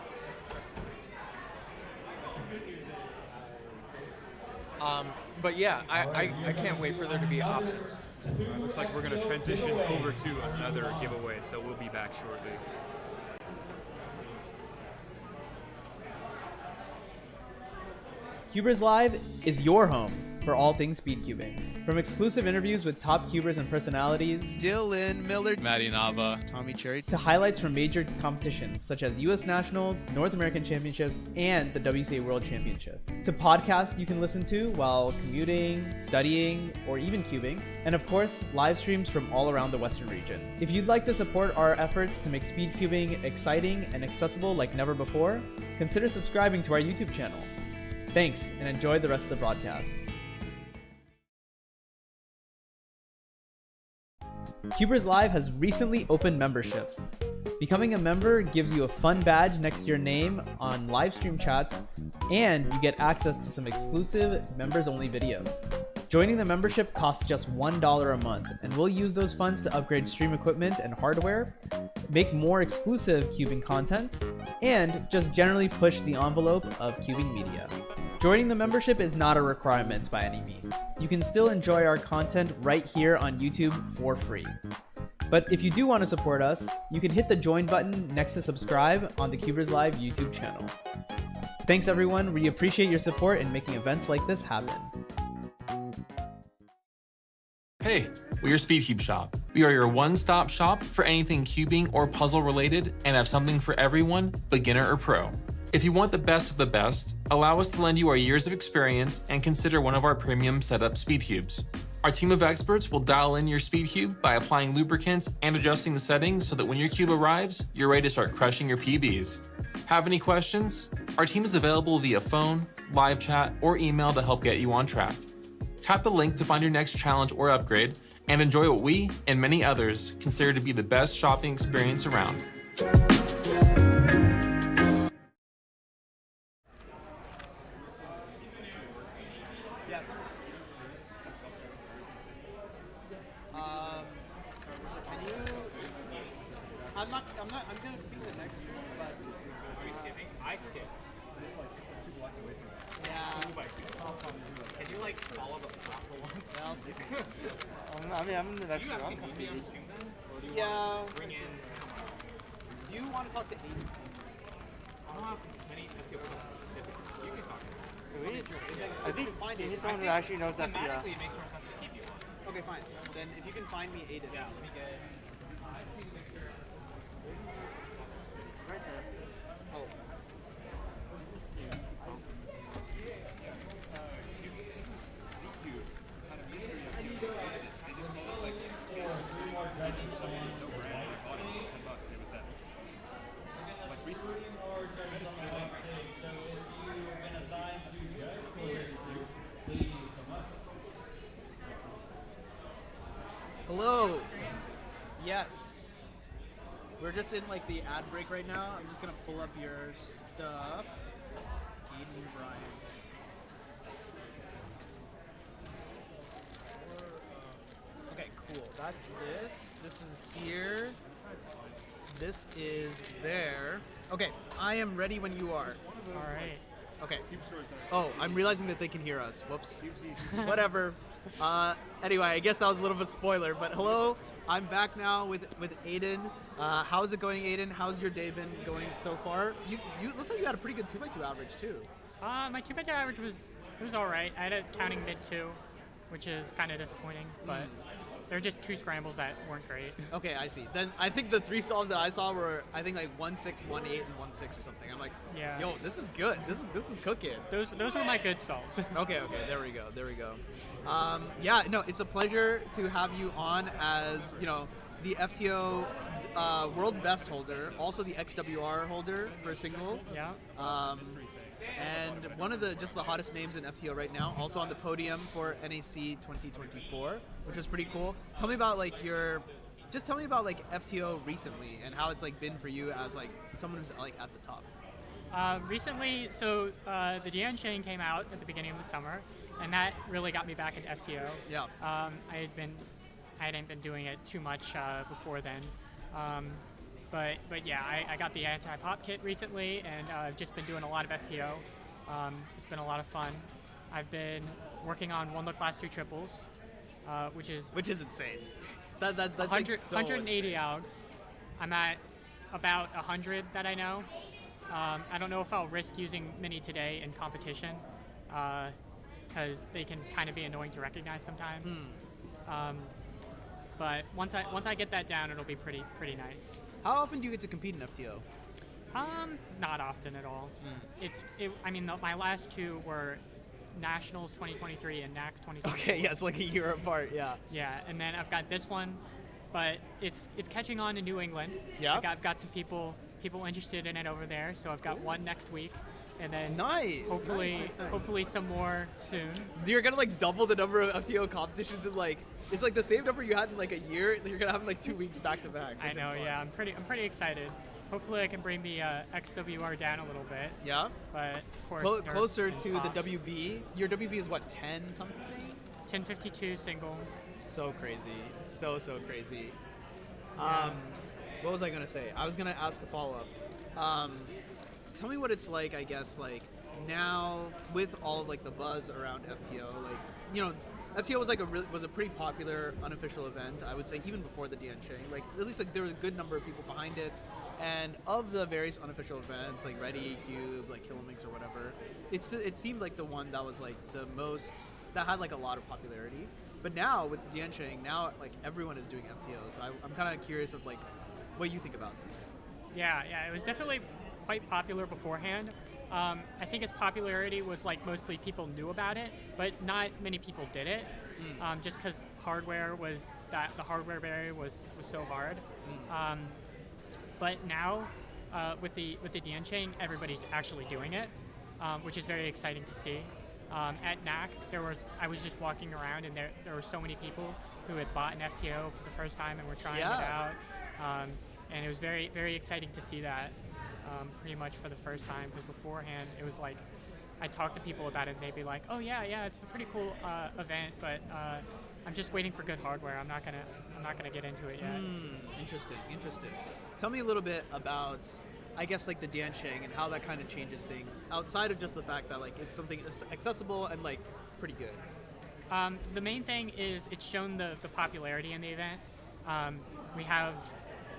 But yeah, I can't wait for there to be options. Looks like we're going to transition over to another giveaway, so we'll be back shortly. CubersLive is your home for all things speedcubing. From exclusive interviews with top cubers and personalities, Dylan Miller, Maddie Nava, Tommy Cherry, to highlights from major competitions such as US Nationals, North American Championships, and the WCA World Championship, to podcasts you can listen to while commuting, studying, or even cubing, and of course, live streams from all around the Western region. If you'd like to support our efforts to make speedcubing exciting and accessible like never before, consider subscribing to our YouTube channel. Thanks, and enjoy the rest of the broadcast. CubersLive has recently opened memberships. Becoming a member gives you a fun badge next to your name on live stream chats, and you get access to some exclusive members-only videos. Joining the membership costs just $1 a month, and we'll use those funds to upgrade stream equipment and hardware, make more exclusive cubing content, and just generally push the envelope of cubing media. Joining the membership is not a requirement by any means. You can still enjoy our content right here on YouTube for free. But if you do want to support us, you can hit the join button next to subscribe on the CubersLive YouTube channel. Thanks everyone, we appreciate your support in making events like this happen. Hey, we're SpeedCubeShop. We are your one-stop shop for anything cubing or puzzle related and have something for everyone, beginner or pro. If you want the best of the best, allow us to lend you our years of experience and consider one of our premium setup speed cubes. Our team of experts will dial in your speed cube by applying lubricants and adjusting the settings so that when your cube arrives, you're ready to start crushing your PBs. Have any questions? Our team is available via phone, live chat, or email to help get you on track. Tap the link to find your next challenge or upgrade and enjoy what we and many others consider to be the best shopping experience around. Yes. Can you? I'm gonna be the next one, but. Are you skipping? I skip. It's like 2 blocks away from me. Yeah. Can you like follow the path for once? Yeah, I'll skip. I'm in the next round. Do you have to be on stream then? Or do you want to bring in someone else? Do you want to talk to Aiden? I don't have many FTO specific. You can talk to him. I think you need someone who actually knows that. Thematically, it makes more sense to keep you on. Okay, fine. Then if you can find me Aiden. Yeah, let me get. Right there. Oh. Hello. Yes. We're just in like the ad break right now. I'm just gonna pull up your stuff. Aiden Bryant. Okay, cool. That's this. This is here. This is there. Okay, I am ready when you are. All right. Okay. Oh, I'm realizing that they can hear us. Whoops. Whatever. Anyway, I guess that was a little bit of a spoiler, but hello. I'm back now with Aiden. How's it going, Aiden? How's your day been going so far? You looks like you had a pretty good 2x2 average too. My 2x2 average was all right. I had a counting mid 2, which is kind of disappointing, but they're just 2 scrambles that weren't great. Okay, I see. Then I think the 3 solves that I saw were I think like 1-6, 1-8, and 1-6 or something. I'm like, Yeah. yo, this is good. This is cooking. Those were my good solves. Okay, there we go. Yeah, no, it's a pleasure to have you on as, you know, the FTO world best holder, also the XWR holder for a single. Yeah. And one of the hottest names in FTO right now, also on the podium for NAC 2024, which was pretty cool. Tell me about FTO recently and how it's like been for you as like someone who's like at the top. Recently, so the Dianchain came out at the beginning of the summer, and that really got me back into FTO. Yeah. I hadn't been doing it too much before then. But yeah, I got the anti-pop kit recently, and I've just been doing a lot of FTO. It's been a lot of fun. I've been working on 1-look last 2 triples, which is insane. That's 100, like so 180 insane. AUGs. I'm at about 100 that I know. I don't know if I'll risk using Mini today in competition, because they can kind of be annoying to recognize sometimes. But once I get that down, it'll be pretty nice. How often do you get to compete in FTO? Not often at all. My last two were Nationals 2023 and NAC 2024. Okay, yeah, it's like a year apart. Yeah. Yeah, and then I've got this one, but it's catching on in New England. Yeah. I've got some people interested in it over there, so I've got one next week, and then Nice. hopefully some more soon. You're gonna like double the number of FTO competitions in like it's like the same number you had in like a year. You're gonna have in like 2 weeks back to back. I know. Yeah, I'm pretty excited. Hopefully, I can bring the XWR down a little bit. Yeah. But of course, closer nerves to and the pops. WB. Your WB is what, 10 something? 1052 single. So crazy. So crazy. Yeah. What was I gonna say? I was gonna ask a follow up. Tell me what it's like, I guess, like now with all of like the buzz around FTO, like, you know, FTO was like was a pretty popular unofficial event, I would say, even before the Diancheng. Like at least like there was a good number of people behind it. And of the various unofficial events, like Ready, Cube, like Kilominx or whatever, it seemed like the one that was like the most, that had like a lot of popularity. But now with the Diancheng, now like everyone is doing FTO. So I'm kind of curious of like what you think about this. Yeah, it was definitely quite popular beforehand. I think its popularity was like mostly people knew about it, but not many people did it, just because the hardware barrier was so hard. But now, with the Diancheng, everybody's actually doing it, which is very exciting to see. At NAC, I was just walking around, and there were so many people who had bought an FTO for the first time and were trying it out, and it was very, very exciting to see that. Pretty much for the first time, because beforehand it was like I talked to people about it and they'd be like, oh yeah, it's a pretty cool event, but I'm just waiting for good hardware. I'm not gonna get into it yet. Interesting. Tell me a little bit about, I guess, like the Diancheng and how that kind of changes things outside of just the fact that like it's something accessible and like pretty good. The main thing is it's shown the popularity in the event. We have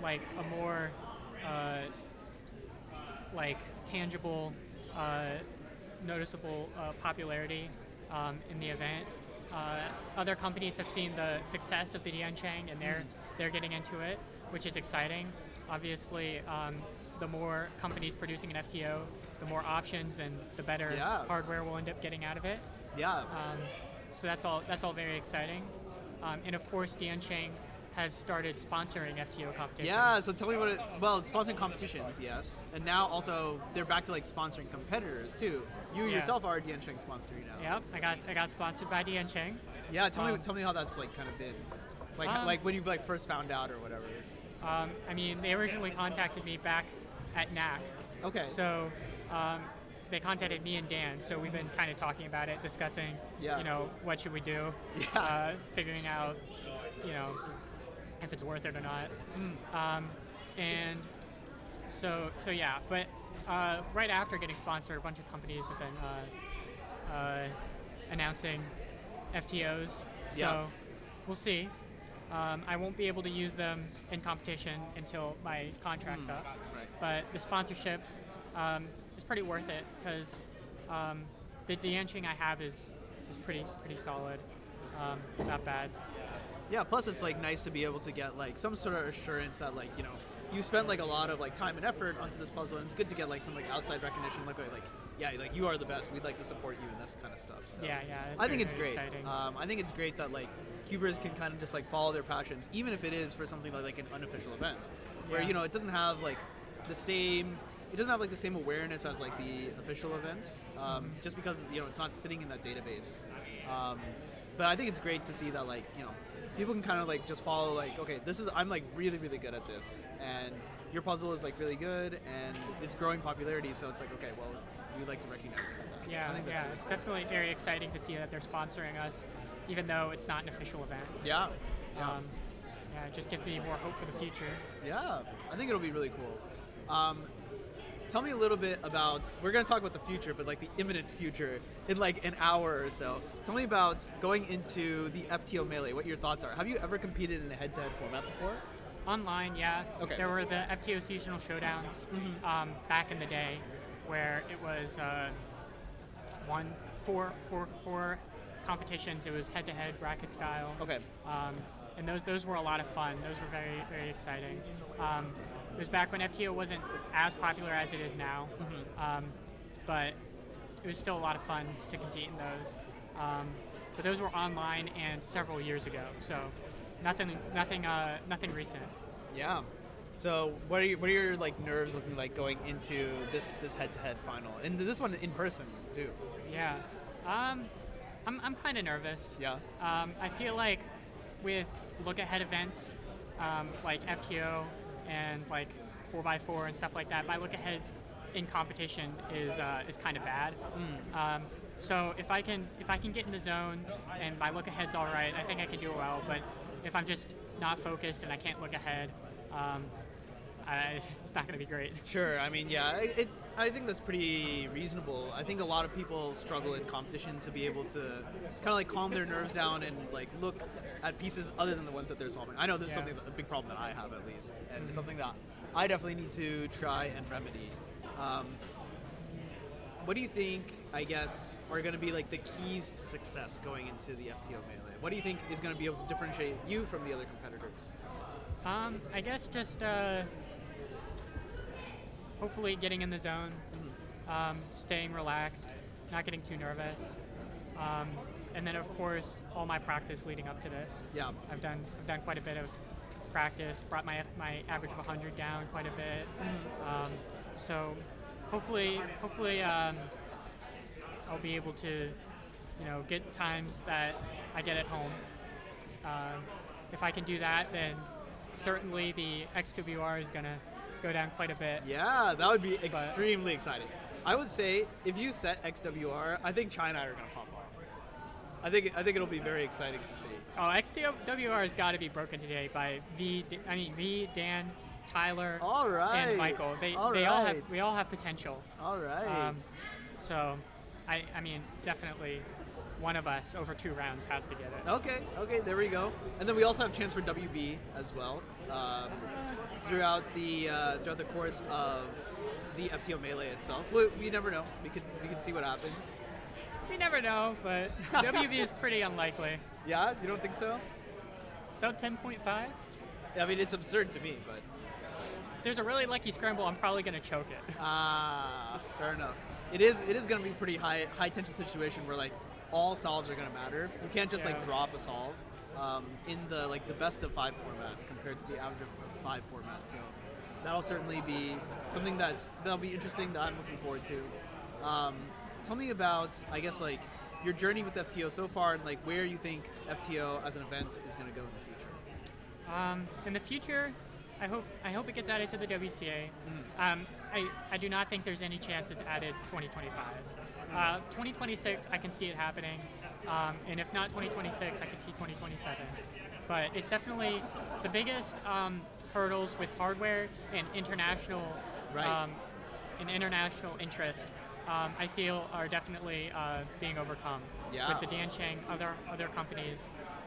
like a more like tangible, noticeable popularity in the event. Other companies have seen the success of the Diancheng and they're getting into it, which is exciting. Obviously, the more companies producing an FTO, the more options and the better hardware we'll end up getting out of it. Yeah. So that's all very exciting. And of course, Diancheng has started sponsoring FTO competitions. Yeah, so tell me sponsoring competitions, yes. And now also they're back to like sponsoring competitors too. You yourself are a Diancheng sponsor now. Yep, I got sponsored by Diancheng. Yeah, tell me how that's like kind of been. Like when you like first found out or whatever. I mean, they originally contacted me back at NAC. Okay. So they contacted me and Dan, so we've been kind of talking about it, discussing, what should we do, figuring out, if it's worth it or not. And so yeah, but right after getting sponsored, a bunch of companies have been announcing FTOs, so we'll see. I won't be able to use them in competition until my contract's up, but the sponsorship is pretty worth it because the Diancheng I have is pretty solid, not bad. Yeah, plus it's like nice to be able to get like some sort of assurance that like, you spent like a lot of like time and effort onto this puzzle, and it's good to get like some like outside recognition, like you are the best. We'd like to support you in this kind of stuff. So Yeah. I think it's very great. exciting. I think it's great that like cubers can kind of just like follow their passions, even if it is for something like an unofficial event, where it doesn't have like the same. It doesn't have like the same awareness as like the official events, just because it's not sitting in that database. But I think it's great to see that like people can kind of like just follow like, okay, I'm like really good at this, and your puzzle is like really good and it's growing popularity, so it's like, okay, well, we'd like to recognize it for that. Yeah, I think that's really it's cool. definitely very exciting to see that they're sponsoring us, even though it's not an official event. Yeah. It just gives me more hope for the future. Yeah, I think it'll be really cool. Tell me a little bit about, we're going to talk about the future, but like the imminent future in like an hour or so. Tell me about going into the FTO Melee, what your thoughts are. Have you ever competed in a head-to-head format before? Online, yeah. Okay. There were the FTO seasonal showdowns back in the day where it was 1 four competitions. It was head-to-head bracket style. Okay. And those were a lot of fun. Those were very, very exciting. It was back when FTO wasn't as popular as it is now, but it was still a lot of fun to compete in those. But those were online and several years ago, so nothing recent. Yeah. So what are your like nerves looking like going into this head-to-head final, and this one in person too? Yeah. I'm kind of nervous. Yeah. I feel like with look-ahead events like FTO and like 4x4 and stuff like that, my look-ahead in competition is kind of bad. So if I can get in the zone and my look-ahead's all right, I think I can do well. But if I'm just not focused and I can't look ahead, it's not going to be great. Sure. I mean, yeah, I think that's pretty reasonable. I think a lot of people struggle in competition to be able to kind of like calm their nerves down and like look at pieces other than the ones that they're solving. I know this is something, a big problem that I have at least, and it's something that I definitely need to try and remedy. What do you think, I guess, are going to be like the keys to success going into the FTO Melee? What do you think is going to be able to differentiate you from the other competitors? I guess just hopefully getting in the zone, staying relaxed, not getting too nervous, and then of course all my practice leading up to this. Yeah, I've done quite a bit of practice, brought my average of 100 down quite a bit. So hopefully I'll be able to, get times that I get at home. If I can do that, then certainly the XWR is gonna go down quite a bit. Yeah, that would be extremely exciting. I would say if you set XWR, I think China are gonna pop off. I think it'll be very exciting to see. Oh, XWR has got to be broken today by me, Dan, Tyler, all right, and Michael. We all have potential. All right. So, I mean, definitely one of us over 2 rounds has to get it. Okay, there we go. And then we also have a chance for WB as well throughout the course of the FTO Melee itself. We never know. We can see what happens. We never know, but WB is pretty unlikely. Yeah, you don't think so? Sub 10.5? I mean, it's absurd to me, but if there's a really lucky scramble, I'm probably going to choke it. Fair enough. It is going to be pretty high tension situation where like all solves are going to matter. You can't just like drop a solve in the best of 5 format compared to the average of 5 format. So that'll certainly be something that'll be interesting that I'm looking forward to. Tell me about, I guess, like your journey with FTO so far, and like where you think FTO as an event is going to go in the future. In the future, I hope it gets added to the WCA. I do not think there's any chance it's added 2025. 2026, I can see it happening, and if not 2026, I could see 2027. But it's definitely the biggest hurdles with hardware and international interest. I feel are definitely being overcome with the Dansheng, other companies,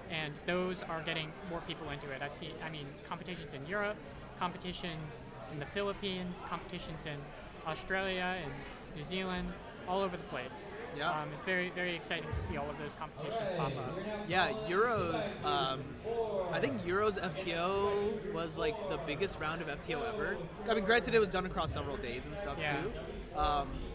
and those are getting more people into it. I mean, competitions in Europe, competitions in the Philippines, competitions in Australia and New Zealand, all over the place. Yeah. It's very, very exciting to see all of those competitions pop up. Yeah, Euros, I think Euros FTO was like the biggest round of FTO ever. I mean, granted it was done across several days and stuff too.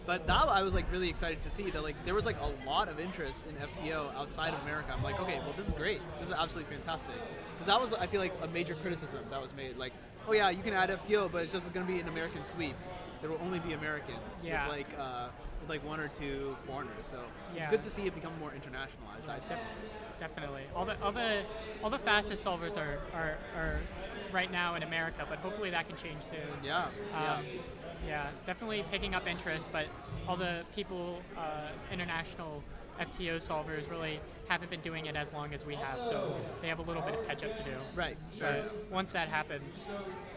But that I was like really excited to see that like there was like a lot of interest in FTO outside of America. I'm like, okay, well this is great. This is absolutely fantastic. Because that was, I feel like, a major criticism that was made. Like, oh yeah, you can add FTO, but it's just going to be an American sweep. There will only be Americans with like 1 or 2 foreigners. So it's good to see it become more internationalized. Definitely. All the fastest solvers are right now in America, but hopefully that can change soon. Yeah, definitely picking up interest, but all the people, international FTO solvers really haven't been doing it as long as we have, so they have a little bit of catch up to do. Right. But once that happens,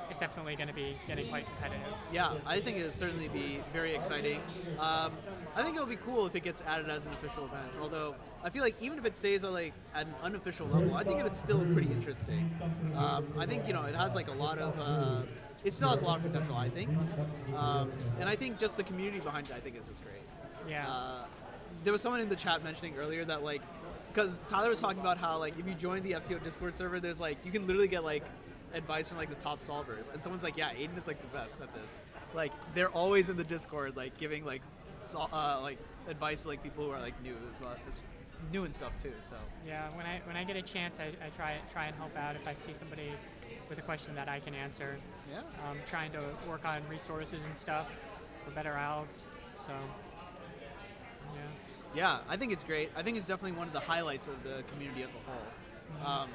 it's definitely going to be getting quite competitive. Yeah, I think it'll certainly be very exciting. I think it'll be cool if it gets added as an official event, although I feel like even if it stays at an unofficial level, I think it's still pretty interesting. I think, it has like a lot of, it still has a lot of potential, I think. And I think just the community behind it, I think is just great. Yeah. there was someone in the chat mentioning earlier that like, because Tyler was talking about how like if you join the FTO Discord server, there's like you can literally get like advice from like the top solvers, and someone's like, yeah, Aiden is like the best at this. Like they're always in the Discord like giving like like advice to like people who are like new as well. It's new and stuff too. So Yeah, when I get a chance, I try and help out if I see somebody with a question that I can answer. yeah. Trying to work on resources and stuff for better algs. So yeah. Yeah, I think it's great. I think it's definitely one of the highlights of the community as a whole.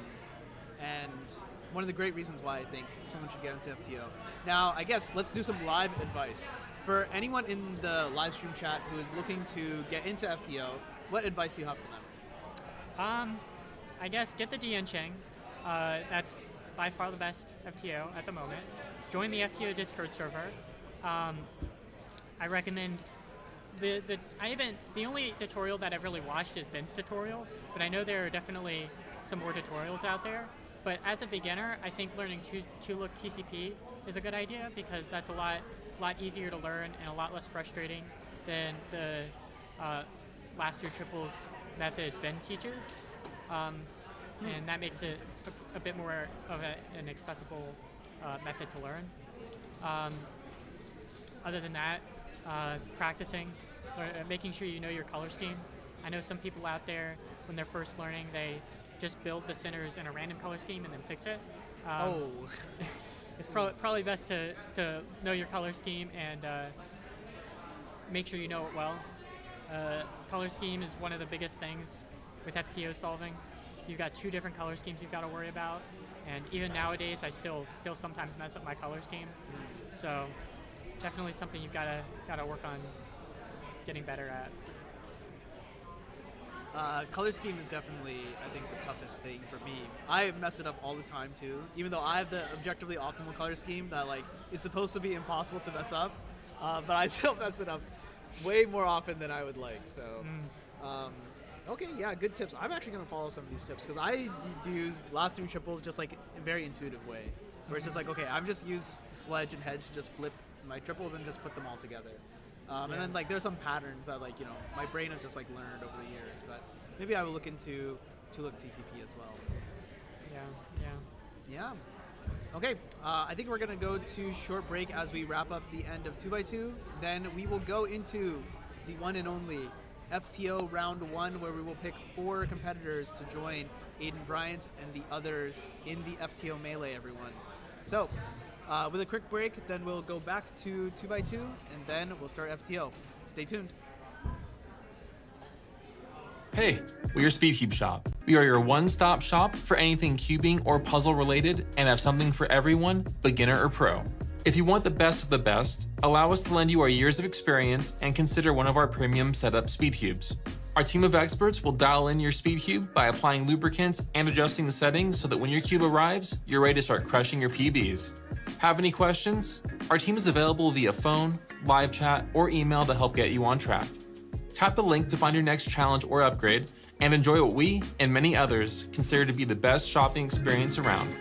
And one of the great reasons why I think someone should get into FTO. Now, I guess let's do some live advice. For anyone in the live stream chat who is looking to get into FTO, what advice do you have for them? I guess get the Diancheng. That's by far the best FTO at the moment. Join the FTO Discord server. I recommend the only tutorial that I've really watched is Ben's tutorial, but I know there are definitely some more tutorials out there. But as a beginner, I think learning two-look TCP is a good idea because that's a lot easier to learn and a lot less frustrating than the last year triples method Ben teaches, and that makes it a bit more of an accessible method to learn. Other than that, practicing, making sure you know your color scheme. I know some people out there, when they're first learning, they just build the centers in a random color scheme and then fix it. It's probably best to know your color scheme and make sure you know it well. Color scheme is one of the biggest things with FTO solving. You've got 2 different color schemes you've got to worry about, and even nowadays I still sometimes mess up my color scheme. So definitely something you've got to work on getting better at. Color scheme is definitely, I think, the toughest thing for me. I mess it up all the time too, even though I have the objectively optimal color scheme that like is supposed to be impossible to mess up, but I still mess it up way more often than I would like. So, okay, yeah, good tips. I'm actually gonna follow some of these tips because I do use last 3 triples just like a very intuitive way, where it's just like, okay, I've just used sledge and hedge to just flip my triples and just put them all together. And then like there's some patterns that like, you know, my brain has just like learned over the years, but maybe I will look into two-look TCP as well. Yeah. Okay, I think we're gonna go to short break as we wrap up the end of 2x2. Then we will go into the one and only FTO round 1, where we will pick 4 competitors to join Aiden Bryant and the others in the FTO Melee, everyone. So, with a quick break, then we'll go back to 2x2, and then we'll start FTO. Stay tuned. Hey, we are SpeedCubeShop. We are your one-stop shop for anything cubing or puzzle related and have something for everyone, beginner or pro. If you want the best of the best, allow us to lend you our years of experience and consider one of our premium setup speed cubes. Our team of experts will dial in your speed cube by applying lubricants and adjusting the settings so that when your cube arrives, you're ready to start crushing your PBs. Have any questions? Our team is available via phone, live chat, or email to help get you on track. Tap the link to find your next challenge or upgrade and enjoy what we and many others consider to be the best shopping experience around.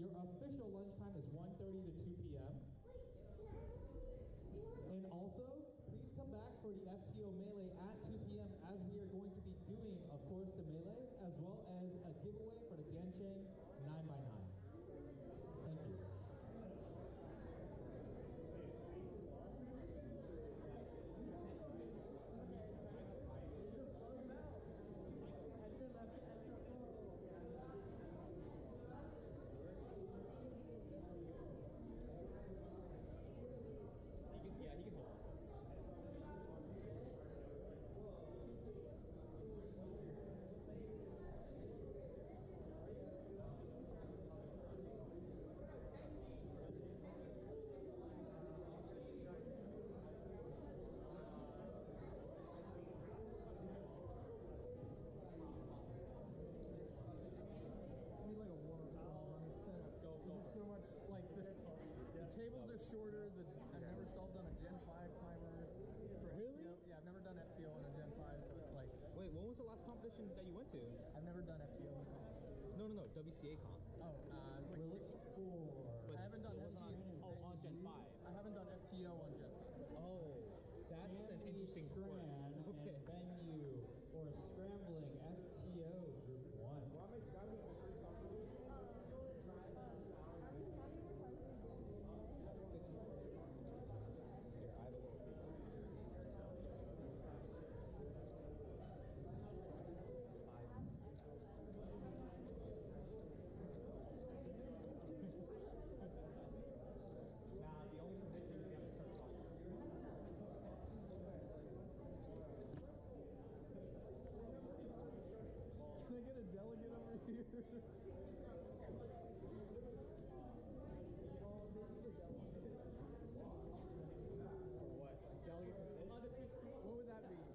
your official lunchtime is 1:30 to 2 p.m. And also, please come back for the FTO Melee at 2 p.m. as we are going to be doing, of course, the Melee, as well as a giveaway for the Diancheng 9x9. Thank you. Tables are shorter. I've never solved on a Gen 5 timer. Really? Yeah, I've never done FTO on a Gen 5, so it's like... Wait, when was the last competition that you went to? I've never done FTO. No, WCA comp. Oh, it was like 6 months ago. But I haven't done FTO. On Gen 5. I haven't done FTO on Gen 5. Oh, that's an interesting Strand okay. and venue for Scrambling FTO Group 1. Delegate over here. What? Delegate? What would that be? I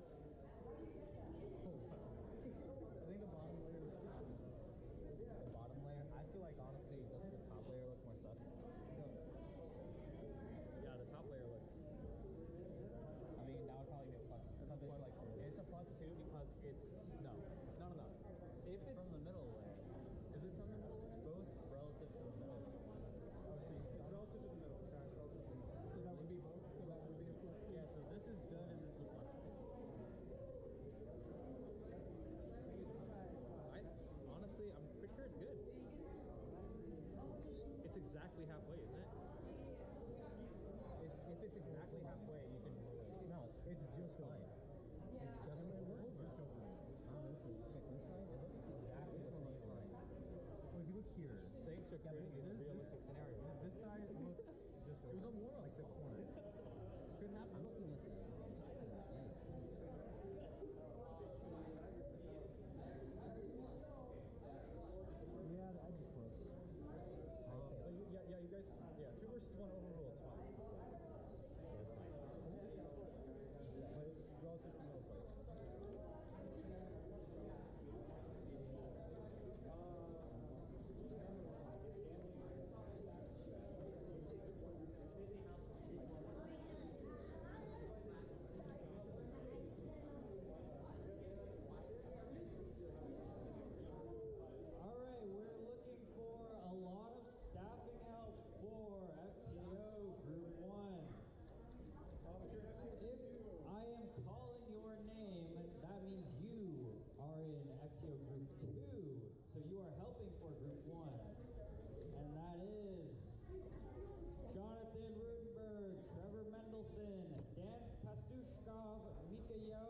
think the bottom layer. The bottom layer? I feel like honestly, doesn't the top layer look more sus? Yeah, the top layer looks. I mean, that would probably be a plus. Because it's like it's a plus too because it's no. If it's from the middle layer, is it from the middle layer? Both relative to the middle. Oh, so it's relative to the middle. So that would be both. So that would be a plus. Yeah. So this is good and this is a plus. Honestly, I'm pretty sure it's good. It's exactly halfway, isn't it? If it's exactly halfway, you can. No, it's just fine. It's just over. Check this side. It looks exactly the same line. So if you look here, thanks for creating this realistic scenario. This side looks just. It was a warm up. Like the corner. Could happen. I'm looking at that. Yeah, I'd be close. But you guys, 2 versus 1 overrule, it's fine. That's fine. But it's relative to middle place. Group 2, so you are helping for Group 1, and that is Jonathan Rudenberg, Trevor Mendelson, Dan Pastushkov, Mika Yo,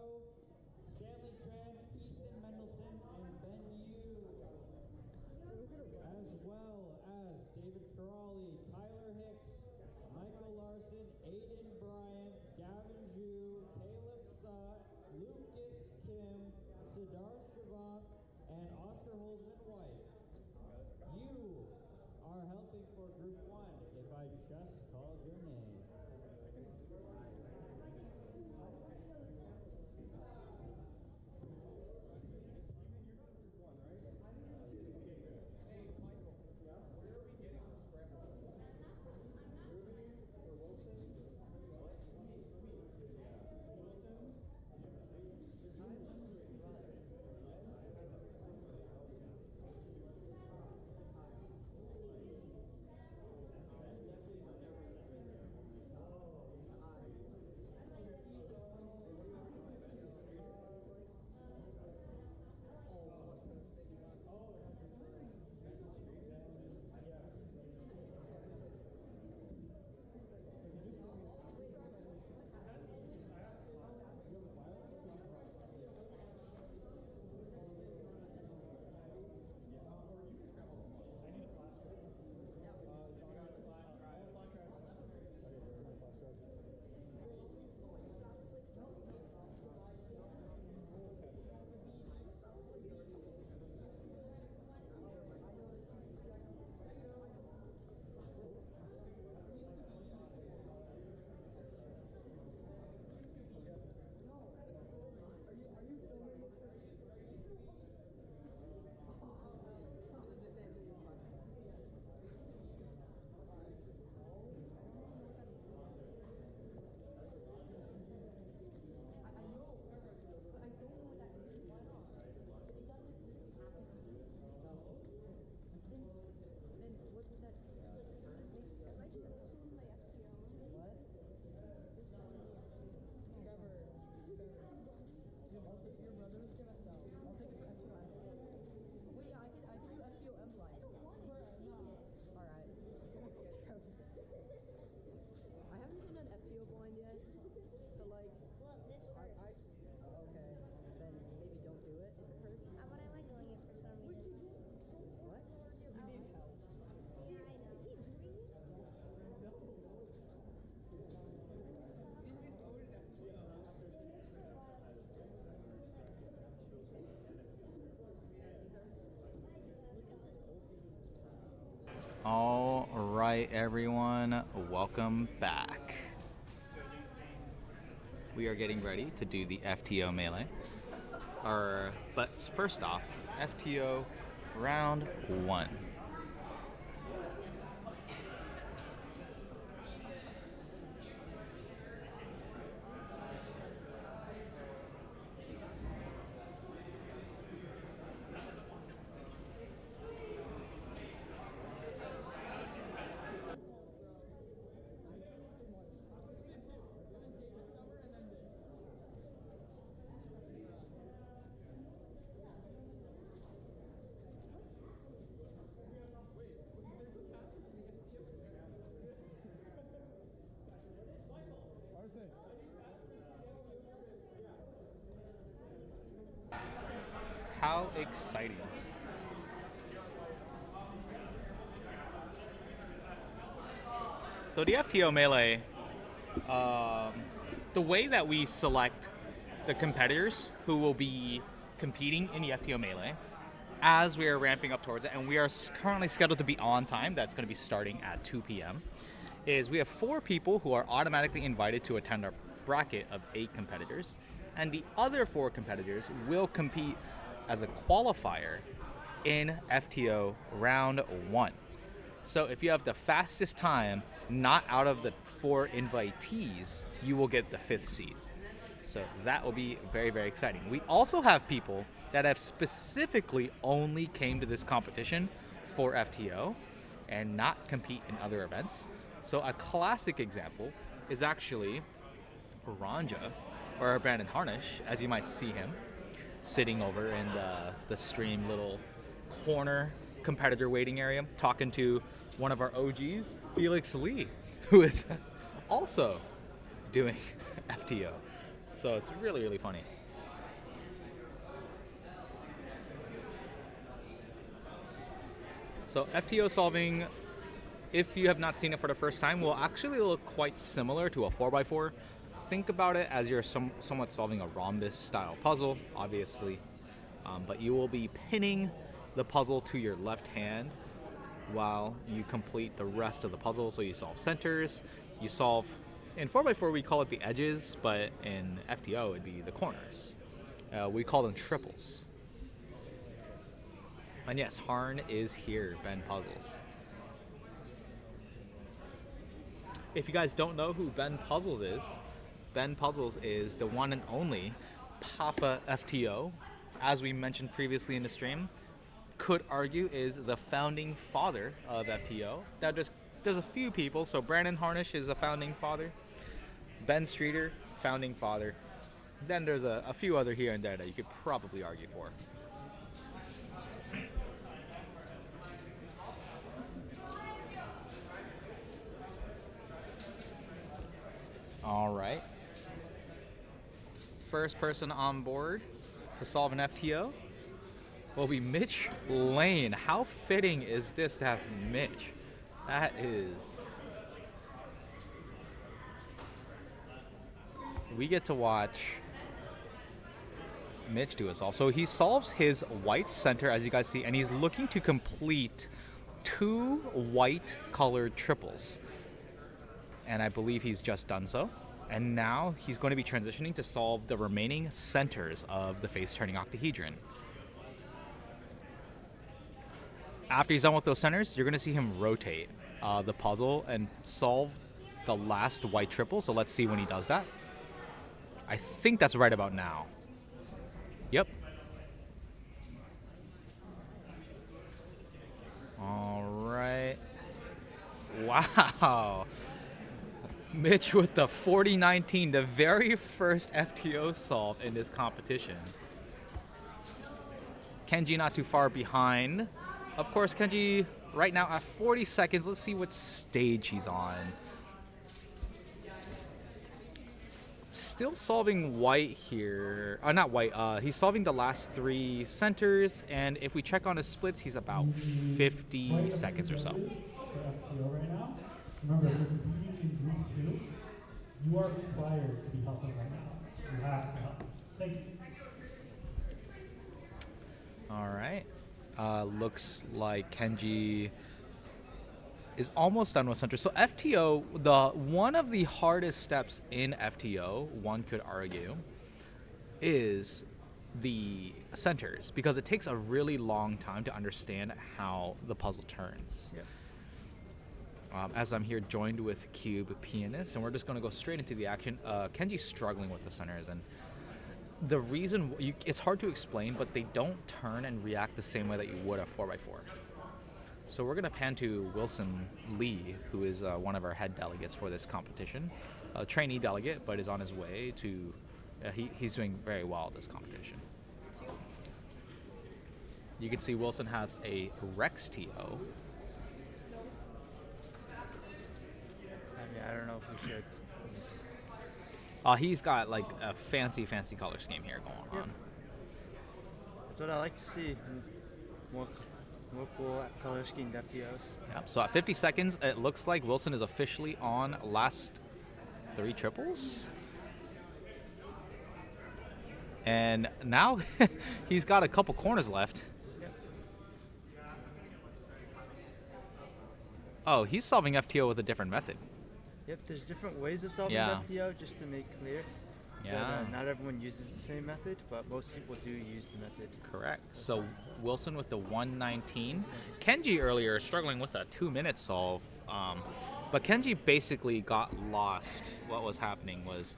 Stanley Tran, Ethan Mendelson, and Ben Yu, as well as David Crawley, Tyler Hicks, Michael Larson, Aiden Bryant, Gavin Zhu, Caleb Sutt, Lucas Kim, Siddharth Shrivant, and Oscar Holzman White. You are helping for Group 1 if I just called your name. Hey, Michael. Where are we getting the scramble? Rubik or Wilson? All right, everyone, welcome back. We are getting ready to do the FTO melee. But first off, FTO round 1. How exciting. So the FTO melee, the way that we select the competitors who will be competing in the FTO melee as we are ramping up towards it, and we are currently scheduled to be on time, that's going to be starting at 2 p.m., is we have 4 people who are automatically invited to attend our bracket of 8 competitors, and the other 4 competitors will compete as a qualifier in FTO round 1. So if you have the fastest time, not out of the 4 invitees, you will get the 5th seed. So that will be very, very exciting. We also have people that have specifically only came to this competition for FTO and not compete in other events. So a classic example is actually Ranja, or Brandon Harnish, as you might see him sitting over in the stream little corner competitor waiting area talking to one of our OGs, Felix Lee, who is also doing FTO. So it's really, really funny. So FTO solving, if you have not seen it for the first time, will actually look quite similar to a 4x4. Think about it as you're somewhat solving a rhombus style puzzle, obviously, but you will be pinning the puzzle to your left hand while you complete the rest of the puzzle. So you solve centers, you solve, in 4x4 we call it the edges, but in FTO it'd be the corners. We call them triples. And yes, Harn is here, Ben Puzzles. If you guys don't know who Ben Puzzles is the one and only Papa FTO, as we mentioned previously in the stream. Could argue is the founding father of FTO. There's a few people, so Brandon Harnish is a founding father, Ben Streeter, founding father. Then there's a few other here and there that you could probably argue for. All right. First person on board to solve an FTO will be Mitch Lane. How fitting is this to have Mitch? That is... We get to watch Mitch do a solve. So he solves his white center, as you guys see, and he's looking to complete 2 white colored triples. And I believe he's just done so. And now he's going to be transitioning to solve the remaining centers of the face-turning octahedron. After he's done with those centers, you're going to see him rotate the puzzle and solve the last white triple. So let's see when he does that. I think that's right about now. Yep. All right. Wow. Mitch with the 4019, the very first FTO solve in this competition. Kenji not too far behind. Of course, Kenji right now at 40 seconds. Let's see what stage he's on. Still solving white here. Not white. He's solving the last 3 centers, and if we check on his splits, he's about 50 seconds or so. Remember, if you're competing in Group 2, you are required to be helping right now. You have to help. Thank you. All right. Looks like Kenji is almost done with center. So FTO, one of the hardest steps in FTO, one could argue, is the centers, because it takes a really long time to understand how the puzzle turns. Yep. As I'm here joined with Cube Pianist, and we're just going to go straight into the action. Kenji's struggling with the centers, and the reason it's hard to explain, but they don't turn and react the same way that you would a 4x4. So we're going to pan to Wilson Lee, who is one of our head delegates for this competition, a trainee delegate, but is on his way to. He's doing very well at this competition. You can see Wilson has a Rex TO. I don't know if we should. He's got like a fancy color scheme here going on. That's what I like to see. More cool color schemed FTOs. Yep. So at 50 seconds, it looks like Wilson is officially on last 3 triples. And now he's got a couple corners left. Yep. Oh, he's solving FTO with a different method. Yep, there's different ways of solving FTO, just to make clear. Yeah. But, not everyone uses the same method, but most people do use the method. Correct. So Wilson with the 119. Kenji earlier struggling with a 2-minute solve. But Kenji basically got lost. What was happening was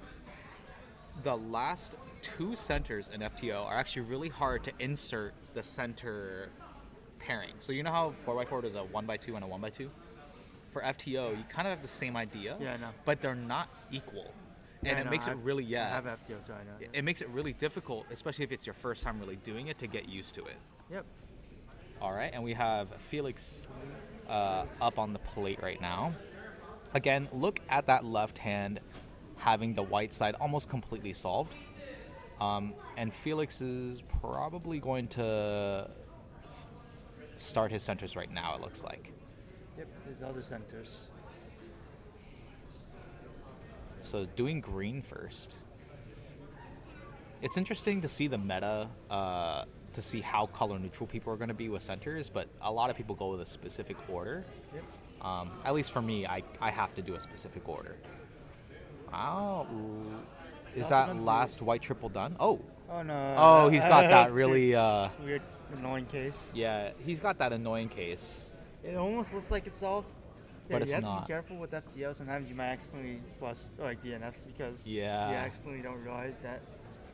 the last 2 centers in FTO are actually really hard to insert the center pairing. So you know how 4x4 does a 1x2 and a 1x2? For FTO, you kind of have the same idea, Yeah, I know. but they're not equal. And it makes it really, I have FTO, so I know. It makes it really difficult, especially if it's your first time really doing it, to get used to it. Yep. All right, and we have Felix up on the plate right now. Again, look at that left hand having the white side almost completely solved. And Felix is probably going to start his centers right now, it looks like. Yep, there's other centers. So doing green first. It's interesting to see the meta, to see how color neutral people are going to be with centers, but a lot of people go with a specific order. Yep. At least for me, I have to do a specific order. Wow. Is that last white triple done? Oh. Oh, no. Oh, he's got that really... weird, annoying case. Yeah, he's got that annoying case. It almost looks like it's solved. But it's you have not. to be careful with FTO. Sometimes you might accidentally plus like DNF because you accidentally don't realize that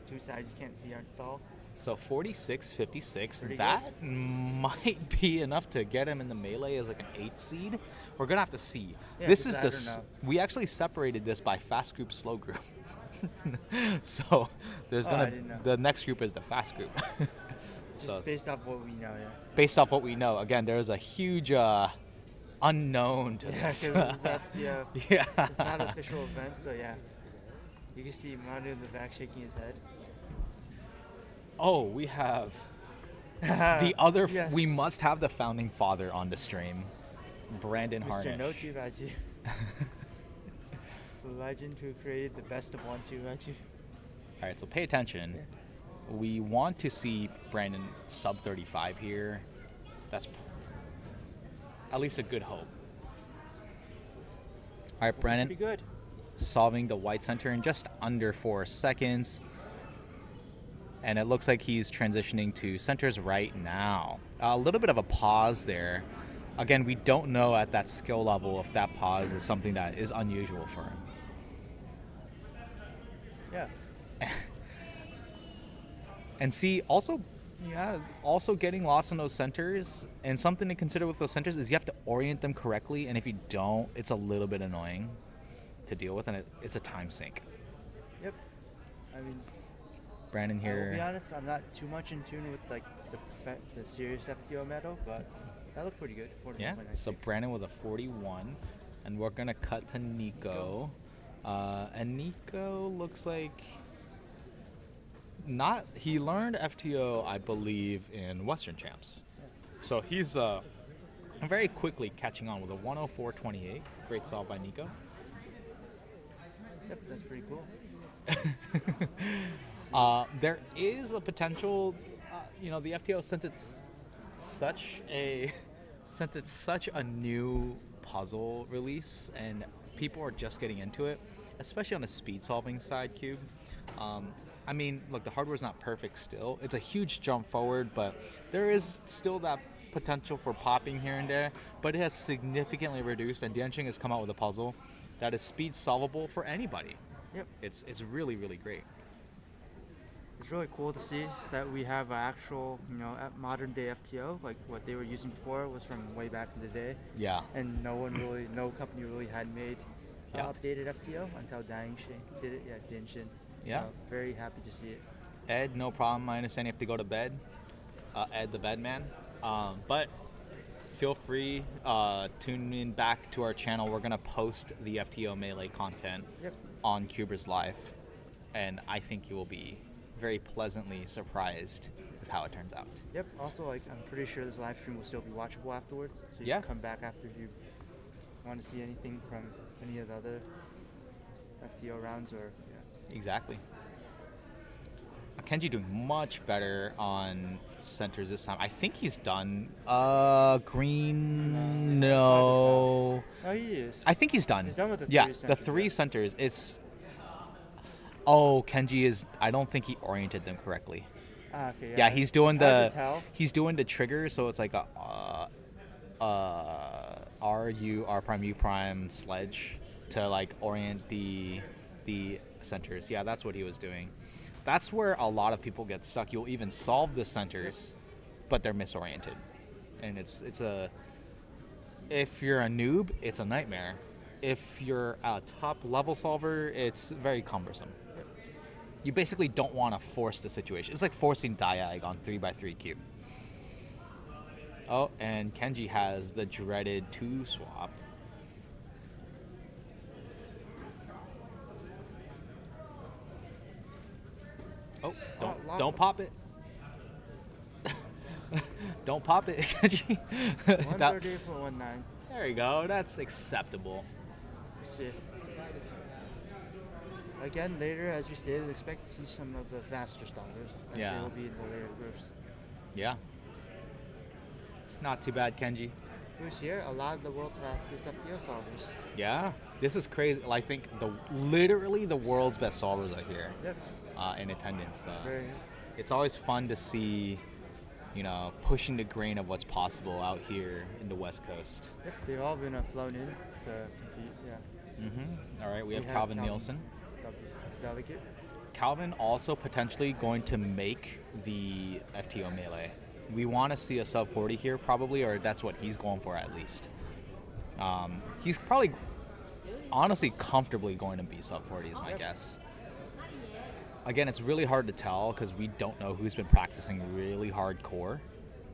2 sides you can't see aren't solved. So 46-56, Pretty that might be enough to get him in the melee as like an 8 seed. We're gonna have to see. Yeah, This is we actually separated this by fast group, slow group. So there's the next group is the fast group. Just based off what we know, yeah. Based off what we know, again, there's a huge unknown to this. Yeah, it's not an official event, so yeah. You can see Manu in the back shaking his head. Oh, we have the other. We must have the founding father on the stream, Brandon Harnish. Mr. No 2x2. The legend who created the best of 1 2x2. All right, so pay attention. Yeah. We want to see Brandon sub 35 here. That's at least a good hope. All right, Brandon. Pretty good. Solving the white center in just under 4 seconds. And it looks like he's transitioning to centers right now. A little bit of a pause there. Again, we don't know at that skill level if that pause is something that is unusual for him. Yeah. And see, also getting lost in those centers, and something to consider with those centers is you have to orient them correctly, and if you don't, it's a little bit annoying to deal with, and it's a time sink. Yep. I mean, Brandon here. I'll be honest, I'm not too much in tune with like the serious FTO medal, but that looked pretty good. Yeah. So Brandon with a 41, and we're gonna cut to Nico, and Nico looks like he learned FTO, I believe, in Western Champs. Yeah. So he's very quickly catching on with a 104.28. Great solve by Nico. Yep, that's pretty cool. There is a potential, the FTO, since it's such a new puzzle release, and people are just getting into it, especially on the speed solving side, Cube. I mean, look, the hardware's not perfect still. It's a huge jump forward, but there is still that potential for popping here and there, but it has significantly reduced, and Diancheng has come out with a puzzle that is speed solvable for anybody. Yep. It's really, really great. It's really cool to see that we have an actual, modern day FTO. Like what they were using before was from way back in the day. Yeah. And no company really had made updated FTO until Diancheng did it. Yeah, Diancheng. Yeah. So very happy to see it. Ed, no problem. I understand you have to go to bed. Ed, the bed man. But feel free, tune in back to our channel. We're gonna post the FTO Melee content on CubersLive, and I think you will be very pleasantly surprised with how it turns out. Yep. Also, I'm pretty sure this live stream will still be watchable afterwards, so you can come back after if you want to see anything from any of the other FTO rounds or. Exactly. Kenji doing much better on centers this time. I think he's done green. No. Oh, he is. I think he's done. He's done with the three centers. The three centers. It's. Oh, Kenji is. I don't think he oriented them correctly. Okay. Yeah, he's doing he's doing the trigger, so it's like a R prime U prime sledge to like orient the centers. Yeah, that's what he was doing. That's where a lot of people get stuck. You'll even solve the centers, but they're misoriented, and it's if you're a noob, it's a nightmare. If you're a top level solver, it's very cumbersome. You basically don't want to force the situation. It's like forcing diag on 3x3 cube. Oh, and Kenji has the dreaded 2 swap. Oh, don't pop it. Don't pop it, Kenji. 130 for 19. There you go. That's acceptable. Let's see. Again, later, as we stated, expect to see some of the faster starters. They will be in the later groups. Yeah. Not too bad, Kenji. Who's here? A lot of the world's fastest FTO solvers. Yeah. This is crazy. I think literally the world's best solvers are here. Yep. In attendance. Very. It's always fun to see, pushing the grain of what's possible out here in the West Coast. Yep, they've all been flown in to compete, yeah. Mm-hmm. All right, we have Calvin Nielsen. Delegate. Calvin also potentially going to make the FTO Melee. We want to see a sub 40 here probably, or that's what he's going for at least. He's probably, honestly, comfortably going to be sub 40 is my guess. Again, it's really hard to tell because we don't know who's been practicing really hardcore.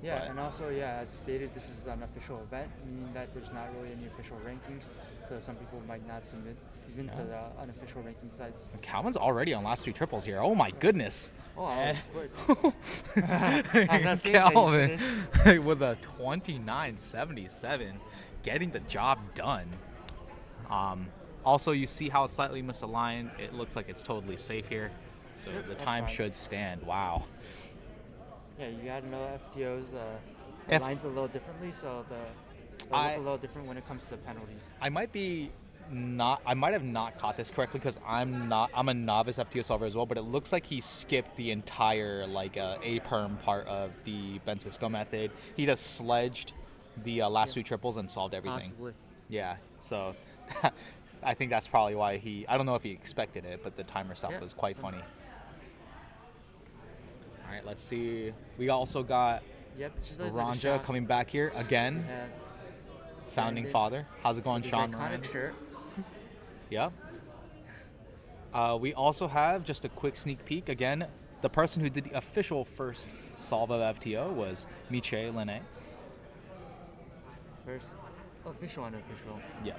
Yeah, and also, as stated, this is an official event, meaning that there's not really any official rankings, so some people might not submit even to the unofficial ranking sites. Calvin's already on last 3 triples here. Oh my goodness. Oh, I was quick. Calvin with a 29.77, getting the job done. Also, you see how it's slightly misaligned. It looks like it's totally safe here. So the time should stand. Wow. Yeah, you gotta know FTOs lines a little differently, so they look a little different when it comes to the penalty. I might have not caught this correctly because I'm a novice FTO solver as well, but it looks like he skipped the entire A-perm part of the Ben Cisco method. He just sledged the last 2 triples and solved everything. Possibly. Yeah, so I think that's probably why I don't know if he expected it, but the timer stop was quite funny. All right, let's see. We also got Ranja coming back here again. Founding father. How's it going, Sean? Iconic shirt. Yep. We also have just a quick sneak peek. Again, the person who did the official first solve of FTO was Miche Lene. First official and unofficial. Yeah.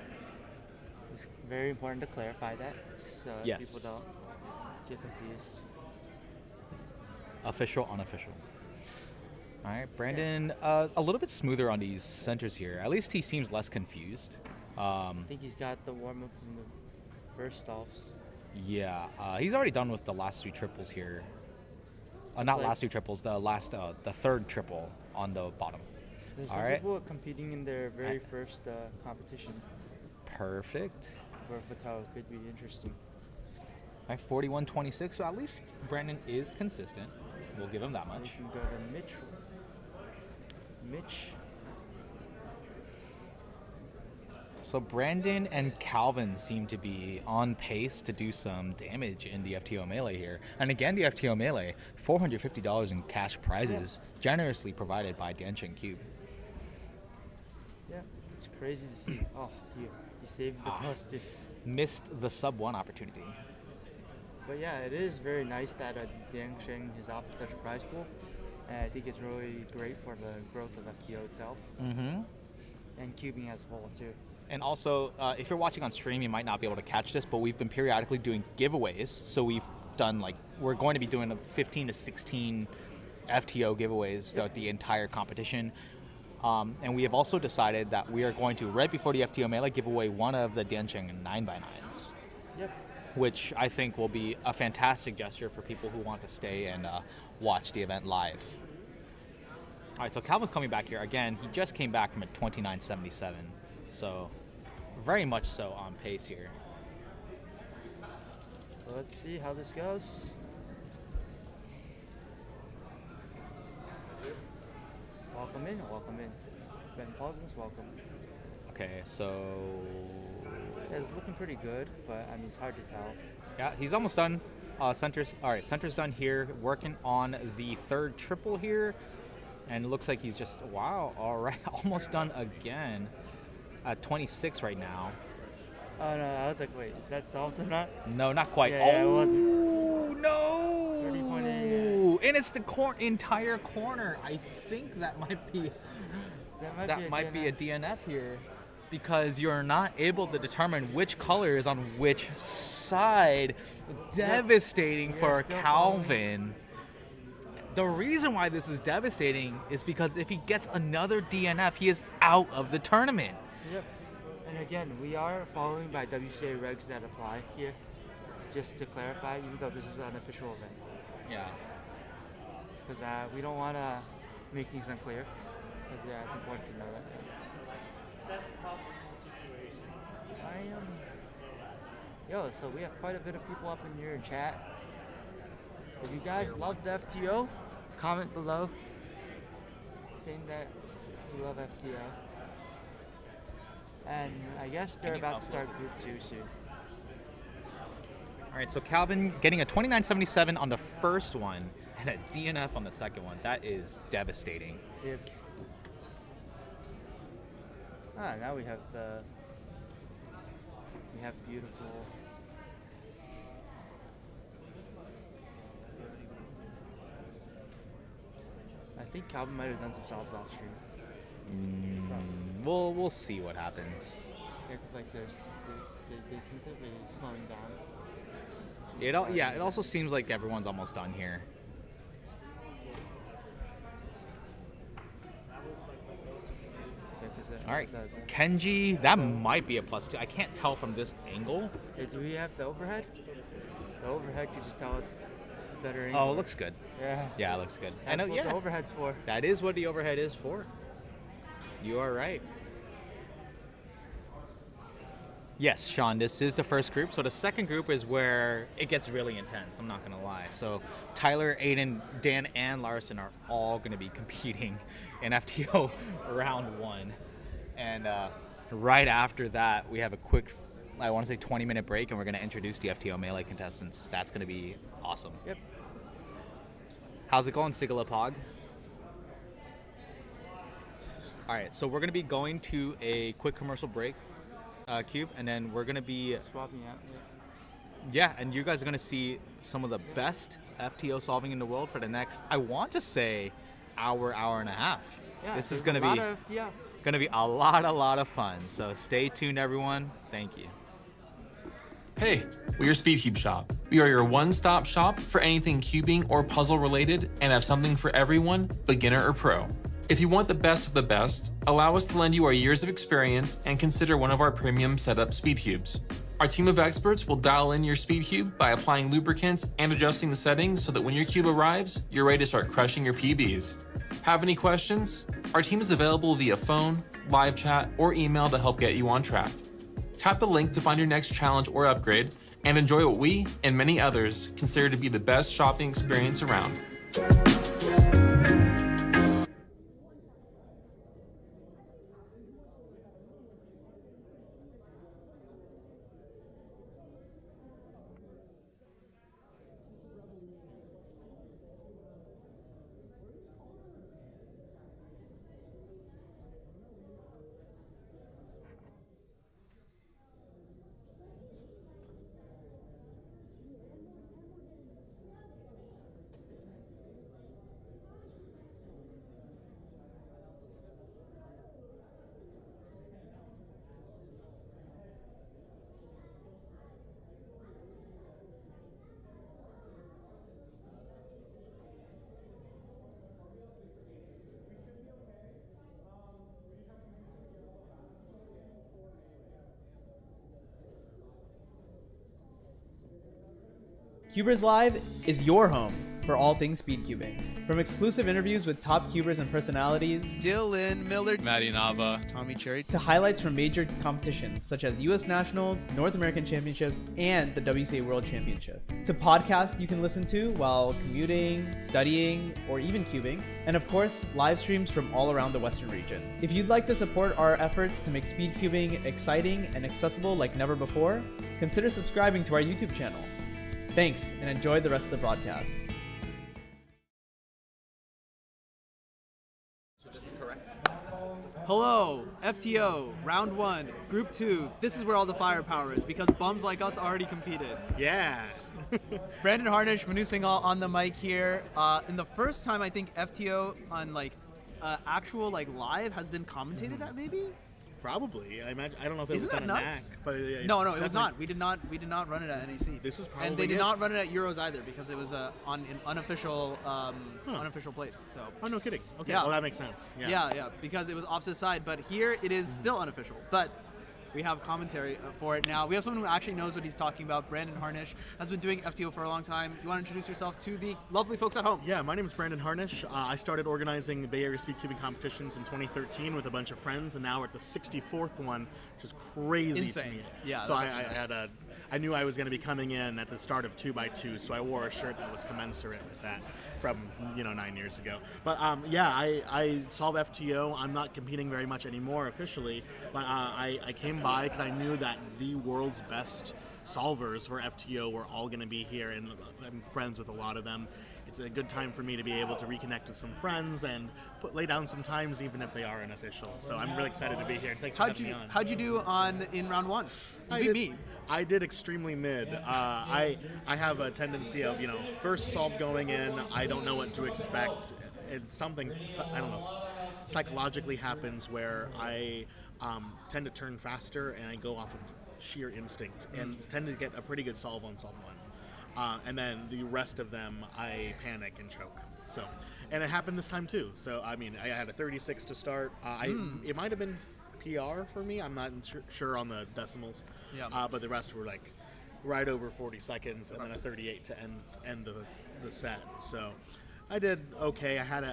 It's very important to clarify that so people don't get confused. Official, unofficial. All right, Brandon, a little bit smoother on these centers here. At least he seems less confused. I think he's got the warm-up from the first offs. Yeah, he's already done with the last 2 triples here. Not last 2 triples, the third triple on the bottom. There's All some right. people competing in their very first competition Perfect. for Fatale. Could be interesting. All right, 41-26. So at least Brandon is consistent. We'll give him that We much. can go to Mitch. So Brandon and Calvin seem to be on pace to do some damage in the FTO Melee here. And again, the FTO Melee, $450 in cash prizes, generously provided by Diancheng Cube. Yeah, it's crazy to see. Oh, you saved the first. Missed the sub 1 opportunity. But yeah, it is very nice that Diancheng has offered such a prize pool. And I think it's really great for the growth of FTO itself. Mm-hmm. And cubing as a whole, too. And also, if you're watching on stream, you might not be able to catch this, but we've been periodically doing giveaways. So we've done we're going to be doing 15 to 16 FTO giveaways throughout the entire competition. And we have also decided that we are going to, right before the FTO Melee, give away one of the Diancheng 9x9s. Yep. Which I think will be a fantastic gesture for people who want to stay and watch the event live. All right, so Calvin's coming back here. Again, he just came back from a 29.77. So very much so on pace here. So let's see how this goes. Welcome in. Ben Pausens, welcome. Okay, so Yeah, it's looking pretty good, but I mean, it's hard to tell. yeah, he's almost done. Center's done here, working on the third triple here, and it looks like he's just all right, almost done again. At 26 right now. Oh no, I was like, wait, is that solved or not? No, not quite. Yeah, oh it wasn't. No! And it's the entire corner. I think that might be a DNF here, because you're not able to determine which color is on which side. Devastating for Calvin. The reason why this is devastating is because if he gets another DNF, he is out of the tournament. Yep. And again, we are following by WCA regs that apply here, just to clarify, even though this is an official event. Yeah. Because we don't want to make things unclear. Because yeah, it's important to know that. That's a possible situation. Yo, so we have quite a bit of people up in here in chat. If you guys love the FTO, comment below saying that you love FTO. And I guess they're about to start Group 2 soon. All right, so Calvin getting a 29.77 on the first one and a DNF on the second one. That is devastating. Yep. Now we have beautiful. I think Calvin might have done some solves off stream. We'll see what happens. Yeah, because like they seem to be slowing down. It also seems like everyone's almost done here. All right, Kenji, that might be a +2. I can't tell from this angle. Hey, do we have the overhead? The overhead could just tell us better angle. Oh, it looks good. Yeah. Yeah, it looks good. That's what the overhead's for. That is what the overhead is for. You are right. Yes, Sean, this is the first group. So the second group is where it gets really intense. I'm not going to lie. So Tyler, Aiden, Dan, and Larson are all going to be competing in FTO round 1. And right after that, we have a quick, I want to say 20-minute break, and we're going to introduce the FTO Melee contestants. That's going to be awesome. Yep. How's it going, Sigalapog? All right, so we're going to be going to a quick commercial break, Cube, and then we're going to be swapping out. Yeah, and you guys are going to see some of the best FTO solving in the world for the next, I want to say, hour and a half. Yeah, this is going to be a lot of fun. So stay tuned, everyone. Thank you. Hey, we are SpeedCubeShop. We are your one-stop shop for anything cubing or puzzle related and have something for everyone, beginner or pro. If you want the best of the best, allow us to lend you our years of experience and consider one of our premium setup speed cubes. Our team of experts will dial in your speed cube by applying lubricants and adjusting the settings so that when your cube arrives, you're ready to start crushing your PBs. Have any questions? Our team is available via phone, live chat, or email to help get you on track. Tap the link to find your next challenge or upgrade and enjoy what we and many others consider to be the best shopping experience around. CubersLive is your home for all things speedcubing. From exclusive interviews with top cubers and personalities, Dylan Miller, Maddie Nava, Tommy Cherry, to highlights from major competitions such as US Nationals, North American Championships, and the WCA World Championship, to podcasts you can listen to while commuting, studying, or even cubing, and of course, live streams from all around the Western region. If you'd like to support our efforts to make speedcubing exciting and accessible like never before, consider subscribing to our YouTube channel. Thanks, and enjoy the rest of the broadcast. Hello, FTO, round 1, group 2. This is where all the firepower is because bums like us already competed. Yeah. Brandon Harnish, Manu Singhal on the mic here. And the first time I think FTO on actual live has been commentated at maybe? Probably. I don't know if it Isn't was that done at nuts? NAC, but No, it was not. We did not run it at NEC. This is probably and they did it. not run it at Euros either because it was on an unofficial unofficial place. So. Oh, no kidding. Okay, Yeah. well that makes sense. Yeah, because it was off to the side. But here it is still unofficial. But we have commentary for it now. We have someone who actually knows what he's talking about. Brandon Harnish has been doing FTO for a long time. You want to introduce yourself to the lovely folks at home? Yeah, my name is Brandon Harnish. I started organizing the Bay Area Speedcubing competitions in 2013 with a bunch of friends, and now we're at the 64th one, which is crazy Insane. to me. Yeah, so that's I knew I was going to be coming in at the start of 2x2, so I wore a shirt that was commensurate with that from 9 years ago. But I solve FTO. I'm not competing very much anymore officially, but I came by because I knew that the world's best solvers for FTO were all going to be here, and I'm friends with a lot of them. It's a good time for me to be able to reconnect with some friends and lay down some times, even if they are unofficial. So I'm really excited to be here. Thanks for having me on. How'd you do in round 1? I did extremely mid. I have a tendency of first solve going in. I don't know what to expect. And something I don't know psychologically happens where I tend to turn faster and I go off of sheer instinct and tend to get a pretty good solve on solve 1. And then the rest of them, I panic and choke. So, and it happened this time too. So, I had a 36 to start. It might have been PR for me. I'm not sure on the decimals. Yeah. But the rest were right over 40 seconds, and then a 38 to end the set. So, I did okay. I had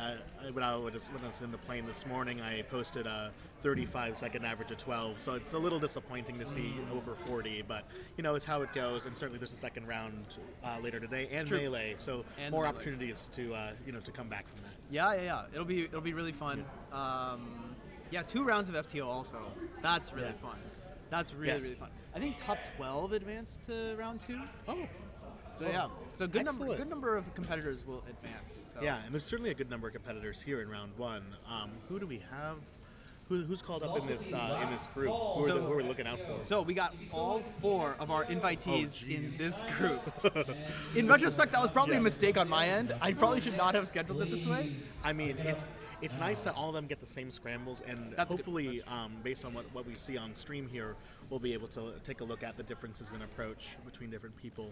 when I was in the plane this morning, I posted a 35-second average of 12. So it's a little disappointing to see over 40, but it's how it goes. And certainly there's a second round later today and True. melee, so And more melee. opportunities to to come back from that. Yeah. It'll be really fun. 2 rounds of FTO also. That's really fun. That's really fun. I think top 12 advanced to round 2. Oh. So good Excellent. number of competitors will advance. So. Yeah, and there's certainly a good number of competitors here in round 1. Who do we have? Who's called up in this group? Who are we looking out for? So we got all 4 of our invitees in this group. In retrospect, that was probably a mistake on my end. I probably should not have scheduled it this way. It's nice that all of them get the same scrambles, and hopefully, based on what we see on stream here, we'll be able to take a look at the differences in approach between different people.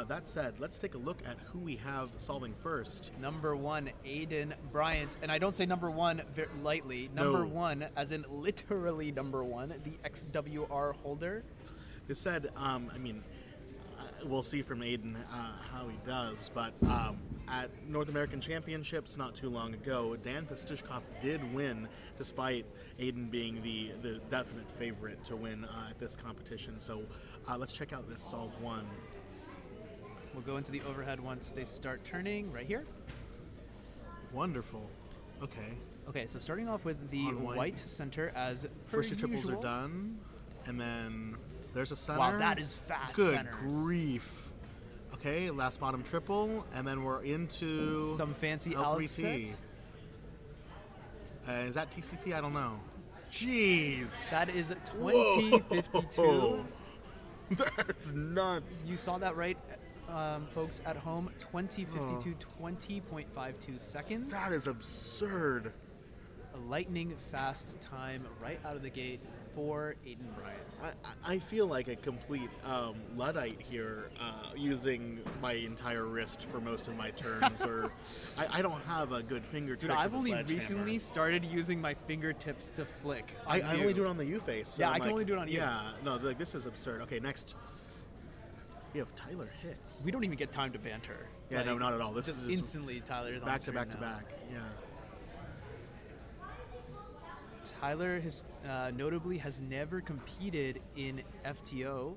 That said, let's take a look at who we have solving first. Number 1, Aiden Bryant, and I don't say number 1 lightly. Number 1, as in literally number 1, the XWR holder. This said, we'll see from Aiden how he does, but at North American Championships not too long ago, Dan Pastushkov did win, despite Aiden being the definite favorite to win at this competition. So let's check out this solve 1. We'll go into the overhead once they start turning right here. Wonderful. Okay. Okay, so starting off with the On white center as per First 2 triples usual. are done, and then there's a center. Wow, that is fast Good centers. grief. Okay, last bottom triple, and then we're into Some fancy L3T. outset. Is that TCP? I don't know. Jeez. That is Whoa. 2052. That's nuts. You saw that right, folks at home. 2052, 20.52 seconds. That is absurd. A lightning fast time right out of the gate for Aiden Bryant. I feel like a complete Luddite here, using my entire wrist for most of my turns, or I don't have a good finger trick. Dude, I've with the only sledgehammer. recently started using my fingertips to flick. I only do it on the U-face. So Yeah, I'm I can only do it on you. Yeah, no, this is absurd. Okay, next we have Tyler Hicks. We don't even get time to banter. Yeah, no, not at all. This just is just instantly Tyler's on back to stream back to now. back. Yeah. Tyler has notably has never competed in FTO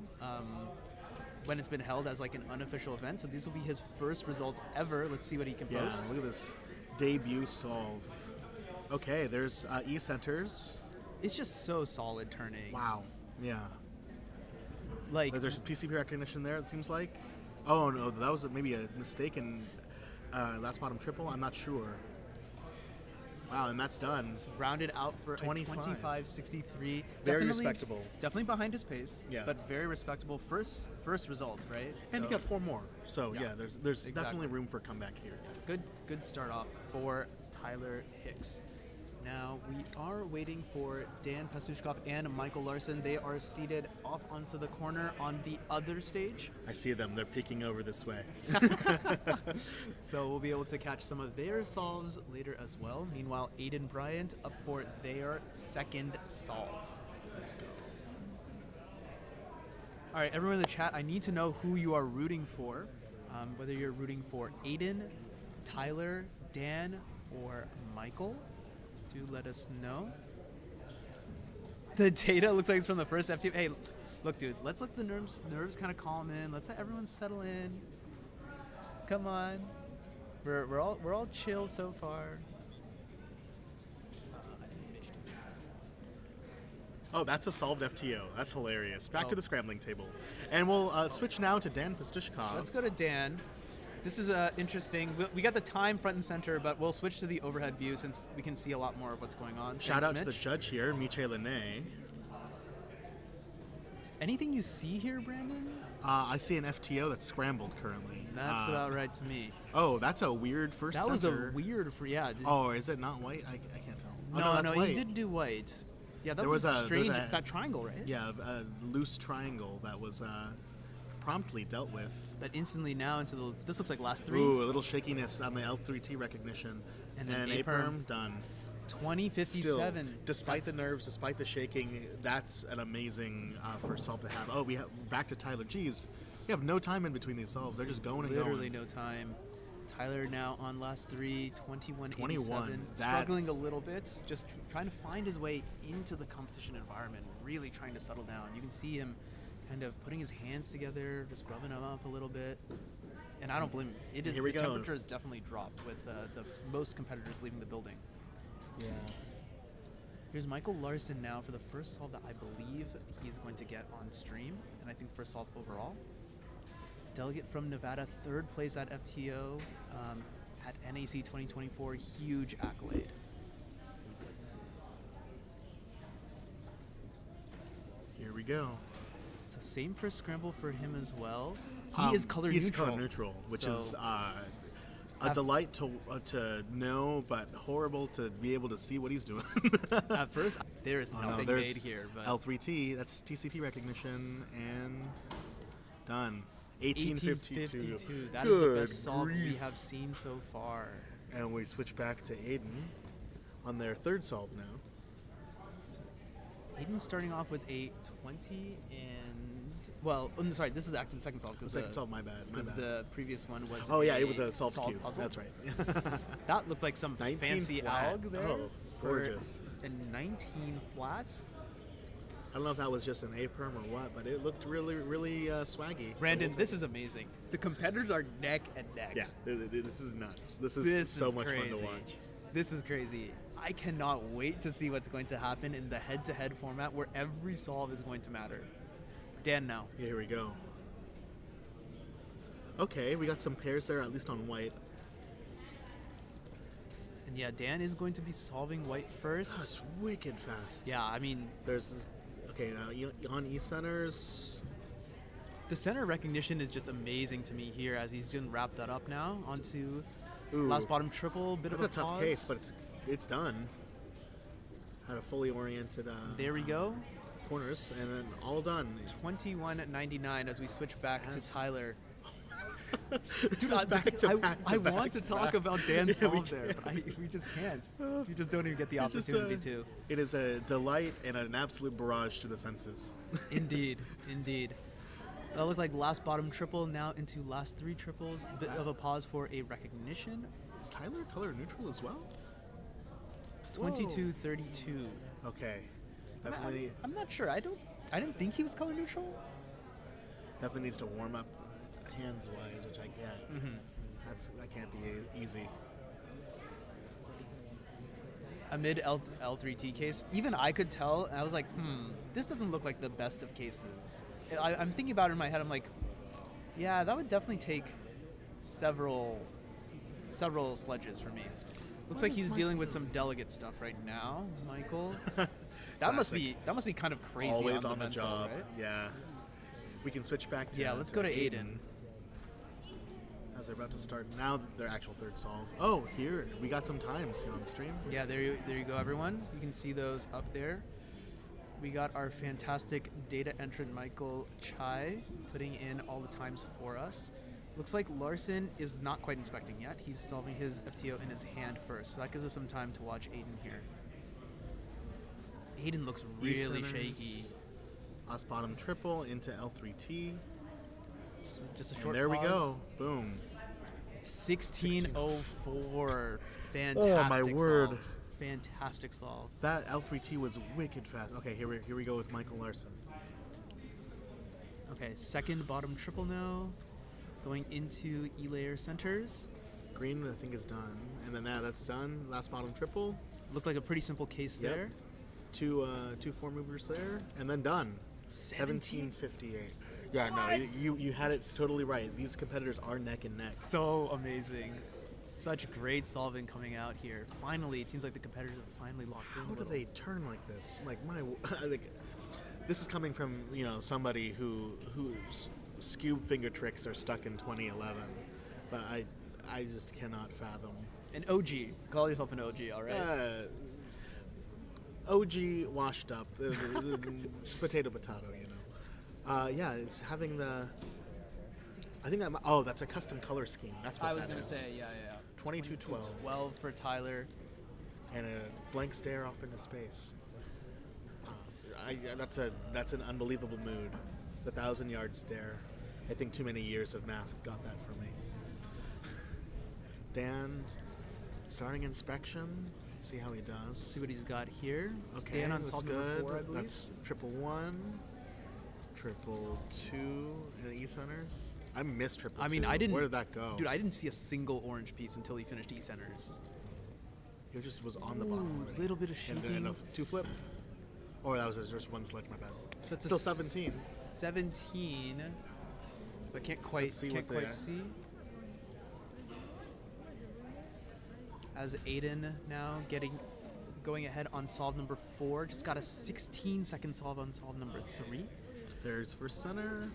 when it's been held as like an unofficial event. So these will be his first results ever. Let's see what he can Yeah, post. look at this debut solve. Okay, there's E centers. It's just so solid turning. Wow. Yeah. Like there's TCP recognition there. It seems like. Oh no, that was maybe a mistaken last bottom triple. I'm not sure. Wow, and that's done. It's rounded out for 25. a 25.63. Very respectable. Definitely behind his pace. Yeah. But very respectable first result, right? And So- you got 4 more. So yeah, there's Exactly. definitely room for comeback here. Good start off for Tyler Hicks. Now we are waiting for Dan Pastushkov and Michael Larson. They are seated off onto the corner on the other stage. I see them. They're peeking over this way. So we'll be able to catch some of their solves later as well. Meanwhile, Aiden Bryant up for their second solve. Let's go. All right, everyone in the chat, I need to know who you are rooting for. Whether you're rooting for Aiden, Tyler, Dan, or Michael. Do let us know. The data looks like it's from the first FTO. Hey, look, dude, let's let the nerves kind of calm in. Let's let everyone settle in. Come on, we're all chill so far. Oh, that's a solved FTO. That's hilarious. Back to the scrambling table. And we'll switch now to Dan Pastushkov. Let's go to Dan. This is interesting. We got the time front and center, but we'll switch to the overhead view since we can see a lot more of what's going on. Shout Thanks, out to the Mitch. judge here, Miche Lene. Anything you see here, Brandon? I see an FTO that's scrambled currently. That's about right to me. Oh, that's a weird first That center. was a weird yeah. Oh, is it not white? I can't tell. Oh, No, that's white. he did do white. Yeah, that There was, was a- strange. there's a- that triangle, right? Yeah, a loose triangle that was promptly dealt with. But instantly now into the. This looks like last three. Ooh, a little shakiness on the L3T recognition. And then A-perm, done. 2057. Still, despite the nerves, despite the shaking, that's an amazing first solve to have. Oh, we have back to Tyler. Jeez, you have no time in between these solves. They're just going and Literally going. no time. Tyler now on last three, 21. 21. Struggling a That's- little bit, just trying to find his way into the competition environment, really trying to settle down. You can see him kind of putting his hands together, just rubbing them up a little bit. And I don't blame him. It is, Here we the go. temperature has definitely dropped with the most competitors leaving the building. Yeah. Here's Michael Larson now for the first solve that I believe he's going to get on stream, and I think first solve overall. Delegate from Nevada, third place at FTO at NAC 2024, huge accolade. Here we go. So same first scramble for him as well. He is color he's neutral. color neutral, which So- is a delight to know, but horrible to be able to see what he's doing. At first, there is nothing there's made here. But L3T, that's TCP recognition, and done. 1852. That is the Good best solve we grief. have seen so far. And we switch back to Aiden on their third solve now. Aiden starting off with a 20 and solved. Well, sorry, this is actually the second solved. The second solved, my bad. Because the previous one was Oh, yeah, it was a solved cube. puzzle. That's right. That looked like some 19 fancy flat. alg there. Oh, gorgeous. And 19 flat. I don't know if that was just an A-perm or what, but it looked really, really swaggy. Brandon, So this is amazing. The competitors are neck and neck. Yeah, this is nuts. This is so much fun to watch. This is crazy. I cannot wait to see what's going to happen in the head-to-head format where every solve is going to matter. Dan now. Yeah, here we go. Okay, we got some pairs there, at least on white. And yeah, Dan is going to be solving white first. That's wicked fast. Yeah, I mean... There's... Okay, now on E-centers... The center recognition is just amazing to me here as he's going to wrap that up now onto last bottom triple. Bit of a tough pause. case, but it's done. Had a fully oriented... there we go. Corners, and then all done. 21.99 as we switch back to Tyler. Dude, I want to talk about Dan's solve there, but we just can't. We just don't even get the opportunity to. It is a delight and an absolute barrage to the senses. Indeed, indeed. That looked like last bottom triple, now into last three triples. Bit of a pause for a recognition. Is Tyler color neutral as well? 22.32. Okay. Definitely. I'm not sure. I didn't think he was color neutral. Definitely needs to warm up hands wise, which I get. That can't be easy. A mid L3T case, even I could tell, and I was like, this doesn't look like the best of cases. I'm thinking about it in my head, I'm like, yeah, that would definitely take several sledges for me. Looks like he's dealing with some delegate stuff right now, Michael. That must be kind of crazy. Always on the mental, job, right? yeah. We can switch back to let's go to Aiden. As they're about to start now, their actual third solve. Oh, here we got some times here on the stream. Yeah, there you go, everyone. You can see those up there. We got our fantastic data entrant Michael Chai putting in all the times for us. Looks like Larson is not quite inspecting yet. He's solving his FTO in his hand first, so that gives us some time to watch Aiden here. Aiden looks really shaky. Last bottom triple into L3T. Just a short there pause. we go. Boom. 16:04. Fantastic. Oh my word. Solves. Fantastic solve. That L3T was wicked fast. Okay, here we go with Michael Larson. Okay, second bottom triple now. Going into E-layer centers. Green, I think, is done. And then that's done. Last bottom triple. Looked like a pretty simple case there. Two 4 movers there. And then done. 17:58. Yeah, no, you had it totally right. These competitors are neck and neck. So amazing. Such great solving coming out here. Finally, it seems like the competitors have finally locked in. How do they turn like this? Like this is coming from somebody whose Scube finger tricks are stuck in 2011, but I just cannot fathom. An OG. Call yourself an OG, all right? OG washed up. Potato, yeah, it's having the... I think that's a custom color scheme. That's what I was going to say, yeah. 22-12. 12 for Tyler. And a blank stare off into space. That's an unbelievable mood. The 1,000-yard stare. I think too many years of math got that for me. Dan, starting inspection. Let's see how he does. See what he's got here. Okay, Dan on that's solve good. number 4, I believe. That's 111, 222, and E-centers. I missed 222. I mean, I didn't... Where did that go? Dude, I didn't see a single orange piece until he finished E-centers. It just was on the bottom. A little bit of shaking. And a 2 flip. Oh, that was just 1 sledge, my bad. So it's still 17. 17. But can't quite see. As Aiden now going ahead on solve number 4. Just got a 16-second solve on solve number 3. There's for center.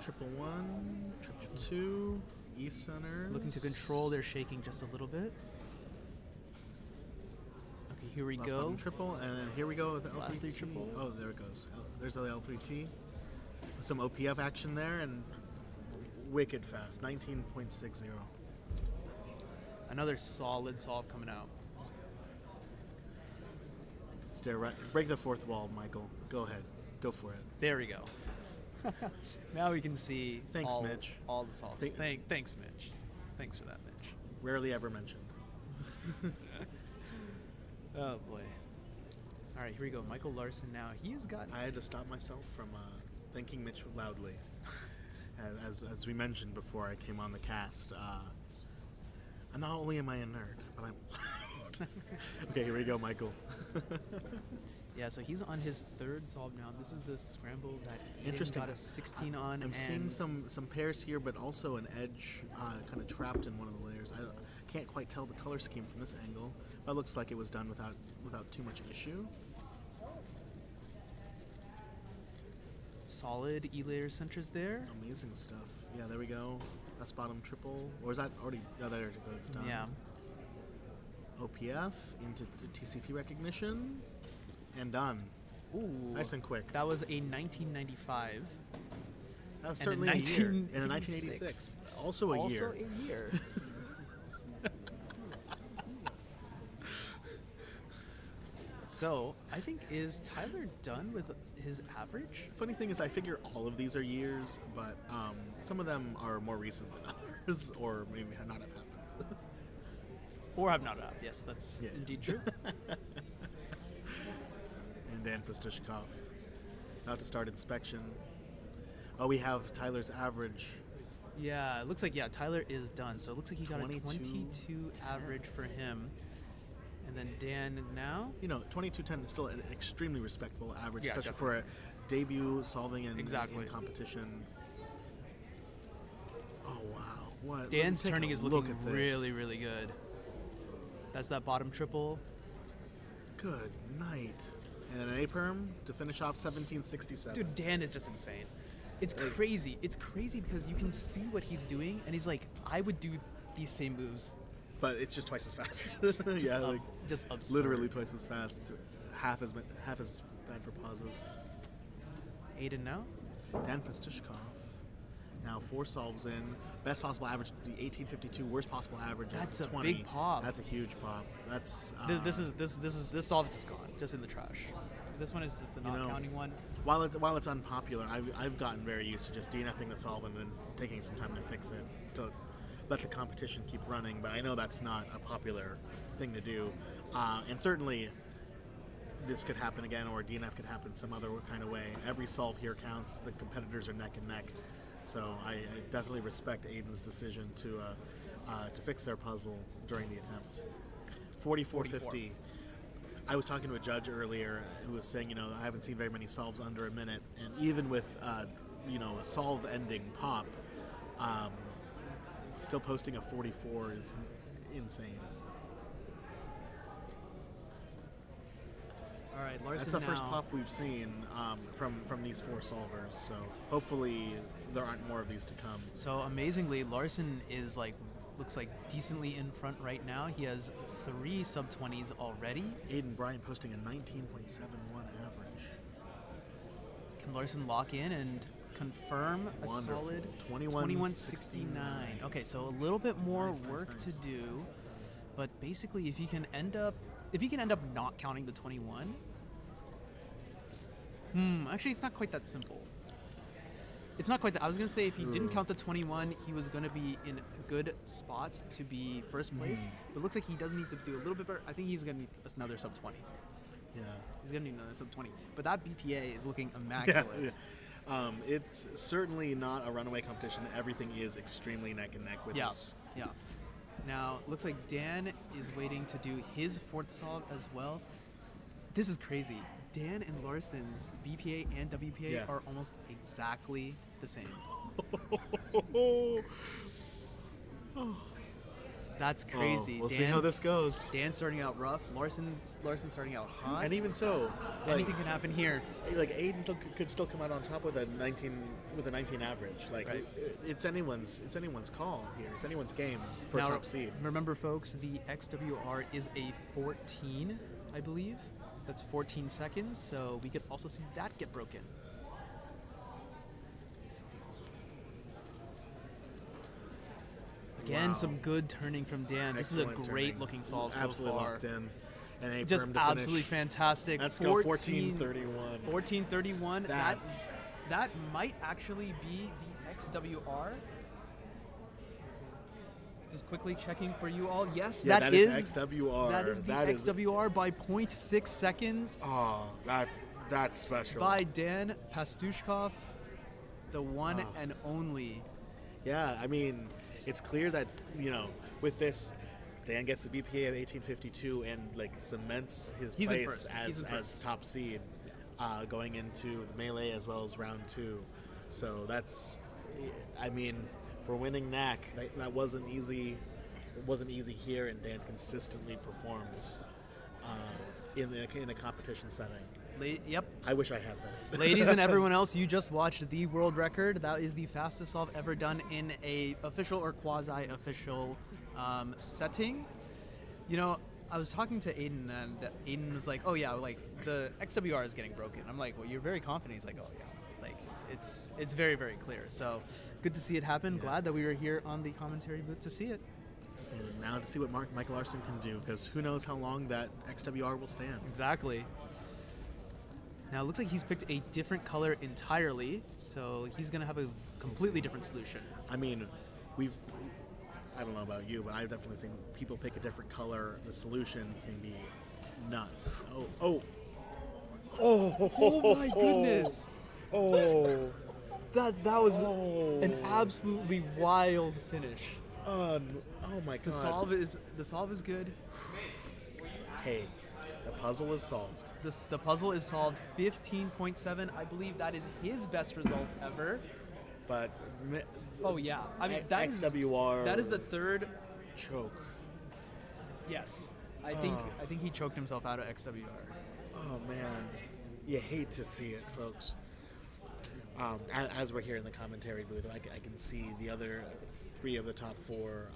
111, 222, E center. Looking to control their shaking just a little bit. Okay, here we go. Button triple, and then here we go with the L3T. Last 3 triples. Oh, there it goes. There's the L3T. Some OPF action there, and wicked fast. 19.60. Another solid solve coming out. Stare right. Break the fourth wall, Michael. Go ahead. Go for it. There we go. Now we can see Thanks, all, Mitch. all the solves. Thanks, Mitch. Thanks for that, Mitch. Rarely ever mentioned. Oh boy. All right, here we go. Michael Larson now. He has got. I had to stop myself from thanking Mitch loudly. As we mentioned before I came on the cast, and not only am I a nerd, but I'm loud. Okay, here we go, Michael. Yeah, so he's on his third solve now. This is the scramble that Eden got a 16 on. I'm seeing some pairs here, but also an edge kind of trapped in one of the layers. I can't quite tell the color scheme from this angle, but it looks like it was done without too much issue. Solid E-layer centers there. Amazing stuff. Yeah, there we go. That's bottom triple. Or is that already? Oh, there it goes. It's done. Yeah. OPF into the TCP recognition. And done. Ooh. Nice and quick. That was a 1995. That was certainly a year. And a 1986. Also a year. Also a year. So, I think, is Tyler done with his average? Funny thing is, I figure all of these are years, but some of them are more recent than others, or maybe not have happened. Or have not happened. Yes, that's indeed true. And Dan Pastishkov about to start inspection. Oh, we have Tyler's average. Yeah, it looks like, Tyler is done. So it looks like he got a 22 average for him. And then Dan now? 2210 is still an extremely respectable average, Yeah, especially definitely. for a debut solving in Exactly. competition. Oh, wow. What? Dan's Take a turning is look looking at this. really, really good. That's that bottom triple. Good night. And then an A-perm to finish off 1767. Dude, Dan is just insane. It's crazy. It's crazy because you can see what he's doing, and he's like, I would do these same moves. But it's just twice as fast. Just absurd. Literally twice as fast. Half as bad for pauses. Aiden now? Dan Pastishkov. Now 4 solves in. Best possible average, the 1852. Worst possible average. That's a 20. big pop. That's a huge pop. That's This solve is just gone, just in the trash. This one is just the not counting one. While it's unpopular, I've gotten very used to just DNFing the solve and then taking some time to fix it to let the competition keep running. But I know that's not a popular thing to do, and certainly this could happen again, or DNF could happen some other kind of way. Every solve here counts. The competitors are neck and neck. So I definitely respect Aiden's decision to fix their puzzle during the attempt. 4450. I was talking to a judge earlier who was saying, I haven't seen very many solves under a minute, and even with a solve ending pop, still posting a 44 is insane. All right, Larson. That's the first now. pop we've seen from these 4 solvers. So hopefully there aren't more of these to come. So amazingly, Larson is looks like decently in front right now. He has 3 sub-20s already. Aiden Bryan posting a 19.71 average. Can Larson lock in and confirm a Wonderful. solid 21.69? Okay, so a little bit more Nice, work nice. to do, but basically, if he can end up not counting the 21. Actually, it's not quite that simple. It's not quite that. I was gonna say if he didn't count the 21, he was gonna be in a good spot to be first place. But it looks like he does need to do a little bit better. I think he's gonna need another sub 20. Yeah. He's gonna need another sub 20. But that BPA is looking immaculate. Yeah. It's certainly not a runaway competition. Everything is extremely neck and neck with this. Yeah. Now, looks like Dan is waiting to do his 4th solve as well. This is crazy. Dan and Larson's BPA and WPA are almost exactly the same. That's crazy. We'll see how this goes. Dan starting out rough. Larson starting out hot. And even so, anything can happen here. Aiden could still come out on top with a 19 average. Right. It's anyone's call here. It's anyone's game for Now, a top seed. Remember, folks, the XWR is a 14, I believe. That's 14 seconds, so we could also see that get broken. Again, Wow. some good turning from Dan. This is a Excellent great turning. looking solve so Absolutely far. locked in. And a Just perm to absolutely finish. fantastic. Let's go 14:31. 14:31. That's that might actually be the XWR. Just quickly checking for you all. Yes, Yeah, that is XWR. That is the XWR by 0.6 seconds. Oh, that's special. By Dan Pastushkov, the one and only. Yeah, I mean, it's clear that, with this, Dan gets the BPA of 1852 and like cements his place as top seed going into the melee as well as round 2. So that's, I mean, for winning NAC, that wasn't easy. It wasn't easy here, and Dan consistently performs in a competition setting. Yep. I wish I had that. Ladies and everyone else, you just watched the world record. That is the fastest solve ever done in a official or quasi-official setting. I was talking to Aiden, and Aiden was like, "Oh yeah, like the XWR is getting broken." I'm like, "Well, you're very confident." He's like, "Oh yeah, like it's very, very clear." So good to see it happen. Yeah. Glad that we were here on the commentary booth to see it. And now to see what Michael Larson can do, because who knows how long that XWR will stand. Exactly. Now it looks like he's picked a different color entirely, so he's gonna have a completely different solution. I mean, I don't know about you, but I've definitely seen people pick a different color. The solution can be nuts. Oh my goodness! That was an absolutely wild finish. Oh my god! The solve is good. Hey, the puzzle is solved. The puzzle is solved. 15.7. I believe that is his best result ever. But oh yeah, I mean XWR. That is the third choke. Yes, I think he choked himself out of XWR. Oh man, you hate to see it, folks. As we're here in the commentary booth, I can see the other 3 of the top 4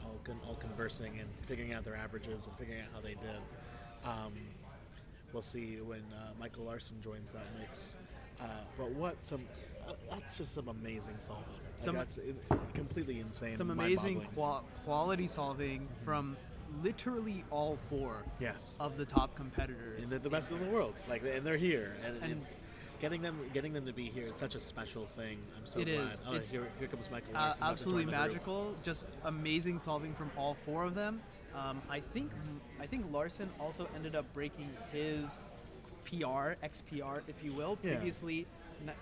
all conversing and figuring out their averages and figuring out how they did. We'll see when Michael Larson joins that mix. But that's just some amazing solving. That's completely insane. Some amazing quality solving from literally all 4 of the top competitors. And they're the best in the world. And they're here. And getting them to be here is such a special thing. I'm so glad. Is. Oh, here comes Michael Larson. Absolutely magical. Just amazing solving from all 4 of them. I think Larson also ended up breaking his PR, XPR, if you will. Yeah. Previously,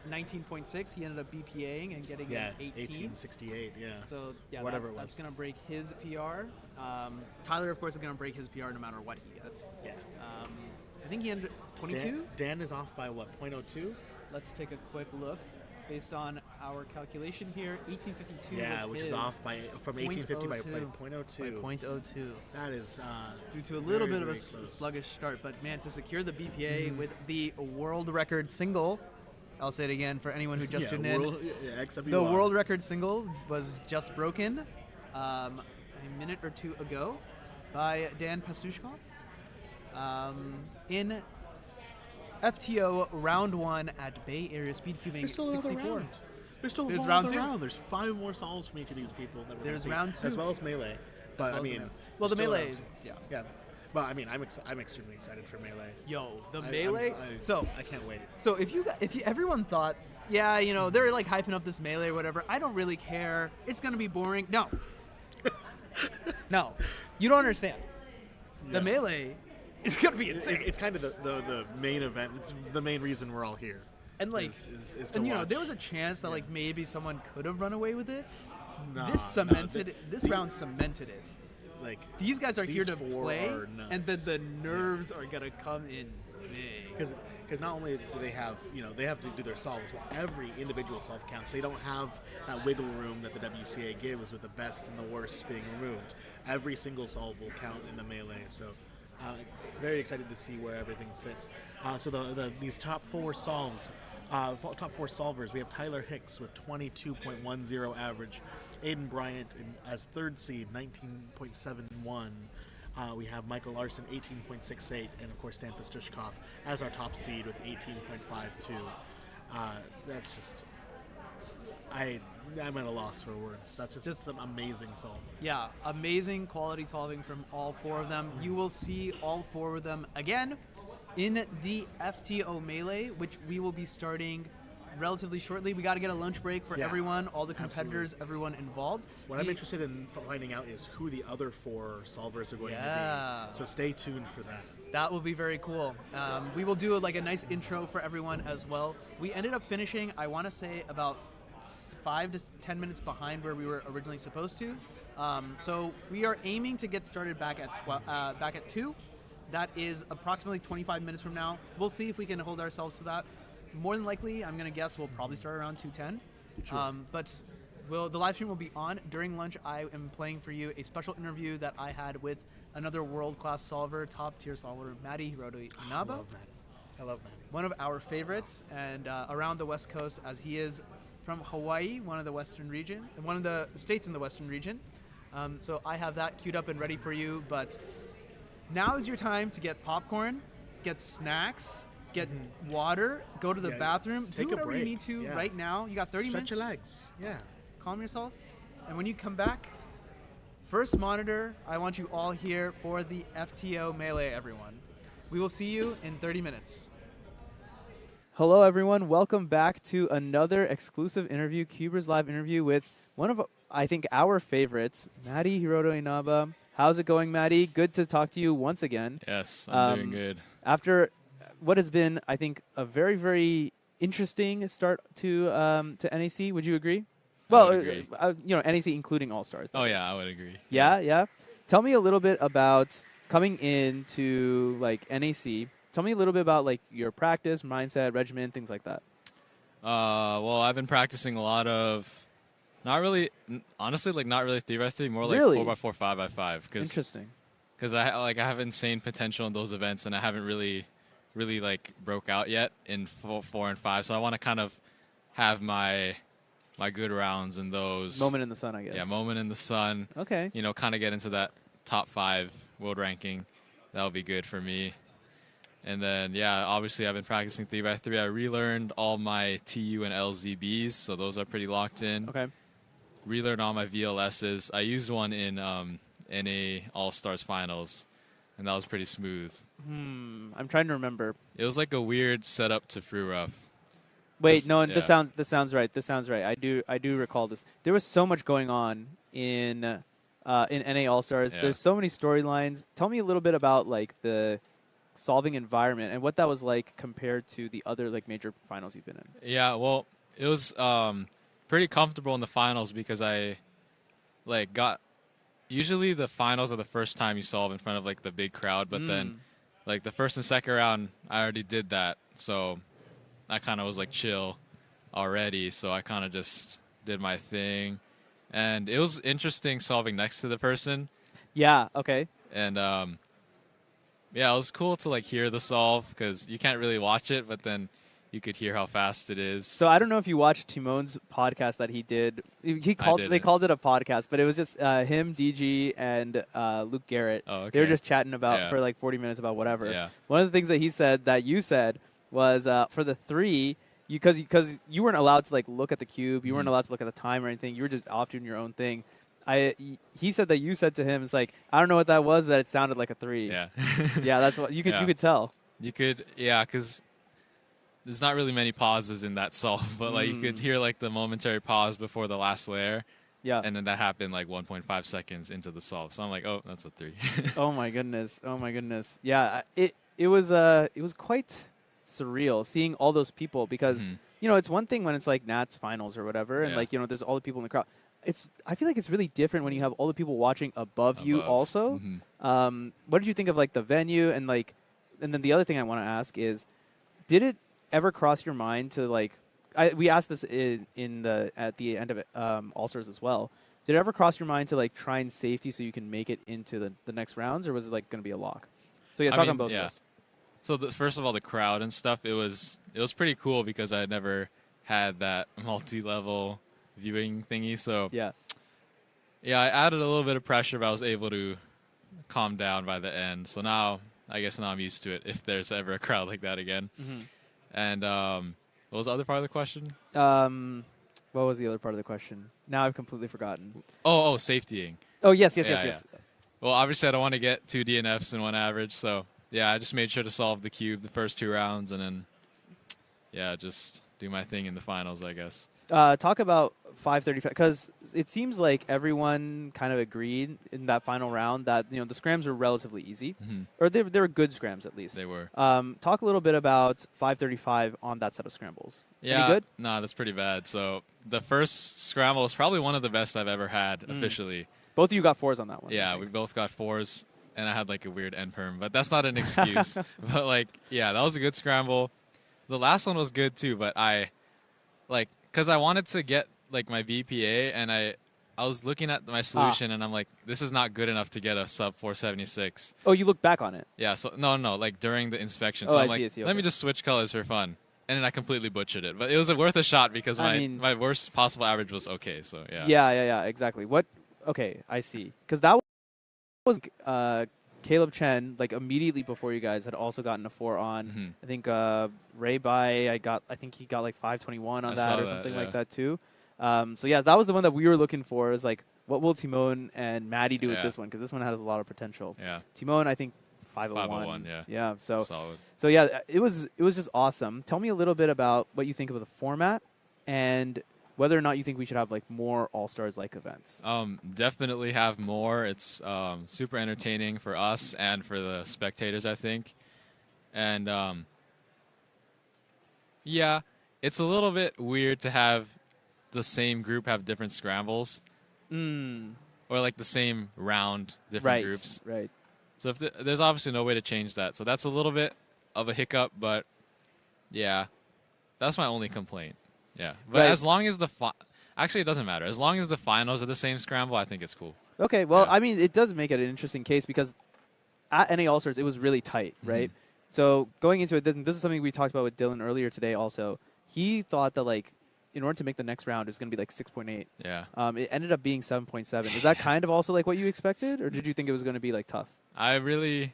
19.6. He ended up BPAing and getting an 18. 1868. Yeah. So yeah, whatever that's gonna break his PR. Tyler, of course, is gonna break his PR no matter what he gets. Yeah. I think he ended 22. Dan is off by what, 0.02? Let's take a quick look. Based on our calculation here, 1852 yeah, was which his is off by from 1850 by 0.02. By 0.02. That is due to a little bit of a sluggish start, but man, to secure the BPA with the world record single, I'll say it again for anyone who just tuned in. XWR. The world record single was just broken a minute or 2 ago by Dan Pastushkov in FTO round 1 at Bay Area Speedcubing There's still 64. another round. There's round 2. Round. There's 5 more solves from each of these people. That we're There's gonna see, round 2. as well as melee. But I mean, well, the melee, yeah. But I mean, I'm extremely excited for melee. Yo, the melee. I can't wait. So if everyone thought, yeah, they're like hyping up this melee or whatever, I don't really care. It's gonna be boring. No, no, you don't understand. The melee is gonna be insane. It's kind of the main event. It's the main reason we're all here. And like, is to watch. there was a chance that like maybe someone could have run away with it. Nah, this round cemented it. Like these guys are here to play, and then nuts. the nerves are gonna come in big. Because not only do they have they have to do their solves, but every individual solve counts. They don't have that wiggle room that the WCA gives with the best and the worst being removed. Every single solve will count in the melee. So very excited to see where everything sits. So these top 4 solves. Top 4 solvers, we have Tyler Hicks with 22.10 average, Aiden Bryant as 3rd seed, 19.71. We have Michael Larson, 18.68, and of course Dan Pastushkov as our top seed with 18.52. That's just, I'm at a loss for words. That's just some amazing solving. Yeah, amazing quality solving from all 4 of them. You will see all 4 of them again in the FTO Melee, which we will be starting relatively shortly. We got to get a lunch break for Yeah, everyone, all the competitors, absolutely. everyone involved. What I'm interested in finding out is who the other 4 solvers are going Yeah. to be. So stay tuned for that. That will be very cool. We will do like a nice intro for everyone as well. We ended up finishing, I want to say, about 5 to 10 minutes behind where we were originally supposed to. So we are aiming to get started back at 2. That is approximately 25 minutes from now. We'll see if we can hold ourselves to that. More than likely, I'm going to guess we'll probably start around 2:10. Sure. But the live stream will be on. During lunch, I am playing for you a special interview that I had with another world-class solver, top-tier solver, Maddie Hiroto Inaba. I love Maddie. One of our favorites, and around the West Coast, as he is from Hawaii, one of the states in the Western region. So I have that queued up and ready for you, but now is your time to get popcorn, get snacks, get water, go to the bathroom, take do a whatever you break. need to Yeah. right now. You got 30 Stretch minutes. your legs. Yeah. Calm yourself. And when you come back, first monitor, I want you all here for the FTO Melee, everyone. We will see you in 30 minutes. Hello, everyone. Welcome back to another exclusive interview, CubersLive interview with one of, I think, our favorites, Maddie Hiroto Inaba. How's it going, Maddie? Good to talk to you once again. Yes, I'm doing good. After what has been, I think, a very, very interesting start to NAC. Would you agree? Well, agree. NAC including All-Stars. Oh, yeah, I would agree. Yeah. Tell me a little bit about coming into like NAC. Tell me a little bit about like your practice, mindset, regimen, things like that. Well, I've been practicing a lot of, not really 3x3, more like Really? 4x4, 5x5. Interesting. Because I have insane potential in those events, and I haven't really like broke out yet in 4 and 5. So I want to kind of have my good rounds in those. Moment in the sun, I guess. Yeah, moment in the sun. Okay. Kind of get into that top 5 world ranking. That would be good for me. And then, yeah, obviously I've been practicing 3x3. I relearned all my TU and LZBs, so those are pretty locked in. Okay. Relearned all my VLSs. I used one in NA All-Stars Finals, and that was pretty smooth. I'm trying to remember. It was like a weird setup to Free Rough. Wait, no, yeah. this sounds right. This sounds right. I do recall this. There was so much going on in NA All-Stars. Yeah. There's so many storylines. Tell me a little bit about like the solving environment and what that was like compared to the other like major finals you've been in. Yeah, well, it was pretty comfortable in the finals because I got. Usually the finals are the first time you solve in front of like the big crowd, but then like the first and second round I already did that, so I kind of was like chill already. So I kind of just did my thing, and it was interesting solving next to the person. Yeah. Okay. And yeah, it was cool to like hear the solve because you can't really watch it, but then you could hear how fast it is. So I don't know if you watched Timon's podcast that he did. They called it a podcast, but it was just him, DG, and Luke Garrett. Oh, okay. They were just chatting about for like 40 minutes about whatever. Yeah. One of the things that he said that you said was for the 3, because you weren't allowed to like look at the cube, you weren't allowed to look at the time or anything. You were just off doing your own thing. He said that you said to him, it's like, I don't know what that was, but it sounded like a 3. Yeah. Yeah, that's what you could tell. You could, yeah, because there's not really many pauses in that solve, but like you could hear like the momentary pause before the last layer. Yeah. And then that happened like 1.5 seconds into the solve. So I'm like, oh, that's a 3. Oh my goodness. Yeah, it was quite surreal seeing all those people because it's one thing when it's like Nats finals or whatever, and like there's all the people in the crowd. I feel like it's really different when you have all the people watching above you also. What did you think of like the venue and then the other thing I want to ask is, did it ever cross your mind to like, we asked this at the end of All-Stars as well. Did it ever cross your mind to like try and safety so you can make it into the next rounds, or was it like going to be a lock? So yeah, talk on both of those. So first of all, the crowd and stuff, it was pretty cool because I had never had that multi-level viewing thingy. So yeah, I added a little bit of pressure, but I was able to calm down by the end. So now I'm used to it if there's ever a crowd like that again. And what was the other part of the question? What was the other part of the question? Now I've completely forgotten. Oh, safetying. Oh, yes. Well, obviously I don't want to get 2 DNFs in one average, so yeah, I just made sure to solve the cube the first 2 rounds, and then just do my thing in the finals, I guess. Talk about 535, because it seems like everyone kind of agreed in that final round that the scrams were relatively easy, or they were good scrams at least. They were. Talk a little bit about 535 on that set of scrambles. Yeah, Any good? No, that's pretty bad. So the first scramble was probably one of the best I've ever had officially. Both of you got 4s on that one. Yeah, we both got 4s, and I had like a weird end perm, but that's not an excuse. But like, yeah, that was a good scramble. The last one was good too, but because I wanted to get like my VPA, and I was looking at my solution, and I'm like, this is not good enough to get a sub 476. Oh, you look back on it? Yeah, so no, like during the inspection. Oh, So I I'm see, like, I see, let okay. me just switch colors for fun. And then I completely butchered it. But it was worth a shot because my worst possible average was okay, so yeah. Yeah, exactly. Okay, I see. Because that was Caleb Chen, like immediately before you guys, had also gotten a 4 on. I think Ray Bai, I think he got like 521 on I that saw or that, something yeah. like that too. So yeah, that was the one that we were looking for. Is like, what will Timon and Maddie do with this one? Because this one has a lot of potential. Yeah. Timon, I think 501. 501, yeah. Yeah. So Solid. So yeah, it was just awesome. Tell me a little bit about what you think of the format and whether or not you think we should have like more All-Stars like events. Definitely have more. It's super entertaining for us and for the spectators, I think. And yeah, it's a little bit weird to have the same group have different scrambles. Or like the same round, different groups. Right. So if there's obviously no way to change that. So that's a little bit of a hiccup, but yeah, that's my only complaint. Yeah, but as long as actually it doesn't matter. As long as the finals are the same scramble, I think it's cool. Okay, well, I mean, it does make it an interesting case because at NA All-Stars, it was really tight, right? So going into it, this is something we talked about with Dylan earlier today also. He thought that, like, in order to make the next round, it's going to be like 6.8. Yeah. It ended up being 7.7. Is that kind of also like what you expected, or did you think it was going to be like tough? I really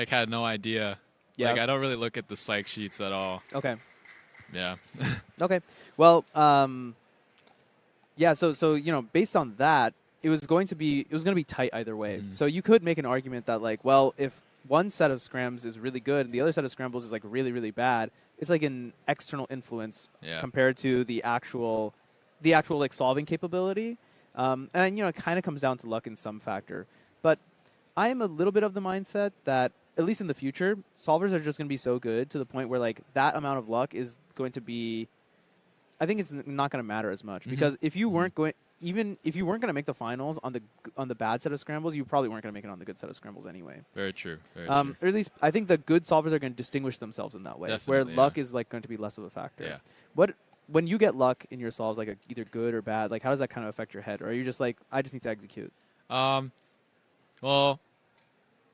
had no idea. Yeah. Like I don't really look at the psych sheets at all. Okay. Yeah. Okay. Well, yeah. So based on that, it was going to be tight either way. So you could make an argument that like, well, if one set of scrams is really good and the other set of scrambles is like really, really bad, it's like an external influence compared to the actual like solving capability. And it kind of comes down to luck in some factor. But I am a little bit of the mindset that at least in the future, solvers are just going to be so good to the point where like that amount of luck is going to be, I think it's not going to matter as much because if you weren't going, even if you weren't going to make the finals on the bad set of scrambles, you probably weren't going to make it on the good set of scrambles anyway. Very true. Very true. true. Or at least I think the good solvers are going to distinguish themselves in that way, where Definitely, luck is like going to be less of a factor. Yeah. When you get luck in your solves, like either good or bad, like how does that kind of affect your head? Or are you just like, I just need to execute? Well,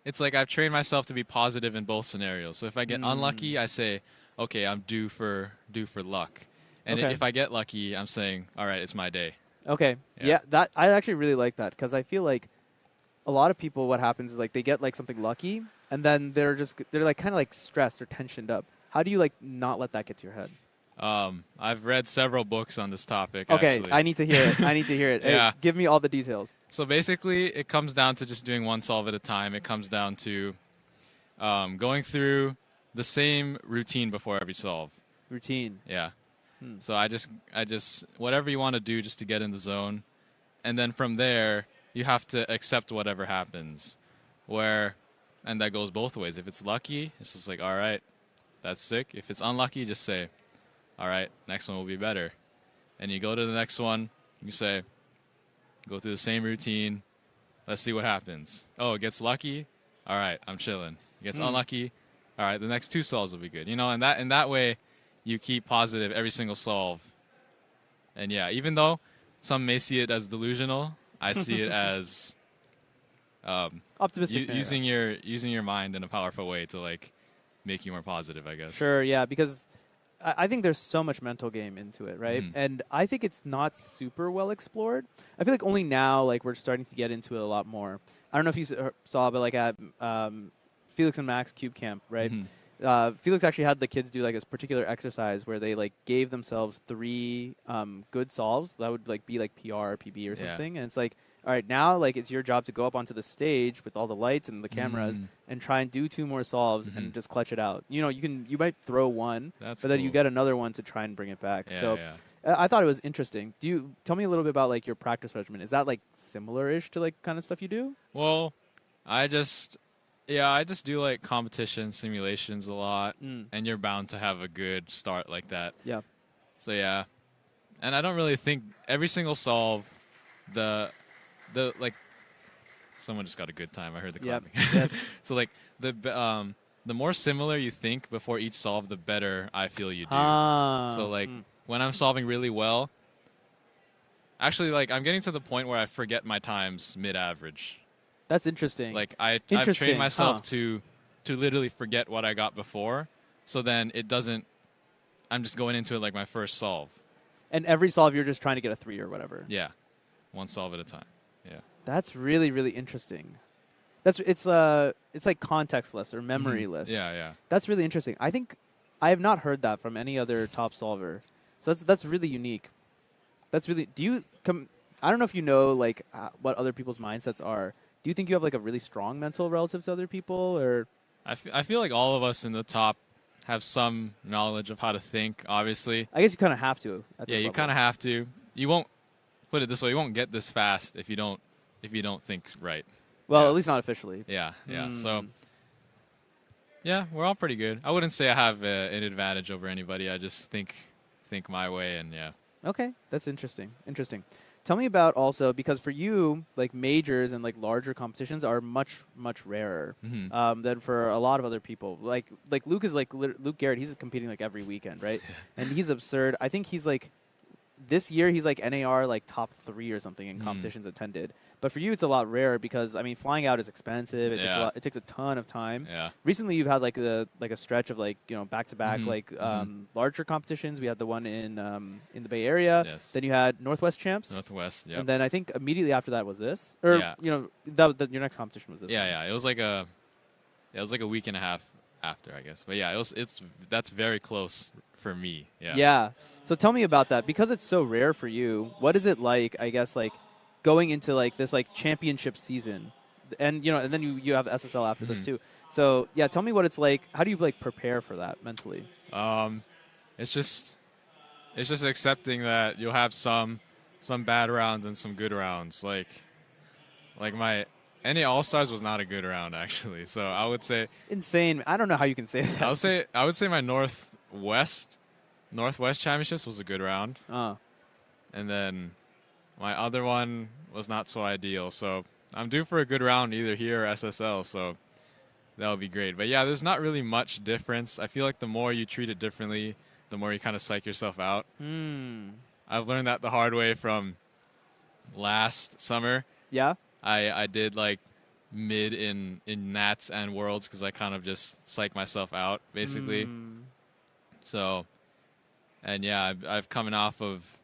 it's like I've trained myself to be positive in both scenarios. So if I get unlucky, I say, okay, I'm due for luck. And if I get lucky, I'm saying, all right, it's my day. Okay. Yeah, that I actually really like that because I feel like a lot of people, what happens is like they get like something lucky and then they're like kind of like stressed or tensioned up. How do you like not let that get to your head? I've read several books on this topic. Okay, actually. I need to hear it. I need to hear it. Yeah. Hey, give me all the details. So basically, it comes down to just doing one solve at a time. It comes down to going through the same routine before every solve. Routine. Yeah. So I just whatever you want to do just to get in the zone, and then from there you have to accept whatever happens. And that goes both ways. If it's lucky, it's just like, all right, that's sick. If it's unlucky, just say, all right, next one will be better. And you go to the next one, you say, go through the same routine, let's see what happens. Oh, it gets lucky, all right, I'm chilling. It gets unlucky, all right, the next two solves will be good. And that way you keep positive every single solve. And yeah, even though some may see it as delusional, I see it as optimistic. Using your mind in a powerful way to like make you more positive, I guess. Sure, yeah, because I think there's so much mental game into it, right? And I think it's not super well explored. I feel like only now, like we're starting to get into it a lot more. I don't know if you saw, but like at Felix and Max Cube Camp, right? Felix actually had the kids do like this particular exercise where they like gave themselves 3 good solves that would like be like PR or PB or something, and it's like all right, now like it's your job to go up onto the stage with all the lights and the cameras and try and do 2 more solves and just clutch it out. You know, you might throw one, That's but then you cool. get another one to try and bring it back. Yeah, so I thought it was interesting. Tell me a little bit about like your practice regimen? Is that like similar-ish to like kind of stuff you do? Well, I just do like competition simulations a lot, and you're bound to have a good start like that. Yeah. So yeah, and I don't really think every single solve, the like, someone just got a good time. I heard the clapping. Yes. So like the more similar you think before each solve, the better I feel you do. So like when I'm solving really well, actually like I'm getting to the point where I forget my times mid-average. That's interesting. Like I've trained myself to literally forget what I got before, so then it doesn't. I'm just going into it like my first solve. And every solve you're just trying to get a 3 or whatever. Yeah, one solve at a time. Yeah. That's really, really interesting. It's like contextless or memoryless. Yeah. That's really interesting. I think I have not heard that from any other top solver. So that's really unique. That's really. I don't know if you know like what other people's mindsets are. Do you think you have like a really strong mental relative to other people, or? I feel like all of us in the top have some knowledge of how to think. Obviously. I guess you kind of have to. Yeah, you kind of have to. You won't put it this way. You won't get this fast if you don't think right. Well, at least not officially. Yeah. So, yeah, we're all pretty good. I wouldn't say I have an advantage over anybody. I just think my way, and yeah. Okay, that's interesting. Tell me about also, because for you, like majors and like larger competitions are much, much rarer than for a lot of other people. Like Luke is like Luke Garrett. He's competing like every weekend, right? And he's absurd. I think he's like this year he's like NAR like top 3 or something in competitions attended. But for you, it's a lot rarer because I mean, flying out is expensive. It takes a ton of time. Yeah. Recently, you've had like a stretch of like back to back larger competitions. We had the one in the Bay Area. Yes. Then you had Northwest Champs. Northwest. Yeah. And then I think immediately after that was this, or your next competition was this. Yeah. It was like a week and a half after, I guess. But yeah, that's very close for me. Yeah. Yeah. So tell me about that, because it's so rare for you. What is it like? I guess like going into like this like championship season, and and then you have SSL after this too. So yeah, tell me what it's like. How do you like prepare for that mentally? It's just accepting that you'll have some bad rounds and some good rounds. Like my NA All-Stars was not a good round actually. So I would say insane. I don't know how you can say that. I would say my Northwest Championships was a good round. And then my other one was not so ideal. So I'm due for a good round either here or SSL. So that would be great. But yeah, there's not really much difference. I feel like the more you treat it differently, the more you kind of psych yourself out. I've learned that the hard way from last summer. Yeah. I did like mid in Nats and Worlds because I kind of just psyched myself out basically. So, and yeah, I've coming off of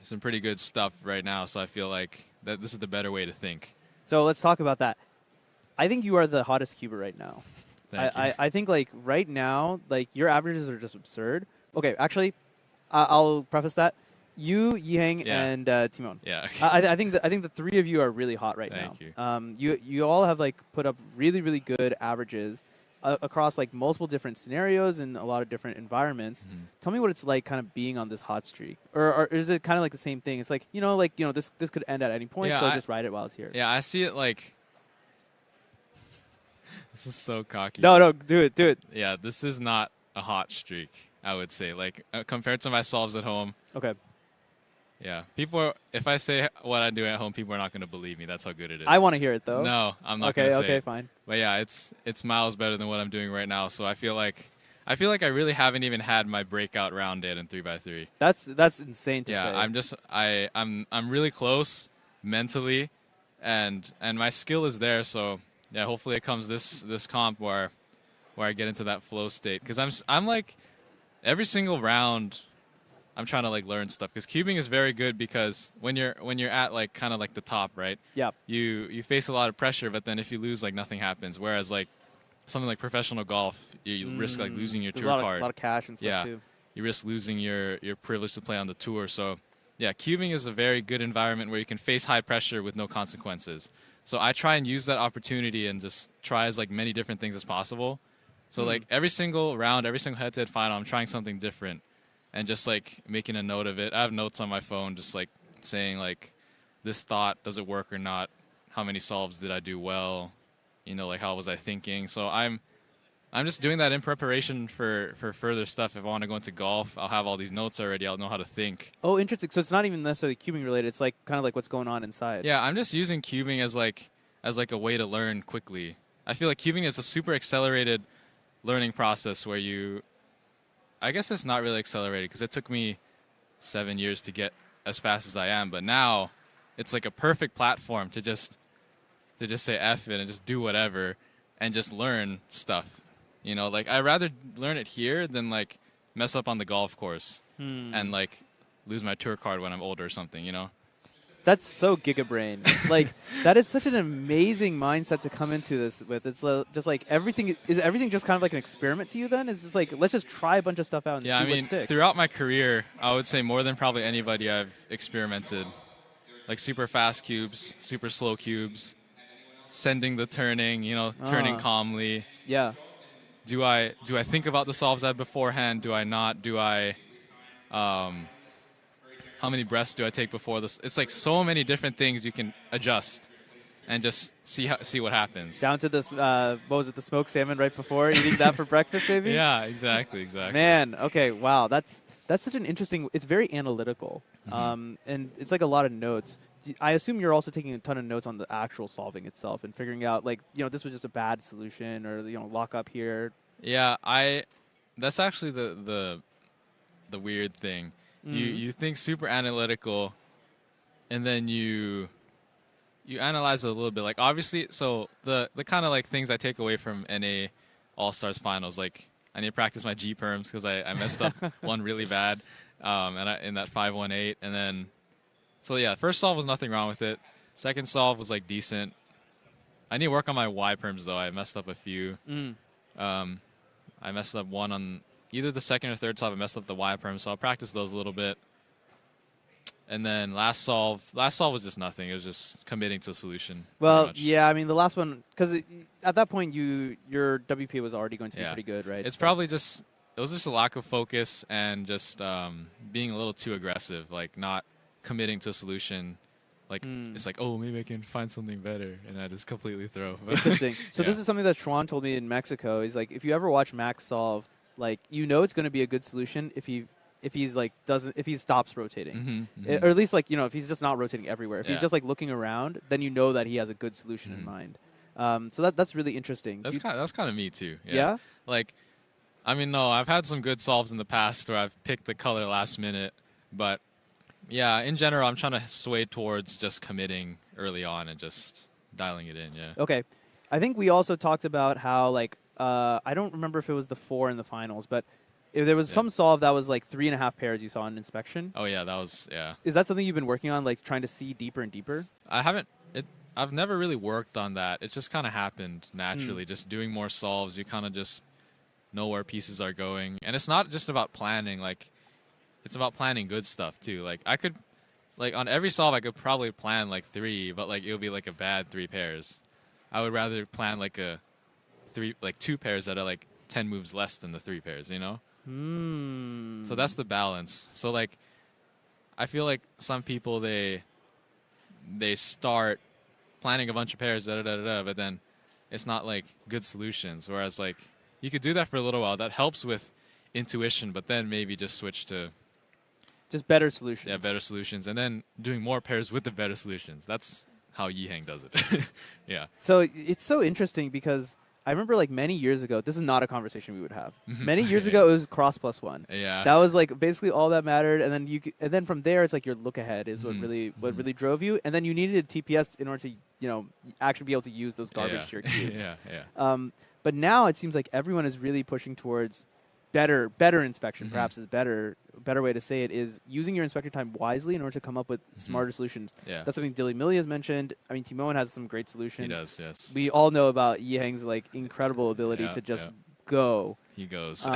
some pretty good stuff right now, so I feel like that this is the better way to think. So let's talk about that. I think you are the hottest cuber right now. I think like right now, like your averages are just absurd. Okay, actually, I'll preface that. You, Yihang, and Timon. Yeah. I think the 3 of you are really hot right now. Thank you. You all have like put up really, really good averages across like multiple different scenarios and a lot of different environments. Tell me what it's like kind of being on this hot streak, or is it kind of like the same thing? It's like this could end at any point, so just ride it while it's here. Yeah, I see it like this is so cocky. No, do it. Yeah, this is not a hot streak, I would say. Like compared to my solves at home. Okay. Yeah, if I say what I do at home, people are not going to believe me. That's how good it is. I want to hear it though. No, I'm not going to say Okay, it. fine. But yeah, it's miles better than what I'm doing right now. So I feel like I really haven't even had my breakout round yet in 3x3. That's insane to say. Yeah, I'm really close mentally, and my skill is there. So yeah, hopefully it comes this comp where I get into that flow state, because I'm like every single round I'm trying to like learn stuff, because cubing is very good because when you're at like kind of like the top, right? Yeah. You face a lot of pressure, but then if you lose, like nothing happens. Whereas like something like professional golf, you risk like losing your tour card. A lot of cash and stuff too. You risk losing your privilege to play on the tour. So yeah, cubing is a very good environment where you can face high pressure with no consequences. So I try and use that opportunity and just try as like many different things as possible. So like every single round, every single head-to-head final, I'm trying something different and just like making a note of it. I have notes on my phone just like saying like this thought, does it work or not? How many solves did I do well? You know, like how was I thinking? So I'm just doing that in preparation for further stuff. If I want to go into golf, I'll have all these notes already. I'll know how to think. Oh, interesting. So it's not even necessarily cubing related. It's like kind of like what's going on inside. Yeah, I'm just using cubing as like a way to learn quickly. I feel like cubing is a super accelerated learning process where I guess it's not really accelerated because it took me 7 years to get as fast as I am. But now it's like a perfect platform to just say F it and just do whatever and just learn stuff. You know, like I'd rather learn it here than like mess up on the golf course and like lose my tour card when I'm older or something, you know? That's so gigabrain. Like that is such an amazing mindset to come into this with. It's just like everything is everything just kind of like an experiment to you then? It's just like let's just try a bunch of stuff out and see I mean, what sticks. throughout my career, I would say more than probably anybody I've experimented. Like super fast cubes, super slow cubes, sending the turning, you know, turning calmly. Yeah. Do I think about the solves I had beforehand? Do I not? Do I how many breaths do I take before this? It's like so many different things you can adjust and just see what happens. Down to this, what was it, the smoked salmon right before eating that for breakfast, maybe? Yeah, exactly. Man, okay, wow, that's such an interesting. It's very analytical, and it's like a lot of notes. I assume you're also taking a ton of notes on the actual solving itself and figuring out, like, you know, this was just a bad solution or, you know, lock up here. Yeah, that's actually the weird thing. You think super analytical, and then you analyze it a little bit. Like obviously, so the kind of like things I take away from NA All-Stars finals, like I need to practice my G perms because I messed up one really bad, in that 518, and then so yeah, first solve was nothing wrong with it. Second solve was like decent. I need to work on my Y perms though. I messed up a few. I messed up one on either the second or third solve. I messed up the Y perm, so I'll practice those a little bit. And then last solve was just nothing. It was just committing to a solution. Well, yeah, I mean the last one, because at that point your WPA was already going to be pretty good, right? It's probably just it was just a lack of focus and just being a little too aggressive, like not committing to a solution. Like it's like, oh, maybe I can find something better, and I just completely throw. Interesting. So this is something that Schwan told me in Mexico. He's like, if you ever watch Max solve, like you know it's going to be a good solution if he stops rotating, or at least like you know if he's just not rotating everywhere. If he's just like looking around, then you know that he has a good solution in mind. So that's really interesting. That's kind of me too. Yeah. Like, I mean, no, I've had some good solves in the past where I've picked the color last minute, but yeah, in general, I'm trying to sway towards just committing early on and just dialing it in. Yeah. Okay, I think we also talked about how like I don't remember if it was the 4 in the finals, but if there was some solve that was like 3.5 pairs you saw in inspection. Oh yeah, that was Is that something you've been working on, like trying to see deeper and deeper? I've never really worked on that. It just kind of happened naturally. Just doing more solves, you kind of just know where pieces are going, and it's not just about planning. Like, it's about planning good stuff too. Like I could, like on every solve, I could probably plan like 3, but like it would be like a bad 3 pairs. I would rather plan like 2 pairs that are like 10 moves less than the 3 pairs. You know. So that's the balance. So like, I feel like some people they start planning a bunch of pairs, but then it's not like good solutions. Whereas like you could do that for a little while. That helps with intuition, but then maybe just switch to just better solutions. Yeah, better solutions, and then doing more pairs with the better solutions. That's how Yiheng does it. Yeah. So it's so interesting because I remember like many years ago, this is not a conversation we would have. Many years ago, it was cross +1. Yeah. That was like basically all that mattered. And then and then from there, it's like your look ahead is what really drove you. And then you needed TPS in order to, you know, actually be able to use those garbage tier cubes. But now it seems like everyone is really pushing towards better inspection, perhaps is better way to say it, is using your inspector time wisely in order to come up with smarter solutions. Yeah. That's something Dilly Millie has mentioned. I mean, Timoen has some great solutions. He does, yes. We all know about Yiheng's like incredible ability to just go. He goes.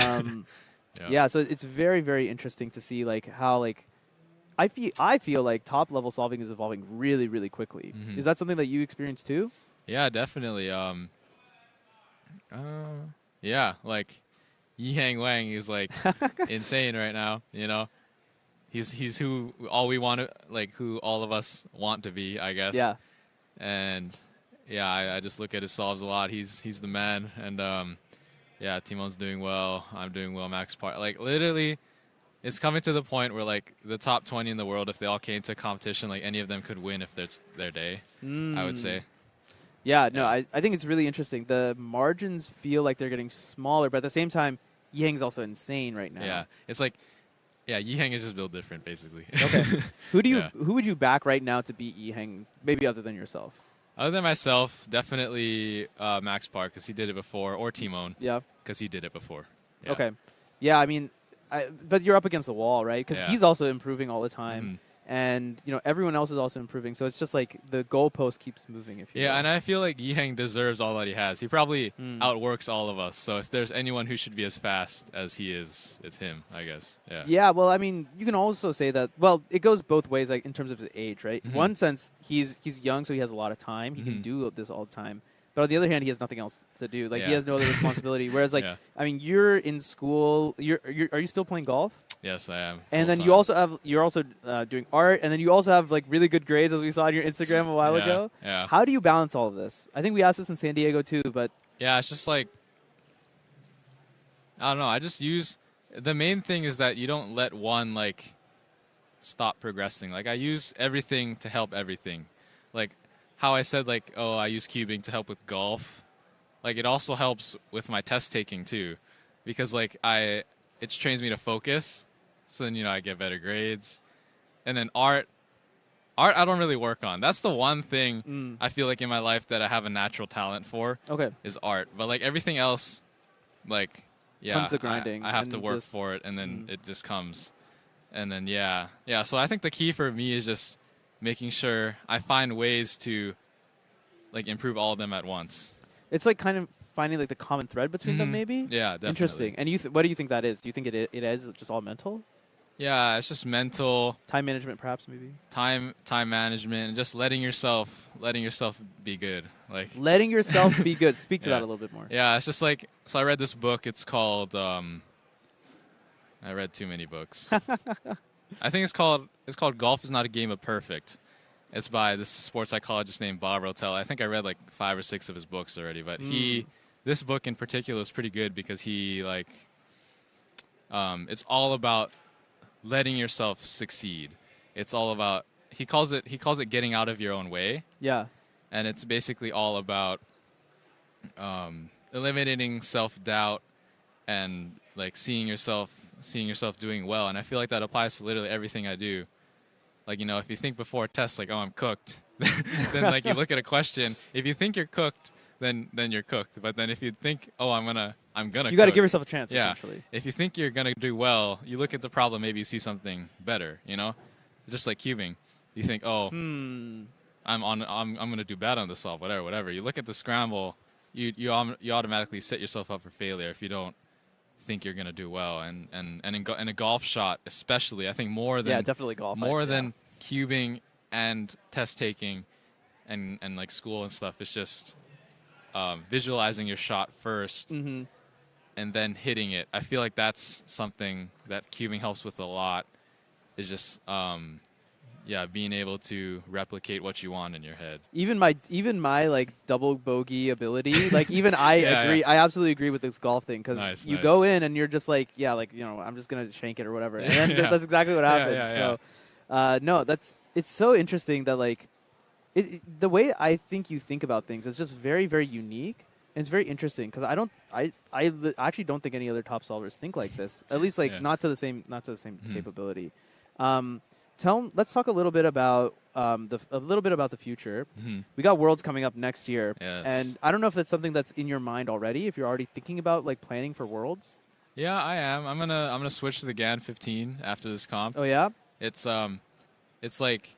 Yeah, so it's very, very interesting to see like how like I feel like top level solving is evolving really, really quickly. Is that something that you experience too? Yeah, definitely. Yeah, like Yihang Wang is like insane right now. You know, he's who who all of us want to be, I guess. Yeah. And yeah, I just look at his solves a lot. He's the man, and yeah, Timon's doing well. I'm doing well. Max Park, like literally, it's coming to the point where like the top 20 in the world, if they all came to a competition, like any of them could win if it's their day. I would say. Yeah, no, I think it's really interesting. The margins feel like they're getting smaller, but at the same time, Yihang's also insane right now. Yeah, it's like, yeah, Yihang is just built different, basically. Okay. Who would you back right now to beat Yihang, maybe other than yourself? Other than myself, definitely Max Park, because he did it before, or Timon. Yeah. Because he did it before. Yeah. Okay. Yeah, I mean, but you're up against the wall, right? Because he's also improving all the time. And, you know, everyone else is also improving. So it's just like the goalpost keeps moving. If you will. And I feel like Yihang deserves all that he has. He probably outworks all of us. So if there's anyone who should be as fast as he is, it's him, I guess. Yeah. Yeah, well, I mean, you can also say that, well, it goes both ways, like in terms of his age, right? One sense, he's young, so he has a lot of time. He can do this all the time. But on the other hand, he has nothing else to do. Like, he has no other responsibility. Whereas, like, I mean, you're in school. Are you still playing golf? Yes, I am. And then you're also doing art, and then you also have like really good grades, as we saw on your Instagram a while ago. Yeah. How do you balance all of this? I think we asked this in San Diego too, but yeah, it's just like, I don't know. I just use, the main thing is that you don't let one like stop progressing. Like I use everything to help everything. Like how I said like, oh, I use cubing to help with golf. Like it also helps with my test taking too, because like it trains me to focus. So then, you know, I get better grades. And then art I don't really work on. That's the one thing I feel like in my life that I have a natural talent for. Okay. Is art. But like everything else, like, yeah, comes to grinding. I have to work for it, and then it just comes. And then, yeah. So I think the key for me is just making sure I find ways to like improve all of them at once. It's like kind of finding like the common thread between them, maybe? Yeah, definitely. Interesting. And what do you think that is? Do you think it is just all mental? Yeah, it's just mental. Time management, perhaps, maybe. Time management, and just letting yourself be good. Like letting yourself be good. Speak to that a little bit more. Yeah, it's just like, so I read this book. It's called. I read too many books. I think it's called Golf is Not a Game of Perfect. It's by this sports psychologist named Bob Rotel. I think I read like 5 or 6 of his books already, but this book in particular is pretty good because he like, it's all about letting yourself succeed. It's all about, he calls it getting out of your own way. Yeah. And it's basically all about eliminating self-doubt and like seeing yourself doing well. And I feel like that applies to literally everything I do. Like, you know, if you think before a test like, oh, I'm cooked, then like you look at a question, if you think you're cooked, then you're cooked. But then if you think, oh, I'm gonna you got to give yourself a chance, yeah. essentially. If you think you're gonna do well, you look at the problem, maybe you see something better, you know? Just like cubing. You think, oh, I'm gonna do bad on this solve, whatever. You look at the scramble, you automatically set yourself up for failure if you don't think you're gonna do well. And in a golf shot especially, I think more than definitely golf. Than cubing and test taking and like school and stuff, it's just visualizing your shot first and then hitting it. I feel like that's something that cubing helps with a lot, is just being able to replicate what you want in your head. Even my like double bogey ability, like even I agree. I absolutely agree with this golf thing, because you go in and you're just like, I'm just gonna shank it or whatever, and then that's exactly what happens. So no, it's so interesting that like the way I think you think about things is just very, very unique. And it's very interesting because I actually don't think any other top solvers think like this. At least like not to the same capability. Let's talk a little bit about the future. We got Worlds coming up next year, and I don't know if that's something that's in your mind already. If you're already thinking about like planning for Worlds. Yeah, I am. I'm gonna switch to the GAN 15 after this comp. Oh yeah. It's like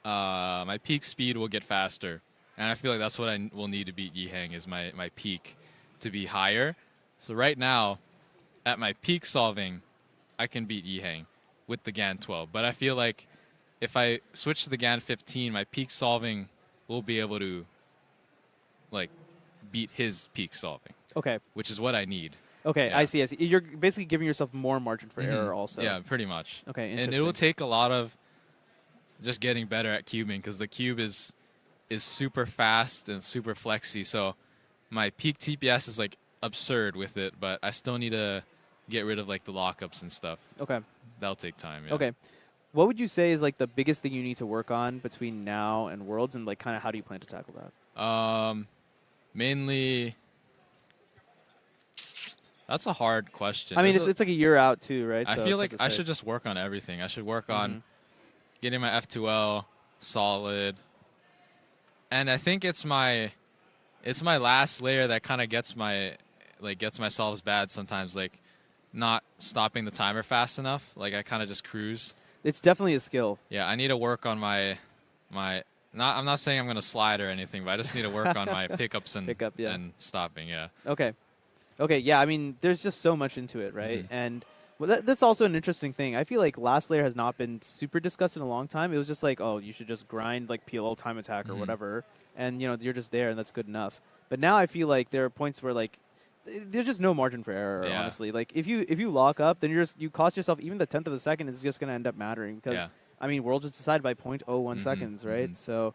my peak speed will get faster, and I feel like that's what I will need to beat Yihang, is my peak to be higher. So right now, at my peak solving, I can beat Yihang. with the GAN 12. But I feel like if I switch to the GAN 15, my peak solving will be able to like beat his peak solving. Okay. Which is what I need. Okay, Yeah. I see. You're basically giving yourself more margin for error also. Yeah, pretty much. Okay, And interesting. it will take a lot of just getting better at cubing because the cube is super fast and super flexy. So my peak TPS is like absurd with it, but I still need to get rid of like the lockups and stuff. Okay. That'll take time. Yeah. Okay. What would you say is like the biggest thing you need to work on between now and Worlds, and like kind of how do you plan to tackle that? Mainly, that's a hard question. I mean, There's it's like a year out too, right? I So feel it's like hard to I say. should just work on everything. I should work on getting my F2L solid, and I think it's my last layer that kind of gets my solves bad sometimes, like not stopping the timer fast enough. Like I kind of just cruise. It's definitely a skill. Yeah, I need to work on my. I'm not saying I'm gonna slide or anything, but I just need to work on my pickups and and stopping. Yeah. Okay. Okay, yeah, I mean, there's just so much into it, right? And well, that's also an interesting thing. I feel like last layer has not been super discussed in a long time. It was just like, oh, you should just grind like PLL time attack or whatever, and you know you're just there and that's good enough. But now I feel like there are points where like there's just no margin for error. Yeah. Honestly, like if you lock up, then you cost yourself even the 1/10 of a second is just going to end up mattering because I mean Worlds is decided by 0.01 seconds, right? So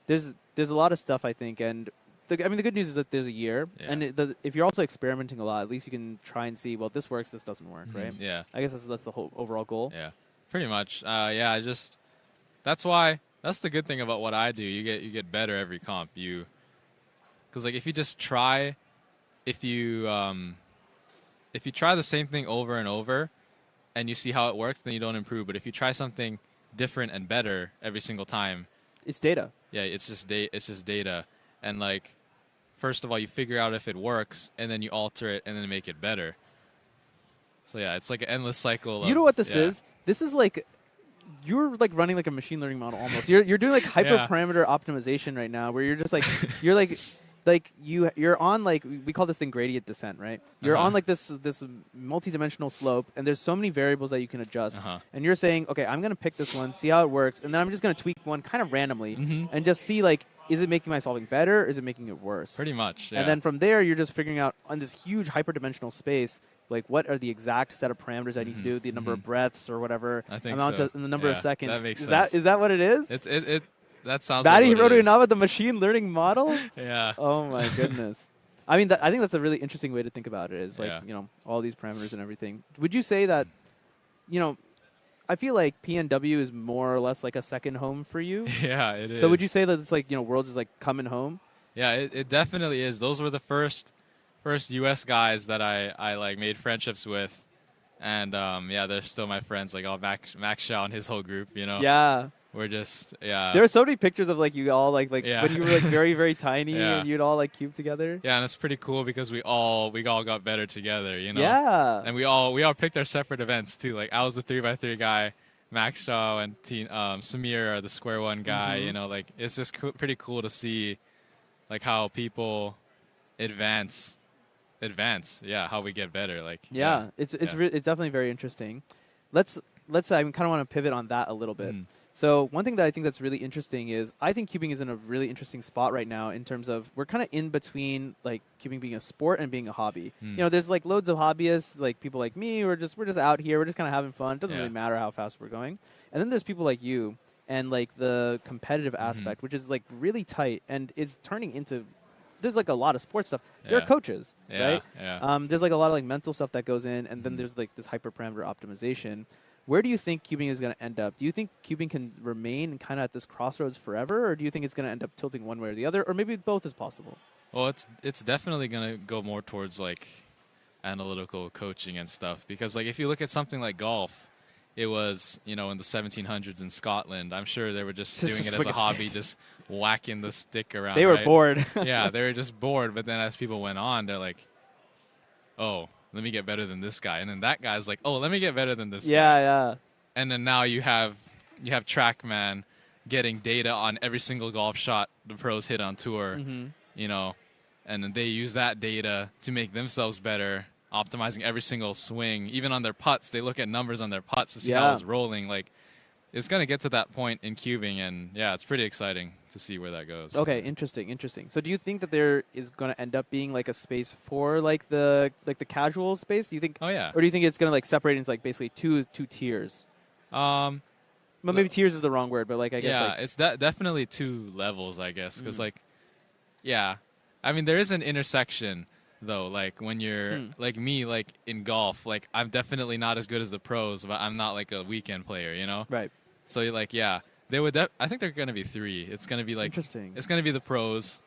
there's a lot of stuff I think, and the good news is that there's a year, and if you're also experimenting a lot, at least you can try and see, well, this works, this doesn't work, right? Yeah. I guess that's the whole overall goal. Yeah, pretty much. Yeah, that's the good thing about what I do. You get better every comp. Because like if you just try, if you try the same thing over and over, and you see how it works, then you don't improve. But if you try something different and better every single time, it's data. Yeah, it's just data, and like. First of all, you figure out if it works, and then you alter it, and then make it better. So yeah, it's like an endless cycle. You know what this is? This is like you're like running like a machine learning model almost. You're doing like hyperparameter optimization right now, where you're just like you're on like we call this thing gradient descent, right? You're on like this multi-dimensional slope, and there's so many variables that you can adjust. And you're saying, okay, I'm gonna pick this one, see how it works, and then I'm just gonna tweak one kind of randomly, and just see like. Is it making my solving better, or is it making it worse? Pretty much, yeah. And then from there, you're just figuring out on this huge hyperdimensional space, like what are the exact set of parameters I need to do, the number of breaths or whatever, I think amount so. and the number of seconds. That makes is sense. That what it is? That sounds. Maddie like what wrote it it is. out with the machine learning model. Yeah. Oh my goodness. I mean, I think that's a really interesting way to think about it. Is like all these parameters and everything. Would you say that, I feel like PNW is more or less like a second home for you. Yeah, it is. So would you say that it's like Worlds is like coming home? Yeah, it definitely is. Those were the first U.S. guys that I like made friendships with, and yeah, they're still my friends. Like Max Shaw and his whole group, Yeah. We're just yeah. There are so many pictures of like you all like Yeah. when you were like very very tiny Yeah. and you'd all like cube together. Yeah, and it's pretty cool because we all got better together, Yeah. And we all picked our separate events too. Like I was the 3x3 guy, Max Shaw and Samir are the square one guy. Like it's just pretty cool to see, like how people advance. Yeah, how we get better. Like It's definitely very interesting. Let's I kind of want to pivot on that a little bit. So one thing that I think that's really interesting is I think cubing is in a really interesting spot right now in terms of we're kind of in between like cubing being a sport and being a hobby. There's like loads of hobbyists, like people like me, we're just out here, we're just kind of having fun. It doesn't really matter how fast we're going. And then there's people like you and like the competitive aspect, which is like really tight and it's turning into there's like a lot of sports stuff. There are coaches, right? Yeah. There's like a lot of like mental stuff that goes in, and then there's like this hyperparameter optimization. Where do you think cubing is going to end up? Do you think cubing can remain kind of at this crossroads forever, or do you think it's going to end up tilting one way or the other, or maybe both is possible? Well, it's definitely going to go more towards like analytical coaching and stuff because like if you look at something like golf, it was in the 1700s in Scotland. I'm sure they were just doing it as a hobby, just whacking the stick around. They were bored. Yeah, they were just bored. But then as people went on, they're like, oh, let me get better than this guy. And then that guy's like, oh, let me get better than this guy. Yeah. And then now you have TrackMan getting data on every single golf shot the pros hit on tour, and then they use that data to make themselves better. optimizing every single swing. Even on their putts, they look at numbers on their putts to see how it's rolling. Like, it's going to get to that point in cubing, and yeah, it's pretty exciting to see where that goes. Okay, interesting. So do you think that there is going to end up being like a space for like the casual space? Do you think? Oh yeah. Or do you think it's going to like separate into like basically two tiers? Well, maybe tiers is the wrong word, but like I guess. Yeah, like it's definitely 2 levels, I guess, because like, yeah, I mean there is an intersection though. Like when you're like me, like in golf, like I'm definitely not as good as the pros, but I'm not like a weekend player, you know? Right. So like, yeah, they would. I think they're gonna be 3. It's gonna be like interesting. It's gonna be the pros,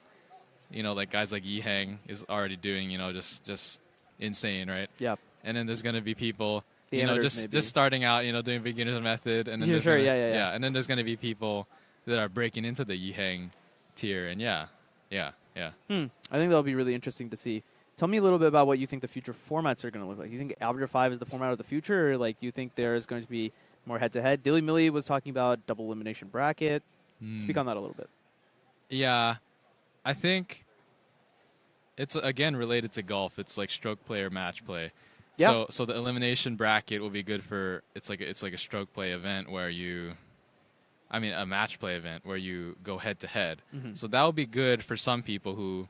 you know, like guys like Yihang is already doing, you know, just insane, right? Yeah. And then there's gonna be people, The you know, amateurs just starting out, you know, doing beginner's method, and then there's sure, gonna, yeah. and then there's gonna be people that are breaking into the Yihang tier, and yeah. I think that'll be really interesting to see. Tell me a little bit about what you think the future formats are going to look like. You think Algebra 5 is the format of the future, or like do you think there is going to be more head-to-head? Dilly Millie was talking about double elimination bracket. Speak on that a little bit. Yeah, I think it's again related to golf. It's like stroke play or match play. Yeah. So the elimination bracket will be good for it's like a stroke play event where a match play event where you go head to head. So that will be good for some people who,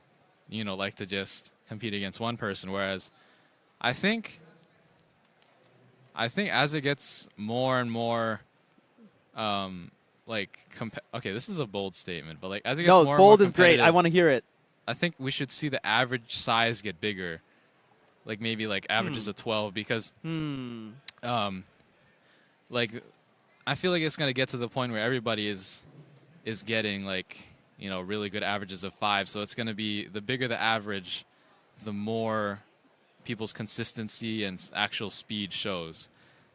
you know, like to just compete against one person. Whereas, I think as it gets more and more, okay, this is a bold statement, but like as it gets more and more bold is great. I want to hear it. I think we should see the average size get bigger, like maybe like averages of 12, because like I feel like it's gonna get to the point where everybody is getting like, you know, really good averages of 5. So it's gonna be the bigger the average, the more people's consistency and actual speed shows.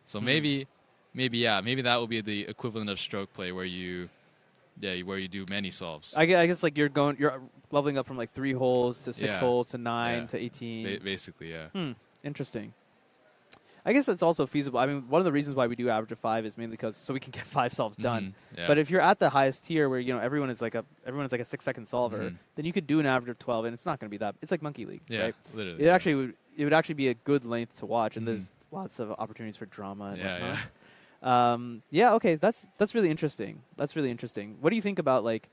So maybe that will be the equivalent of stroke play where you do many solves. I guess like you're leveling up from like 3 holes to 6 holes to 9 to 18. Basically, yeah. Interesting. I guess that's also feasible. I mean, one of the reasons why we do average of 5 is mainly because so we can get 5 solves done. Yeah. But if you're at the highest tier where, you know, everyone's like a 6-second solver, then you could do an average of 12, and it's not going to be that. It's like Monkey League, right? Literally. It would actually be a good length to watch, and there's lots of opportunities for drama and whatnot. Okay, that's really interesting. What do you think about like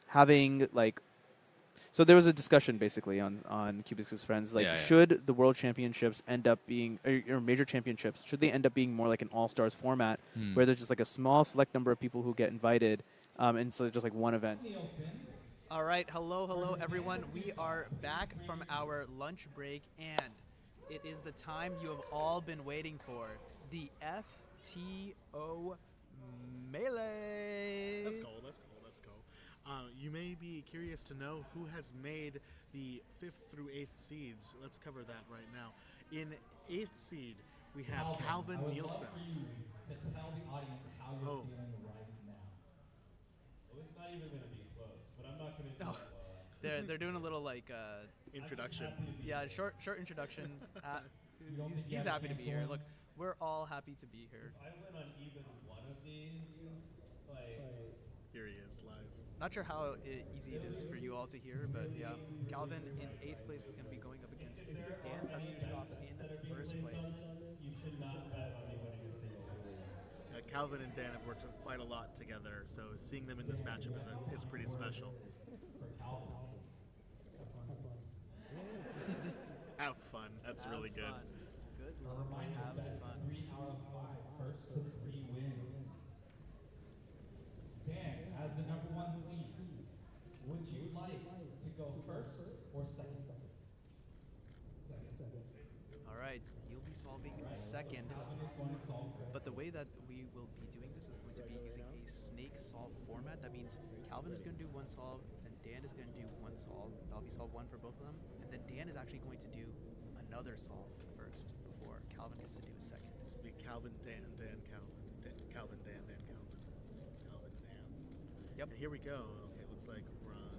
having like? So there was a discussion basically on Cubis's Friends, like should the World Championships end up being or major championships, should they end up being more like an all-stars format where there's just like a small select number of people who get invited, and so just like one event. All right, hello everyone. We are back from our lunch break, and it is the time you have all been waiting for, the FTO Melee. Let's go. You may be curious to know who has made the 5th through 8th seeds. Let's cover that right now. In 8th seed, we have Calvin Nielsen. For you to tell the audience how you're feeling right now. Well, it's not even going to be close, but I'm not going to do They're doing a little like introduction. Yeah, short introductions. He's happy to be here. Look, we're all happy to be here. If I win on even one of these, like here he is live. Not sure how easy it is for you all to hear, but yeah, Calvin in 8th place is going to be going up against Dan SpeedCubeShop in 1st place. You should not bet on me winning a single series. Calvin and Dan have worked quite a lot together, so seeing them in this matchup is pretty special. Have fun. That's really good. Good A luck. reminder, Have best fun. 3 out of 5. First to 3 wins. Dan, as the number 1 seed, would you like to go first or second? All right, you'll be solving second. But the way that we will be doing this is going to be using a snake solve format. That means Calvin is going to do 1 solve, and Dan is going to do 1 solve. That'll be solve 1 for both of them. And then Dan is actually going to do another solve first before Calvin gets to do a second. It'll be Calvin, Dan, Calvin. Calvin, Dan, Calvin. Calvin, Dan. Yep. And here we go. Okay, looks like we're on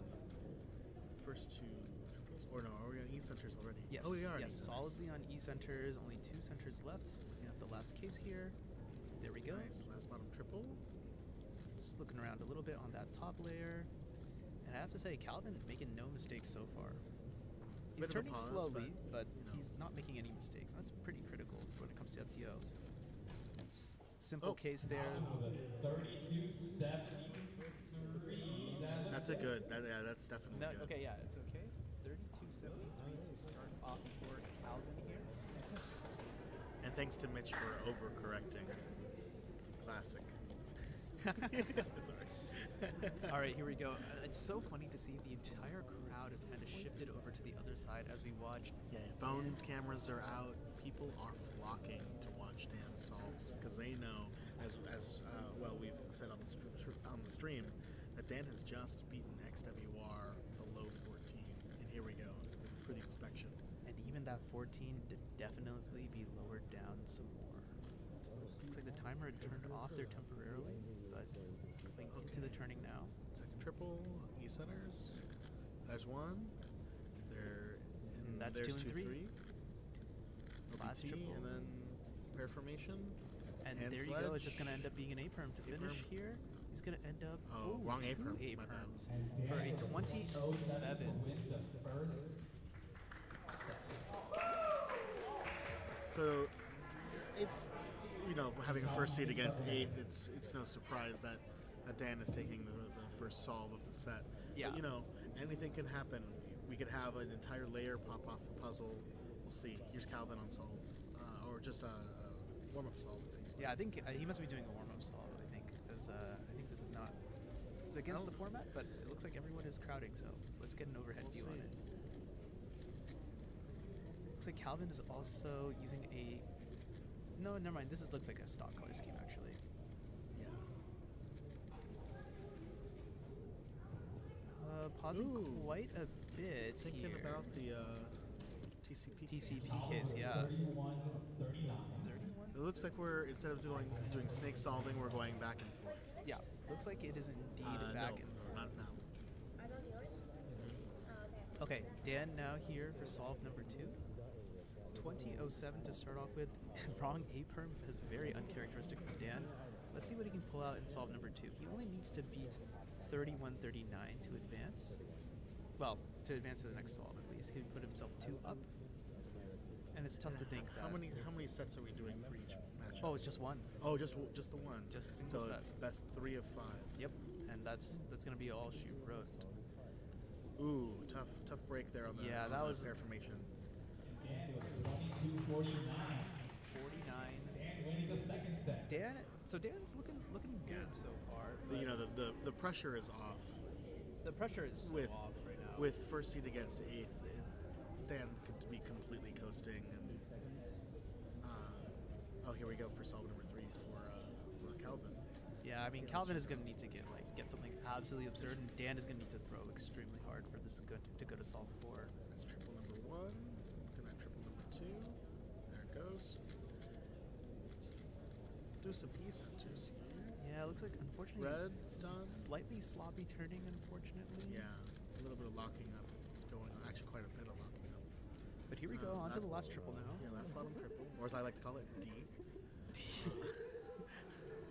first 2 triples. Or no, are we on E centers already? Yes. Oh, we are. Yes, solidly on E centers. Only 2 centers left. We have the last case here. There we go. Nice. Last bottom triple. Just looking around a little bit on that top layer. And I have to say, Calvin making no mistakes so far. He's Bit of a turning pause, slowly, but you know. he's not making any mistakes. That's pretty critical when it comes to FTO. Simple case there. 32.73. That's a good. That's definitely No, good. okay, yeah, it's okay. 32.73 to start off for Calvin here. And thanks to Mitch for overcorrecting. Classic. Sorry. All right, here we go. It's so funny to see the entire crowd has kind of shifted over to the other side as we watch. Yeah, phone cameras are out. People are flocking to watch Dan solves because they know, as well we've said on the stream, that Dan has just beaten XWR the low 14, and here we go for the inspection. And even that 14 did definitely be lowered down some more. Looks like the timer had turned off there temporarily, but going into the turning now. Second triple, E centers. There's one. That's there's 2 and 3. Last OBT, triple. and then pair formation. And hand there you sledge. go. It's just going to end up being an A-perm to finish A-perm. here. He's going to end up wrong 2 A-perm, my bad. A-perms for a 20.07. So it's, having a first seed against 8th, it's no surprise that Dan is taking the first solve of the set. Yeah. But, anything can happen. We could have an entire layer pop off the puzzle. We'll see. Here's Calvin on solve, or just a warm-up solve, it seems like. Yeah, I think he must be doing a warm-up solve, because I think this is not... It's against the format, but it looks like everyone is crowding, so let's get an overhead view on it. Looks like Calvin is also using a... No, never mind. This looks like a stock color scheme, actually. Yeah. Pausing quite a bit Thinking here. about the TCP case, yeah. 31, 39. It looks like we're, instead of doing snake solving, we're going back and forth. Yeah, looks like it is indeed back no, and forth. not now. Are those yours? Okay, Dan now here for solve number 2. 20.07 to start off with. Wrong A-perm is very uncharacteristic from Dan. Let's see what he can pull out in solve number 2. He only needs to beat 31.39 to advance. Well, to advance to the next solve at least. He can put himself 2 up. And it's tough to think that. How many sets are we doing for each match? Oh, it's just one. Oh, just the one. Just a single so set. it's best 3 of 5. Yep, and that's gonna be all she wrote. Ooh, tough break there on the that was pair formation. Dan with 22.49. 49. Dan winning the second set. Dan's looking good so far. The pressure is off. The pressure is so off right now. With first seed against 8th, Dan could be completely coasting. And here we go for solve number 3 for Calvin. Yeah, I mean Calvin is gonna need to get something absolutely absurd, and Dan is gonna need to throw extremely hard for this to go to solve 4. That's triple number 1. Look at that triple number 2. There it goes. Let's do some E centers here. Yeah, it looks like unfortunately Red's done. Slightly sloppy turning, unfortunately. Yeah, a little bit of locking up going on. Actually, quite a bit of locking up. But here we go, on to the last triple now. Yeah, last bottom triple, or as I like to call it, D.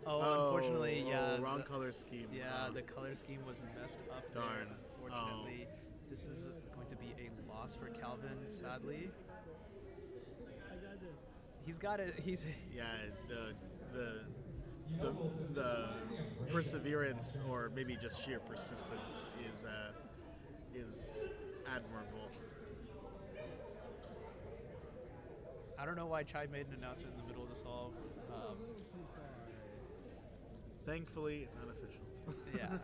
Unfortunately, yeah. Wrong color scheme. Yeah, the color scheme was messed up. Darn. There, unfortunately, this is going to be a loss for Calvin. Sadly, I got this. he's got it. The perseverance, or maybe just sheer persistence, is admirable. I don't know why Chai made an announcement in the middle of the solve. Thankfully, it's unofficial. Yeah,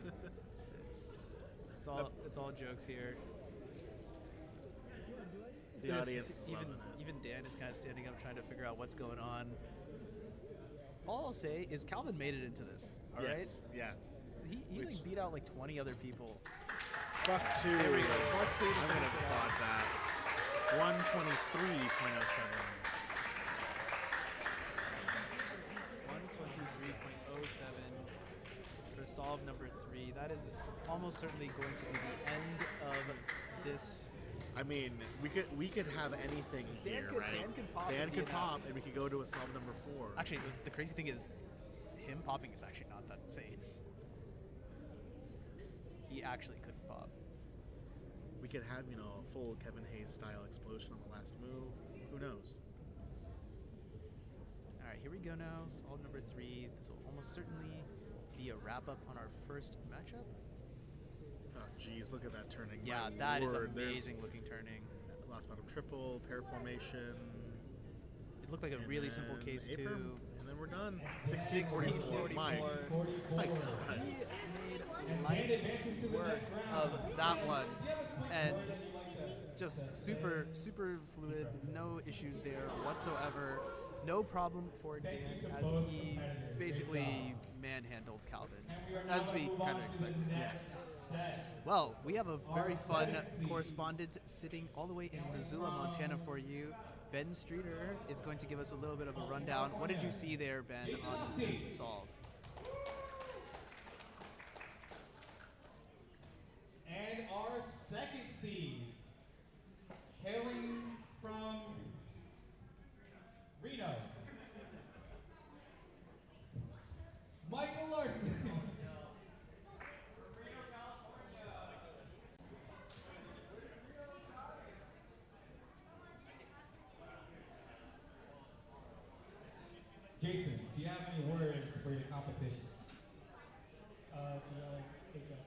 it's all jokes here. The audience is loving it. Even Dan is kind of standing up trying to figure out what's going on. All I'll say is Calvin made it into this. All right. Yes, yeah. He like beat out like 20 other people. +2. There we go. +2. I'm gonna applaud that. 123.07. 123.07 for solve number 3. That is almost certainly going to be the end of this. I mean, we could have anything here, right? Dan could pop. Dan and be could enough. pop, and we could go to a solve number 4. Actually, the crazy thing is, him popping is actually not that insane. He actually couldn't pop. could have, a full Kevin Hayes style explosion on the last move. Who knows? All right, here we go now. Solve number 3. This will almost certainly be a wrap up on our first matchup. Oh, geez, look at that turning. Yeah, My that is word, amazing looking turning. Last bottom triple, pair formation. It looked like a really simple case too. And then we're done. 1644. My God. He made light work of that one, and just super fluid. No issues there whatsoever. No problem for Dan as he basically manhandled Calvin, as we kind of expected. Yes. Well, we have a very fun correspondent sitting all the way in Missoula, Montana for you. Ben Streeter is going to give us a little bit of a rundown. What did you see there, Ben, on this solve? And our second seed, hailing from Reno, Michael Larson. Jason, do you have any words for your competition? Do you take that?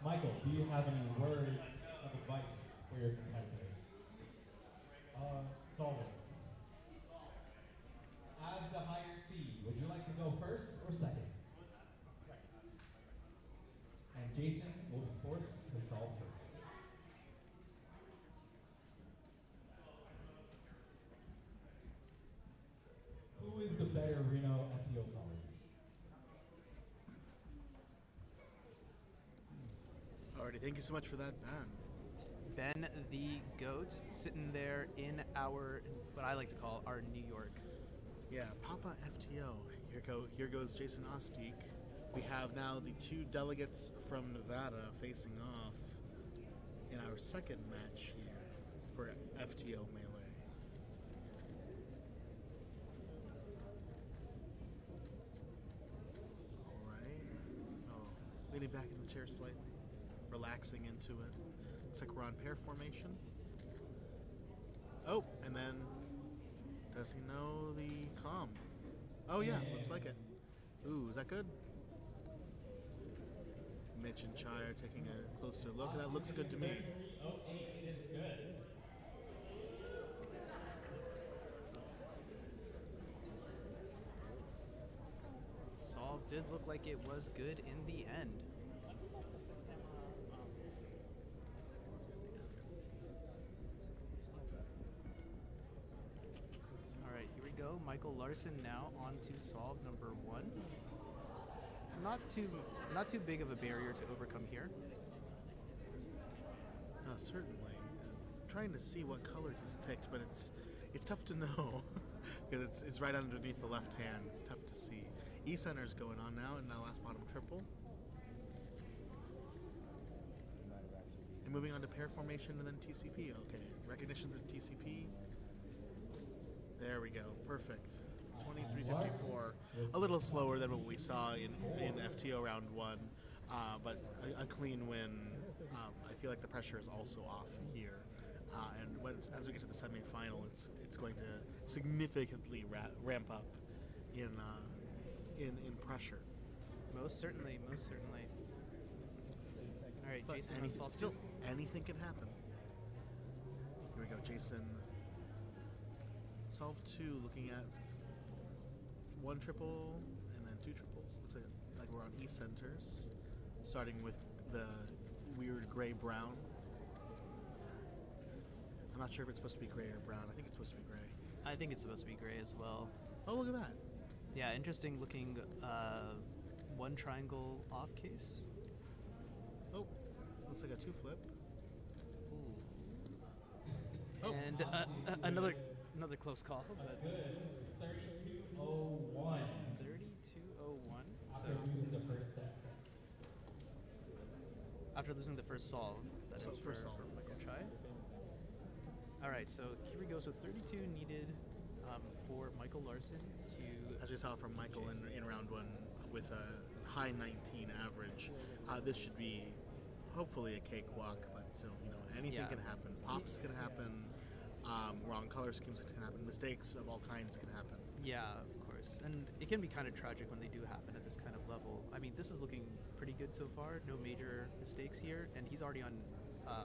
Michael, do you have any words of advice for your competitor? Solve it. As the higher seed, would you like to go first or second? And Jason will be forced to solve first. Who is the better Reno FTO solver? Alrighty, thank you so much for that, Ben. Ben the GOAT sitting there in our, what I like to call our New York. Yeah, Papa FTO. Here goes Jason Ostiek. We have now the 2 delegates from Nevada facing off in our second match here for FTO Melee. Alright. Oh, leaning back in the chair slightly, relaxing into it. Looks like we're on pair formation. Oh, and then does he know the comm? Oh yeah, looks like it. Ooh, is that good? Mitch and Chai are taking a closer look. That looks good to me. It is good. Solve did look like it was good in the end. Alright, here we go. Michael Larson now on to solve number 1. Not too big of a barrier to overcome here. No, certainly. I'm trying to see what color he's picked, but it's tough to know because it's right underneath the left hand. It's tough to see. E-center's going on now in that last bottom triple. And moving on to pair formation and then TCP. Okay, recognition of TCP. There we go. Perfect. 23:54. A little slower than what we saw in FTO round 1, but a clean win. I feel like the pressure is also off here. As we get to the semifinal, it's going to significantly ramp up in pressure. Most certainly. All right, But Jason on solve 2. anything can happen. Here we go, Jason. Solve 2, looking at 1 triple and then 2 triples. Looks like we're on E centers, starting with the weird gray-brown. I'm not sure if it's supposed to be gray or brown. I think it's supposed to be gray. I think it's supposed to be gray as well. Oh, look at that. Yeah, interesting looking 1 triangle off case. Oh, looks like a 2 flip. Ooh. Oh. And another close call. But 32:01. 32:01. After losing the first set. After losing the first solve. That So is first for solve. Michael Chai. All right, so here we go. So 32 needed for Michael Larson to. As we saw from Michael in round 1 with high 19 average. This should be hopefully a cakewalk, but still, anything Yeah. can happen. Pops can happen. Wrong color schemes can happen. Mistakes of all kinds can happen. Yeah, of course. And it can be kind of tragic when they do happen at this kind of level. I mean, this is looking pretty good so far. No major mistakes here, and he's already on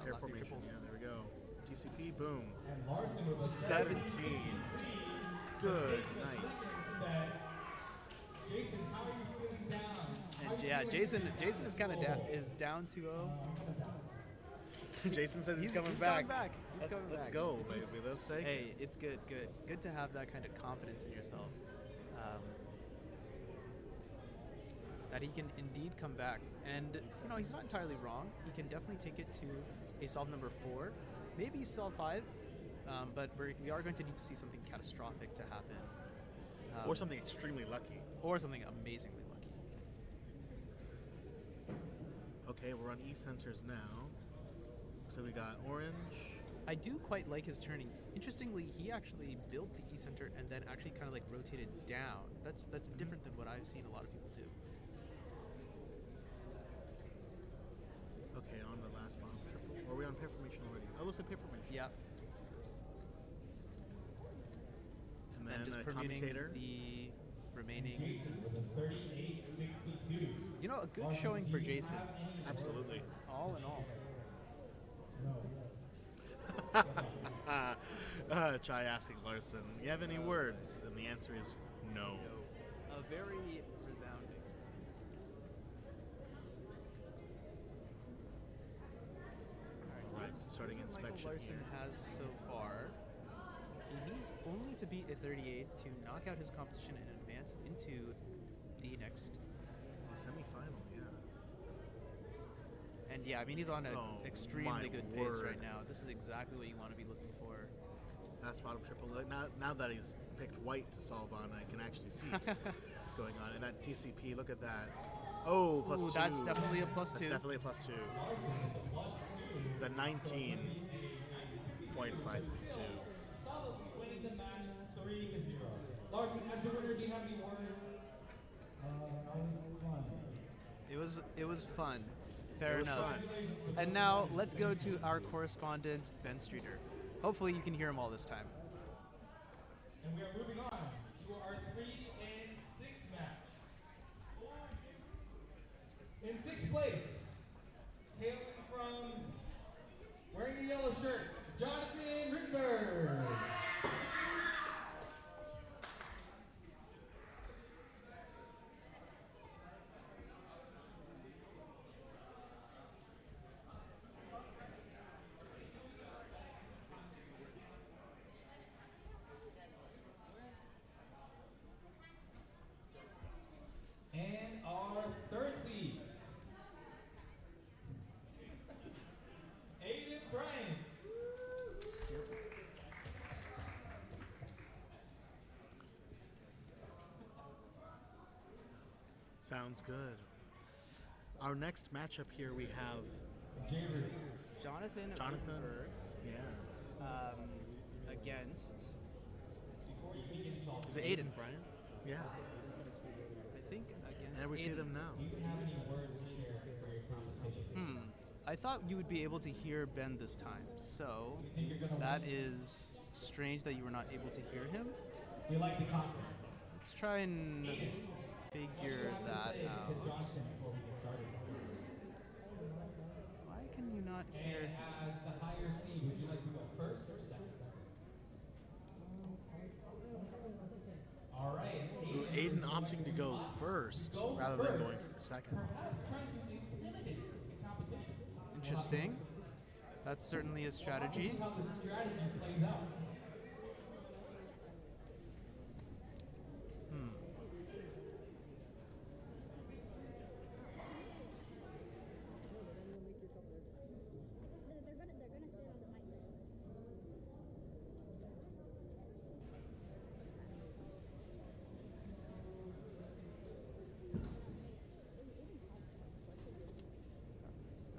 Pair last two formation. triples. Yeah, there we go. TCP, boom. And Larson with a 17. Good night. set. Jason, how are you feeling down? And yeah, Jason is kind of is down 2-0. Jason says he's coming He's back. coming back. Let's go, baby. Let's take it. Hey, it's good to have that kind of confidence in yourself. That he can indeed come back. And, he's not entirely wrong. He can definitely take it to a solve number 4, maybe solve 5, but we are going to need to see something catastrophic to happen. Or something extremely lucky. Or something amazingly lucky. Okay, we're on E-centers now. So we got orange. I do quite like his turning. Interestingly, he actually built the E-center and then actually kind of like rotated down. That's different than what I've seen a lot of people do. Okay, on the last bottom triple. Or are we on pair formation already? Oh, looks like pair formation. Yeah. And And then just a permuting commutator. the remaining. Jason with a 38.62. A good showing for Jason. Absolutely. All in all. Chai asking Larson, you have any words? And the answer is no. A very resounding. Alright, starting Here's what inspection Michael Larson here. has so far. He needs only to beat a 38 to knock out his competition and advance into the next. The semifinal, yeah. And yeah, I mean, he's on an Oh, extremely my good pace word. right now. This is exactly what you want to be looking for. Last bottom triple. Like, now that he's picked white to solve on, I can actually see what's going on. And that TCP, look at that. Oh, plus Ooh, 2. that's definitely a plus 2. That's definitely a plus 2. The 19.52. Solid winning the match 3-0. Larson, as the winner, do you have any words? It was fun. Fair It was enough. fun. And now let's go to our correspondent, Ben Streeter. Hopefully you can hear him all this time. And we are moving on to our 3 and 6 match. In 6th place, hailing from wearing a yellow shirt, Jonathan Rittenberg. And our 3rd seed, Aiden Bryant. Still. Sounds good. Our next matchup here we have Jonathan Jonathan. Rittenberg, Yeah. against Is it Aiden. Bryant? Yeah. I think against And we see Aiden. them now. Do you have any words to share for your competition? I thought you would be able to hear Ben this time, so think you're gonna that win? is strange that you were not able to hear him. We like the confidence. Let's try and figure that out. Jonathan, before we get started. Why can you not hear? And as the higher seed, would you like to go first or second? All right. Ooh, Aiden opting to go first rather than going for second. Perhaps trying to intimidate the competition. Interesting. That's certainly a We'll strategy. see how the strategy plays out. They're gonna sit on the mic side of this.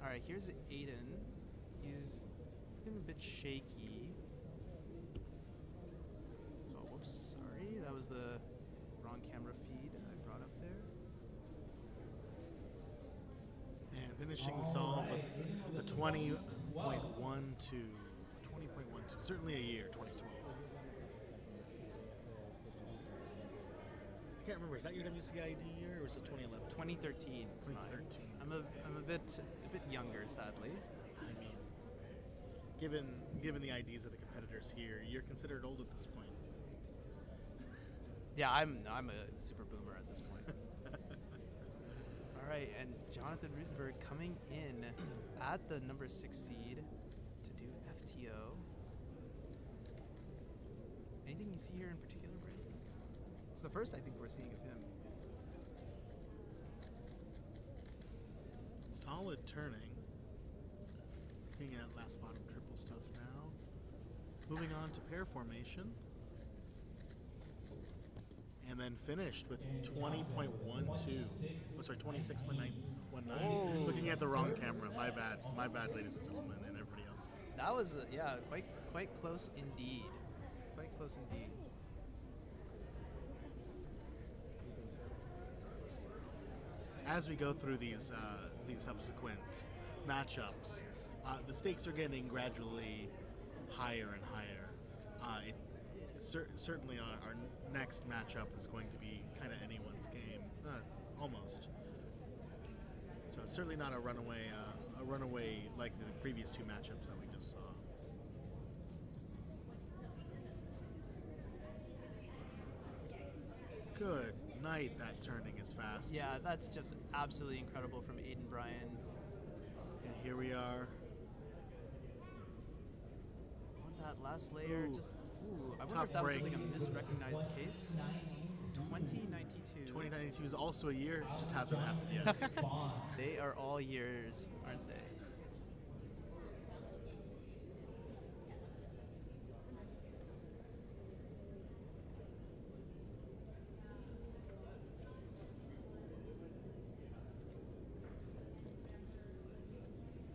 All right, here's Aiden. He's been a bit shaky. Oh, whoops, sorry. That was the wrong camera feed I brought up there. finishing solve with a 20.12. 20.12. Certainly a year, 2012. I can't remember. Is that your WCID year or was it 2011? 2013. 2013. I'm a bit younger, sadly. I mean, given the IDs of the competitors here, you're considered old at this point. Yeah, I'm a super boomer at this point. All right, and Jonathan Rutenberg coming in at the number 6 seed to do FTO. Anything you see here in particular, Brandon? It's the first I think we're seeing of him. Solid turning. Looking at last bottom triple stuff now. Moving on to pair formation. And then finished with 20.12. Oh, sorry, 26.919. Looking at the wrong camera. My bad. My bad, ladies and gentlemen, and everybody else. That was, yeah, quite close indeed. Quite close indeed. As we go through these subsequent matchups, the stakes are getting gradually higher and higher. Certainly our next matchup is going to be kind of anyone's game, almost. So it's certainly not a runaway like the previous two matchups that we just saw. Good night, that turning is fast. Yeah, that's just absolutely incredible from Aiden Bryan. And here we are. On that last layer, I wonder if that break. was like a misrecognized case. 2092. 2092 is also a year, just hasn't happened yet. They are all years, aren't they?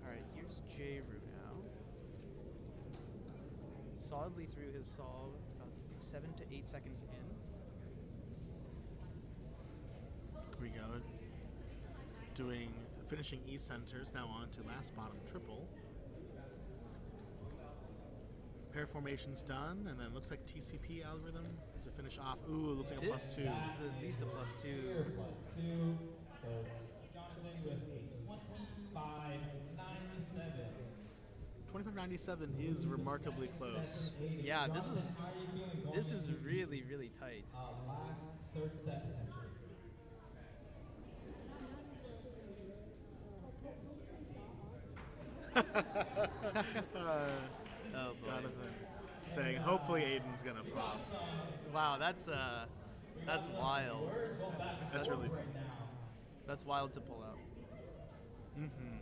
Alright, here's J. Rue now. Solidly through his solve, about 7 to 8 seconds in. Here we go. Finishing E centers, now on to last bottom triple. Pair formation's done, and then it looks like TCP algorithm to finish off. Ooh, it looks like a +2. This is at least a +2. +2. So Jonathan with a 25.97. 25.97 is remarkably close. Yeah, this is really, really tight. Last third set entry. Oh boy. Jonathan saying, hopefully Aiden's gonna pop. Wow, that's wild. That's really fun. That's wild to pull out. Mm-hmm.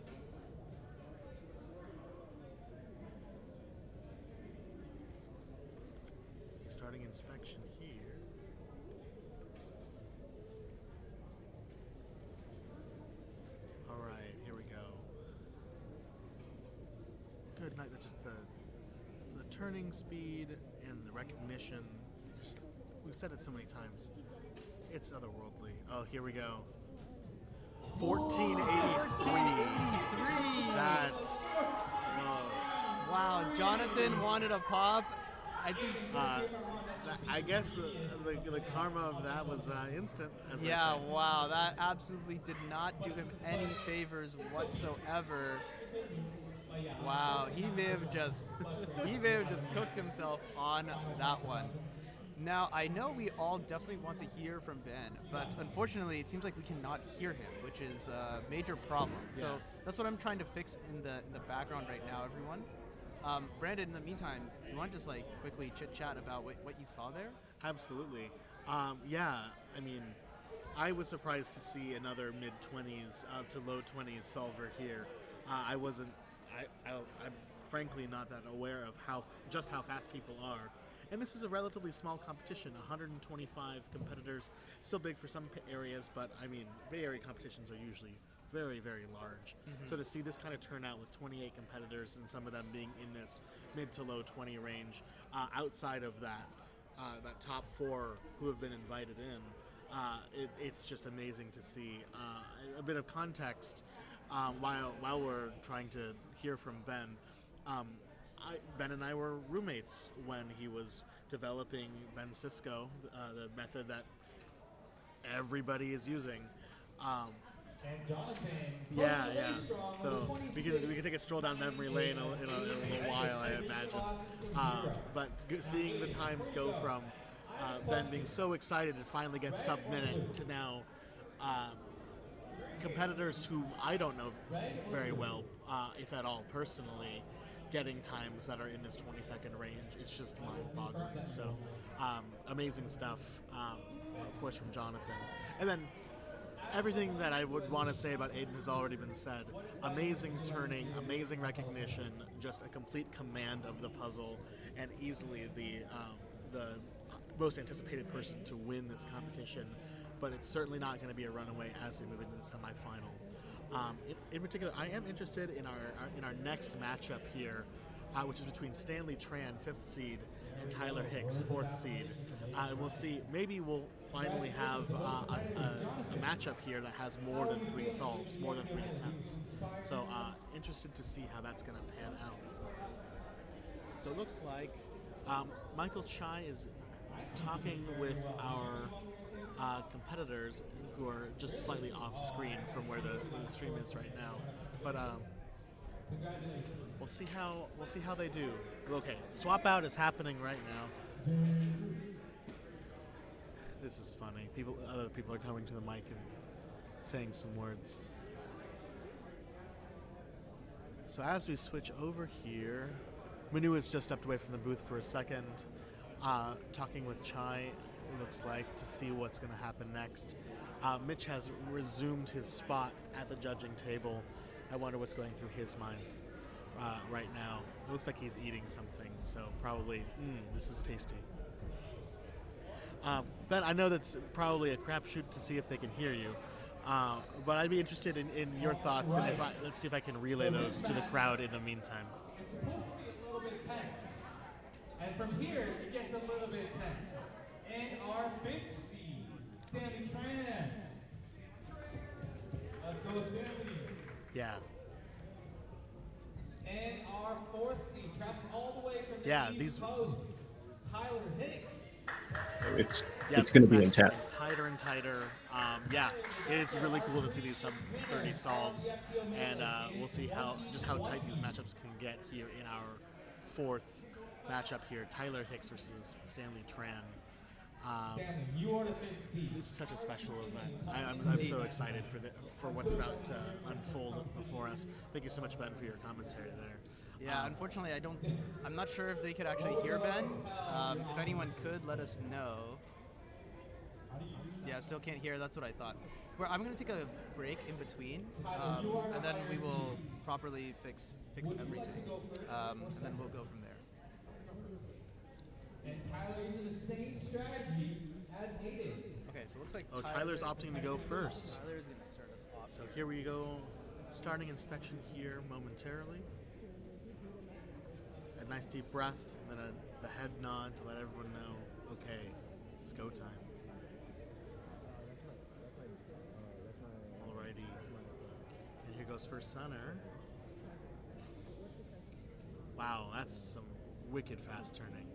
Starting inspection here. All right, here we go. Good night. That's just the turning speed and the recognition. We've said it so many times. It's otherworldly. Oh, here we go. 1483. That's wow. Jonathan wanted a pop. I think. I guess the karma of that was instant. As Yeah. they say. Wow. That absolutely did not do him any favors whatsoever. Wow. He may have just cooked himself on that one. Now, I know we all definitely want to hear from Ben, but unfortunately, it seems like we cannot hear him, which is a major problem. So that's what I'm trying to fix in the background right now, everyone. Brandon, in the meantime, you want to just like quickly chit-chat about what you saw there? Absolutely. Yeah, I mean, I was surprised to see another mid-20s to low 20s solver here. I'm frankly not that aware of just how fast people are. And this is a relatively small competition, 125 competitors. Still big for some areas, but I mean, Bay Area competitions are usually very, very large. Mm-hmm. So to see this kind of turnout with 28 competitors and some of them being in this mid to low 20 range, outside of that top 4 who have been invited in, it's just amazing to see. A bit of context. while we're trying to hear from Ben, Ben and I were roommates when he was developing Ben Cisco, the method that everybody is using. And Jonathan. Yeah. So we can take a stroll down memory lane in a little while, I imagine. But seeing the times go from Ben being so excited to finally get sub-minute to now competitors who I don't know very well, if at all, personally, getting times that are in this 20-second range. It's just mind-boggling. So amazing stuff, of course, from Jonathan. And then everything that I would want to say about Aiden has already been said. Amazing turning, amazing recognition, just a complete command of the puzzle, and easily the most anticipated person to win this competition. But it's certainly not going to be a runaway as we move into the semifinal. In particular, I am interested in our next matchup here, which is between Stanley Tran, 5th seed, and Tyler Hicks, 4th seed. We'll see. Maybe we'll finally have a matchup here that has more than 3 solves, more than 3 attempts. So interested to see how that's going to pan out. So it looks like Michael Chai is talking with our competitors who are just slightly off screen from where the stream is right now. But we'll see how they do. Okay, swap out is happening right now. This is funny. Other people are coming to the mic and saying some words. So as we switch over here, Manu has just stepped away from the booth for a second, talking with Chai, it looks like, to see what's going to happen next. Mitch has resumed his spot at the judging table. I wonder what's going through his mind right now. It looks like he's eating something, so probably, this is tasty. Ben, I know that's probably a crapshoot to see if they can hear you, but I'd be interested in your thoughts, and let's see if I can relay those to the crowd in the meantime. It's supposed to be a little bit tense, and from here it gets a little bit tense. And our 5th seed, Stanley Tran. Let's go, Stanley. Yeah. And our 4th seed, traveling all the way from the East Coast, Tyler Hicks. It's going to be intense. Tighter and tighter. It's really cool to see these sub-30 solves, and we'll see how tight these matchups can get here in our 4th matchup here. Tyler Hicks versus Stanley Tran. Stanley, you are the 5th seed. It's such a special event. I'm so excited for what's about to unfold before us. Thank you so much, Ben, for your commentary there. Yeah, unfortunately, I'm not sure if they could actually hear Ben. If anyone could, let us know. Yeah, still can't hear. That's what I thought. I'm going to take a break in between, and then we will properly fix everything, and then we'll go from there. And Tyler using the same strategy as Aiden. Okay, so it looks like Tyler's opting to go first. Tyler's going to start us off. So here we go, starting inspection here momentarily. A nice deep breath, and then the head nod to let everyone know, okay, it's go time. Alrighty. And here goes first center. Wow, that's some wicked fast turning.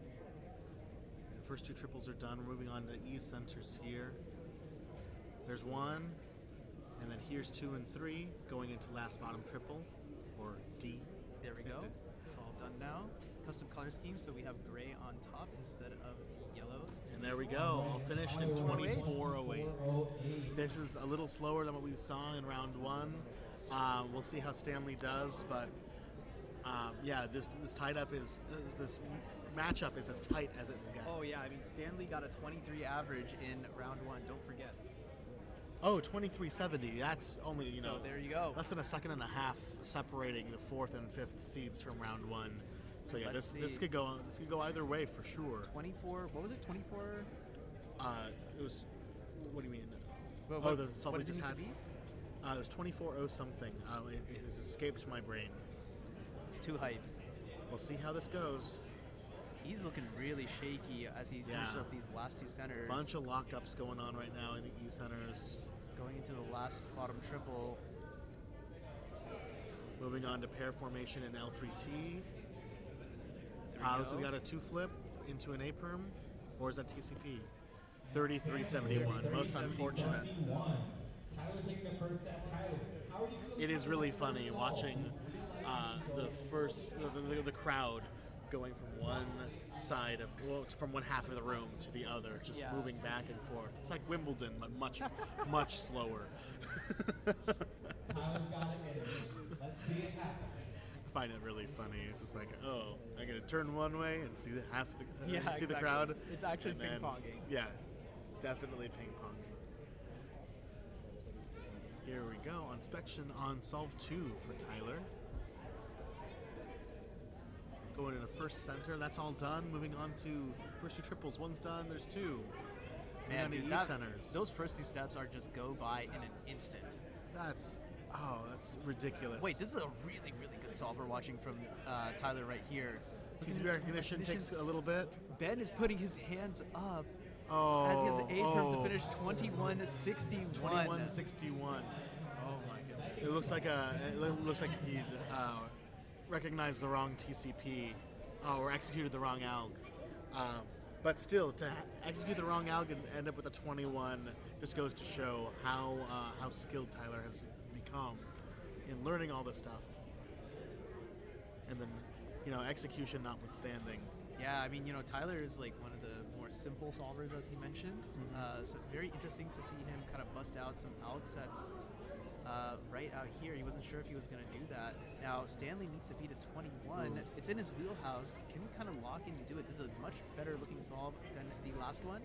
The first 2 triples are done. We're moving on to E centers here. There's 1, and then here's 2 and 3, going into last bottom triple, or D. There we go. It's all done now. Custom color scheme, so we have gray on top instead of yellow. And there we go, all finished in 24:08. This is a little slower than what we saw in round 1. We'll see how Stanley does, but this tied up is this matchup is as tight as it will get. Oh yeah, I mean Stanley got a 23 average in round 1. Don't forget. Oh, 23.70. That's only So there you go. less than a second and a half separating the 4th and 5th seeds from round 1. So yeah, this could go either way for sure. 24. What was it? 24. It was. What do you mean? Well, the solve what we does it just need had. to be? It was 24.0 something. It has escaped my brain. It's too hype. We'll see how this goes. He's looking really shaky as he's finished up these last 2 centers. Bunch of lockups going on right now in the E centers. Going into the last bottom triple. Moving on to pair formation in L3T. Looks like we got a 2-flip into an A-perm, or is that TCP? 3371, most unfortunate. Tyler taking the first set. Tyler, how are you feeling? It is really funny watching the crowd going from one side of, from one half of the room to the other, just moving back and forth. It's like Wimbledon, but much slower. Tyler's got it in him. Let's see it happen. I find it really funny. It's just like, oh, I'm gonna turn one way and see the Exactly. the crowd. It's actually and then- ping-ponging. Yeah, definitely ping ponging. Here we go, on inspection on solve 2 for Tyler. Going in the first center, that's all done. Moving on to first 2 triples. One's done, there's 2. Man, And dude, the E-centers. those first 2 steps are just go by in an instant. That's ridiculous. Wait, this is a really, really good solve we're watching from Tyler right here. TCP recognition takes a little bit. Ben is putting his hands up Oh, as he has an A-perm to finish 21-61. 21-61. Oh my goodness. It looks like he recognized the wrong TCP or executed the wrong alg. But still, to execute the wrong alg and end up with a 21 just goes to show how skilled Tyler has become in learning all this stuff. And then, execution notwithstanding. Yeah, I mean, Tyler is like one of the more simple solvers, as he mentioned. So very interesting to see him kind of bust out some outsets right out here. He wasn't sure if he was going to do that. Now, Stanley needs to beat a 21. It's in his wheelhouse. Can he kind of lock in and do it? This is a much better looking solve than the last one.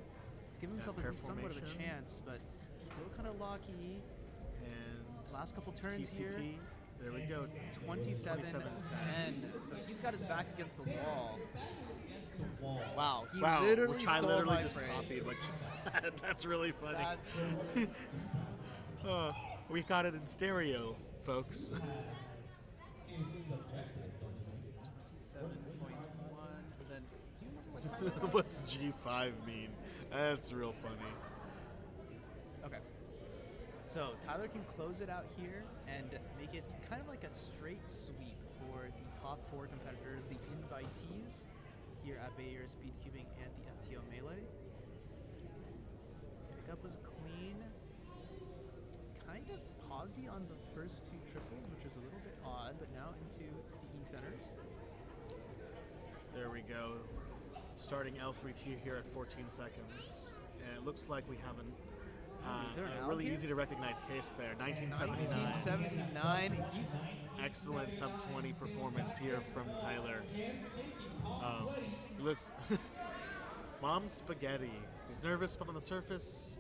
He's giving himself pair somewhat of a formation. chance, but still kind of locky. And last couple turns TCP. here. There we go. 27-10. So he's got his back against the wall. Wow, he Wow, literally which I stole literally my just phrase. copied what you said. That's really funny. That's We got it in stereo, folks. 7.1, and then What's G5 mean? That's real funny. Okay. So Tyler can close it out here and make it kind of like a straight sweep for the top 4 competitors, the invitees here at Bay Area Speedcubing and the FTO Melee. Pickup was clean. Kind of pausey on the first 2 triples, which was a little bit odd, but now into the E-centers. There we go. Starting L3T here at 14 seconds. And it looks like we have Is there an a out really here? easy to recognize case there. 1979. 1979. He's Excellent sub 20 performance here from Tyler. He looks Mom spaghetti. He's nervous, but on the surface,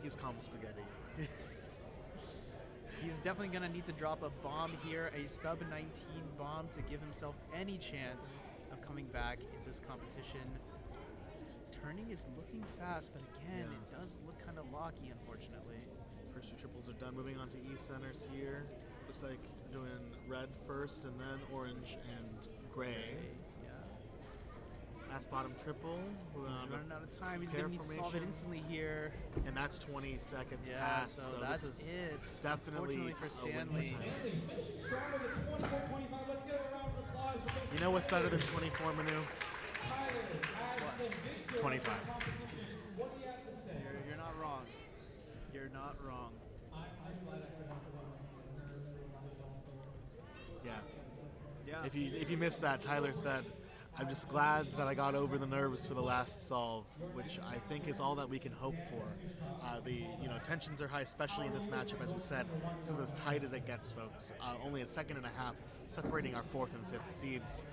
he's calm spaghetti. He's definitely going to need to drop a bomb here, a sub-19 bomb, to give himself any chance of coming back in this competition. Turning is looking fast, but again, it does look kind of locky, unfortunately. First 2 triples are done. Moving on to E centers here. Looks like doing red first and then orange and gray. Last bottom triple. He's running out of time. He's going to need to solve it instantly here. And that's 20 seconds Yeah, past. so this that's is it. definitely Unfortunately for a win Stanley. Stanley finishing stronger than 24-25. Let's give a round of applause for both. You know what's better than 24, Manu? Tyler has the victory 25. in this competition. What do you have to say? You're not wrong. You're not wrong. I'm glad I could help with Yeah. Yeah. If you missed that, Tyler said, I'm just glad that I got over the nerves for the last solve, which I think is all that we can hope for. The tensions are high, especially in this matchup. As we said, this is as tight as it gets, folks. Only a second and a half separating our 4th and 5th seeds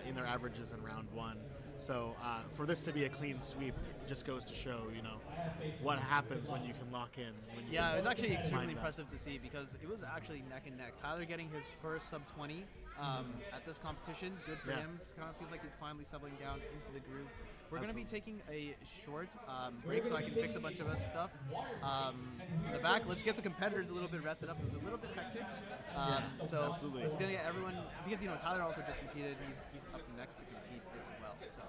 in their averages in round 1. So for this to be a clean sweep, it just goes to show, what happens when you can lock in. Yeah, it was actually extremely find that. impressive to see because it was actually neck and neck. Tyler getting his first sub 20 at this competition, good for him. It kind of feels like he's finally settling down into the groove. We're going to be taking a short break so I can fix a bunch of us stuff in the back. Let's get the competitors a little bit rested up. It was a little bit hectic. So absolutely. it's going to get everyone, because Tyler also just competed. He's up next to compete as well. So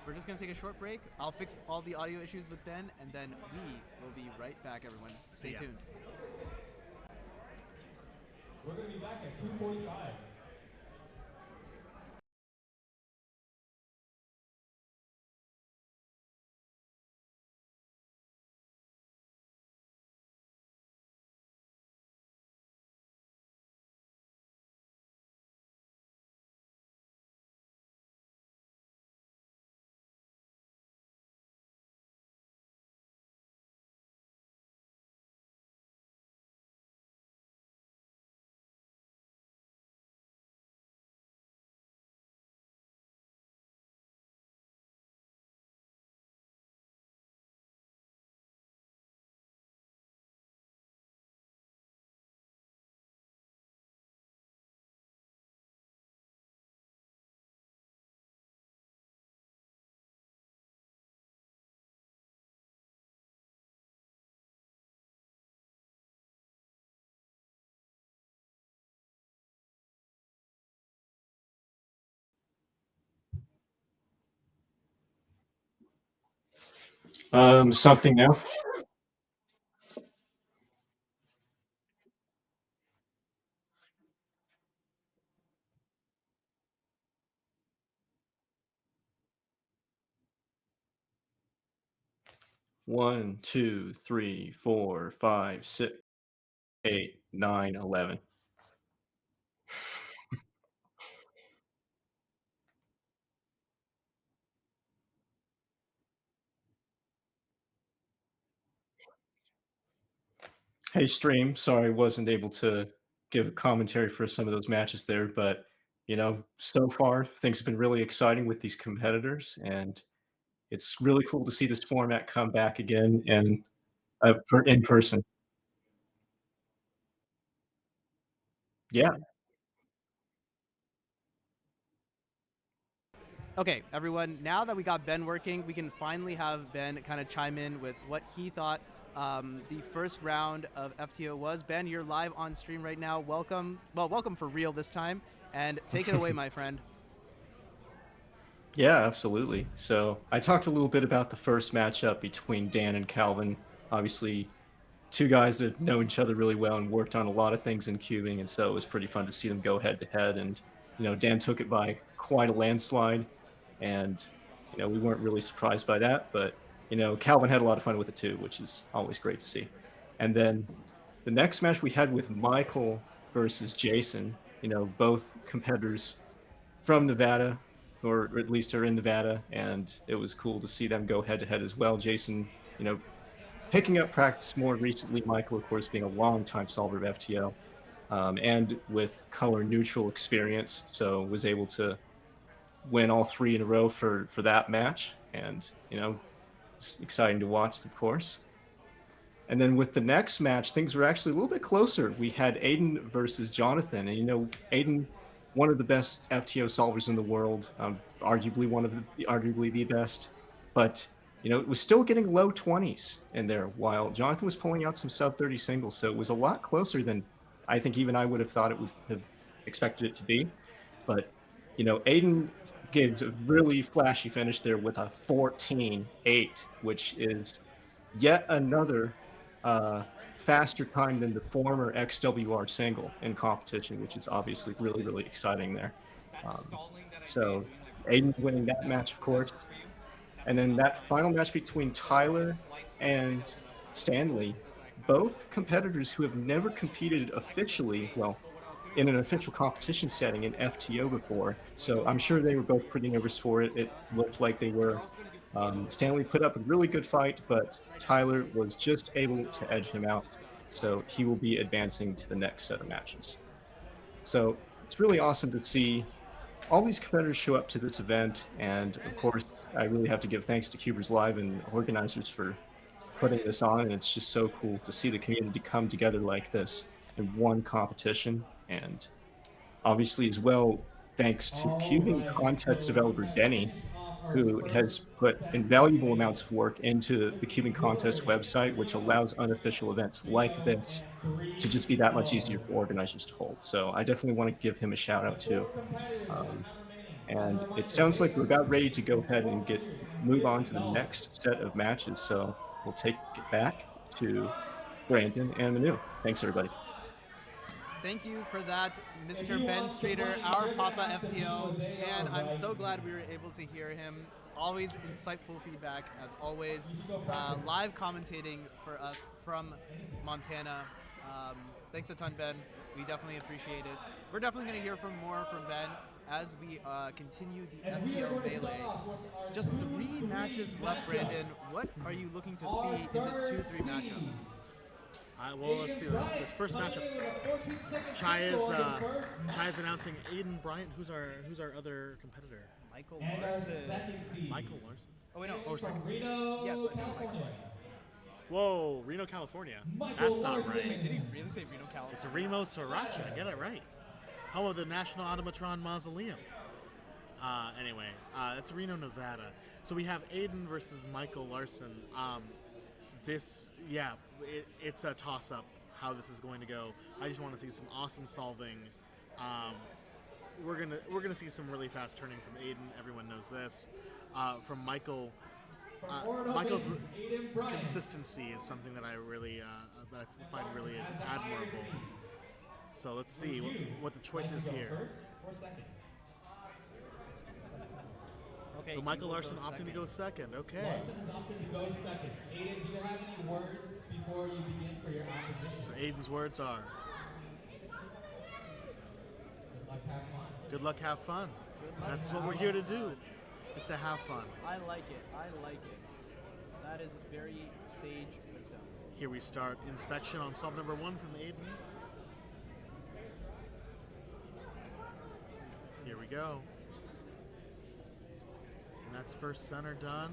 we're just going to take a short break. I'll fix all the audio issues with Ben, and then we will be right back, everyone. Stay tuned. back at 2:45. Something now. One, two, three, four, five, 6, 8, 9, 11. Hey, stream. Sorry, I wasn't able to give a commentary for some of those matches there, but so far things have been really exciting with these competitors, and it's really cool to see this format come back again and in person. Yeah. Okay, everyone, now that we got Ben working, we can finally have Ben kind of chime in with what he thought the first round of FTO was. Ben, you're live on stream right now. Welcome. Well, welcome for real this time. And take it away, my friend. Yeah, absolutely. So I talked a little bit about the first matchup between Dan and Calvin. Obviously, two guys that know each other really well and worked on a lot of things in cubing, and so it was pretty fun to see them go head to head. And Dan took it by quite a landslide, and we weren't really surprised by that. But Calvin had a lot of fun with it too, which is always great to see. And then the next match we had with Michael versus Jason. Both competitors from Nevada, or at least are in Nevada, and it was cool to see them go head to head as well. Jason, picking up practice more recently. Michael, of course, being a long-time solver of FTO, and with color neutral experience, so was able to win all 3 in a row for that match, and it's exciting to watch, of course. And then with the next match, things were actually a little bit closer. We had Aiden versus Jonathan, and Aiden, one of the best FTO solvers in the world, arguably the best, but it was still getting low 20s in there, while Jonathan was pulling out some sub 30 singles. So it was a lot closer than I think even I would have thought it would have expected it to be. But Aiden gives a really flashy finish there with a 14-8, which is yet another faster time than the former XWR single in competition, which is obviously really, really exciting there. So Aiden winning that match, of course. And then that final match between Tyler and Stanley, both competitors who have never competed officially, well, in an official competition setting in FTO before. So I'm sure they were both pretty nervous for it. It looked like they were. Stanley put up a really good fight, but Tyler was just able to edge him out. So he will be advancing to the next set of matches. So it's really awesome to see all these competitors show up to this event. And of course, I really have to give thanks to CubersLive and organizers for putting this on. And it's just so cool to see the community come together like this in one competition. And obviously as well, thanks to cubing contest developer Denny, who has put invaluable amounts of work into the cubing contest website, which allows unofficial events like this to just be that much easier for organizers to hold. So I definitely want to give him a shout out too. And it sounds like we're about ready to go ahead and move on to the next set of matches. So we'll take it back to Brandon and Manu. Thanks, everybody. Thank you for that, Mr. Ben Streeter, our Papa FCO. And I'm so glad we were able to hear him. Always insightful feedback, as always. Live commentating for us from Montana. Thanks a ton, Ben. We definitely appreciate it. We're definitely going to hear more from Ben as we continue the FTO Melee. Just 3 matches left, Brandon. What are you looking to see in this 2-3 matchup? Well, let's see. This first matchup, Chai is announcing Aiden Bryant, who's our other competitor. Michael Larson. Michael Larson. Oh wait, no. Or second. Yes, I know Michael Larson. Whoa, Reno, California. That's not right. Wait, did he really say Reno, California? It's Remo Sriracha. Get it right. Home of the National Automatron Mausoleum. Anyway, it's Reno, Nevada. So we have Aiden versus Michael Larson. It's a toss-up how this is going to go. I just want to see some awesome solving. We're gonna see some really fast turning from Aiden. Everyone knows this. From Michael, Michael's consistency is something that I really that I find really admirable. So let's see what the choice is here. Okay, so Michael Larson opting to go second. Okay. Larson is opting to go second. Aiden, do you have any words before you begin for your opposition? So Aiden's words are, Good luck, have fun. good luck, have fun. That's what we're here to do, is to have fun. I like it. I like it. That is very sage wisdom. Here we start inspection on solve number 1 from Aiden. Here we go. And that's first center done.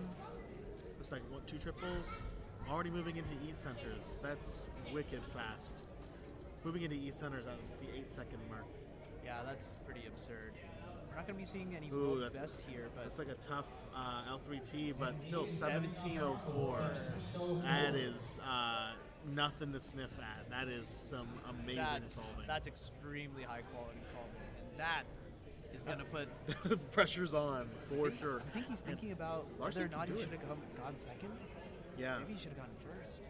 Looks like 2 triples. Already moving into E centers. That's wicked fast. Moving into E centers at the 8-second mark. Yeah, that's pretty absurd. We're not going to be seeing any Ooh, world that's best here, but it's like a tough L3T, but still 1704. That is nothing to sniff at. That is some amazing solving. That's extremely high quality solving, and that is going to put The pressure's on for sure. I think he's thinking about Larson whether or not can he do should have gone second. Yeah. Maybe he should have gone first.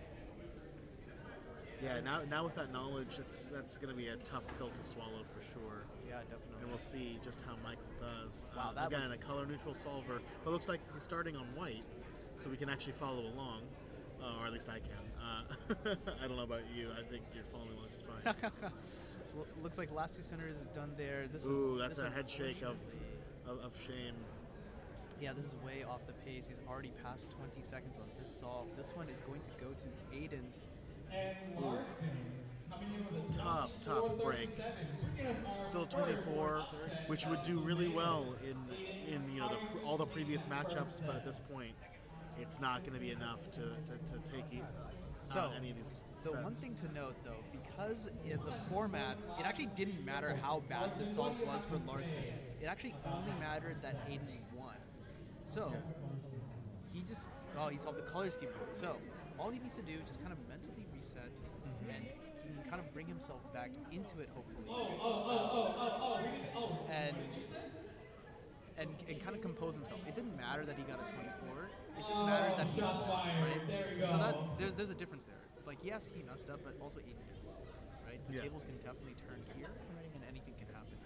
Yeah, now with that knowledge, that's going to be a tough pill to swallow for sure. Yeah, definitely. And we'll see just how Michael does. Wow, that again, was- a color neutral solver, but looks like he's starting on white, so we can actually follow along, or at least I can. I don't know about you. I think you're following along just fine. Well, looks like last 2 centers is done there. This Ooh, is, that's this a head shake of unfortunately- shame. Yeah, this is way off the pace. He's already passed 20 seconds on this solve. This one is going to go to Aiden. And Larson coming in with a Tough break. Still 24, which would do really well in all the previous matchups, but at this point, it's not going to be enough to take So, any of these the sets. one thing to note, though, because of the format, it actually didn't matter how bad the solve was for Larson. It actually only mattered that Aiden won. So, he solved the color scheme. So, all he needs to do is just kind of mentally reset, and he can kind of bring himself back into it, hopefully. And kind of compose himself. It didn't matter that he got a 24. It just mattered that he lost, right? So that there's a difference there. Like, yes, he messed up, but also Aiden did well, right? The tables can definitely turn here, and anything can happen.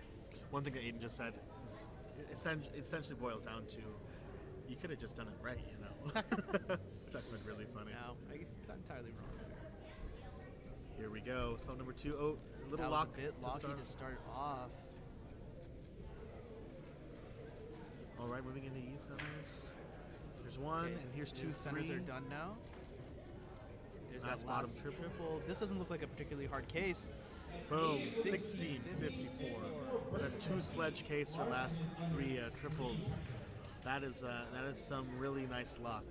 One thing that Aiden just said is essentially boils down to, you could have just done it right, Which I find really funny. No, he's not entirely wrong there. Here we go. Solve number 2. Oh, a little That lock was a bit locky to start off. All right, moving into E centers. Here's 1, Okay, and here's 2, his 3. centers are done now. There's Last that bottom last triple. This doesn't look like a particularly hard case. Boom, 1654. With a 2 sledge case for last 3 triples. That is some really nice luck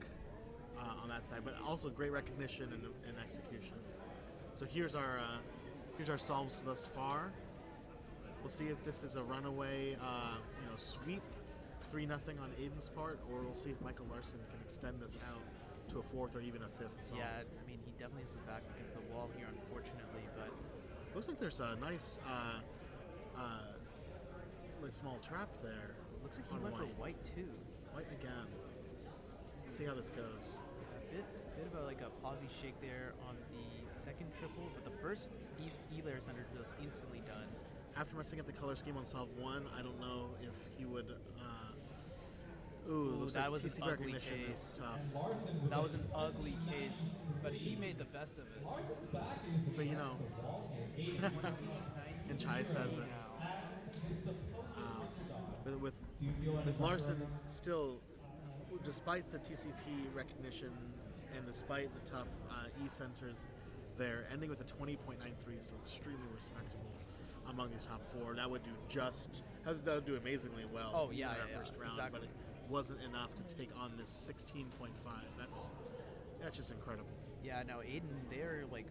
on that side, but also great recognition and execution. So here's our solves thus far. We'll see if this is a runaway sweep, 3-0 on Aiden's part, or we'll see if Michael Larson can extend this out to a 4th or even a 5th solve. Yeah, I mean, he definitely has his back against the wall here, unfortunately, but looks like there's a nice small trap there. looks like he on went for white. white too. White again. Let's see how this goes. A bit of a pawsy shake there on the second triple, but the first E-layer center was instantly done. After messing up the color scheme on solve 1, I don't know if he would. Looks that like was TCP an ugly recognition is case. tough. That was an ugly case, but he made the best of it. But you know, and Chai says it. But with Larson still, despite the TCP recognition and despite the tough E-centers there, ending with a 20.93 is still extremely respectable among these top 4. That would do that would do amazingly well. Oh, yeah, in our yeah, first round, exactly. but it wasn't enough to take on this 16.5. That's just incredible. Yeah, no, Aiden, they're like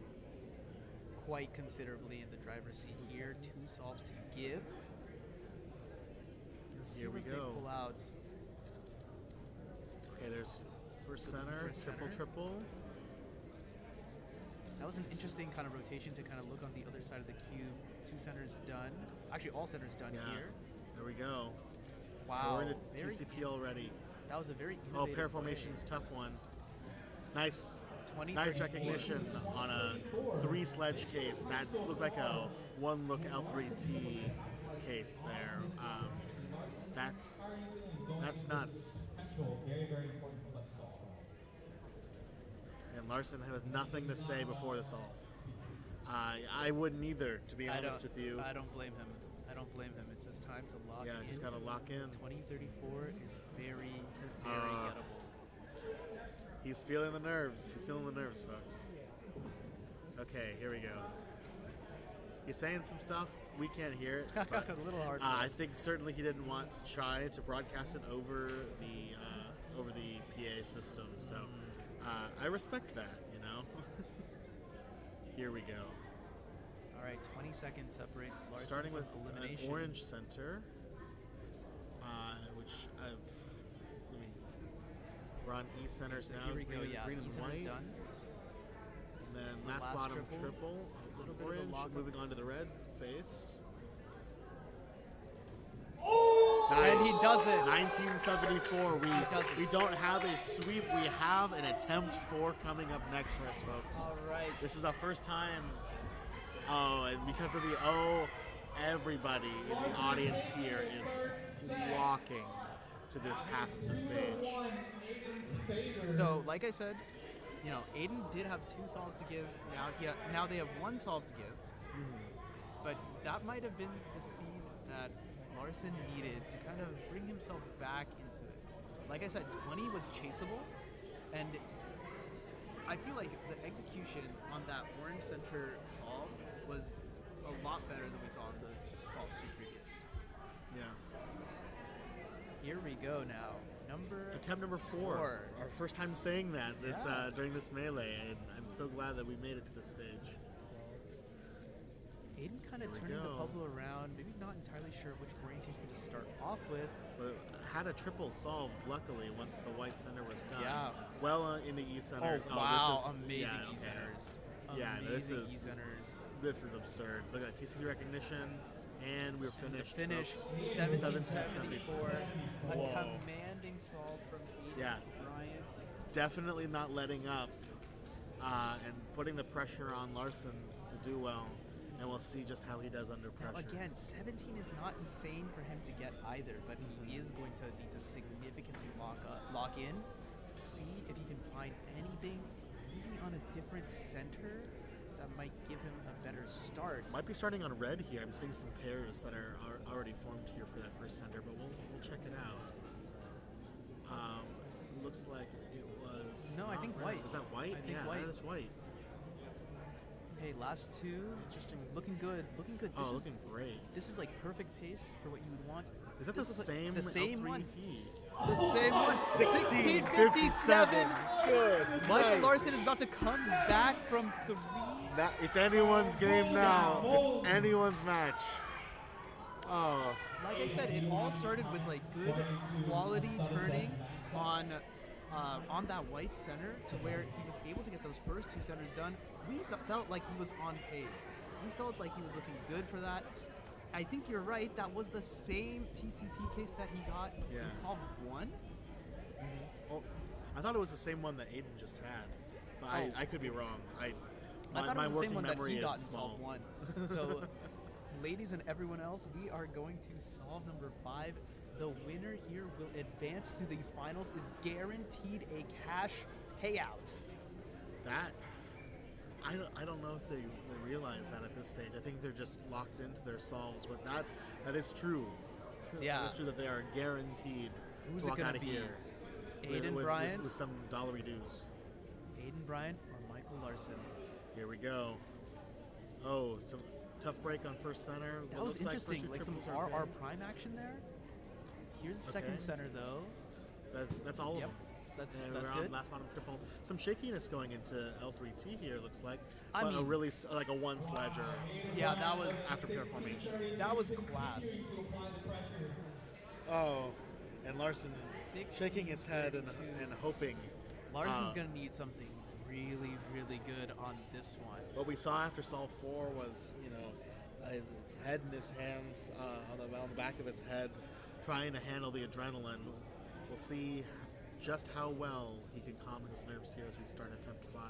quite considerably in the driver's seat here. 2 solves to give. Here we They go. pull out. Okay, there's first center, triple. That was an interesting kind of rotation to kind of look on the other side of the cube. 2 centers done. Actually, all centers done here. There we go. Wow. We're in the TCP already. That was a very Oh, innovative pair formation's tough one. Nice 20-34. recognition on a 3 sledge case. That looked like a 1-look L3T case there. That's nuts. Very, very important flip solve. And Larson had nothing to say before the solve. I wouldn't either, to be honest with you. I don't blame him. It's his time to lock in. Yeah, just gotta lock in. 2034 is very gettable. He's feeling the nerves. Folks. Okay, here we go. He's saying some stuff. We can't hear it. But, A little hard. I think certainly he didn't want Chai to broadcast it over the PA system. So I respect that. Here we go. All right, 20 seconds separates Larson Starting from with elimination. an orange center, which we're on E centers So now. here we go. Green, Yeah, green and E-center's white. done. And then This is the last last bottom triple. triple, A little bit of a orange, lock-up. moving on to the red face. And he does it. 1974. We don't have a sweep. We have an attempt 4 coming up next for us, folks. All right. This is the first time. Oh, and because of the O, everybody in the audience here is flocking to this half of the stage. So, like I said, Aiden did have 2 solves to give. Now they have 1 solve to give. But that might have been the seed that Larson needed to kind of bring himself back into it. Like I said, 20 was chaseable, and I feel like the execution on that orange center solve was a lot better than we saw in the solves previous. Yeah. Here we go now. Attempt number 4. Our first time saying that during this melee, and I'm so glad that we made it to this stage. Aiden kind of turning the puzzle around, maybe not entirely sure which orientation to start off with. But had a triple solved, luckily, once the white center was done. Yeah. Well in the E centers. Oh, wow. This is Amazing E centers. Yeah, Amazing E centers. This is absurd. Look at that TCP recognition, and we're finished. Finish, folks. 1774. A commanding solve from Aiden Bryant. Definitely not letting up and putting the pressure on Larson to do well. And we'll see just how he does under pressure. Now again, 17 is not insane for him to get either, but he is going to need to significantly lock in, see if he can find anything, maybe on a different center that might give him a better start. Might be starting on red here. I'm seeing some pairs that are already formed here for that first center, but we'll check it out. Looks like it was. No, I think red. white. Was that white? I think white. That is white. Okay, last 2. Interesting. Looking good. Looking good. Oh, looking great. This is like perfect pace for what you would want. Is that the same one? L3T? The same one. 1657. Good. Michael Larson is about to come back from 3. It's anyone's game now. It's anyone's match. Oh. Like I said, it all started with like good quality turning on that white center to where he was able to get those first 2 centers done. We felt like he was on pace. We felt like he was looking good for that. I think you're right. That was the same TCP case that he got in solve 1. Oh, I thought it was the same one that Aiden just had, but I could be wrong. I thought it my was the same working one that memory he is got in small. Solve 1. So, ladies and everyone else, we are going to solve number 5. The winner here will advance to the finals, is guaranteed a cash payout. That I don't know if they realize that at this stage. I think they're just locked into their solves, but that is true. Yeah. It's true that they are guaranteed Who's to it walk gonna out of be? here Aiden Bryant? with some dollary dues. Aiden Bryant or Michael Larson? Here we go. Oh, some tough break on first center. That What was looks like interesting, first two like some triples are RR good. prime action there. Here's the second Okay. center though. That's all Yep. of them. That's And that's we're on good. last bottom triple. Some shakiness going into L3T here, looks like. I But a mean- really like a one sledger. Yeah, that was after pure formation. That was class. Oh, and Larson shaking his head and hoping. Larson's gonna need something really, really good on this one. What we saw after Solve 4 was, his head in his hands, on the back of his head, trying to handle the adrenaline. We'll see just how well he can calm his nerves here as we start attempt 5.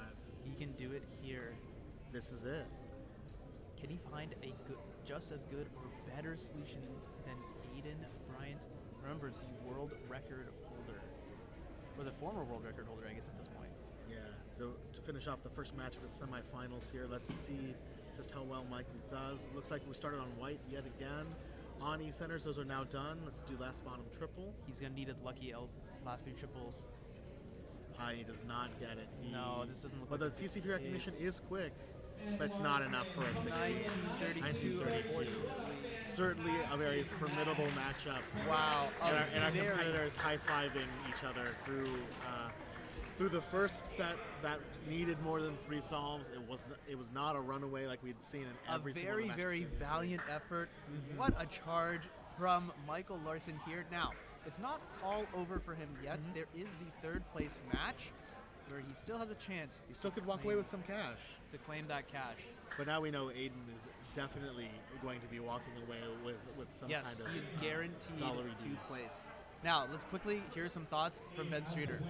He can do it here. This is it. Can he find a good, just as good or better solution than Aiden Bryant? Remember, the world record holder, or the former world record holder, I guess at this point. Yeah, to finish off the first match of the semifinals here, let's see just how well Michael does. It looks like we started on white yet again. On E-centers, those are now done. Let's do last bottom triple. He's gonna need a lucky last 3 triples. He does not get it. No, this doesn't look But like the the TCP recognition case. is quick, but it's not enough for a 16. 1932. Certainly a very formidable matchup. Wow. And our Very- competitors high-fiving each other through the first set that needed more than 3 solves. It was not a runaway like we'd seen in every single very, match very previously. valiant effort. What a charge from Michael Larson here. Now, it's not all over for him yet. There is the 3rd place match where he still has a chance. He still could walk away with some cash. To claim that cash. But now we know Aiden is definitely going to be walking away with some Yes, kind of he's guaranteed dollary 2 dues. place. Now, let's quickly hear some thoughts from Ben Streeter.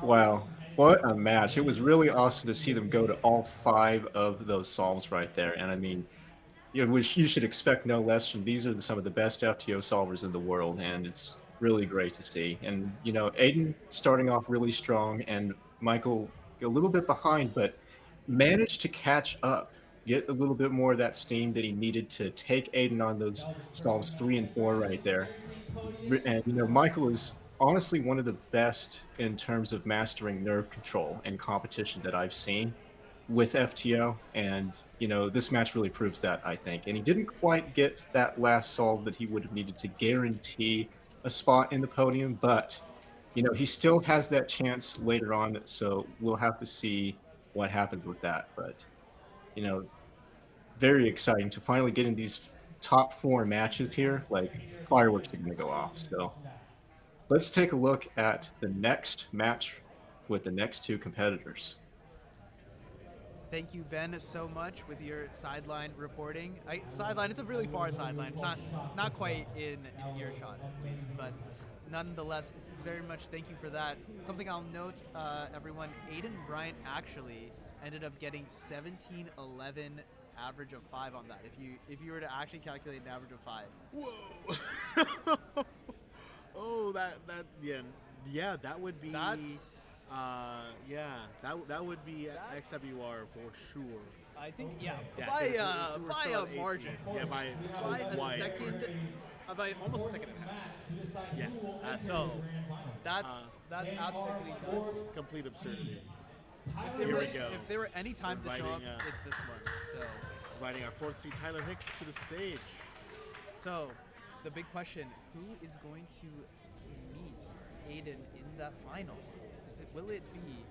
Wow, what a match. It was really awesome to see them go to all 5 of those solves right there. And I mean, you should expect no less from these are some of the best FTO solvers in the world, and it's really great to see. And, Aiden starting off really strong and Michael a little bit behind, but managed to catch up, get a little bit more of that steam that he needed to take Aiden on those solves 3 and 4 right there. And, Michael is honestly one of the best in terms of mastering nerve control and competition that I've seen with FTO. And, this match really proves that, I think. And he didn't quite get that last solve that he would have needed to guarantee a spot in the podium, but, he still has that chance later on. So we'll have to see what happens with that. But, very exciting to finally get in these top 4 matches here. Like, fireworks are going to go off. So let's take a look at the next match with the next 2 competitors. Thank you, Ben, so much with your sideline reporting. Sideline, it's a really far sideline. It's not quite in earshot, at least, but nonetheless, very much thank you for that. Something I'll note, everyone, Aiden Bryant actually ended up getting 17-11 average of 5 on that. If you were to actually calculate an average of 5. Whoa! Oh, that that would be. That would be XWR for sure. I think We're by still a at 18. margin. Yeah, by a wide. second, by almost a second and a half. Yeah, that's absolutely nuts. Complete absurdity. Here we go. If there were any time to show up, it's this one. So, inviting our 4th seed Tyler Hicks to the stage. So, the big question: who is going to meet Aiden in the final? Will it be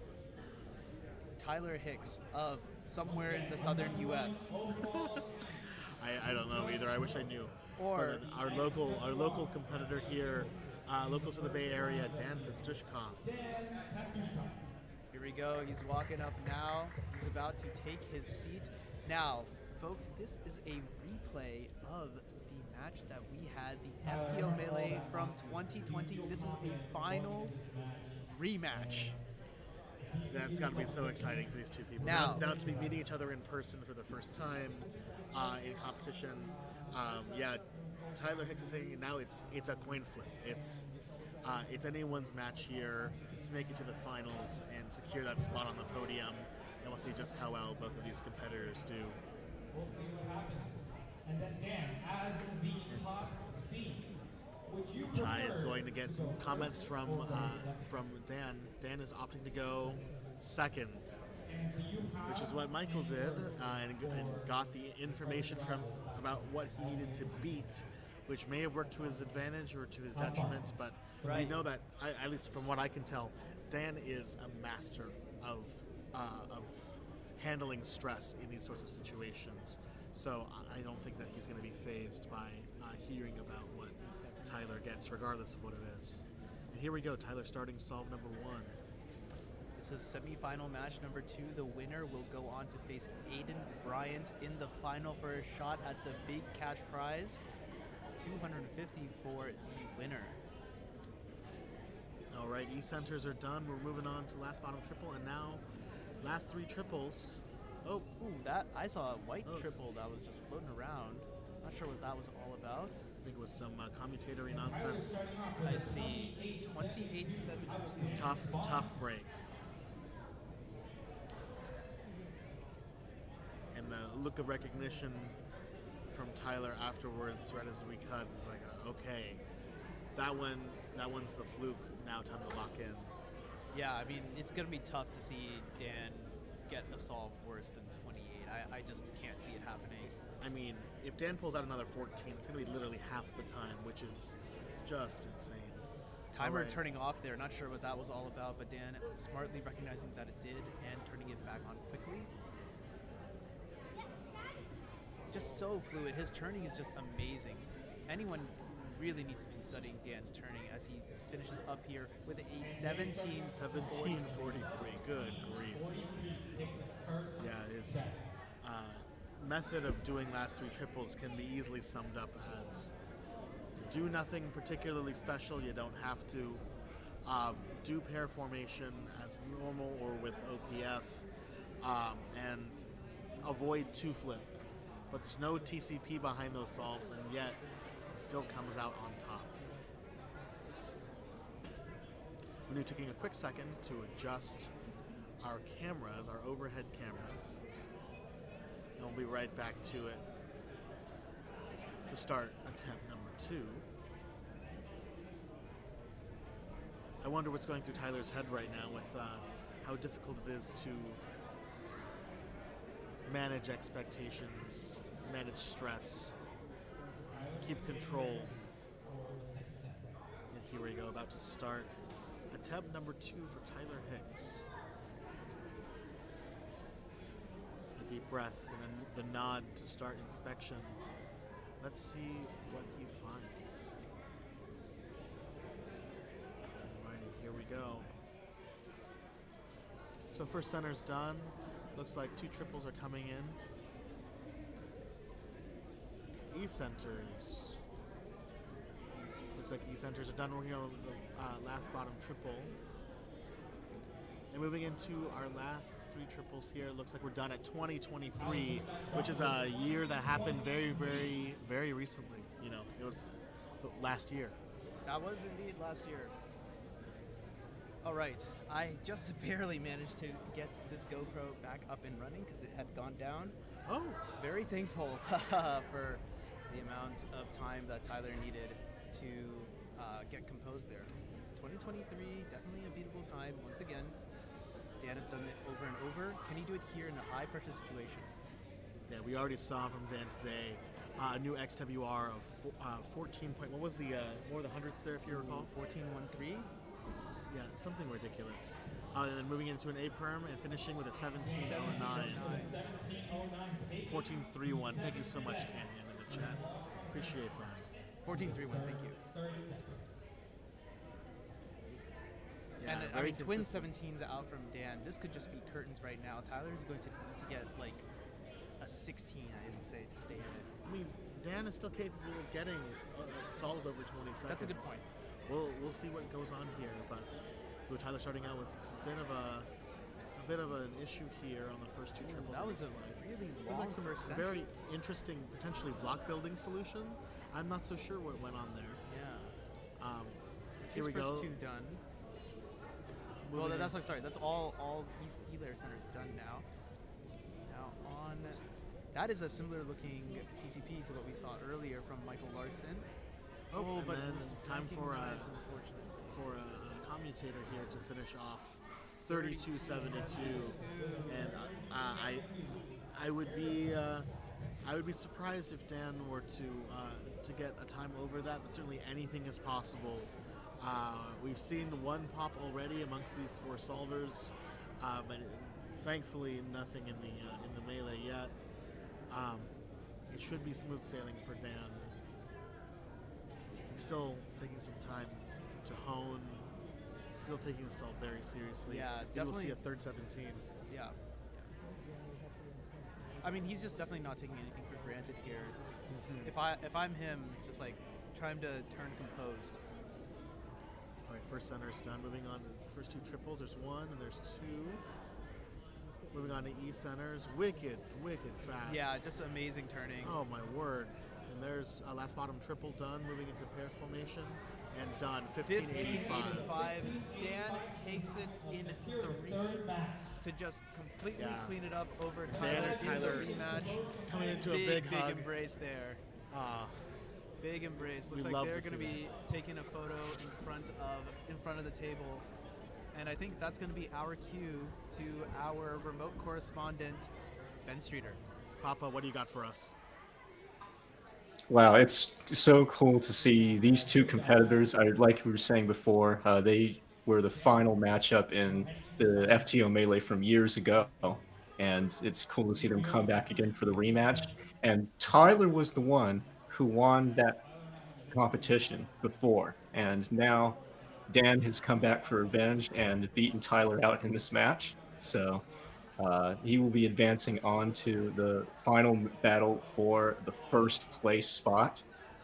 Tyler Hicks of somewhere in the southern U.S.? I don't know either. I wish I knew. Or our local competitor here, local to the Bay Area, Dan Pastushkov. Here we go. He's walking up now. He's about to take his seat. Now, folks, this is a replay of the match that we had, the FTO Melee from 2020. This is a finals rematch. That's got to be so exciting for these two people. Now to be meeting each other in person for the first time in competition. Yeah, Tyler Hicks is taking it. Now it's a coin flip. It's anyone's match here to make it to the finals and secure that spot on the podium. And we'll see just how well both of these competitors do. We'll see what happens. And then Dan, as the top seed, would you Chai prefer is going to get some comments from Dan. Dan is opting to go second, which is what Michael did, and got the information from about what he needed to beat, which may have worked to his advantage or to his detriment. But we know that, at least from what I can tell, Dan is a master of handling stress in these sorts of situations. So I don't think that he's going to be fazed by hearing about what Tyler gets, regardless of what it is. And here we go, Tyler starting solve number 1. This is semifinal match number 2. The winner will go on to face Aiden Bryant in the final for a shot at the big cash prize, $250 for the winner. All right, E-centers are done. We're moving on to last bottom triple, and now last 3 triples. Oh, ooh, that I saw a white triple that was just floating around. Not sure what that was all about. I think it was some commutatory nonsense. I see 28-17. Tough break. And the look of recognition from Tyler afterwards, right as we cut, is like, okay, that one's the fluke. Now time to lock in. Yeah, I mean, it's going to be tough to see Dan get a solve worse than 28. I just can't see it happening. I mean, if Dan pulls out another 14, it's going to be literally half the time, which is just insane. Timer turning off there. Not sure what that was all about, but Dan smartly recognizing that it did and turning it back on quickly. Just so fluid. His turning is just amazing. Anyone really needs to be studying Dan's turning as he finishes up here with a 1743. Good grief. Yeah, his method of doing last 3 triples can be easily summed up as do nothing particularly special. You don't have to do pair formation as normal or with OPF, and avoid 2-flip. But there's no TCP behind those solves, and yet it still comes out on top. We're now taking a quick second to adjust our cameras, our overhead cameras, and we'll be right back to it to start attempt number 2. I wonder what's going through Tyler's head right now with how difficult it is to manage expectations, manage stress, keep control. And here we go, about to start attempt number 2 for Tyler Hicks. A deep breath and then the nod to start inspection. Let's see what he finds. Alrighty, here we go. So first center's done. Looks like 2 triples are coming in. E-centers. Looks like E-centers are done working on the last bottom triple. And moving into our last 3 triples here, looks like we're done at 2023, which is a year that happened very, very, very recently. You know, it was last year. That was indeed last year. All right, I just barely managed to get this GoPro back up and running because it had gone down. Oh! Very thankful for the amount of time that Tyler needed to get composed there. 2023, definitely a beatable time once again. Dan has done it over and over. Can he do it here in a high pressure situation? Yeah, we already saw from Dan today a new XWR of 14 point. What was the what were the hundredths there, if you recall? 14.13. Yeah, something ridiculous. And then moving into an A perm and finishing with a 17.09. 14.31. Thank you so much, Canyon, in the chat. Appreciate that. 14.31. Thank you. Yeah, and I mean, twin 17s out from Dan. This could just be curtains right now. Tyler is going to need to get like a 16, I would say, to stay in it. I mean, Dan is still capable of getting solves over 20 seconds. That's a good point. We'll see what goes on here, but with Tyler starting out with a bit of a bit of an issue here on the first two triples. That was a really long some first very interesting, potentially block building solution. I'm not so sure what went on there. Yeah. Here we first go. two done. Well, that's like sorry. That's all E-layer centers done now. Now on, that is a similar looking TCP to what we saw earlier from Michael Larson. And but then was time for recognized, unfortunately. a commutator here to finish off 32-72, and I would be surprised if Dan were to get a time over that, but certainly anything is possible. We've seen one pop already amongst these four solvers, but thankfully nothing in the melee yet. It should be smooth sailing for Dan. He's still taking some time to hone, still taking himself very seriously. Yeah, Maybe definitely. we'll see a third 17. Yeah. I mean, he's just definitely not taking anything for granted here. If I'm him, it's just like trying to turn composed. All right, first center's done. Moving on to the first two triples. There's one and there's two. Moving on to E centers. Wicked fast. Yeah, just amazing turning. Oh my word. And there's a last bottom triple done. Moving into pair formation and done. 15-85. Dan takes it in three to just completely clean it up over Dan and Tyler rematch. coming into a big hug. Embrace there. Big embrace. Looks We like love they're to going to see be taking a photo in front of the table. And I think that's going to be our cue to our remote correspondent, Ben Streeter. Papa, what do you got for us? Wow, it's so cool to see these two competitors. Like we were saying before, they were the final matchup in the FTO Melee from years ago, and it's cool to see them come back again for the rematch. And Tyler was the one who won that competition before, and now Dan has come back for revenge and beaten Tyler out in this match. So he will be advancing on to the final battle for the first place spot.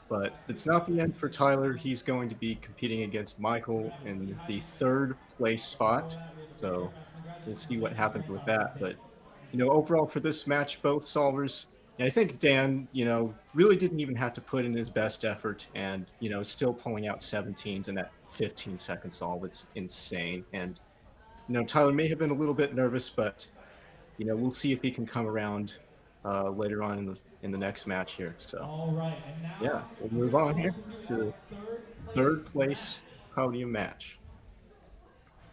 But it's not the end for Tyler. He's going to be competing against Michael in the third place spot. So we'll see what happens with that. But, overall for this match, both solvers, I think Dan, really didn't even have to put in his best effort and, still pulling out 17s in that 15-second solve. It's insane. And, Tyler may have been a little bit nervous, but we'll see if he can come around later on in the next match here. So, yeah, we'll move on here to the third place podium match.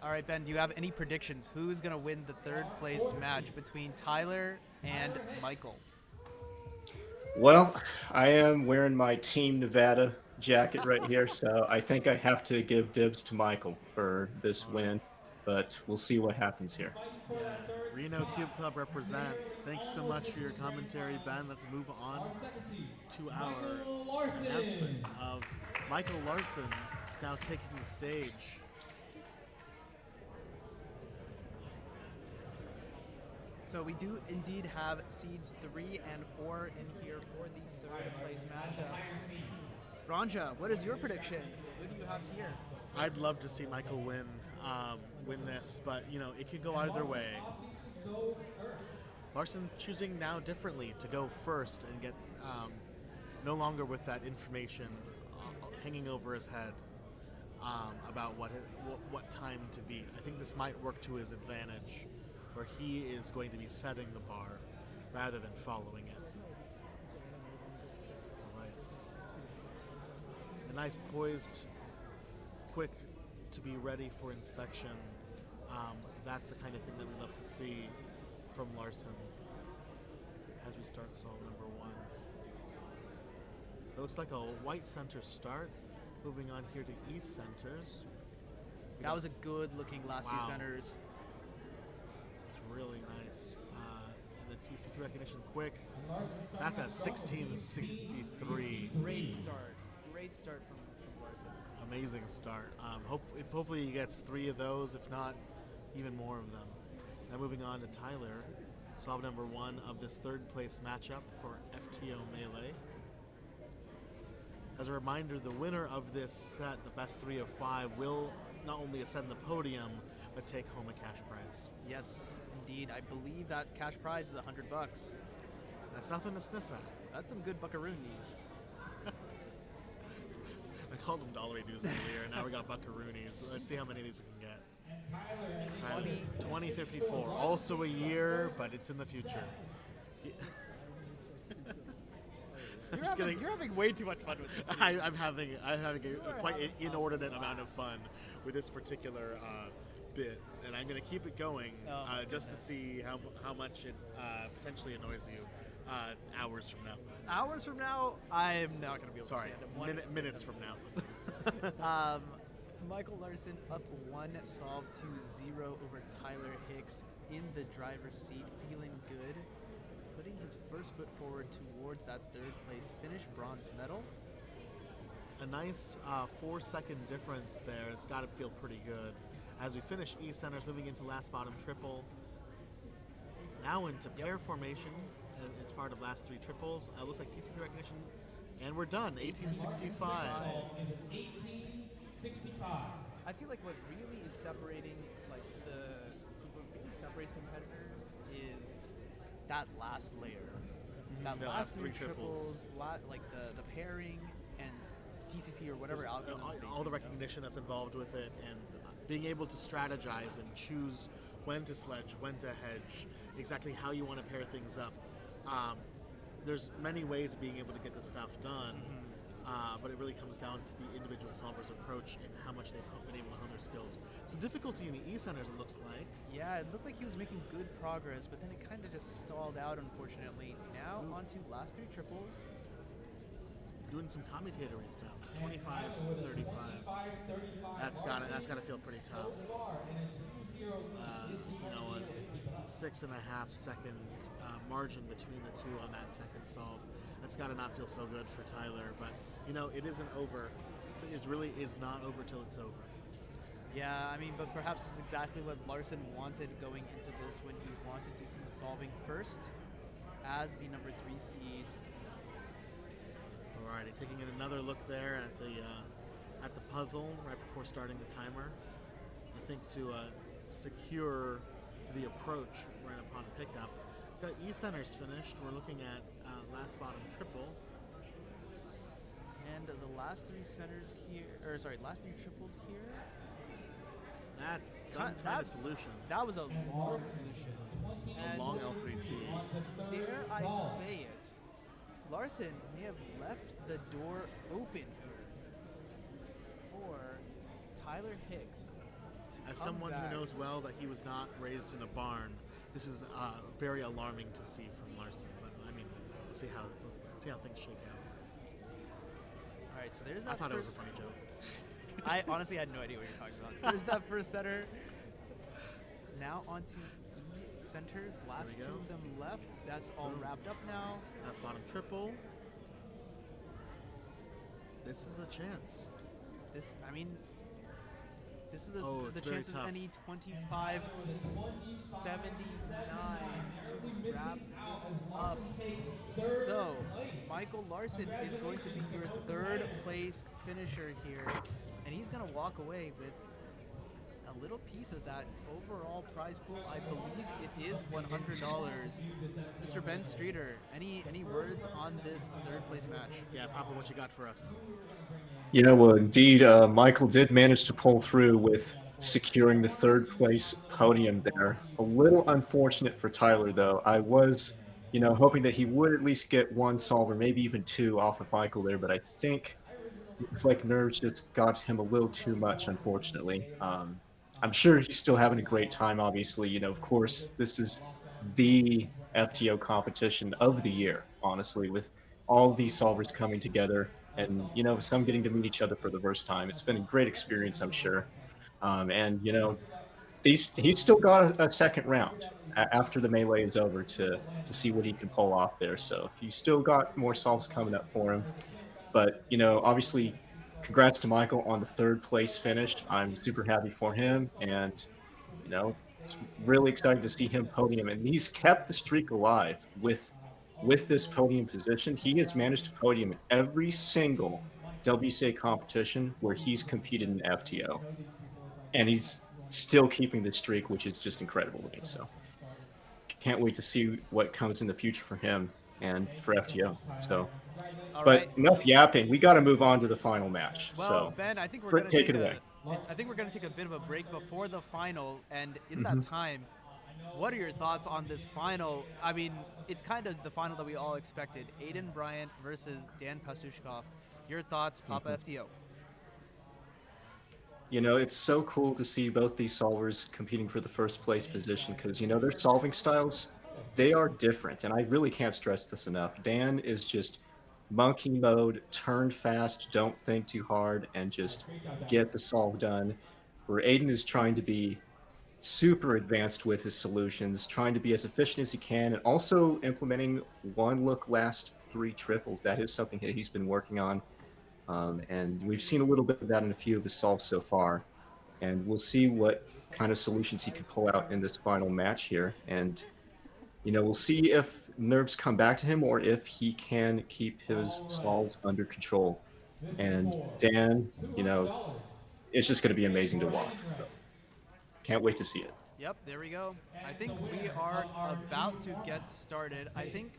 All right, Ben, do you have any predictions? Who's going to win the third place match between Tyler and Michael? Well, I am wearing my Team Nevada jacket right here, so I think I have to give dibs to Michael for this win, but we'll see what happens here. Yeah. Reno Cube Club represent. Thanks so much for your commentary, Ben. Let's move on to our announcement of Michael Larson now taking the stage. So we do indeed have seeds 3 and 4 in here for the third place matchup. Ranja, what is your prediction? Who do you have here? I'd love to see Michael win this, but it could go either way. Larson choosing now differently to go first and get no longer with that information hanging over his head about what time to beat. I think this might work to his advantage, where he is going to be setting the bar rather than following it. All right. A nice poised, quick to be ready for inspection. That's the kind of thing that we love to see from Larson as we start solve number 1. It looks like a white center start. Moving on here to east centers. That was a good looking last two centers. It's really nice. And the TCP recognition quick. That's a 1663. Great start. Great start from Larson. Amazing start. Hopefully he gets 3 of those, if not even more of them. Now moving on to Tyler, solve number 1 of this third place matchup for FTO Melee. As a reminder, the winner of this set, the best 3 of 5, will not only ascend the podium, a take home a cash prize. Yes, indeed. I believe that cash prize is $100. That's nothing to sniff at. That's some good buckaroonies. I called them dollary dues earlier, and now we got buckaroonies. Let's see how many of these we can get. Tyler, 2054. Also a year, but it's in the future. You're having way too much fun with this. I'm having a quite inordinate amount of fun with this particular bit, and I'm going to keep it going just to see how much it potentially annoys you hours from now. Hours from now, I'm not going to be able to stand it. Minutes from now. Michael Larson up 1 solve to 0 over Tyler Hicks in the driver's seat, feeling good, putting his first foot forward towards that third place finish, bronze medal. A nice 4-second difference there. It's got to feel pretty good. As we finish E centers, moving into last bottom triple. Now into pair formation as part of last 3 triples. Looks like TCP recognition, and we're done. 1865. I feel like what really is separating, like what really separates competitors is that last layer. That The last last 3 three triples. like the pairing and TCP or whatever algorithms they all the do. recognition that's involved with it, and being able to strategize and choose when to sledge, when to hedge, exactly how you want to pair things up. There's many ways of being able to get this stuff done, but it really comes down to the individual solver's approach and how much they've been able to hone their skills. Some difficulty in the E centers, it looks like. Yeah, it looked like he was making good progress, but then it kind of just stalled out, unfortunately. Now on to last 3 triples. Doing some commutatory stuff. 25, 35. That's gotta feel pretty tough. A 6.5 second margin between the two on that second solve. That's gotta not feel so good for Tyler, but it isn't over. So it really is not over till it's over. Yeah, I mean, but perhaps this is exactly what Larson wanted going into this when he wanted to do some solving first as the number 3 seed. Alrighty, taking another look there at the puzzle right before starting the timer. I think to secure the approach right upon pickup. Got E centers finished. We're looking at last bottom triple. And the last 3 centers here, last 3 triples here. That's some kind of solution. That was a long solution. A long L3T. Dare I say it? Larson may have left the door open for Tyler Hicks. As someone who knows well that he was not raised in a barn, this is very alarming to see from Larson. But I mean, we'll see how things shake out. All right, so there's that. I thought it was a funny joke. I honestly had no idea what you're talking about. There's that first center. Now on to E centers. Last 2 of them left. That's all wrapped up now. That's bottom triple. This is the chance. This is the very chances tough. any 25 79 to wrap this up. So Michael Larson is going to be your 3rd place finisher here, and he's going to walk away with a little piece of that overall prize pool. I believe it is $100. Mr. Ben Streeter, any words on this 3rd place match? Yeah, Papa, what you got for us? Well, indeed, Michael did manage to pull through with securing the 3rd place podium there. A little unfortunate for Tyler, though. I was, hoping that he would at least get 1 solve or maybe even 2 off of Michael there, but I think it's like nerves just got to him a little too much, unfortunately. I'm sure he's still having a great time, obviously. Of course, this is the FTO competition of the year, honestly, with all these solvers coming together and, some getting to meet each other for the first time. It's been a great experience, I'm sure. And, he's still got a second round after the melee is over to see what he can pull off there. So he's still got more solves coming up for him. But, obviously, congrats to Michael on the 3rd place finish. I'm super happy for him, and it's really exciting to see him podium. And he's kept the streak alive with this podium position. He has managed to podium in every single WCA competition where he's competed in FTO, and he's still keeping the streak, which is just incredible to me. So can't wait to see what comes in the future for him and for FTO. So, All but right. enough yapping. We got to move on to the final match. Well, so, Ben, I think we're Frick, going to take take it away. I think we're going to take a bit of a break before the final, and in Mm-hmm. that time, what are your thoughts on this final? I mean, it's kind of the final that we all expected. Aiden Bryant versus Dan Pasushkov. Your thoughts, Papa Mm-hmm. FTO? You know, it's so cool to see both these solvers competing for the first place position because, you know, their solving styles, they are different. And I really can't stress this enough. Dan is just monkey mode, turn fast, don't think too hard, and just get the solve done. Where Aiden is trying to be super advanced with his solutions, trying to be as efficient as he can, and also implementing one look last 3 triples. That is something that he's been working on. And we've seen a little bit of that in a few of his solves so far. And we'll see what kind of solutions he can pull out in this final match here. And, you know, we'll see if nerves come back to him or if he can keep his solves under control. And Dan, you know, it's just going to be amazing to watch. So can't wait to see it. Yep, there we go. I think we are about to get started. I think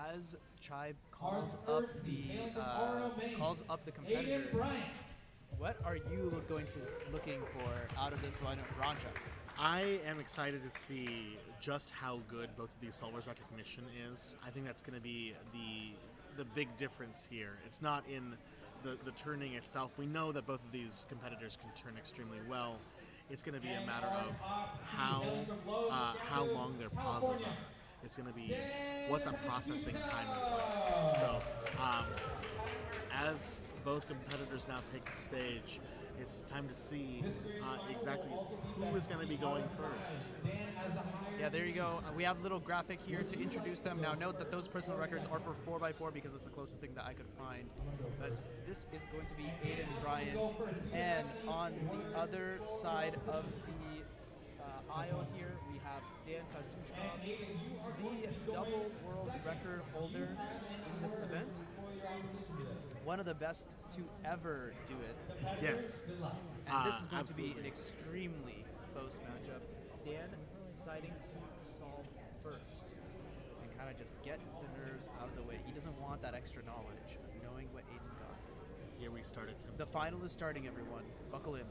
as Chibe calls up the competitors, what are you looking for out of this one, Rancha? I am excited to see just how good both of these solvers' recognition is. I think that's going to be the big difference here. It's not in the turning itself. We know that both of these competitors can turn extremely well. It's going to be a matter of how long their pauses are. It's going to be what the processing time is like. So, as both competitors now take the stage, it's time to see exactly who is going to be going first. Yeah, there you go. We have a little graphic here to introduce them. Now note that those personal records are for 4x4 because it's the closest thing that I could find. But this is going to be Aiden Bryant. And on the other side of the aisle here, we have Dan Pasushkov, the double world record holder in this event. One of the best to ever do it. Yes. And this is going absolutely. to be an extremely close matchup. Dan deciding to solve first and kind of just get the nerves out of the way. He doesn't want that extra knowledge of knowing what Aiden got. Here we started. The final is starting, everyone. Buckle in.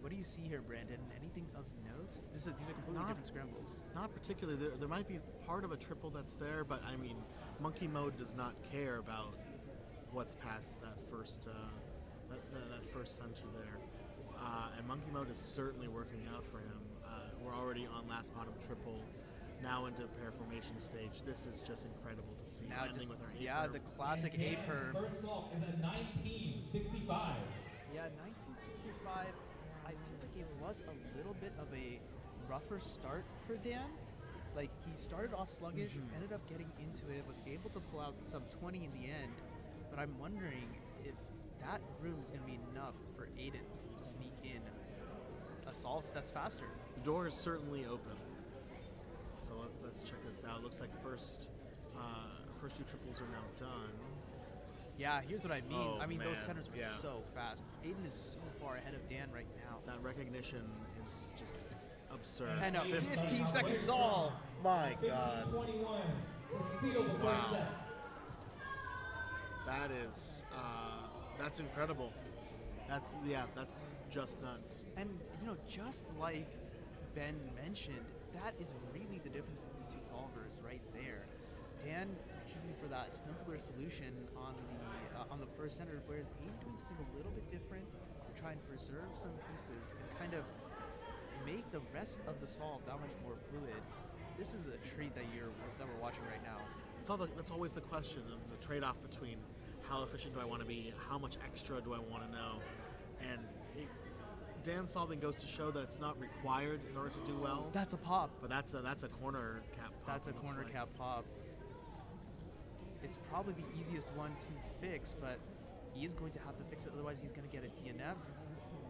What do you see here, Brandon? Anything of note? These are completely different scrambles. Not particularly. There might be part of a triple that's there, but I mean, monkey mode does not care about what's past that first that first center there, and monkey mode is certainly working out for him. We're already on last bottom triple, now into pair formation stage. This is just incredible to see. Now ending just, with our A yeah, perm. the classic A perm. First solve is a 1965. Yeah, 1965. I feel like it was a little bit of a rougher start for Dan. Like, he started off sluggish, ended up getting into it, was able to pull out sub 20 in the end. But I'm wondering if that room is going to be enough for Aiden to sneak in a solve that's faster. The door is certainly open. So let's check this out. Looks like first 2 triples are now done. Yeah, here's what I mean. Oh, I mean, those man, centers were yeah. so fast. Aiden is so far ahead of Dan right now. That recognition is just absurd. And a 15 second solve. My God. 21 to steal the Wow. first set. That is, that's incredible. That's just nuts. And, you know, just like Ben mentioned, that is really the difference between the two solvers right there. Dan choosing for that simpler solution on the first center, whereas Aiden doing something a little bit different to try and preserve some pieces and kind of make the rest of the solve that much more fluid. This is a treat that we're watching right now. That's always the question of the trade-off between how efficient do I want to be, how much extra do I want to know, and Dan solving goes to show that it's not required in order to do well. That's a pop. But that's a corner cap pop. That's a it looks corner like. cap pop. It's probably the easiest one to fix, but he is going to have to fix it, otherwise he's going to get a DNF.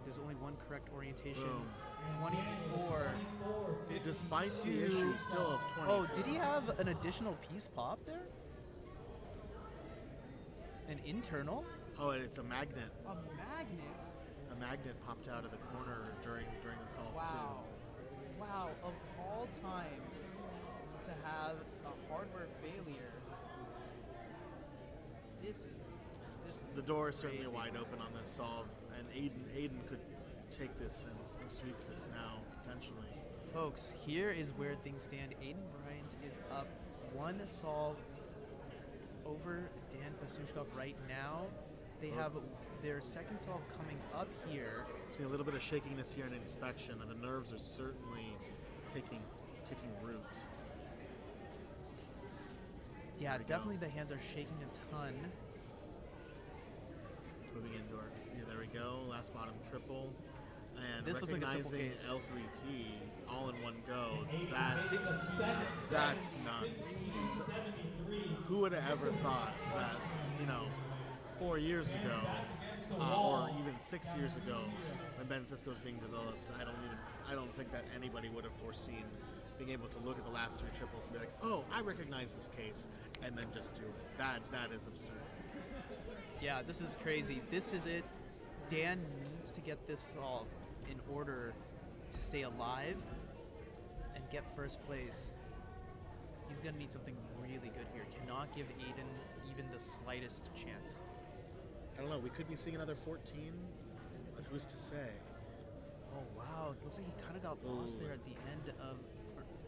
There's only one correct orientation. Boom. 24. 52. Despite the issue, still of 24. Oh, did he have an additional piece pop there? An internal? Oh, and it's a magnet. A magnet? A magnet popped out of the corner during the solve Wow. too. Wow, of all times to have a hardware failure, this is The door is certainly crazy. wide open on this solve, and Aiden could take this and sweep this now potentially. Folks, here is where things stand. Aiden Bryant is up one solve over Dan Pasushkov right now. They have their second solve coming up here. See a little bit of shakiness here in inspection, and the nerves are certainly taking root. Yeah, definitely the hands are shaking a ton. Moving indoor. Yeah, there we go. Last bottom triple. And This looks like a simple recognizing case. L3T all in one go. That's nuts. Who would have ever thought that, 4 years ago, or even 6 years ago, when Ben Cisco was being developed, I don't think that anybody would have foreseen being able to look at the last three triples and be like, oh, I recognize this case, and then just do it. That is absurd. Yeah, this is crazy. This is it. Dan needs to get this solved in order to stay alive and get first place. He's going to need something really good here. Cannot give Aiden even the slightest chance. I don't know. We could be seeing another 14, but who's to say? Oh, wow. It looks like he kind of got lost there at the end of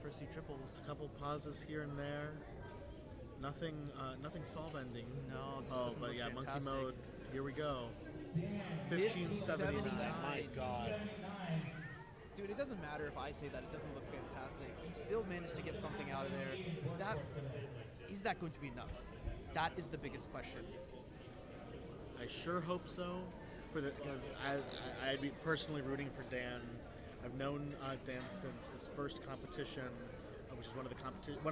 first two triples. A couple pauses here and there. Nothing solve ending. No, this Oh, doesn't but look yeah, fantastic. monkey mode. Here we go. 1579. My God. Dude, it doesn't matter if I say that it doesn't look fantastic. He still managed to get something out of there. Is that going to be enough? That is the biggest question. I sure hope so, because I'd be personally rooting for Dan. I've known Dan since his first competition, which is one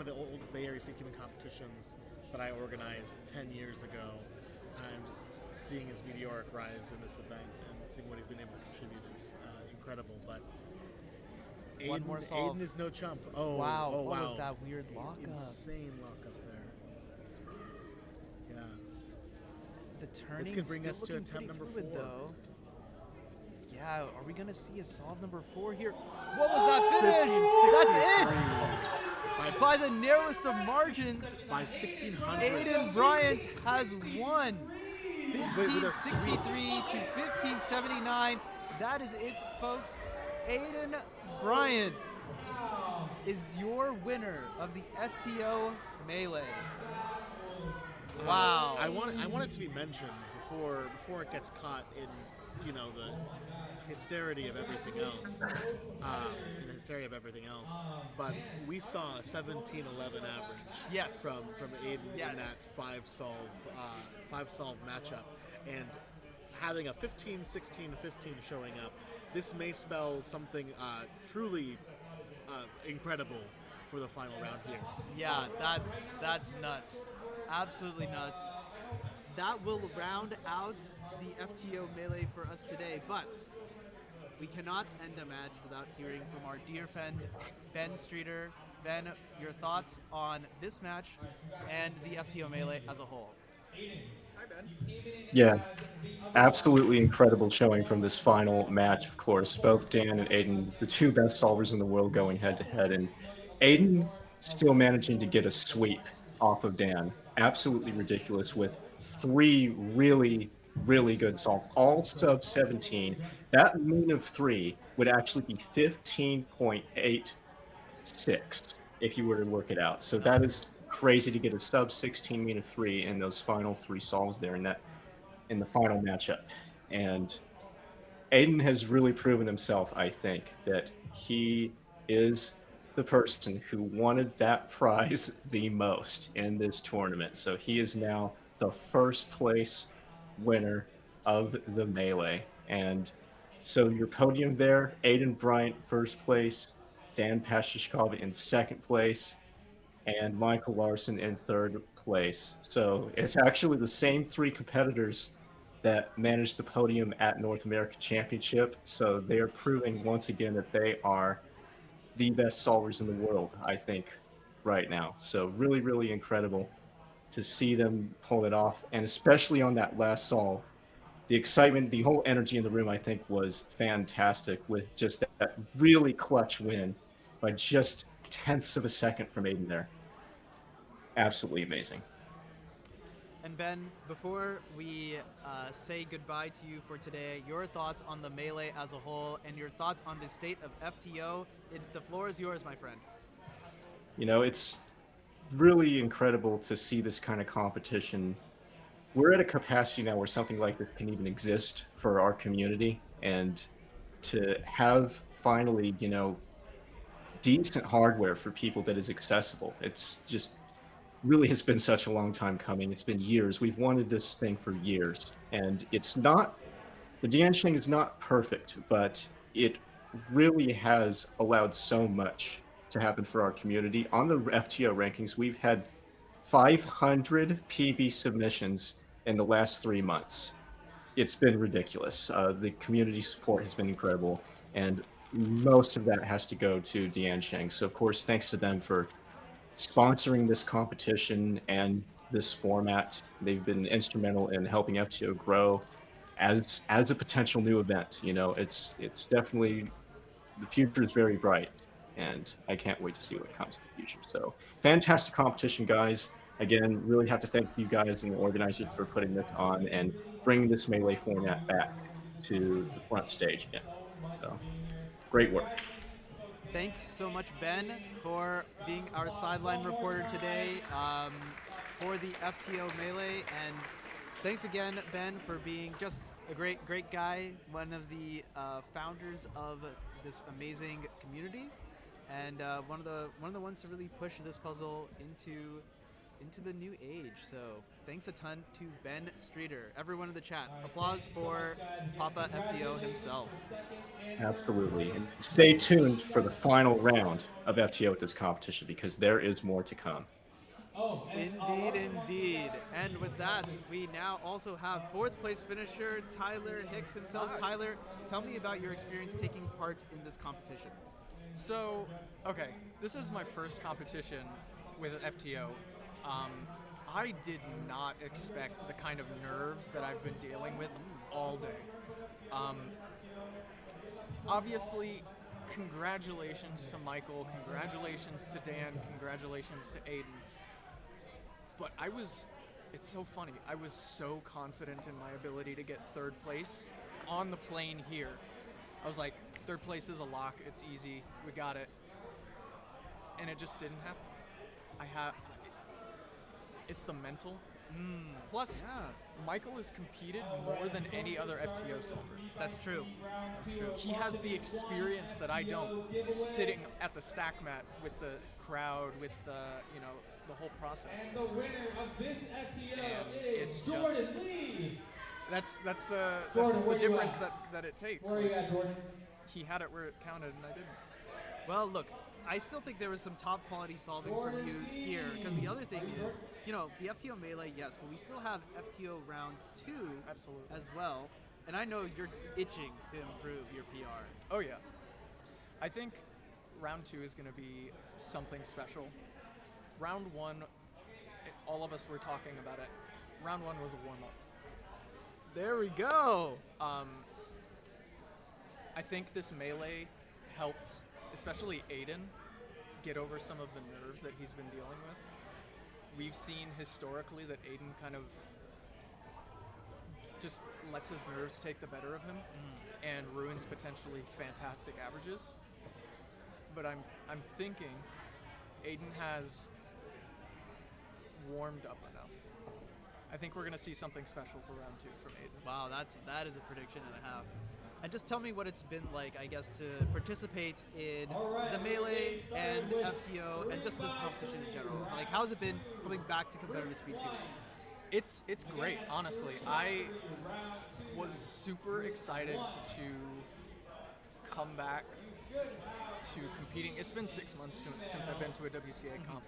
of the old Bay Area speedcubing competitions that I organized 10 years ago. I'm just seeing his meteoric rise in this event and seeing what he's been able to contribute is incredible. But One more solve. Aiden is no chump. Oh Wow, Oh what wow! was that weird lockup? Insane lockup there. Yeah. The turning This could bring still us to looking attempt pretty number fluid, 4. though. Yeah, are we gonna see a solve number 4 here? What was that finish? 1563. That's it! By the narrowest of margins, By 1600. Aiden Bryant has won. With a 1563 to 1579. That is it, folks. Aiden Bryant is your winner of the FTO Melee. Wow. I want it to be mentioned before it gets caught in the hysteria of everything else. But we saw a 17-11 average. Yes. From Aiden Yes. in that five solve matchup, and having a 15-16-15 showing up. This may spell something truly incredible for the final round here. Yeah, that's nuts. Absolutely nuts. That will round out the FTO Melee for us today, but we cannot end a match without hearing from our dear friend, Ben Streeter. Ben, your thoughts on this match and the FTO Melee as a whole? Hi, Ben. Yeah, absolutely incredible showing from this final match, of course. Both Dan and Aiden, the two best solvers in the world, going head-to-head. And Aiden still managing to get a sweep off of Dan. Absolutely ridiculous with 3 really, really good solves, all sub 17. That mean of 3 would actually be 15.86 if you were to work it out. So that is crazy to get a sub 16 mean of 3 in those final 3 solves there in the final matchup. And Aiden has really proven himself, I think, that he is the person who wanted that prize the most in this tournament. So he is now the first place winner of the Melee. And so your podium there, Aiden Bryant first place, Dan Pashishkov in second place, and Michael Larson in third place. So it's actually the same 3 competitors that managed the podium at North American Championship. So they are proving once again that they are the best solvers in the world, I think, right now. So really, really incredible to see them pull it off, and especially on that last solve. The excitement, the whole energy in the room, I think, was fantastic with just that really clutch win by just tenths of a second from Aiden there. Absolutely amazing. And Ben, before we say goodbye to you for today, your thoughts on the Melee as a whole and your thoughts on the state of FTO. The floor is yours, my friend. You know, it's really incredible to see this kind of competition. We're at a capacity now where something like this can even exist for our community, and to have finally, you know, decent hardware for people that is accessible. It's just really has been such a long time coming. It's been years. We've wanted this thing for years, and it's not, the Diansheng is not perfect, but it really has allowed so much to happen for our community. On the FTO rankings, we've had 500 PB submissions in the last 3 months. It's been ridiculous. The community support has been incredible, and most of that has to go to Diansheng. So, of course, thanks to them for sponsoring this competition and this format. They've been instrumental in helping FTO grow as a potential new event. You know, it's definitely, the future is very bright, and I can't wait to see what comes in the future. So, fantastic competition, guys. Again, really have to thank you guys and the organizers for putting this on and bringing this Melee format back to the front stage again. So, great work. Thanks so much, Ben, for being our sideline reporter today for the FTO Melee. And thanks again, Ben, for being just a great guy, one of the founders of this amazing community, and one of the ones to really push this puzzle into the new age. So thanks a ton to Ben Streeter. Everyone in the chat, applause for Papa FTO himself. Absolutely. And stay tuned for the final round of FTO at this competition, because there is more to come. Indeed. And with that, we now also have 4th place finisher Tyler Hicks himself. Tyler, tell me about your experience taking part in this competition. So, okay, this is my first competition with FTO. I did not expect the kind of nerves that I've been dealing with all day. Obviously, congratulations to Michael, congratulations to Dan, congratulations to Aiden. But it's so funny, I was so confident in my ability to get 3rd place on the plane here. I was like, 3rd place is a lock, it's easy, we got it. And it just didn't happen. It's the mental. Plus, Michael has competed more than any other FTO solver. That's true. He has the experience that I don't, sitting at the stack mat with the crowd, with the whole process. And the winner of this FTO is Jordan Lee. That's the Jordan, difference that it takes. Where are you at, Jordan? He had it where it counted, and I didn't. Well, look, I still think there was some top quality solving from you here, because the other thing is, the FTO Melee, yes, but we still have FTO round 2 as well, and I know you're itching to improve your PR. Oh yeah. I think round 2 is going to be something special. Round 1, all of us were talking about it. Round 1 was a warm-up. There we go. I think this Melee helped, especially Aiden, get over some of the nerves that he's been dealing with. We've seen historically that Aiden kind of just lets his nerves take the better of him and ruins potentially fantastic averages. But I'm thinking Aiden has warmed up enough. I think we're going to see something special for round 2 from Aiden. Wow, that is a prediction and a half. And just tell me what it's been like, I guess, to participate in the Melee and FTO and just this competition in general. Like, how's it been coming back to competitive speedcubing? It's great, honestly. I was super excited to come back to competing. It's been 6 months since I've been to a WCA comp.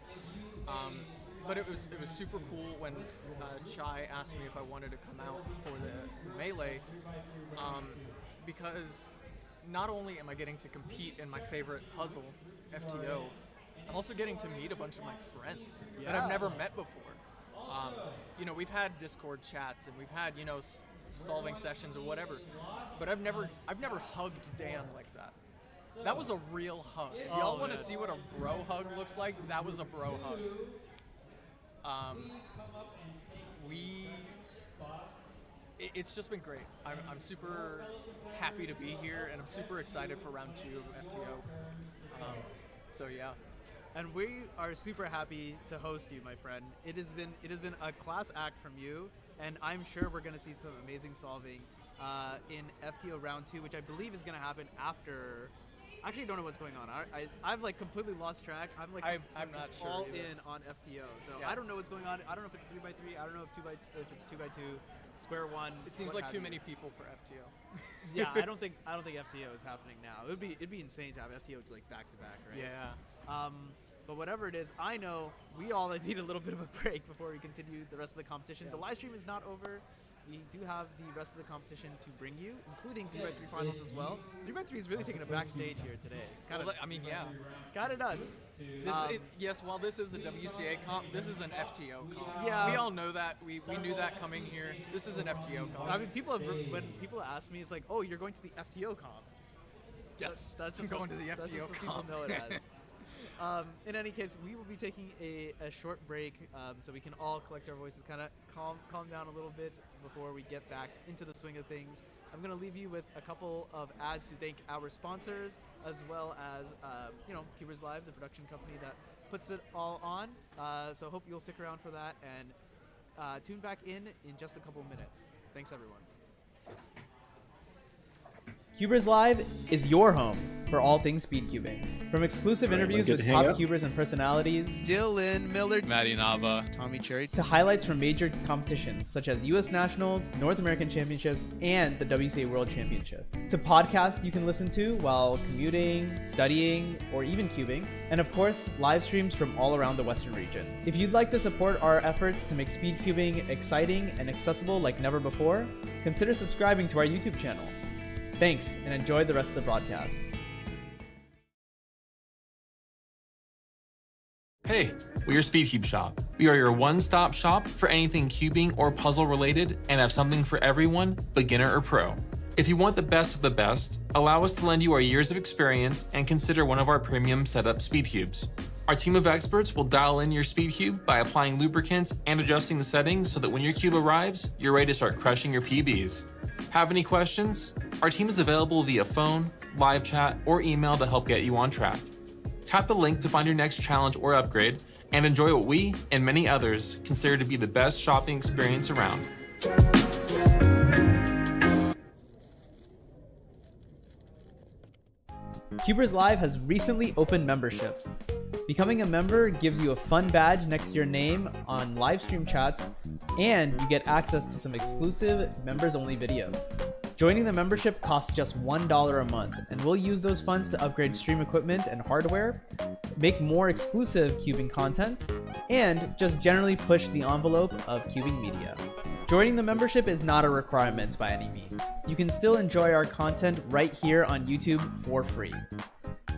But it was super cool when Chai asked me if I wanted to come out for the Melee, because not only am I getting to compete in my favorite puzzle, FTO, I'm also getting to meet a bunch of my friends that I've never met before. We've had Discord chats and we've had solving sessions or whatever, but I've never hugged Dan like that. That was a real hug. If y'all want to see what a bro hug looks like, that was a bro hug. It's just been great. I'm super happy to be here, and I'm super excited for round 2 of FTO. So yeah. And we are super happy to host you, my friend. It has been a class act from you, and I'm sure we're going to see some amazing solving in FTO round 2, which I believe is going to happen after. I actually don't know what's going on. I've like completely lost track. I'm not sure all either. in on FTO, so Yeah. I don't know what's going on. I don't know if it's 3x3. I don't know if it's 2x2, square one. It seems what like have too you. many people for FTO. Yeah, I don't think FTO is happening now. It'd be insane to have FTO like back to back, right? Yeah. But whatever it is, I know we all need a little bit of a break before we continue the rest of the competition. The live stream is not over. We do have the rest of the competition to bring you, including 3x3 finals as well. 3x3 is really taking a backstage here today. Yeah. Kind of nuts. Yes, while this is a WCA comp, this is an FTO comp. Yeah. We all know that. We knew that coming here. This is an FTO comp. I mean, when people ask me, it's like, oh, you're going to the FTO comp. Yes, that's just I'm going what, to the that's just FTO what people comp. know it as. In any case, we will be taking a short break so we can all collect our voices, kind of calm down a little bit before we get back into the swing of things. I'm going to leave you with a couple of ads to thank our sponsors, as well as CubersLive, the production company that puts it all on. So hope you'll stick around for that and tune back in just a couple minutes. Thanks, everyone. CubersLive is your home for all things speedcubing. From exclusive interviews with top cubers and personalities, Dylan Miller, Maddie Nava, Tommy Cherry, to highlights from major competitions such as US Nationals, North American Championships, and the WCA World Championship, to podcasts you can listen to while commuting, studying, or even cubing, and of course, live streams from all around the Western region. If you'd like to support our efforts to make speedcubing exciting and accessible like never before, consider subscribing to our YouTube channel. Thanks, and enjoy the rest of the broadcast. Hey, we are SpeedCubeShop. We are your one-stop shop for anything cubing or puzzle related and have something for everyone, beginner or pro. If you want the best of the best, allow us to lend you our years of experience and consider one of our premium setup speed cubes. Our team of experts will dial in your speed cube by applying lubricants and adjusting the settings so that when your cube arrives, you're ready to start crushing your PBs. Have any questions? Our team is available via phone, live chat, or email to help get you on track. Tap the link to find your next challenge or upgrade and enjoy what we and many others consider to be the best shopping experience around. CubersLive has recently opened memberships. Becoming a member gives you a fun badge next to your name on live stream chats, and you get access to some exclusive members-only videos. Joining the membership costs just $1 a month, and we'll use those funds to upgrade stream equipment and hardware, make more exclusive cubing content, and just generally push the envelope of cubing media. Joining the membership is not a requirement by any means. You can still enjoy our content right here on YouTube for free.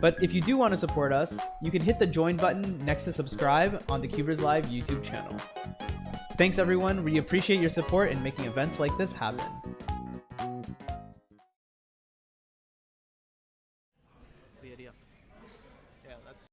But if you do want to support us, you can hit the join button next to subscribe on the CubersLive YouTube channel. Thanks everyone, we appreciate your support in making events like this happen. That's the idea. Yeah, that's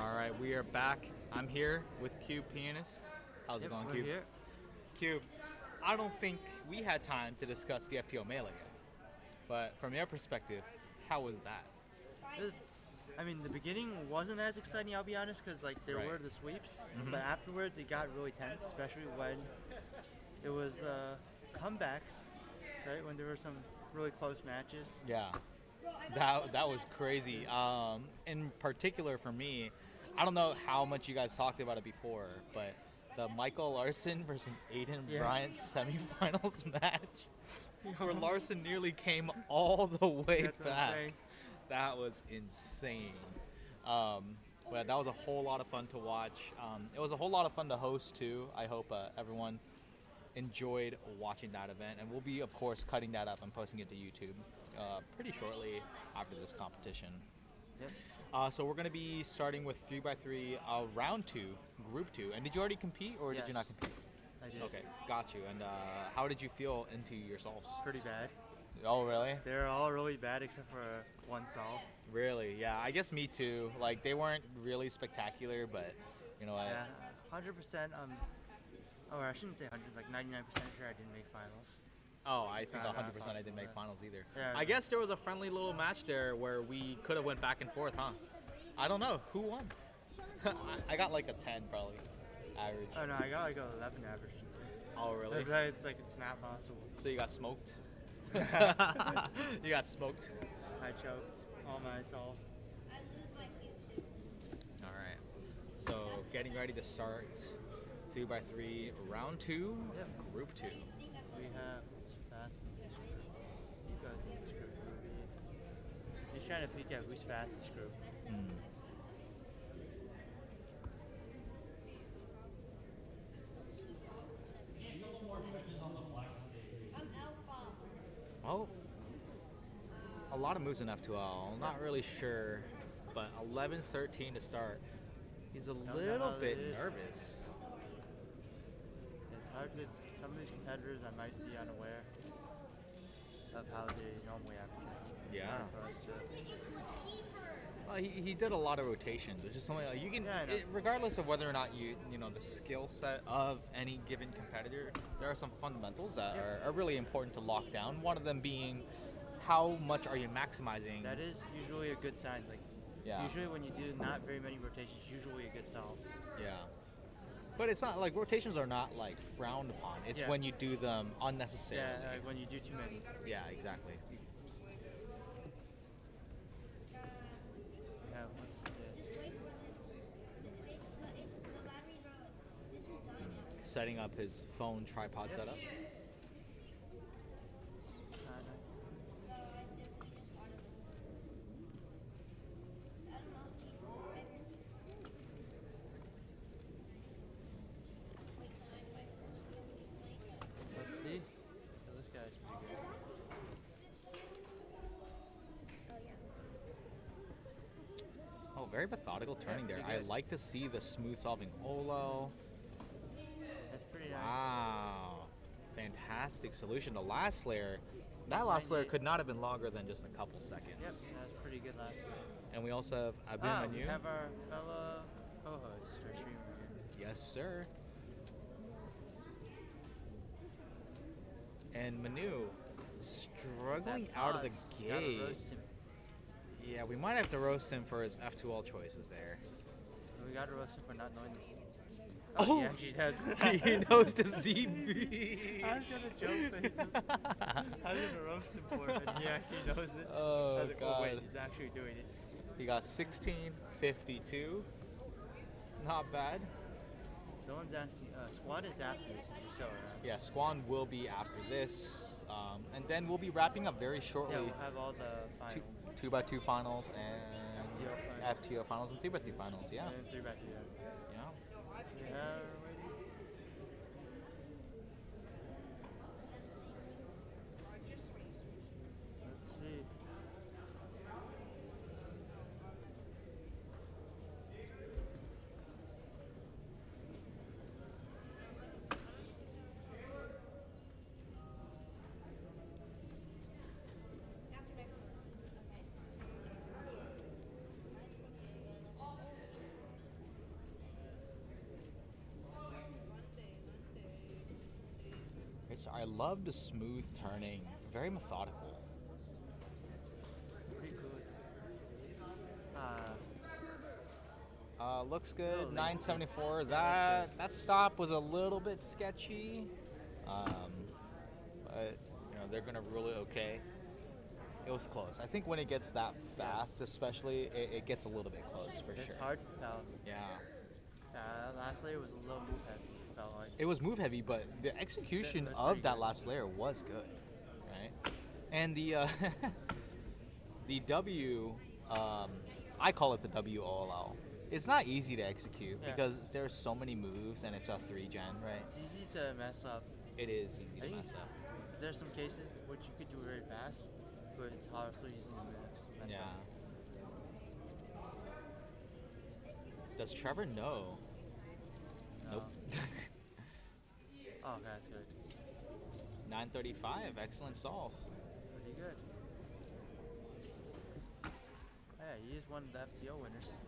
All right, we are back. I'm here with Cube Pianist. How's it going, we're Cube? here. Cube, I don't think we had time to discuss the FTO Melee yet. But from your perspective, how was that? I mean, the beginning wasn't as exciting, I'll be honest, because like there Right. were the sweeps, Mhm. but afterwards it got really tense, especially when it was comebacks, right? When there were some really close matches. Yeah, that was crazy. In particular for me, I don't know how much you guys talked about it before, but the Michael Larson versus Aiden Yeah. Bryant semifinals match, where Larson nearly came all the way That's back. insane. That was insane. But that was a whole lot of fun to watch. It was a whole lot of fun to host too. I hope everyone enjoyed watching that event, and we'll be, of course, cutting that up and posting it to YouTube pretty shortly after this competition. Yep. So we're going to be starting with 3x3 round 2, group 2. And did you already compete, or did you not Yes. compete? I did. Okay, got you. And how did you feel into your solves? Pretty bad. Oh, really? They're all really bad except for one solve. Really? Yeah, I guess me too. Like, they weren't really spectacular, but you know what? Yeah, 100%. Or I shouldn't say 100. Like 99% sure I didn't make finals. Oh, I think Not 100% I didn't possible, make yeah. finals either. Yeah, I guess there was a friendly little match there where we could have went back and forth, huh? I don't know. Who won? I got like a 10 probably, average. Oh no, I got like a 11 average. Oh, really? It's like it's not possible. So you got smoked? You got smoked? I choked all my solves. All right. So getting ready to start 3x3 round 2, group 2. We have fast. You got this group. He's trying to peek at who's fastest group. Oh, a lot of moves in F2L. Not really sure, but 11-13 to start. He's a Don't know little how bit it is. nervous. It's hard to. Some of these competitors I might be unaware of how they normally average. It's Yeah. hard for us to. He did a lot of rotations, which is something like you can, Yeah, I know. regardless of whether or not you know the skill set of any given competitor, there are some fundamentals that are really important to lock down. One of them being how much are you maximizing? That is usually a good sign. Like, Yeah. usually when you do not very many rotations, usually a good solve. Yeah. But it's not like rotations are not like frowned upon. It's Yeah. when you do them unnecessarily. Yeah, like when you do too many. Yeah, exactly. Yeah, what's Setting up his phone tripod setup. Let's see. Oh, this guy's pretty good. Oh, very methodical turning there. pretty I good. like to see the smooth solving Olo. That's pretty nice. Wow. Fantastic solution. The last layer, that last layer could not have been longer than just a couple seconds. Yep, that's pretty good last game. And we also have Abu We Manu. have our fellow co-host, our streamer here. Yes, sir. And Manu struggling That out of pause. the Gotta gate. roast him. Yeah, we might have to roast him for his F2L choices there. We gotta roast him for not knowing this. Oh! he actually does. He knows the ZB. I was gonna joke that I was gonna roast him for it, and yeah, he knows it. Oh, I was like, oh wait, God. he's actually doing it. He got 1652. Not bad. Someone's asking, Squad is after this, if you saw, right? Yeah, Squan will be after this. And then we'll be wrapping up very shortly. Yeah, we'll have all the finals. 2x2 finals and FTO finals and 3x3 finals, yeah. And 3x3, Yeah. We have already. Let's see. faster. I love the smooth turning, very methodical. Pretty good. Looks good. Oh, 974. yeah, That stop was a little bit sketchy, but they're gonna rule it okay. It was close. I think when it gets that fast, especially, it gets a little bit close for sure. It's hard to tell. Yeah. Last layer was a little move heavy, it felt like. It was move heavy, but the execution of that last layer was good, right? And the the W, I call it the WOLL. It's not easy to execute because there's so many moves and it's a 3-gen, right? It's easy to mess up. It is easy to mess up. There's some cases which you could do very fast, but it's also easy to mess up. Does Trevor know? No. Nope. Oh, that's good. 935, excellent solve. Pretty good. Yeah, you just won the FTO winners.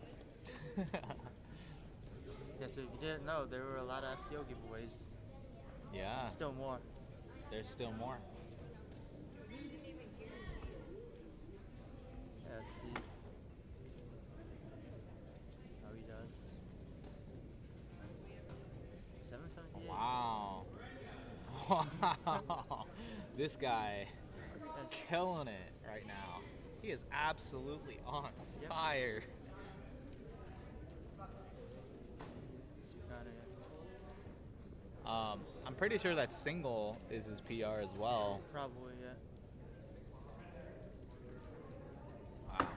Yeah, so if you didn't know, there were a lot of FTO giveaways. Yeah. Still more. There's still more. Yeah, let's see how he does. 778. Wow. Wow. This guy killing it right now. He is absolutely on fire. I'm pretty sure that single is his PR as well. Probably, yeah. Wow.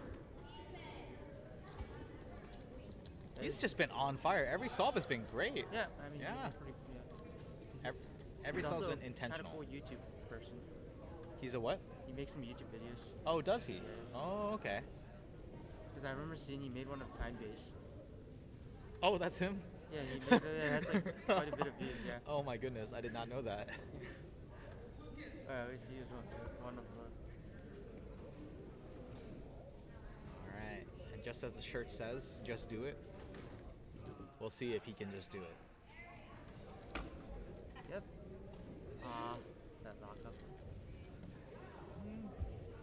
He's just been on fire. Every solve has been great. Yeah, I mean, yeah. he's pretty, Every he's solve's also been intentional. Kind of cool YouTube person. He's a what? He makes some YouTube videos. Oh, does he? Yeah. Oh, okay. Because I remember seeing he made one of time base. Oh, that's him? Yeah, he made it has like quite a bit of views, yeah. Oh my goodness, I did not know that. Alright, we see he was one of the... Alright, and just as the shirt says, just do it. We'll see if he can just do it. Yep. That lockup.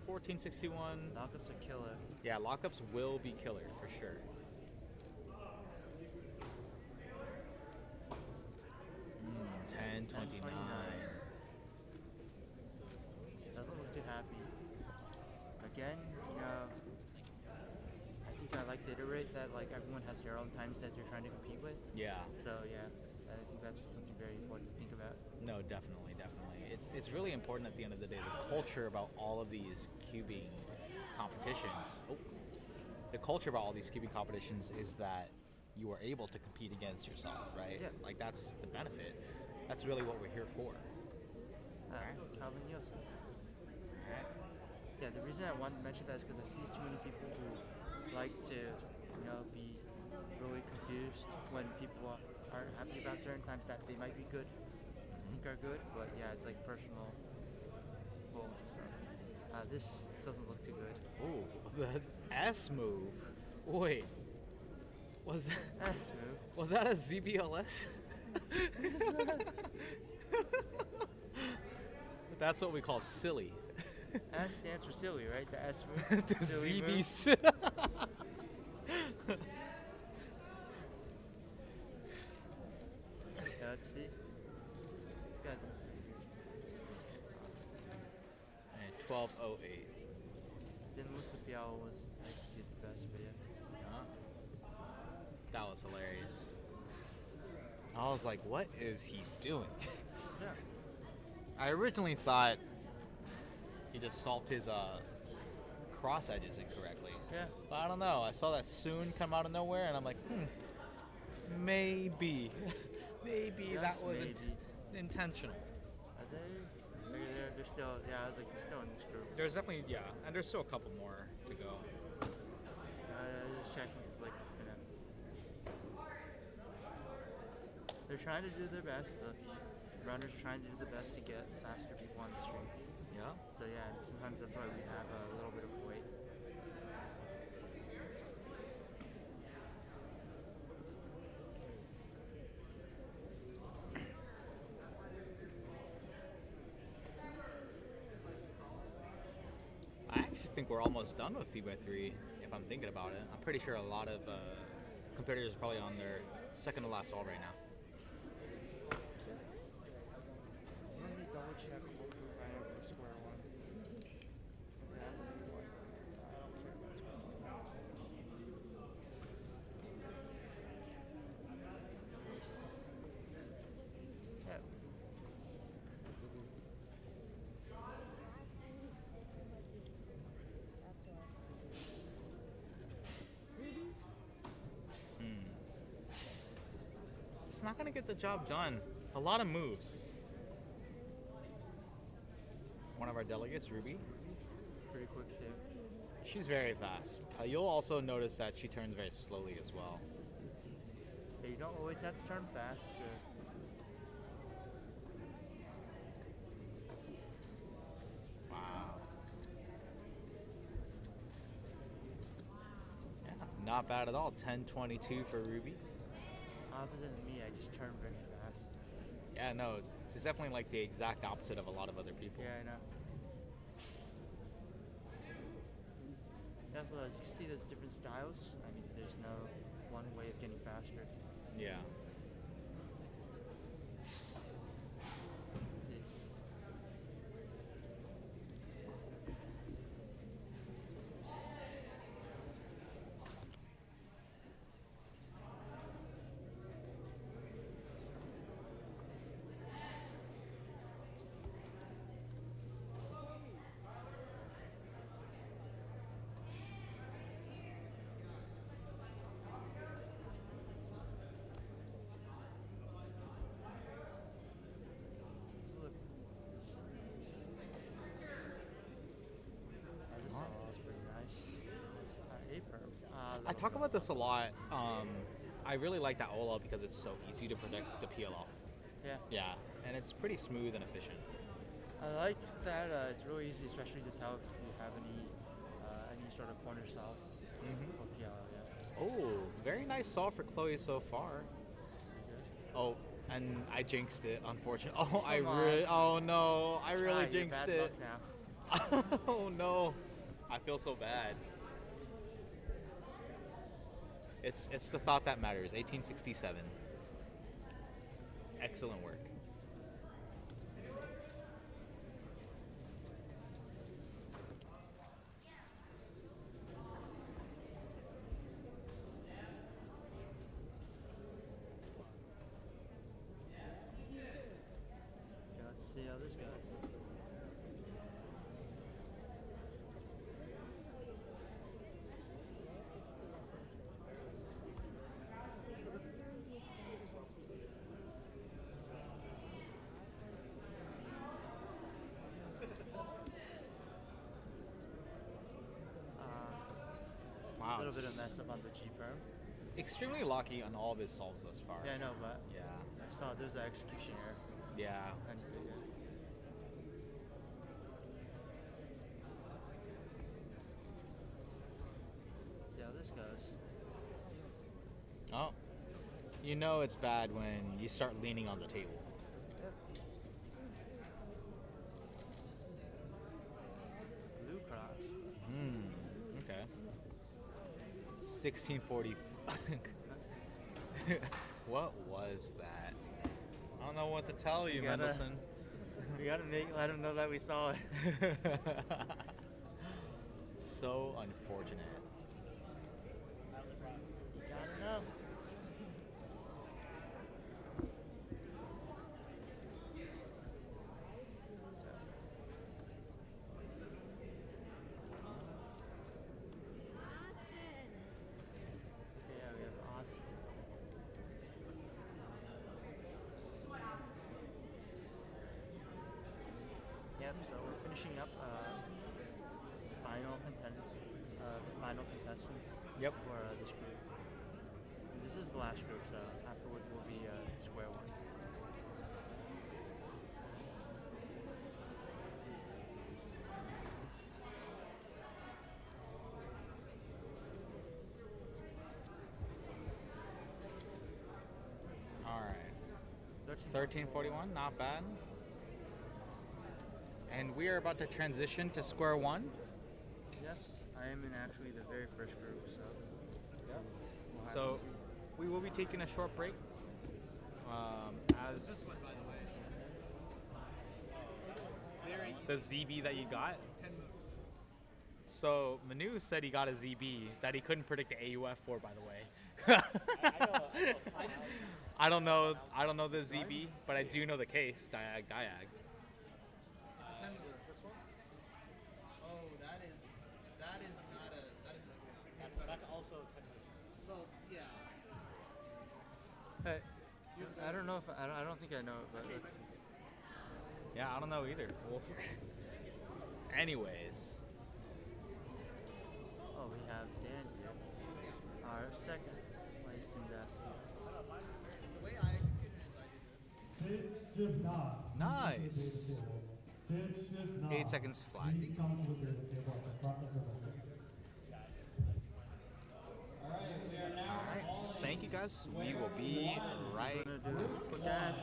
1461. Lockups are killer. Yeah, lockups will be killer for sure. Mm, 1029. Doesn't look too happy. Again, I think I like to iterate that like everyone has their own times that they're trying to compete with. Yeah. So yeah, I think that's something very important to think about. No, definitely, definitely. It's really important at the end of the day, the culture about all of these cubing competitions. Oh, the culture about all these cubing competitions is that you are able to compete against yourself, right? Yeah. Like that's the benefit. That's really what we're here for. Calvin Nielsen. Yeah, the reason I wanted to mention that is because I see too many people who like to, be really confused when people aren't happy about certain times that they might be good, think are good, but yeah, it's like personal goals and stuff. This doesn't look too good. Ooh, the S move. Wait, was S move? Was that a ZBLS? That's what we call silly. S stands for silly, right? The S move. The silly ZB. Yeah, let's see. This guy's 1208. didn't look like Biao was actually the best, but yeah. That was hilarious. I was like, what is he doing? Yeah. I originally thought he just solved his cross edges incorrectly. Yeah. But I don't know. I saw that soon come out of nowhere, and I'm like, maybe. Maybe that was intentional. Are they? They're still, yeah, I was like, they're still in this group. There's definitely, yeah, and there's still a couple more to go. I was just checking because, like, it's been they're trying to do their best. The runners are trying to do the best to get faster people on the stream. Yeah. So, yeah, sometimes that's why we have a little bit of a wait. actually think we're almost done with 3x3, if I'm thinking about it. I'm pretty sure a lot of competitors are probably on their second to last solve right now. Let me double check what group I am for square one. Yeah. I don't care about square one. Yeah. It's not going to get the job done. A lot of moves. One of our delegates, Ruby. Pretty quick too. She's very fast. You'll also notice that she turns very slowly as well. Yeah, you don't always have to turn fast. Wow. Yeah, not bad at all. 10:22 for Ruby. Opposite of me, I just turn very fast. Yeah, no, she's definitely like the exact opposite of a lot of other people. Yeah, I know. Definitely, as you can see, there's different styles. I mean, there's no one way of getting faster. Yeah. Let's see. Look. This all is pretty nice. I talk about this a lot. I really like that OLO because it's so easy to predict the PLO. Yeah. Yeah, and it's pretty smooth and efficient. I like that it's really easy, especially to tell if you have any sort of corner solve for PLL. Yeah. Oh, very nice solve for Chloe so far. Oh, and I jinxed it, unfortunately. Oh, oh no, I really jinxed it. Oh no, I feel so bad. It's the thought that matters. 1867. Excellent work. Okay, let's see how this goes. Wow. A little bit of mess up on the G perm. Extremely lucky on all of his solves thus far. Yeah, I know, but yeah, I saw there's an execution error. Yeah. And yeah. Let's see how this goes. Oh, you know it's bad when you start leaning on the table. Yep. Blue cross. Okay. 1640. What was that? I don't know what to tell you, Mendelsohn. We gotta let him know that we saw it. So unfortunate. Gotta know. Yeah, we have Austin. Yep, so we're finishing up final contestants Yep. for this group. And this is the last group, so afterwards will be square one. All right. 1341, not bad. And we are about to transition to square one. Yes, I am in actually the very first group, so. Yeah. We'll have to So see. we will be taking a short break. As This one, by the way. Very the ZB that you got. 10 moves. So Manu said he got a ZB that he couldn't predict the AUF for, by the way. I don't know the ZB, but I do know the case. Diag. Oh, that is not a. That's also 10 moves. Well, yeah. Hey, I don't know if I don't think I know it, but let's see. Yeah, I don't know either. Well, anyways. Oh, we have Dan here. Our second place in the The way I executed is I did this. Nice. 8 seconds flat. Alright, thank you guys. We will be right back.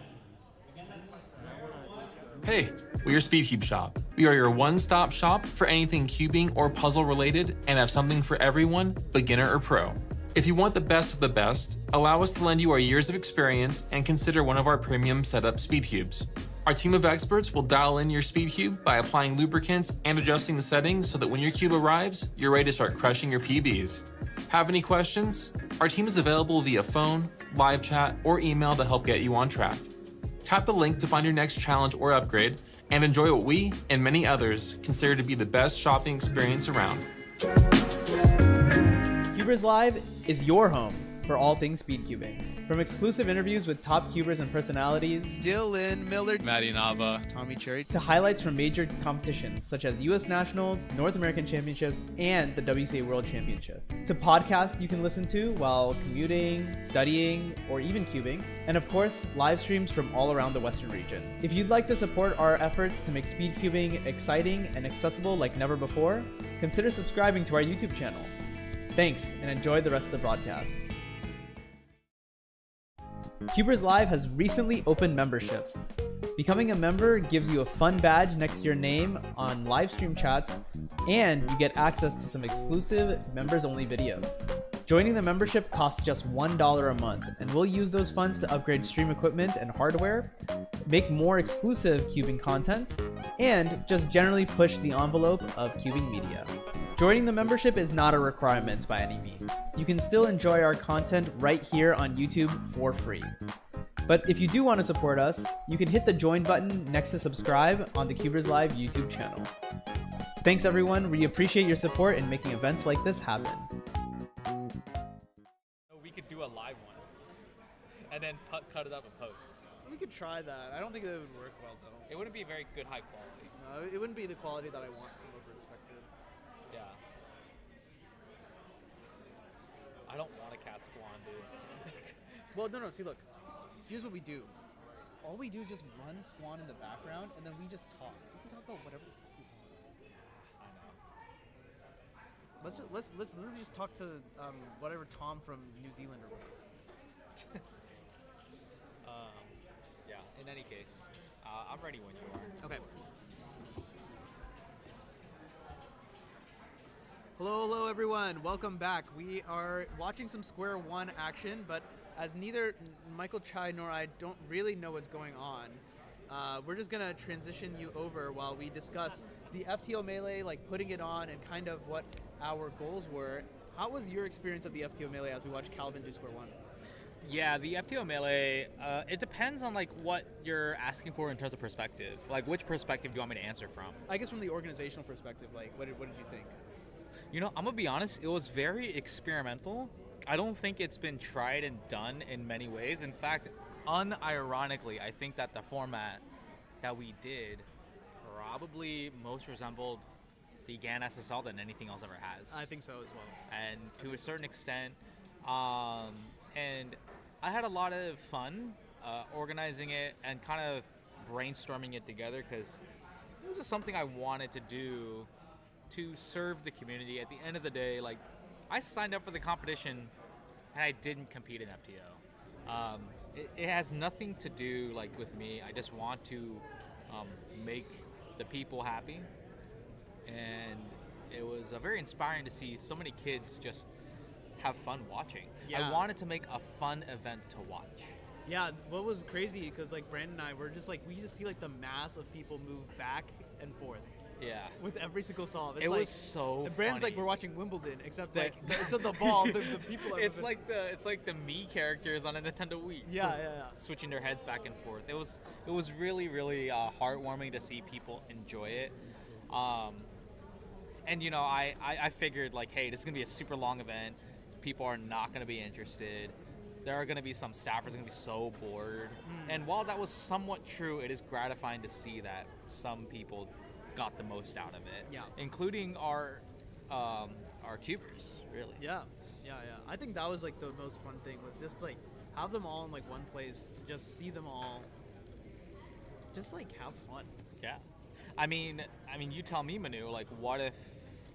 Hey, we are SpeedCubeShop. We are your one-stop shop for anything cubing or puzzle related and have something for everyone, beginner or pro. If you want the best of the best, allow us to lend you our years of experience and consider one of our premium setup speed cubes. Our team of experts will dial in your speed cube by applying lubricants and adjusting the settings so that when your cube arrives, you're ready to start crushing your PBs. Have any questions? Our team is available via phone, live chat, or email to help get you on track. Tap the link to find your next challenge or upgrade and enjoy what we and many others consider to be the best shopping experience around. CubersLive is your home for all things speedcubing. From exclusive interviews with top cubers and personalities, Dylan Miller, Maddie Nava, Tommy Cherry, to highlights from major competitions such as US Nationals, North American Championships, and the WCA World Championship, to podcasts you can listen to while commuting, studying, or even cubing, and of course, live streams from all around the Western region. If you'd like to support our efforts to make speedcubing exciting and accessible like never before, consider subscribing to our YouTube channel. Thanks, and enjoy the rest of the broadcast. CubersLive has recently opened memberships. Becoming a member gives you a fun badge next to your name on live stream chats, and you get access to some exclusive members-only videos. Joining the membership costs just $1 a month, and we'll use those funds to upgrade stream equipment and hardware, make more exclusive cubing content, and just generally push the envelope of cubing media. Joining the membership is not a requirement by any means. You can still enjoy our content right here on YouTube for free. But if you do want to support us, you can hit the join button next to subscribe on the CubersLive YouTube channel. Thanks everyone, we appreciate your support in making events like this happen. We could do a live one and then cut it up and post. We could try that. I don't think that would work well though. It wouldn't be very good high quality. No, it wouldn't be the quality that I want from a perspective. Yeah. I don't want to cast Squan, dude. Well, no, see, look. Here's what we do. All we do is just run Squan in the background, and then we just talk. We can talk about whatever we want. I know. Let's literally just talk to whatever Tom from New Zealand or whatever. Yeah. In any case, I'm ready when you are. Okay. Hello everyone. Welcome back. We are watching some Square One action, but as neither Michael Chai nor I don't really know what's going on, we're just gonna transition you over while we discuss the FTO Melee, like putting it on and kind of what our goals were. How was your experience of the FTO Melee as we watched Calvin do Square One? Yeah, the FTO Melee, it depends on like what you're asking for in terms of perspective. Like which perspective do you want me to answer from? I guess from the organizational perspective, like what did you think? You know, I'm gonna be honest, it was very experimental. I don't think it's been tried and done in many ways. In fact, unironically, I think that the format that we did probably most resembled the GAN SSL than anything else ever has. I think so as well. And to a certain extent, and I had a lot of fun organizing it and kind of brainstorming it together because it was just something I wanted to do to serve the community. At the end of the day, like, I signed up for the competition and I didn't compete in FTO. It has nothing to do like with me. I just want to make the people happy, and It was very inspiring to see so many kids just have fun watching. Yeah. I wanted to make a fun event to watch. Yeah, what was crazy, because like Brandon and I were just like, we just see like the mass of people move back and forth. Yeah. With every single solve. It's It like, was so the Brandon's like funny. we're watching Wimbledon, except like instead of the ball, the people are It's moving. like the Mii characters on a Nintendo Wii. Yeah. Switching their heads back and forth. It was really heartwarming to see people enjoy it. And you know, I figured like, hey, this is gonna be a super long event. People are not gonna be interested. There are gonna be some staffers gonna be so bored. And while that was somewhat true, it is gratifying to see that some people got the most out of it. Yeah. Including our cubers, really. Yeah. I think that was like the most fun thing, was just like have them all in like one place, to just see them all just like have fun. Yeah. I mean, you tell me, Manu, like, what if,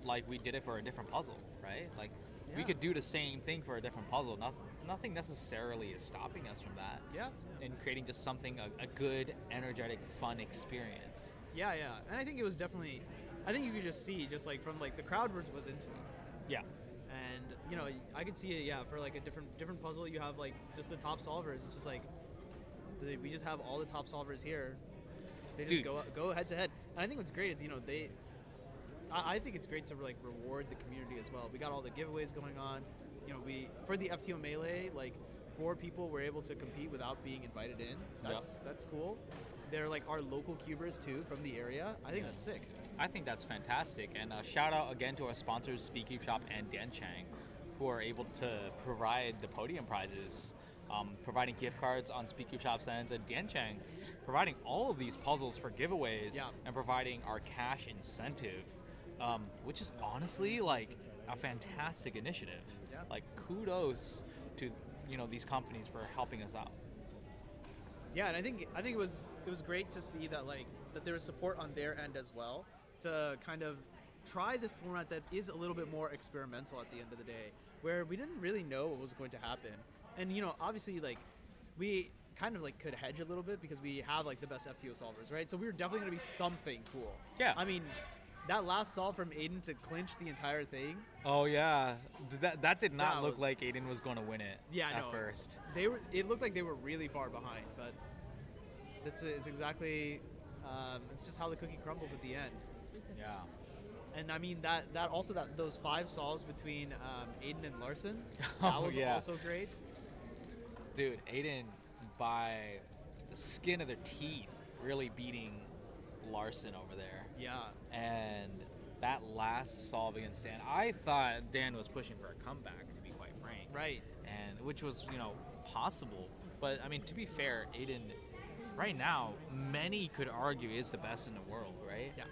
like, we did it for a different puzzle, right? Like, we Yeah. could do the same thing for a different puzzle. Nothing necessarily is stopping us from that. Yeah. And creating just something, a good, energetic, fun experience. Yeah. And I think it was definitely, I think you could just see, just like from like the crowd was into it. Yeah. And you know, I could see it. Yeah, for like a different puzzle, you have like just the top solvers. It's just like we just have all the top solvers here. They just go head to head. And I think what's great is, you know, I think it's great to like reward the community as well. We got all the giveaways going on. You know, for the FTO Melee, like 4 people were able to compete without being invited in. That's cool. They're like our local cubers too from the area. I think that's sick. I think that's fantastic. And shout out again to our sponsors, SpeedCubeShop and Diancheng, who are able to provide the podium prizes, providing gift cards on SpeedCubeShop's ends, and Diancheng providing all of these puzzles for giveaways and providing our cash incentive, which is honestly like a fantastic initiative. Yeah. Like, kudos to, you know, these companies for helping us out. Yeah, and I think it was great to see that that there was support on their end as well, to kind of try the format that is a little bit more experimental at the end of the day, where we didn't really know what was going to happen. And you know, obviously like we kind of like could hedge a little bit because we have like the best FTO solvers, right? So we were definitely going to be something cool. Yeah. I mean, that last solve from Aiden to clinch the entire thing. Oh yeah, that did not look was- like Aiden was going to win it. Yeah, at first. It looked like they were really far behind, but it's exactly it's just how the cookie crumbles at the end. Yeah. And I mean those 5 solves between Aiden and Larson, that was also great. Dude, Aiden, by the skin of their teeth, really beating Larson over there. Yeah. And that last solve against Dan, I thought Dan was pushing for a comeback, to be quite frank. Right. And which was, you know, possible. But I mean, to be fair, Aiden, right now, many could argue is the best in the world, right? Yeah.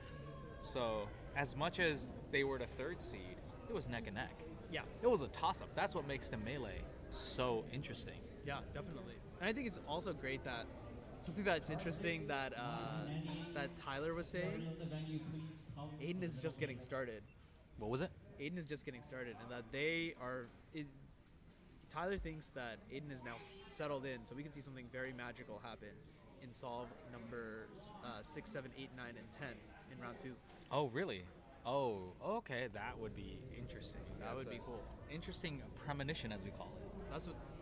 So as much as they were the 3rd seed, it was neck and neck. Yeah. It was a toss-up. That's what makes the Melee so interesting. Yeah, definitely. And I think it's also great that something that's interesting that that Tyler was saying, Aiden is just getting started. What was it? Aiden is just getting started, and that they are. Tyler thinks that Aiden is now settled in, so we can see something very magical happen in solve numbers 6, 7, 8, 9, and 10 in round 2. Oh, really? Oh, okay. That would be interesting. That would be cool. Interesting premonition, as we call it.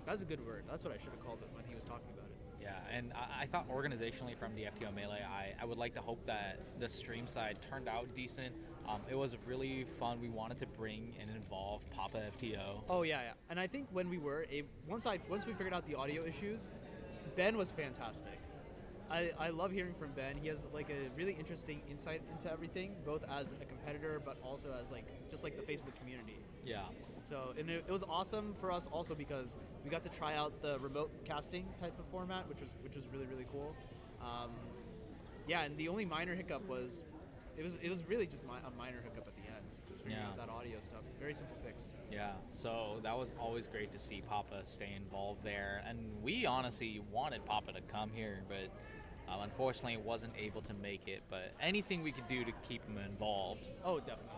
That's a good word. That's what I should have called it when he was talking about it. Yeah, and I thought organizationally from the FTO Melee, I would like to hope that the stream side turned out decent. It was really fun. We wanted to bring and involve Papa FTO. Oh yeah. And I think when we were once we figured out the audio issues, Ben was fantastic. I love hearing from Ben. He has like a really interesting insight into everything, both as a competitor but also as like just like the face of the community. Yeah. So and it was awesome for us also because we got to try out the remote casting type of format, which was really, really cool. Yeah, and the only minor hiccup was it was really just a minor hiccup at the end. Just figuring out that audio stuff. Very simple fix. Yeah, so that was always great to see Papa stay involved there. And we honestly wanted Papa to come here, but unfortunately wasn't able to make it. But anything we could do to keep him involved. Oh, definitely.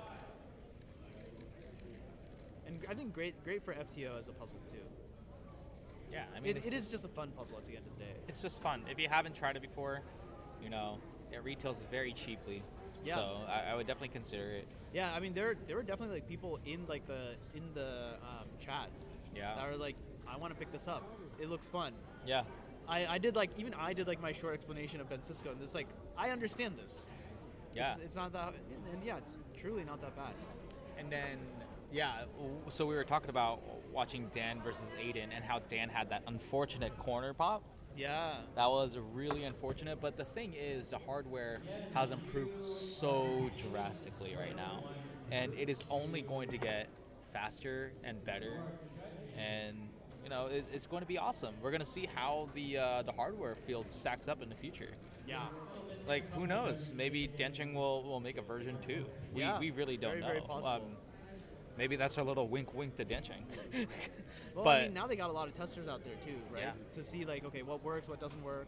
And I think great for FTO as a puzzle too. Yeah, I mean, it is just a fun puzzle at the end of the day. It's just fun. If you haven't tried it before, you know, it retails very cheaply. Yeah. So I would definitely consider it. Yeah, I mean there were definitely like people in like the chat. Yeah. That were like, I want to pick this up. It looks fun. Yeah. I did like my short explanation of Ben Cisco, and it's like I understand this. Yeah. It's not that, and yeah, it's truly not that bad. And then, yeah, so we were talking about watching Dan versus Aiden and how Dan had that unfortunate corner pop. Yeah. That was really unfortunate, but the thing is, the hardware has improved so drastically right now, and it is only going to get faster and better, and you know, it's going to be awesome. We're going to see how the hardware field stacks up in the future. Yeah. Like, who knows? Maybe Diancheng will make a version 2. We really don't know. Very possible. Maybe that's our little wink to Diancheng. Well, But I mean, now they got a lot of testers out there too, right? Yeah. To see like, okay, what works, what doesn't work.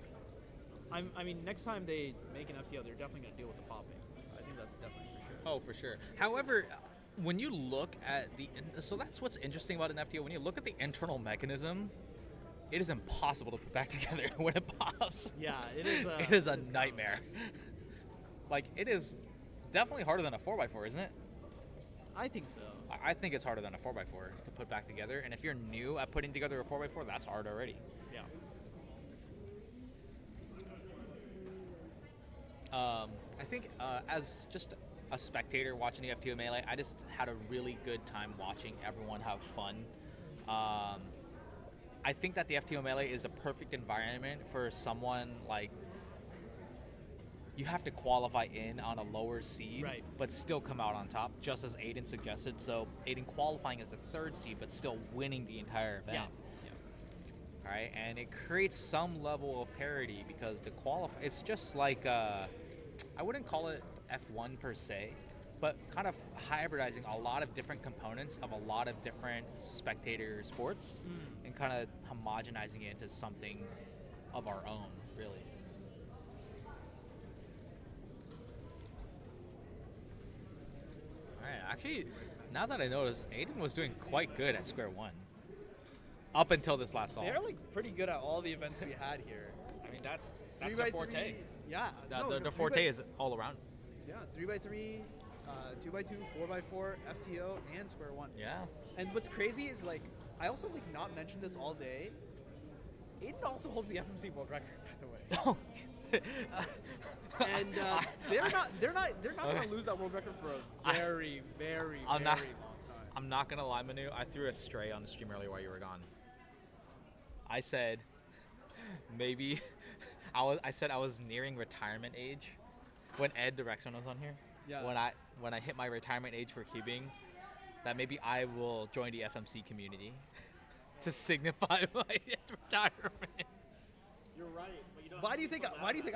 I mean, next time they make an FTO, they're definitely going to deal with the popping. I think that's definitely for sure. Oh, for sure. However, when you look at so that's what's interesting about an FTO. When you look at the internal mechanism, it is impossible to put back together when it pops. Yeah, it is. It is a nightmare. Like, it is definitely harder than a 4x4, isn't it? I think so. I think it's harder than a 4x4 to put back together. And if you're new at putting together a 4x4, that's hard already. Yeah. I think as just a spectator watching the FTO Melee, I just had a really good time watching everyone have fun. I think that the FTO Melee is a perfect environment for someone like, you have to qualify in on a lower seed, right, but still come out on top, just as Aiden suggested. So Aiden qualifying as the 3rd seed, but still winning the entire event. Yeah. All right, and it creates some level of parity because the it's just like, I wouldn't call it F1 per se, but kind of hybridizing a lot of different components of a lot of different spectator sports and kind of homogenizing it into something of our own, really. All right, actually, now that I noticed, Aiden was doing quite good at square one. Up until this last solve. They're like pretty good at all the events we had here. I mean, that's 3x3, their forte. Yeah. The forte is all around. Yeah, 3x3, 2x2, 4x4, FTO, and square one. Yeah. And what's crazy is like, I also like not mentioned this all day. Aiden also holds the FMC world record, by the way. And they're not gonna lose that world record for a very long time. I'm not gonna lie, Manu. I threw a stray on the stream earlier while you were gone. I said maybe I said I was nearing retirement age when Ed Direction was on here. Yeah. When I hit my retirement age for cubing, that maybe I will join the FMC community to signify my retirement. You're right. But you don't why do you think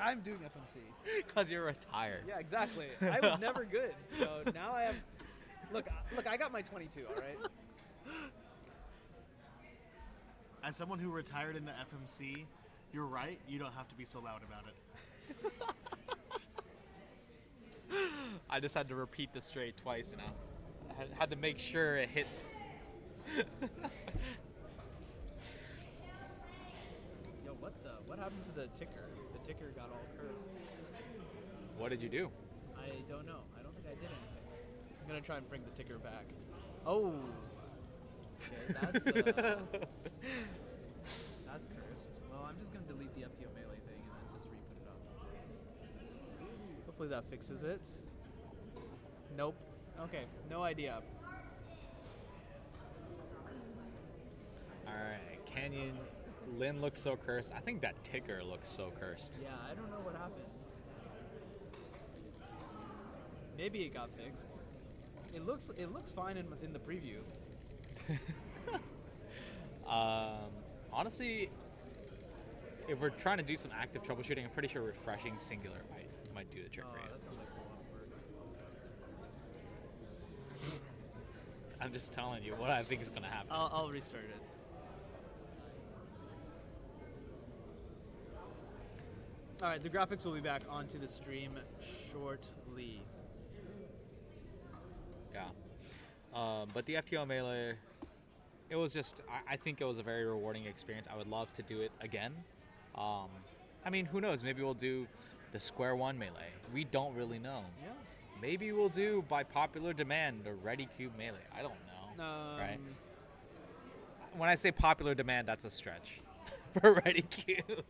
I'm doing FMC? Because you're retired. Yeah, exactly. I was never good, so now I have. Look, I got my 22. All right. As someone who retired into FMC, you're right. You don't have to be so loud about it. I just had to repeat the straight twice, you know. I had to make sure it hits. Yo, what happened to the ticker? The ticker got all cursed. What did you do? I don't know. I don't think I did anything. I'm gonna try and bring the ticker back. Oh. Okay, that's cursed. Well, I'm just gonna delete the FTO Melee thing and then just re-put it up. Hopefully that fixes it. Nope. Okay, no idea. Alright, Canyon. Lynn looks so cursed. I think that ticker looks so cursed. Yeah, I don't know what happened. Maybe it got fixed. It looks fine in the preview. Honestly, if we're trying to do some active troubleshooting, I'm pretty sure refreshing singular might do the trick for you. That sounds like a lot of work. I'm just telling you what I think is going to happen. I'll restart it. All right, the graphics will be back onto the stream shortly. Yeah. But the FTO Melee, it was just, I think it was a very rewarding experience. I would love to do it again. I mean, who knows? Maybe we'll do the square one melee. We don't really know. Yeah. Maybe we'll do, by popular demand, the Ready Cube melee. I don't know. Right? When I say popular demand, that's a stretch for Ready Cube.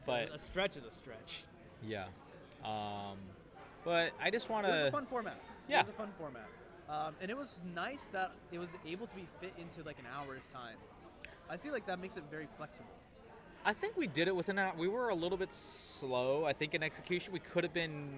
But a stretch is a stretch. yeah. But I just want to. It was a fun format. Yeah. It was a fun format. And it was nice that it was able to be fit into like an hour's time. I feel like that makes it very flexible. I think we did it within that. We were a little bit slow. I think in execution we could have been.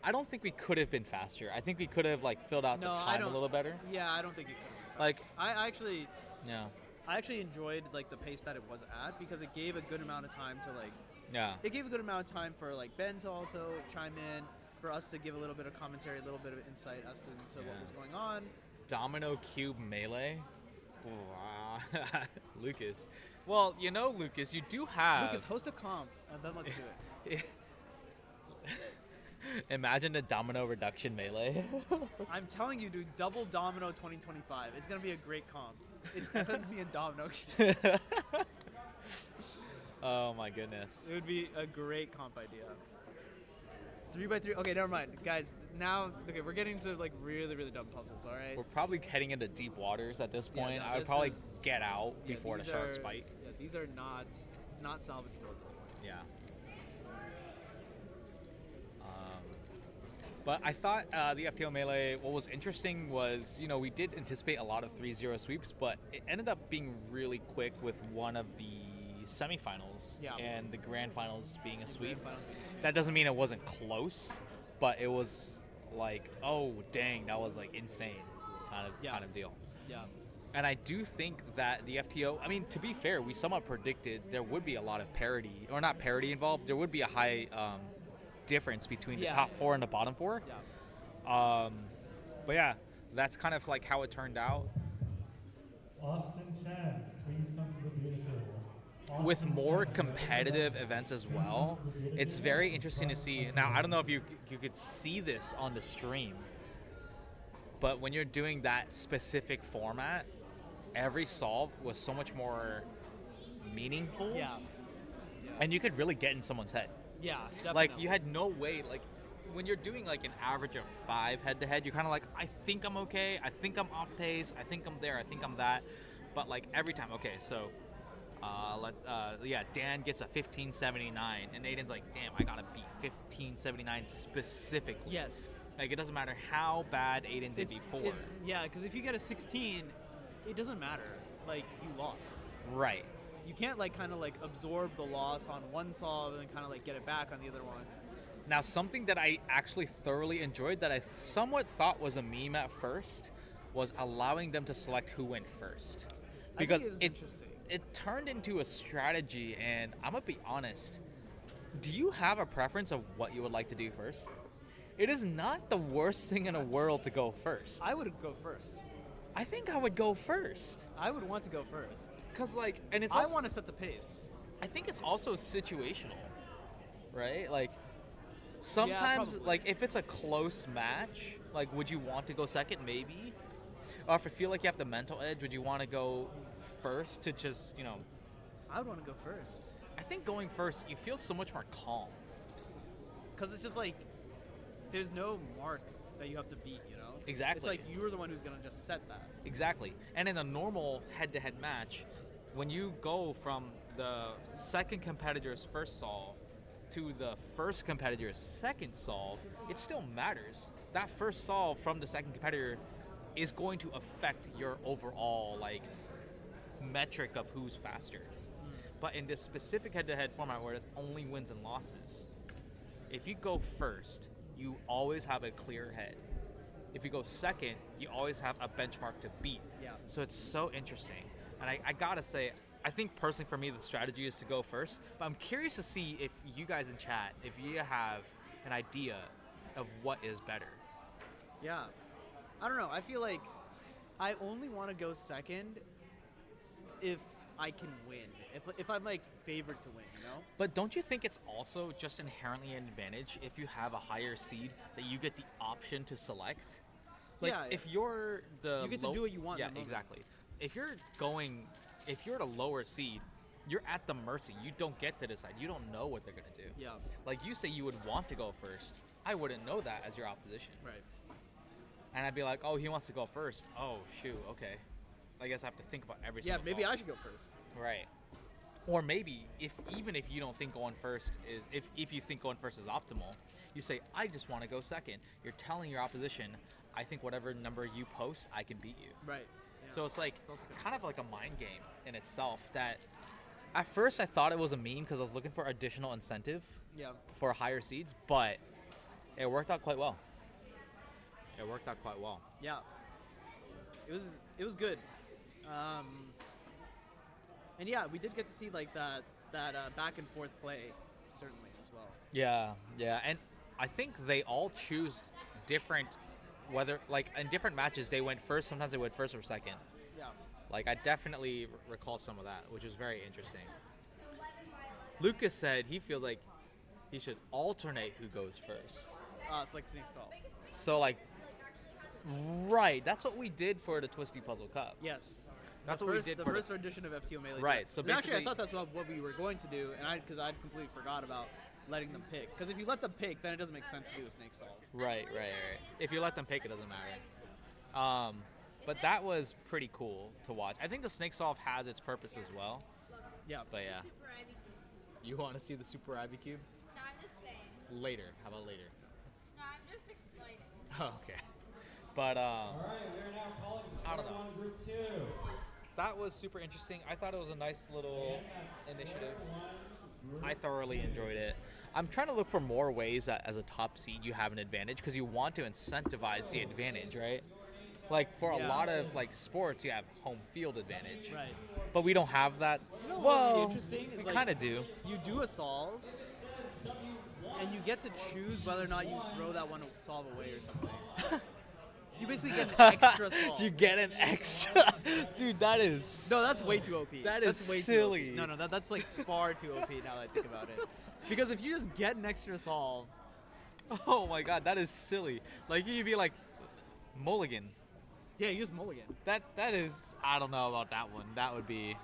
I don't think we could have been faster. I think we could have like filled out the time a little better. Yeah, I don't think it could. Like I actually. Yeah. I actually enjoyed like the pace that it was at because it gave a good amount of time to like. Yeah. It gave a good amount of time for like Ben to also chime in, for us to give a little bit of commentary, a little bit of insight as to what was going on. Domino Cube Melee. Wow. Lucas. Well, you know, Lucas, you do have. Lucas, host a comp, and then let's do it. Imagine a domino reduction melee. I'm telling you, dude, double domino 2025. It's gonna be a great comp. It's FMC and domino. Oh my goodness. It would be a great comp idea. 3x3. Okay, never mind, guys. Now, okay, we're getting to like really, really dumb puzzles. All right. We're probably heading into deep waters at this point. Yeah, no, I would this probably is- get out yeah, before the these sharks are- bite. Yeah, these are not salvageable at this point. Yeah. But I thought the FTO Melee, what was interesting was, you know, we did anticipate a lot of 3-0 sweeps, but it ended up being really quick with one of the semifinals and the grand finals being a sweep. That doesn't mean it wasn't close, but it was like, oh, dang, that was like insane kind of deal. Yeah. And I do think that the FTO, I mean, to be fair, we somewhat predicted there would be a lot of parity, or not parity involved, there would be a high difference between the top four and the bottom four. Yeah. But yeah, that's kind of like how it turned out. Austin Chan, please come to the beauty table. With more competitive events as well, it's very interesting to see. Now, I don't know if you could see this on the stream, but when you're doing that specific format, every solve was so much more meaningful. Yeah. And you could really get in someone's head. Yeah, definitely. Like, you had no way, like, when you're doing, like, an average of 5 head-to-head, you're kind of like, I think I'm okay, I think I'm off pace, I think I'm there, I think I'm that. But, like, every time, okay, so, Dan gets a 1579, and Aiden's like, damn, I gotta beat 1579 specifically. Yes. Like, it doesn't matter how bad Aiden did before. Yeah, because if you get a 16, it doesn't matter. Like, you lost. Right. You can't, like, kind of, like, absorb the loss on one solve and then kind of, like, get it back on the other one. Now, something that I actually thoroughly enjoyed that I somewhat thought was a meme at first was allowing them to select who went first. Because I think it was interesting. It turned into a strategy, and I'm going to be honest. Do you have a preference of what you would like to do first? It is not the worst thing in the world to go first. I would go first. I think I would go first. I would want to go first. Because, like, and it's I also, want to set the pace. I think it's also situational, right? Like, sometimes, probably. like, if it's a close match, like, would you want to go second? Maybe. Or if you feel like you have the mental edge, would you want to go first to just, you know? I would want to go first. I think going first, you feel so much more calm. Because it's just like, there's no mark that you have to beat, you know? Exactly. It's like you're the one who's going to just set that. Exactly. And in a normal head-to-head match, when you go from the second competitor's first solve to the first competitor's second solve, it still matters. That first solve from the second competitor is going to affect your overall, like, metric of who's faster. But in this specific head-to-head format where it's only wins and losses, if you go first, you always have a clear head. If you go second, you always have a benchmark to beat. Yeah. So it's so interesting. And I gotta say, I think personally for me, the strategy is to go first. But I'm curious to see if you guys in chat, if you have an idea of what is better. Yeah. I don't know. I feel like I only want to go second if I can win. If I'm, like, favored to win, you know? But don't you think it's also just inherently an advantage if you have a higher seed that you get the option to select? Like, Yeah, if you're the you get to do what you want Yeah, in the moment. exactly. If you're the lower seed, you're at the mercy. You don't get to decide. You don't know what they're gonna do. Yeah. Like you say, you would want to go first. I wouldn't know that as your opposition. Right. And I'd be like, oh, he wants to go first. Oh, shoot. Okay. I guess I have to think about every single maybe solve. I should go first. Right. Or maybe even if you don't think going first is if you think going first is optimal, you say I just want to go second. You're telling your opposition, I think whatever number you post, I can beat you. Right. Yeah. So it's like kind of like a mind game in itself. That at first I thought it was a meme because I was looking for additional incentive. Yeah. For higher seeds, but it worked out quite well. It worked out quite well. Yeah. It was good. And yeah, we did get to see like that back and forth play, certainly as well. Yeah, and I think they all choose different, whether like in different matches they went first. Sometimes they went first or second. Yeah. Like I definitely recall some of that, which was very interesting. Lucas said he feels like he should alternate who goes first. It's like Snake Stall. So like, right, that's what we did for the Twisty Puzzle Cup. Yes. That's the what first, we did the for first edition of FTO Melee. Right, so but actually, I basically- thought that's what we were going to do, and because I'd completely forgot about letting them pick. Because if you let them pick, then it doesn't make sense to do a snake solve. Right. If you let them pick, it doesn't matter. But that was pretty cool to watch. I think the snake solve has its purpose as well. Yeah. But yeah. You want to see the Super Ivy Cube? No, I'm just saying. Later. How about later? No, I'm just explaining. Oh, okay. But All right, we're now calling I don't score know. on group 2. That was super interesting. I thought it was a nice little initiative. I thoroughly enjoyed it. I'm trying to look for more ways that as a top seed you have an advantage because you want to incentivize the advantage, right? Like for a lot of like sports, you have home field advantage. Right. But we don't have that. You know what would be Well, interesting is we like, kind of do. You do a solve, and you get to choose whether or not you throw that one solve away or something. You basically get an extra solve. You get an extra. Dude, that is. No, that's way too OP. That That's is way silly. Too OP. No, that's like far too OP now that I think about it. Because if you just get an extra solve. Oh my god, that is silly. Like you'd be like, mulligan. Yeah, you just mulligan. That is. I don't know about that one. That would be.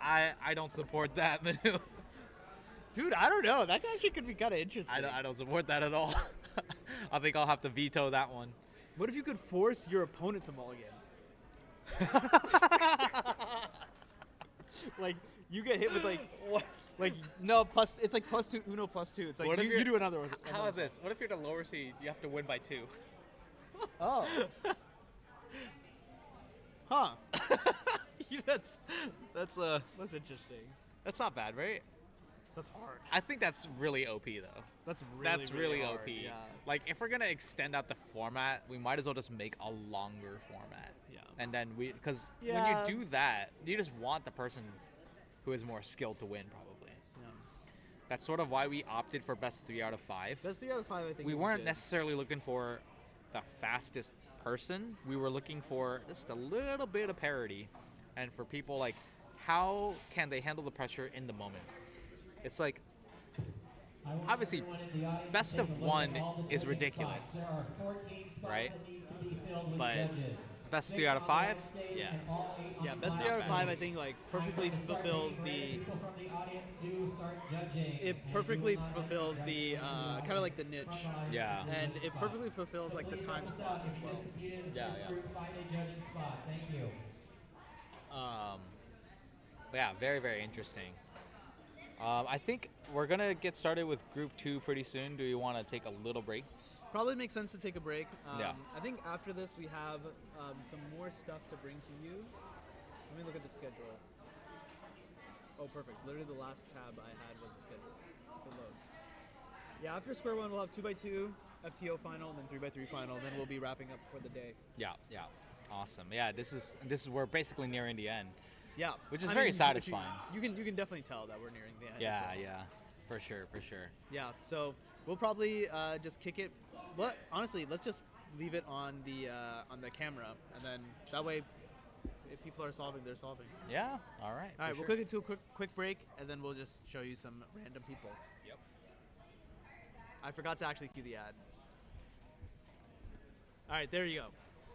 I don't support that maneuver. Dude, I don't know. That actually could be kind of interesting. I don't support that at all. I think I'll have to veto that one. What if you could force your opponent to mulligan? Like you get hit with like no plus. It's like +2 Uno +2. It's like What if you do another one. How is this? What if you're the lower seed? You have to win by 2. Oh. Huh. that's interesting. That's not bad, right? That's hard. I think that's really OP though. That's really hard, OP. yeah. Like if we're gonna extend out the format, we might as well just make a longer format. Yeah. And then because Yeah. when you do that, you just want the person who is more skilled to win, probably. Yeah. That's sort of why we opted for best 3 out of 5. Best 3 out of 5, I think. We is weren't good. necessarily looking for the fastest person. We were looking for just a little bit of parity, and for people like, how can they handle the pressure in the moment? It's like, obviously, best of 1 is ridiculous, right? But best 3 out of 5, yeah. Yeah, best 3 out of 5, I think, like perfectly fulfills the. It perfectly fulfills the kind of like the niche. Yeah. And it perfectly fulfills like the time slot as well. Yeah. But yeah, very, very interesting. I think we're gonna get started with Group 2 pretty soon. Do you want to take a little break? Probably makes sense to take a break. Yeah. I think after this we have some more stuff to bring to you. Let me look at the schedule. Oh, perfect. Literally the last tab I had was the schedule. If it loads. Yeah, after Square One we'll have 2x2 FTO final, and then 3x3 final. Then we'll be wrapping up for the day. Yeah. Awesome. Yeah, this is we're basically nearing the end. Yeah, Which is I very mean, satisfying. You can definitely tell that we're nearing the end. Yeah, as well. yeah, for sure. Yeah, so we'll probably just kick it. But honestly, let's just leave it on the camera, and then that way, if people are solving, they're solving. Yeah. All right. All right, for we'll sure. quick into a quick break, and then we'll just show you some random people. Yep. I forgot to actually cue the ad. All right, there you go.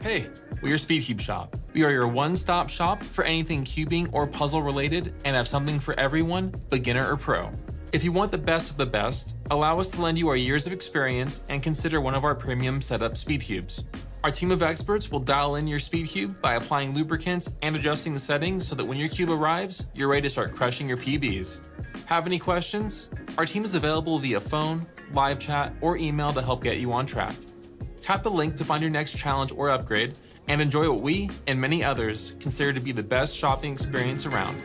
Hey, we are SpeedCubeShop. We are your one-stop shop for anything cubing or puzzle related and have something for everyone, beginner or pro. If you want the best of the best, allow us to lend you our years of experience and consider one of our premium setup speed cubes. Our team of experts will dial in your speed cube by applying lubricants and adjusting the settings so that when your cube arrives, you're ready to start crushing your PBs. Have any questions? Our team is available via phone, live chat, or email to help get you on track. Tap the link to find your next challenge or upgrade and enjoy what we and many others consider to be the best shopping experience around.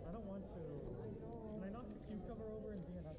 I don't want to. Can I knock the cube cover over and be an up?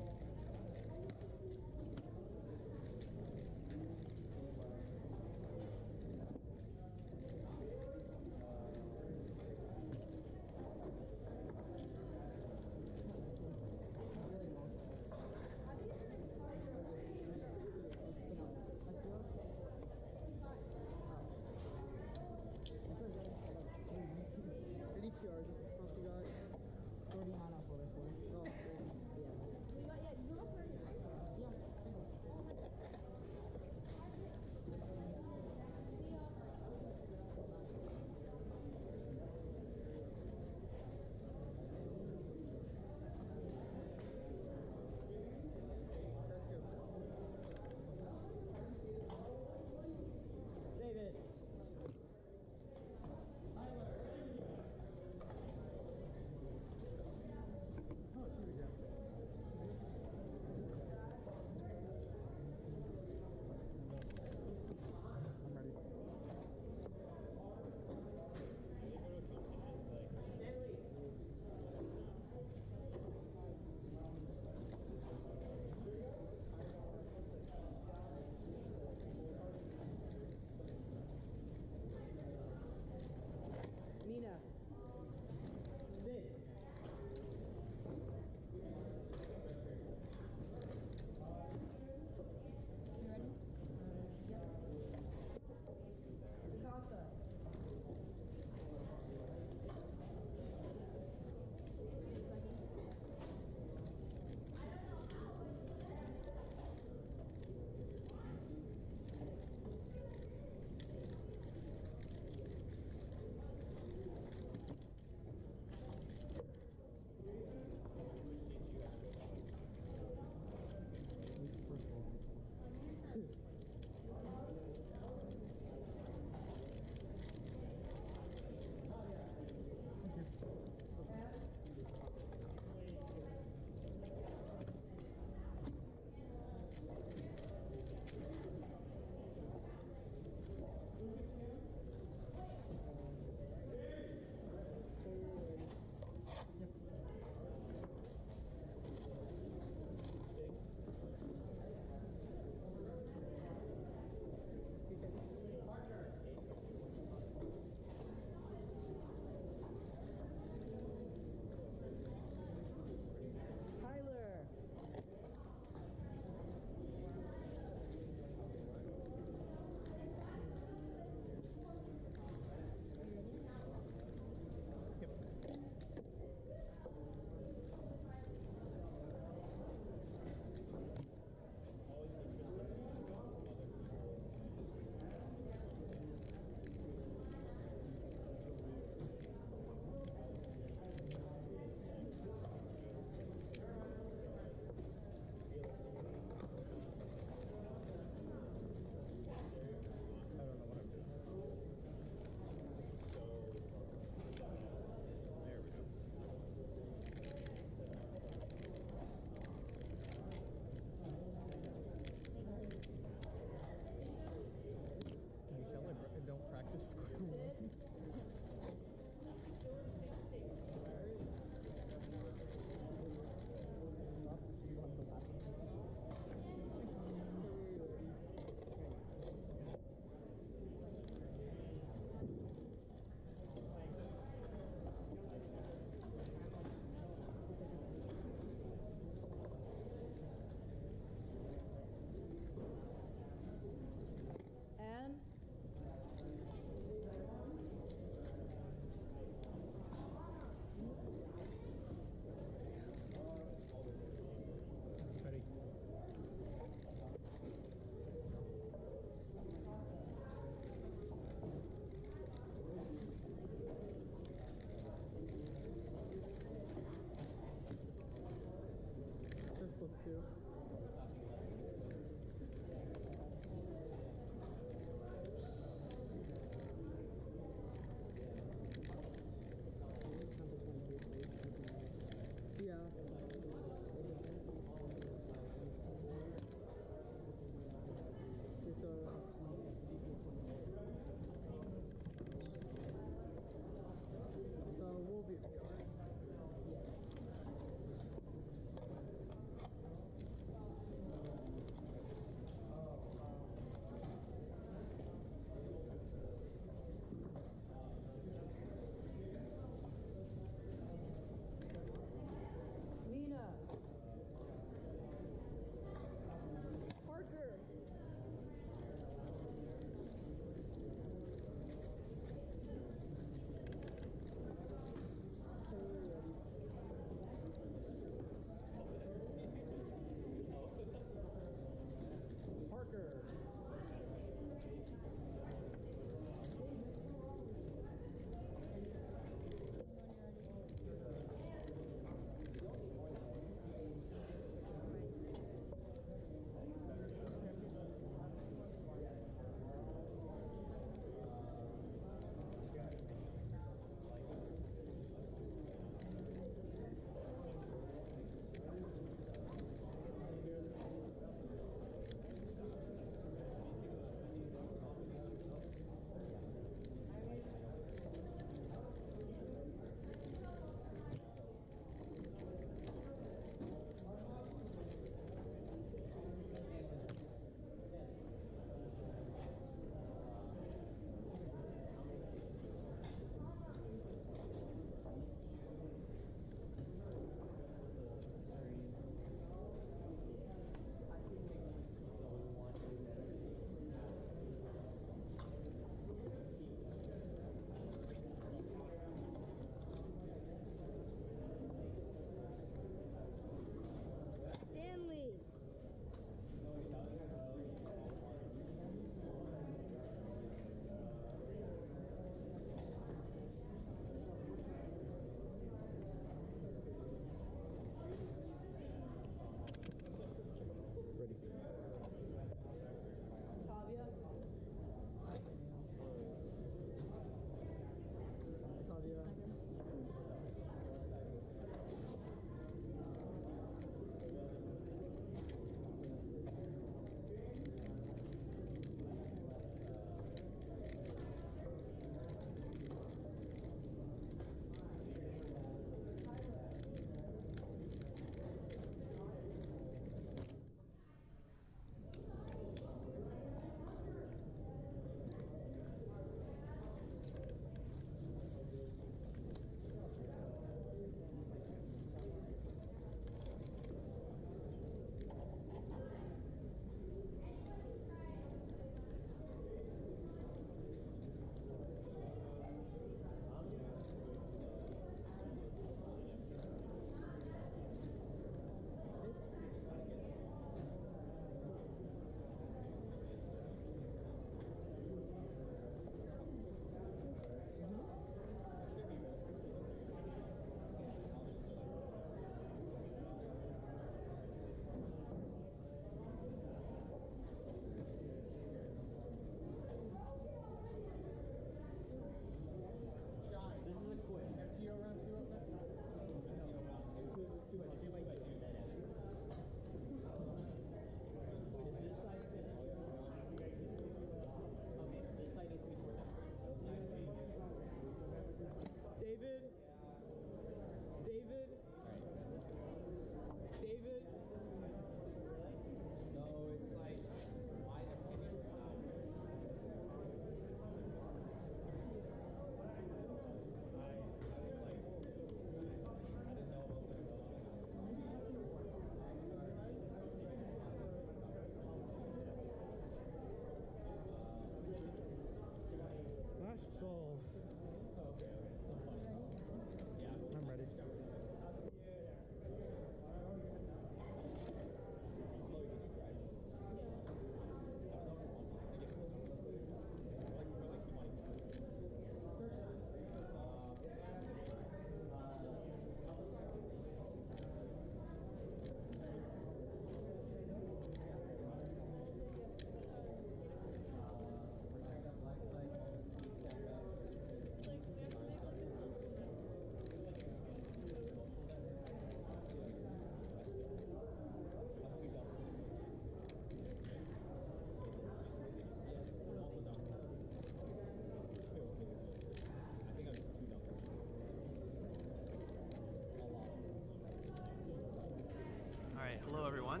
Alright, hello everyone.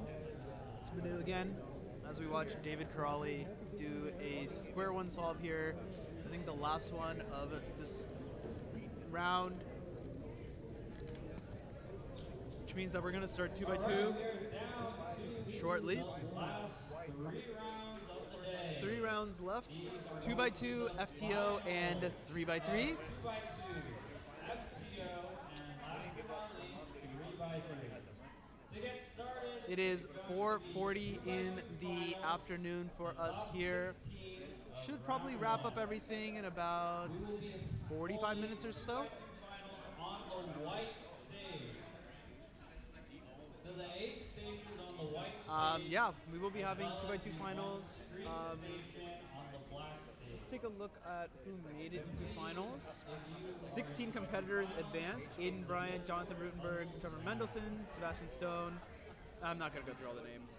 It's Manu again as we watch David Corrali do a square one solve here. I think the last one of this round, which means that we're going to start 2x2 shortly. 3 rounds left. 2x2, FTO, and 3x3. It is 4:40 in the afternoon for us here. Should probably wrap up everything in about 45 minutes or so. On the white stage. So the 8 stations on the white stage. Yeah, we will be having 2x2 finals. On the black stage. Let's take a look at who made it into finals. 16 competitors advanced. Aiden Bryant, Jonathan Rutenberg, Trevor Mendelson, Sebastian Stone. I'm not going to go through all the names.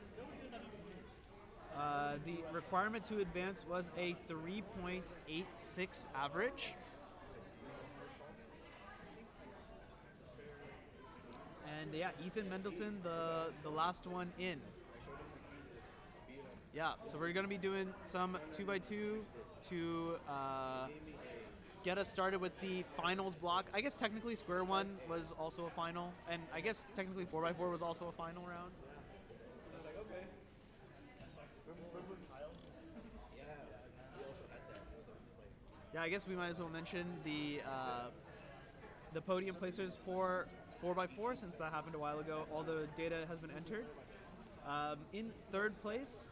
The requirement to advance was a 3.86 average. And yeah, Ethan Mendelson, the last one in. Yeah, so we're going to be doing some 2x2 to get us started with the finals block. I guess technically square one was also a final, and I guess technically 4x4 was also a final round. Yeah, I guess we might as well mention the podium placers for 4x4 since that happened a while ago. All the data has been entered. In third place,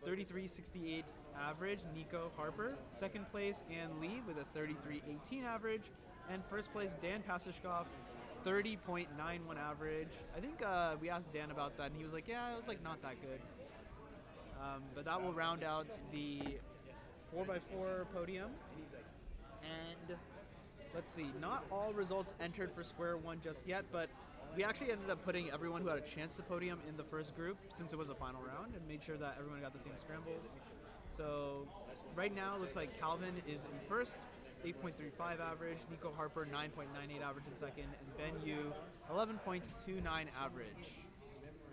33.68 average, Nico Harper. Second place, Ann Lee with a 33.18 average. And first place, Dan Pasishkov, 30.91 average. I think we asked Dan about that, and he was like, yeah, it was like not that good. But that will round out the 4x4 podium. And let's see, not all results entered for square one just yet, but we actually ended up putting everyone who had a chance to podium in the first group since it was a final round and made sure that everyone got the same scrambles. So right now it looks like Calvin is in first, 8.35 average, Nico Harper 9.98 average in second, and Ben Yu 11.29 average.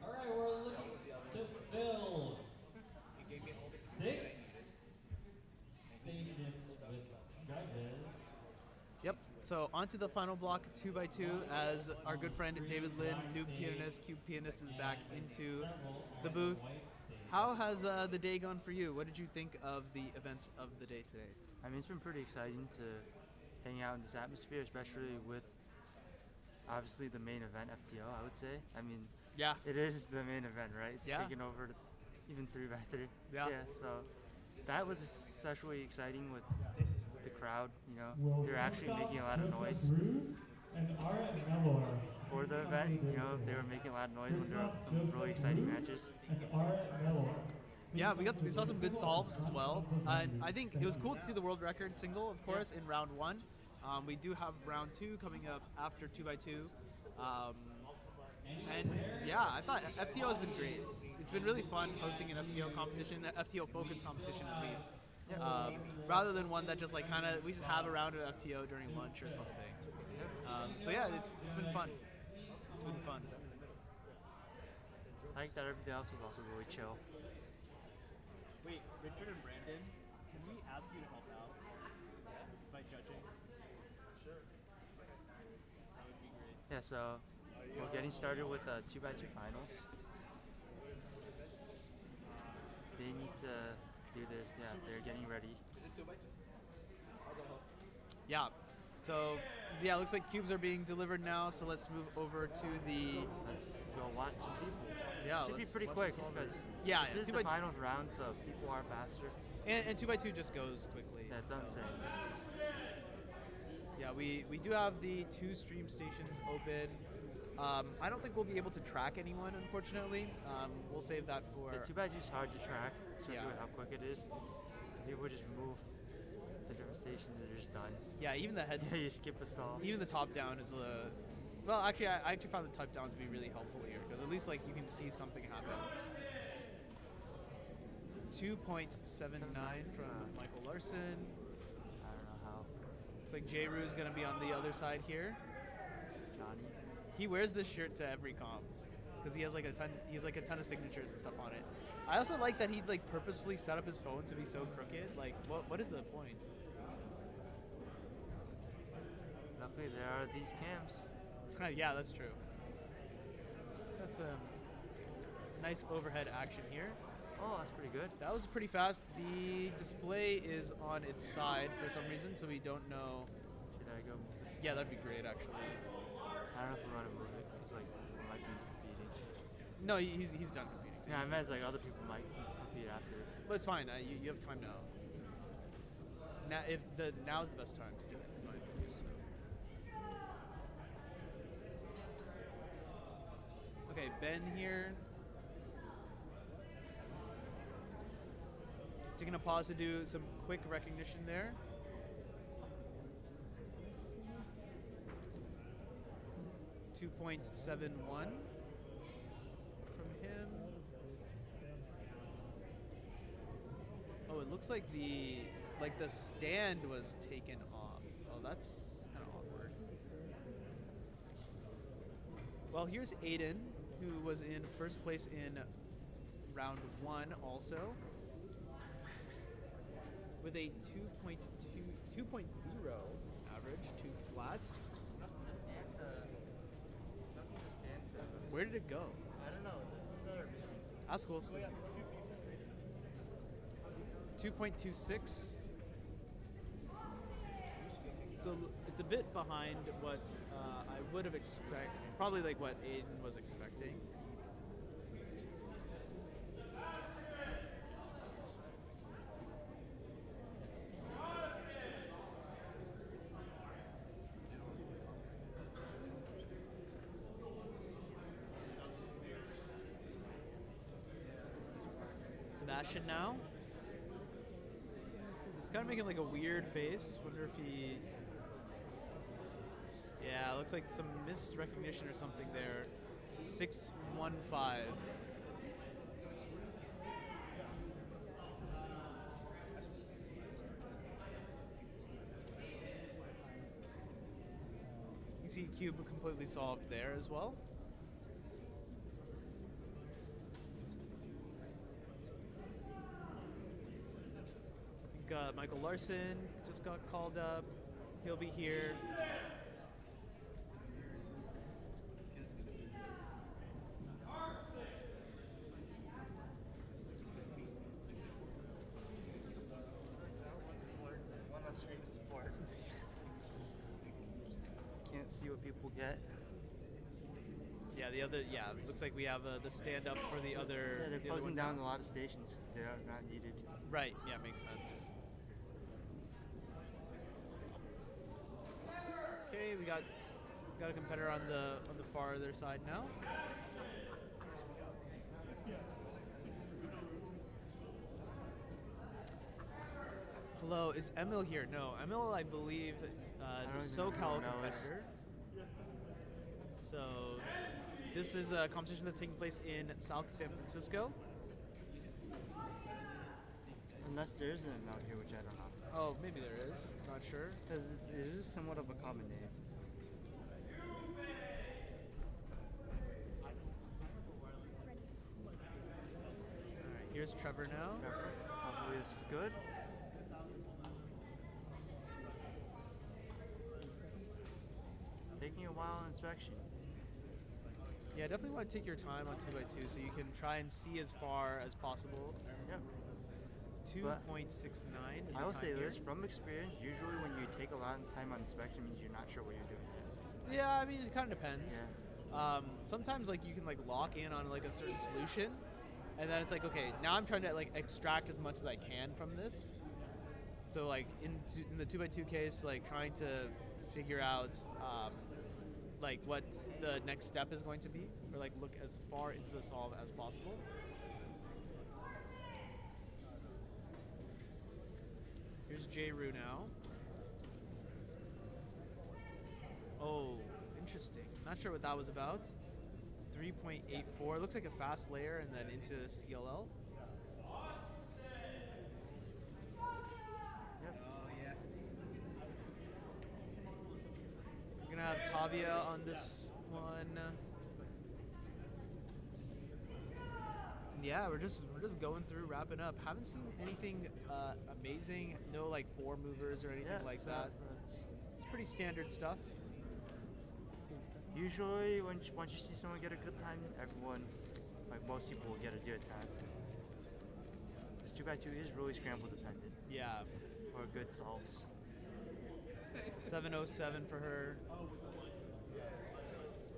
All right, we're looking to fill 6 stations with judges. Yep, so onto the final block 2x2 as our good friend David Lin, new pianist, Cube pianist, is back into the booth. How has the day gone for you? What did you think of the events of the day today? I mean, it's been pretty exciting to hang out in this atmosphere, especially with obviously the main event, FTO, I would say. I mean, yeah, it is the main event, right? It's yeah. taking over even 3x3. Yeah. So that was especially exciting with the crowd, you know. They're actually making a lot of noise. For the event, you know, they were making a lot of noise when there were some really exciting matches. Yeah, we saw some good solves as well. And I think it was cool to see the world record single, of course, in round one. We do have round two coming up after 2x2. And yeah, I thought FTO has been great. It's been really fun hosting an FTO competition, an FTO focused competition at least. Rather than one that just like kind of, we just have a round of FTO during lunch or something. So yeah, it's been fun. It's been fun. I think that everything else was also really chill. Wait, Richard and Brandon, can we ask you to help out by judging? Sure. That would be great. Yeah, so we're getting started with the 2x2 finals. They need to do this. Yeah, they're getting ready. Is it 2x2? I'll go help. Yeah. So, yeah, it looks like cubes are being delivered now, so let's move over to the... Let's go watch some people. Yeah, should be pretty quick because this is the finals round, so people are faster. And 2x2 just goes quickly. That's what I'm saying. Yeah, we do have the 2 stream stations open. I don't think we'll be able to track anyone, unfortunately. We'll save that for... Yeah, 2x2 is hard to track, especially with how quick it is. People just move the different stations, they're just done. Yeah, even the heads... Yeah, you skip a stall. Even the top down is a... Well, actually, I actually found the top down to be really helpful here, because at least like you can see something happen. 2.79 from Michael Larson. I don't know how. Looks like J-Roo is going to be on the other side here. Johnny. He wears this shirt to every comp. because he has like a ton. He's like a ton of signatures and stuff on it. I also like that he like purposefully set up his phone to be so crooked. Like, what is the point? Luckily, there are these cams. It's kind of, yeah, that's true. That's a nice overhead action here. Oh, that's pretty good. That was pretty fast. The display is on its side for some reason, so we don't know. Should I go? Yeah, that'd be great, actually. I don't know if we want to move it because like we might be competing. No, he's done competing. Too. Yeah, I meant like other people might compete after. But it's fine. You have time now. Now's the best time to do it. In my opinion, so. Okay, Ben here. Taking a pause to do some quick recognition there. .71 from him. Oh, it looks like the stand was taken off. Oh, that's kind of awkward. Well, here's Aiden, who was in first place in round 1 also, with a 2.0 average, 2 flat. Where did it go? I don't know. That's cool. 2.26. So it's a bit behind what I would have expected. Probably like what Aiden was expecting. Sebastian now. It's kind of making like a weird face. Wonder if he... Yeah, looks like some missed recognition or something there. 615. You see Cube completely solved there as well. Michael Larson just got called up. He'll be here. One on stream support. Can't see what people get. Yeah, it looks like we have the stand up for the other. Yeah, they're the closing down now. a lot of stations because they're not needed. Right, yeah, makes sense. Okay, we got a competitor on the farther side now. Hello, is Emil here? No, Emil, I believe, is a SoCal competitor. So this is a competition that's taking place in South San Francisco. Unless there is an out here, which I don't know. Oh, maybe there is. Not sure. Because it is somewhat of a common name. Alright, here's Trevor now. Trevor probably is good. Taking a while on inspection. Yeah, definitely want to take your time on 2x2 so you can try and see as far as possible. Yeah. 2.69 is the I will time say here. this, from experience, usually when you take a lot of time on inspection means you're not sure what you're doing. Yeah, I mean, it kind of depends. Yeah. Sometimes like you can like lock in on like a certain solution, and then it's like, okay, now I'm trying to like extract as much as I can from this. So like in the 2x2 case, like trying to figure out like what the next step is going to be, or like look as far into the solve as possible. Here's J. Rue now. Oh, interesting. Not sure what that was about. 3.84. Looks like a fast layer and then into CLL. Yep. Oh, yeah. We're going to have Tavia on this one. Yeah, we're just going through, wrapping up. Haven't seen anything amazing. No like four movers or anything like that. It's pretty standard stuff. Usually, once you see someone get a good time, everyone, like most people, will get a good time. This 2x2 is really scramble dependent. Yeah. For good solves. 707 for her.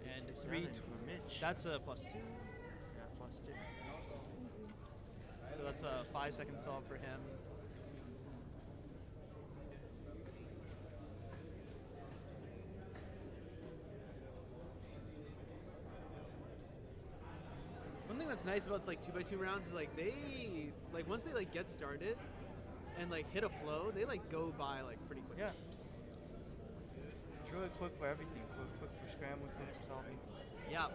And 3 for Mitch. That's a +2. Yeah, +2. So that's a 5-second solve for him. One thing that's nice about like 2x2 rounds is like they like once they like get started and like hit a flow, they like go by like pretty quick. Yeah. It's really quick for everything. Quick for scrambling, quick for solving. Yeah.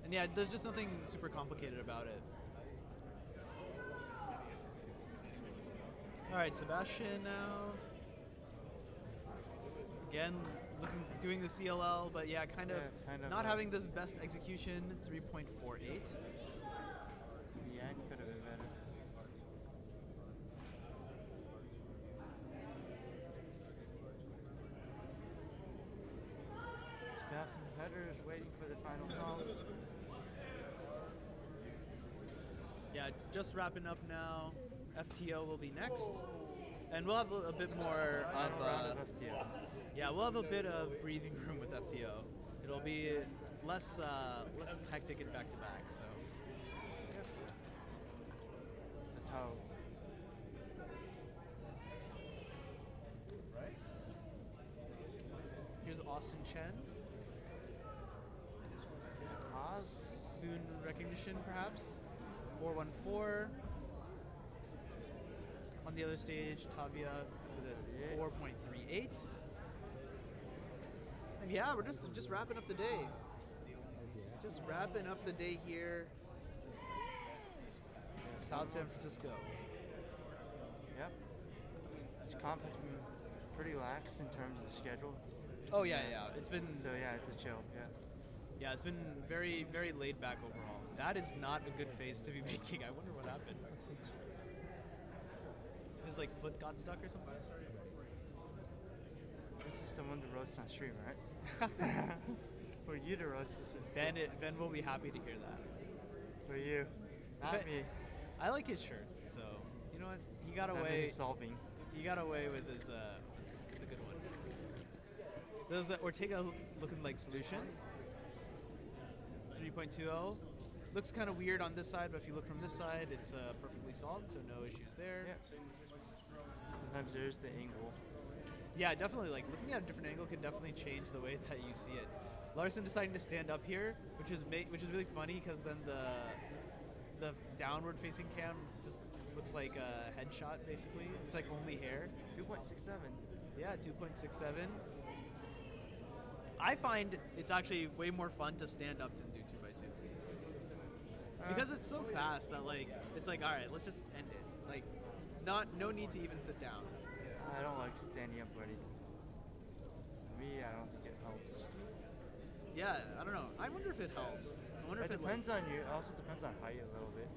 And yeah, there's just nothing super complicated about it. All right, Sebastian now. Again, doing the CLL, but yeah, kind of not having this best execution, 3.48. Yeah, could have been better. Staff and competitors waiting for the final solves. Yeah, just wrapping up now. FTO will be next. And we'll have a bit more of FTO. Yeah, we'll have a bit of breathing room with FTO. It'll be less hectic and back to back. So. The toe. Here's Austin Chen. Soon recognition, perhaps. 414. On the other stage, Tavia with a 4.38. And yeah, we're just wrapping up the day. Just wrapping up the day here in South San Francisco. Yep. This comp has been pretty lax in terms of the schedule. Oh yeah. It's been so yeah, it's a chill. Yeah. Yeah, it's been very, very laid back overall. That is not a good face to be making. I wonder what happened. His like foot got stuck or something. This is someone to roast on stream, right? For you to roast. Ben will be happy to hear that. For you, not me. I like his shirt, so you know what? He got away. Solving. He got away with his the good one. Those Ortega looking like solution. 3.20. Looks kind of weird on this side, but if you look from this side, it's perfectly solved, so no issues there. Yeah. Sometimes there's the angle. Yeah, definitely. Like looking at a different angle can definitely change the way that you see it. Larson deciding to stand up here, which is really funny because then the downward facing cam just looks like a headshot basically. It's like only hair. 2.67. Yeah, 2.67. I find it's actually way more fun to stand up than do 2x2. Because it's so fast that like it's like, all right, let's just end it. Like, no need to even sit down. I don't like standing up or anything. For me, I don't think it helps. Yeah, I don't know. I wonder if it helps. I wonder it if depends on you. It also depends on height a little bit.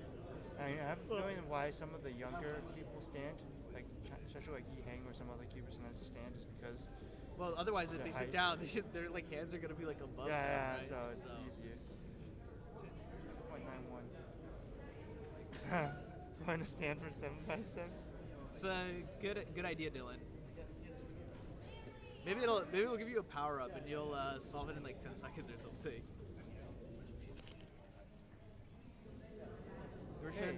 I mean, I have a feeling why some of the younger people stand, like especially like Yi Heng or some other cubers sometimes stand, is because. Well, otherwise, if they sit down, their like hands are gonna be like above. Yeah, them, so right? it's easier. 0.91. Want to stand for 7x7? It's a good idea, Dylan. Maybe it'll give you a power up and you'll solve it in like 10 seconds or something. Hey,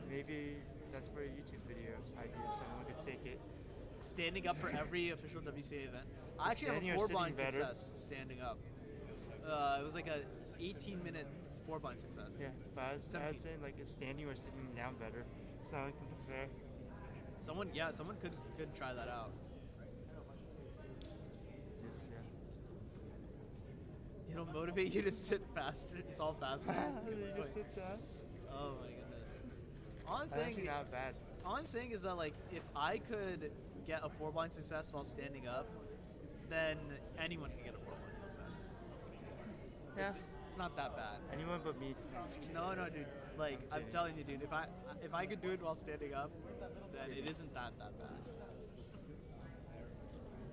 maybe that's for a YouTube video idea. Someone could take it. Standing up for every official WCA event. I actually have a 4-blind success standing up. It was like a 18-minute 4-blind success. Yeah, but I was saying like is standing or sitting down better, so I can compare. Someone could try that out. Yes, yeah. It'll motivate you to sit faster, solve faster. You just sit down. Oh my goodness. All I'm That's saying actually not bad. All I'm saying is that like if I could get a 4-blind success while standing up, then anyone can get a 4-blind success. Yeah. It's It's not that bad. Anyone but me. No, dude. Like, I'm telling you, dude. If I could do it while standing up, then it isn't that bad.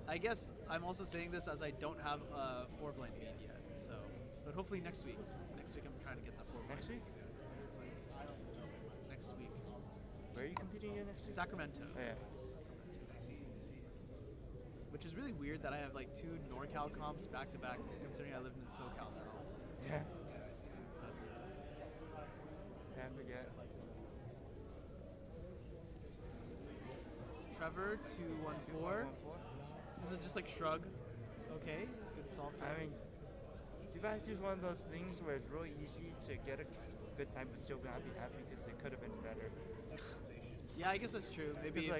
I guess I'm also saying this as I don't have a 4-blind beat yet. So, but hopefully next week. Next week I'm trying to get the 4-blind. Next week? Next week. Where are you competing again next week? Sacramento. Oh, yeah. Which is really weird that I have like 2 NorCal comps back to back, considering I lived in SoCal now. Yeah. I forget. Trevor 214. This is just like shrug. Okay, good solve. I mean, too bad it's just one of those things where it's really easy to get a good time but still not be happy because it could have been better. Yeah, I guess that's true. Maybe if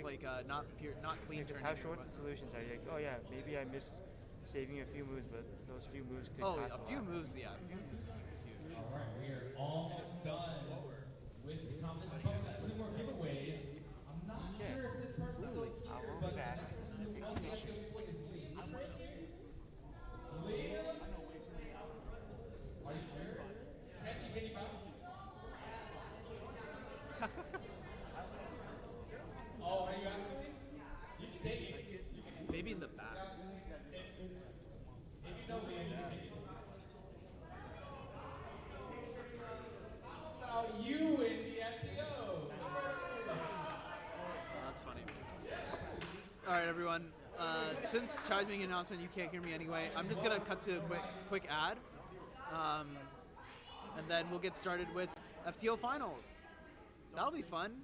not clean. Because how short the solutions are. You're like, oh yeah, maybe I missed saving a few moves, but those few moves could cost a few moves. Yeah, a few moves is huge. All right, we are almost done with the competition. We've got 2 more giveaways. I'm not sure if this person's still here, but back. Liam? Are you sure? Can you vouch? Oh, are you actually? You can take it. Maybe in the back. If you know Liam, you can take it. How about you in the FTO? That's funny. All right, everyone. Since Chai's making an announcement, you can't hear me anyway. I'm just gonna cut to a quick ad, and then we'll get started with FTO finals. That'll be fun.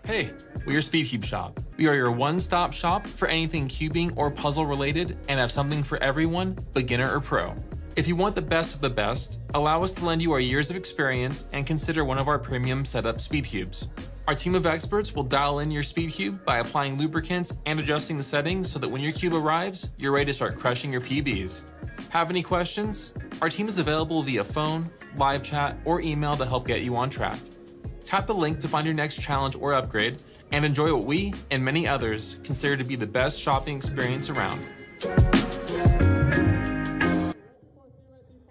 Hey, we are SpeedCubeShop. We are your one-stop shop for anything cubing or puzzle related and have something for everyone, beginner or pro. If you want the best of the best, allow us to lend you our years of experience and consider one of our premium setup speed cubes. Our team of experts will dial in your speed cube by applying lubricants and adjusting the settings so that when your cube arrives, you're ready to start crushing your PBs. Have any questions? Our team is available via phone, live chat, or email to help get you on track. Tap the link to find your next challenge or upgrade and enjoy what we and many others consider to be the best shopping experience around.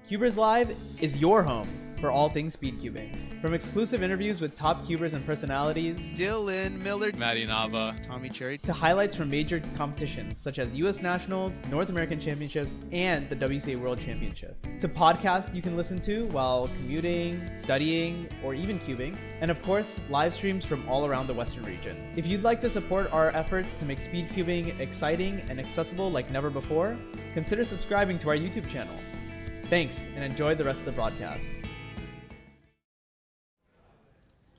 CubersLive is your home for all things speedcubing. From exclusive interviews with top cubers and personalities, Dylan Miller, Maddie Nava, Tommy Cherry, to highlights from major competitions such as US Nationals, North American Championships, and the WCA World Championship, to podcasts you can listen to while commuting, studying, or even cubing, and of course, live streams from all around the Western region. If you'd like to support our efforts to make speedcubing exciting and accessible like never before, consider subscribing to our YouTube channel. Thanks, and enjoy the rest of the broadcast.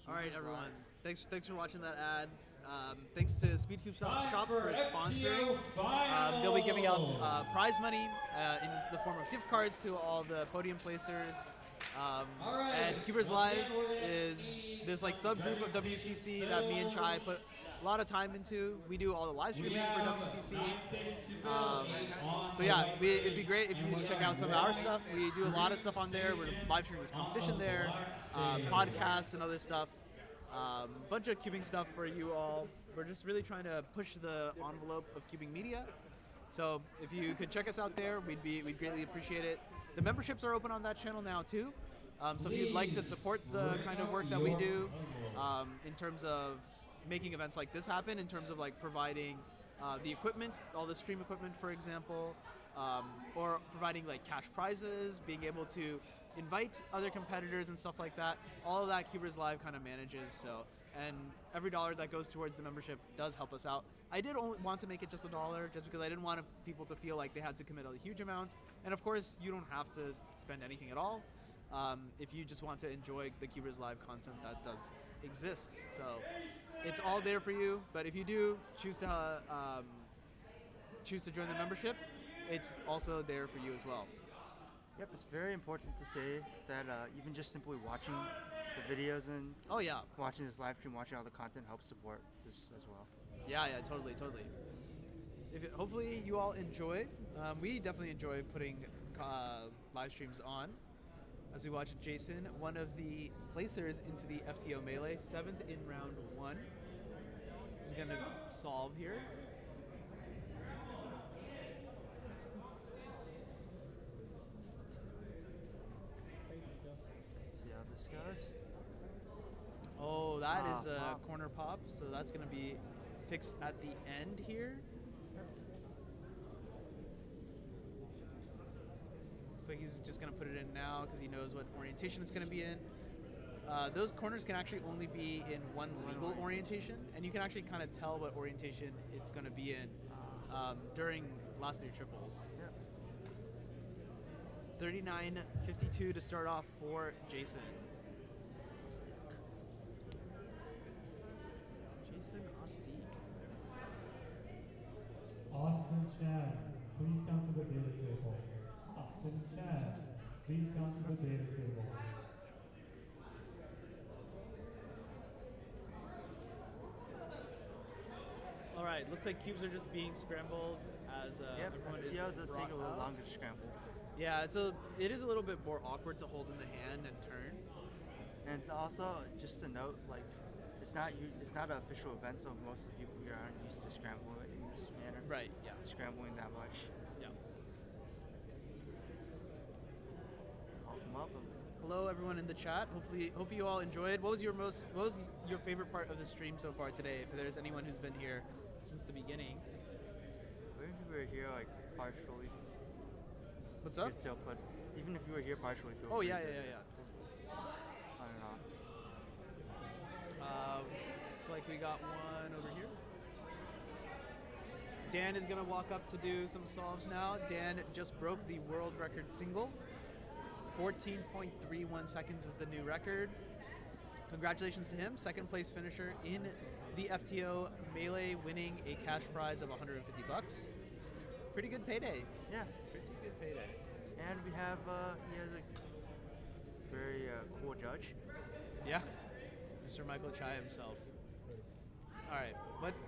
All right, everyone. Thanks for watching that ad. Thanks to SpeedCubeShop for sponsoring. They'll be giving out prize money in the form of gift cards to all the podium placers. And CubersLive is this like subgroup of WCC that me and Chai put a lot of time into. We do all the live streaming for WCC. So yeah, it'd be great if you check out some of our stuff. We do a lot of stuff on there. We're live streaming this competition there, podcasts and other stuff. Bunch of cubing stuff for you all. We're just really trying to push the envelope of cubing media. So if you could check us out there, we'd greatly appreciate it. The memberships are open on that channel now too. So if you'd like to support the kind of work that we do, in terms of making events like this happen, in terms of like providing the equipment, all the stream equipment, for example, or providing like cash prizes, being able to invite other competitors and stuff like that. All of that CubersLive kind of manages. So, and every dollar that goes towards the membership does help us out. I did only want to make it just $1, just because I didn't want people to feel like they had to commit a huge amount. And of course, you don't have to spend anything at all if you just want to enjoy the CubersLive content that does exist. So, it's all there for you. But if you do choose to join the membership, it's also there for you as well. Yep, it's very important to say that even just simply watching the videos and watching this live stream, watching all the content helps support this as well. Yeah, totally. Hopefully you all enjoyed. We definitely enjoy putting live streams on. As we watch Jason, one of the placers into the FTO Melee, 7th in round 1, is going to solve here. goes. Oh, that is a pop. corner pop, so that's going to be fixed at the end here. So he's just going to put it in now because he knows what orientation it's going to be in. Those corners can actually only be in one legal orientation, and you can actually kind of tell what orientation it's going to be in during last three triples. Yeah. 39.52 to start off for Jason. Jason Ostique. Austin Chad, please come to the data table. Austin Chad, please come to the data table. All right, looks like cubes are just being scrambled as everyone is FTO does take brought a little out. longer to scramble. Yeah, it is a little bit more awkward to hold in the hand and turn. And also, just to note, like, it's not an official event, so most of the people here aren't used to scrambling in this manner. Right. Yeah. Scrambling that much. Yeah. Welcome. Hello, everyone in the chat. Hope you all enjoyed. What was your favorite part of the stream so far today? If there's anyone who's been here since the beginning. What if you were here like partially? What's You up? could still put, even if you were here partially, feel Oh free yeah, to- yeah. I don't know. Looks like we got one over here. Dan is gonna walk up to do some solves now. Dan just broke the world record single. 14.31 seconds is the new record. Congratulations to him, second place finisher in the FTO Melee, winning a cash prize of $150. Pretty good payday. Yeah. Pretty good payday. And we have, he has a very cool judge. Yeah, Mr. Michael Chai himself. All right,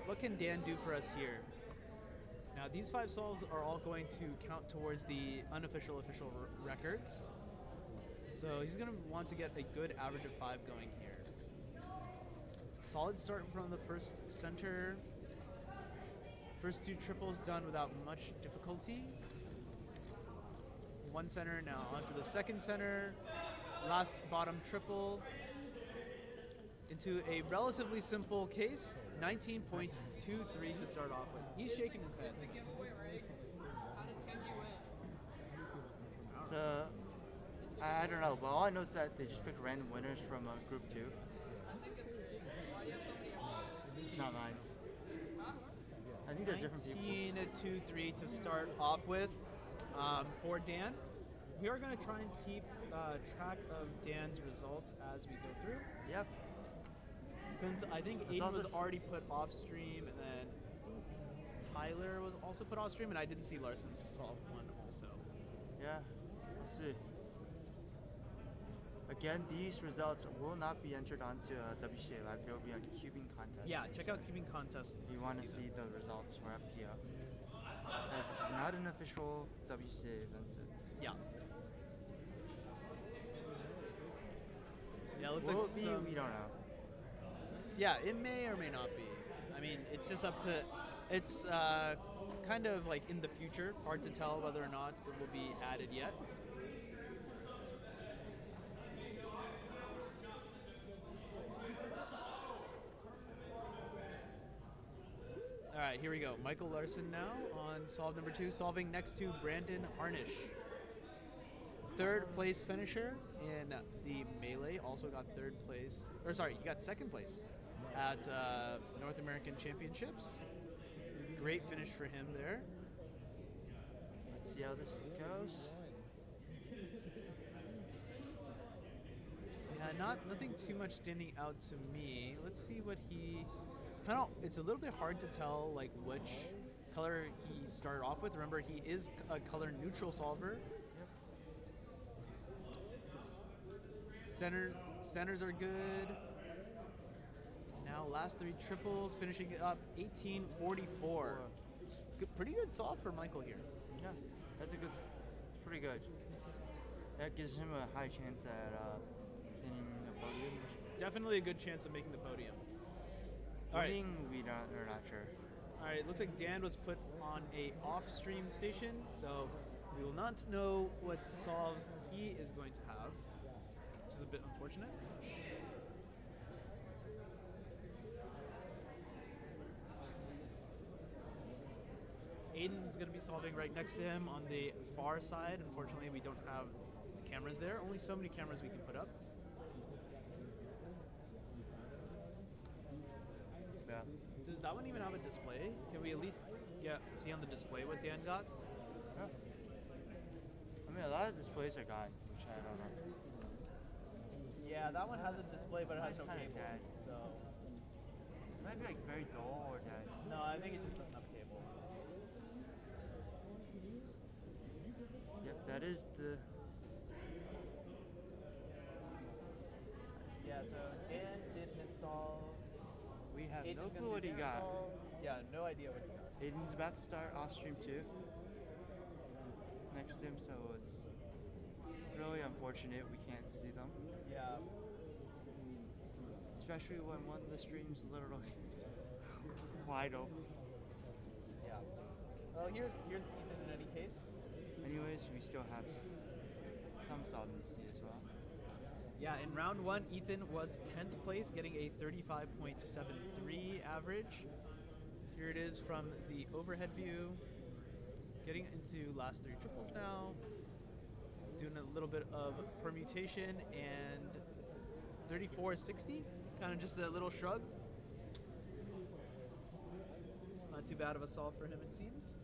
what can Dan do for us here? Now these 5 solves are all going to count towards the unofficial official records. So he's going to want to get a good average of 5 going here. Solid start from the first center. First 2 triples done without much difficulty. One center, now onto the second center. Last bottom triple into a relatively simple case, 19.23 to start off with. He's shaking his head. So, I don't know, but all I know is that they just picked random winners from group 2. It's not nice. I think they're different people. 19.23 to start off with for Dan. We are going to try and keep track of Dan's results as we go through. Yep. Since I think It's Aiden also was already put off stream, and then Tyler was also put off stream, and I didn't see Larson's solve one also. Yeah, let's see. Again, these results will not be entered onto WCA Live. They'll be on Cubing Contest. Yeah, check out Cubing Contest if you want to see the results for FTO. As this is not an official WCA event. Yeah. Yeah, it looks Will like it be? some, We don't know. Yeah, it may or may not be. I mean, it's just up to. It's kind of like in the future. Hard to tell whether or not it will be added yet. All right, here we go. Michael Larson now on solve number 2, solving next to Brandon Harnish. Third place finisher in the Melee, also got third place, or sorry, he got second place at North American Championships. Great finish for him there. Let's see how this goes. Yeah, nothing too much standing out to me. Let's see what he kind of. It's a little bit hard to tell like which color he started off with. Remember, he is a color neutral solver. Centers are good. Now last 3 triples, finishing it up 18.44. Pretty good solve for Michael here. Yeah, that's a good, pretty good. That gives him a high chance at getting a podium. Definitely a good chance of making the podium. All right. Winning, we're not sure. All right, it looks like Dan was put on a off-stream station, so we will not know what solves he is going to have, which is a a bit unfortunate. Aiden's going to be solving right next to him on the far side. Unfortunately, we don't have cameras there. Only so many cameras we can put up. Yeah. Does that one even have a display? Can we at least see on the display what Dan got? Yeah. I mean, a lot of displays are gone, which I don't know. Yeah, that one has a display, but it has no Mine's kinda cable. dead. So It might be like very dull or dead. no, I think it just doesn't have a cable. Yep, that is the. Yeah, so Dan did his solve. We have Aiden's no gonna clue do what he Dan's got. solve. Yeah, no idea what he got. Aiden's about to start off stream 2 next to him, so it's really unfortunate we can't see them. Yeah. Especially when one of the streams literally wide open. Yeah. Well, here's Ethan in any case. Anyways, we still have some solving to see as well. Yeah, in round 1, Ethan was 10th place, getting a 35.73 average. Here it is from the overhead view. Getting into last 3 triples now. Doing a little bit of permutation and 34.60. Kind of just a little shrug. Not too bad of a solve for him, it seems.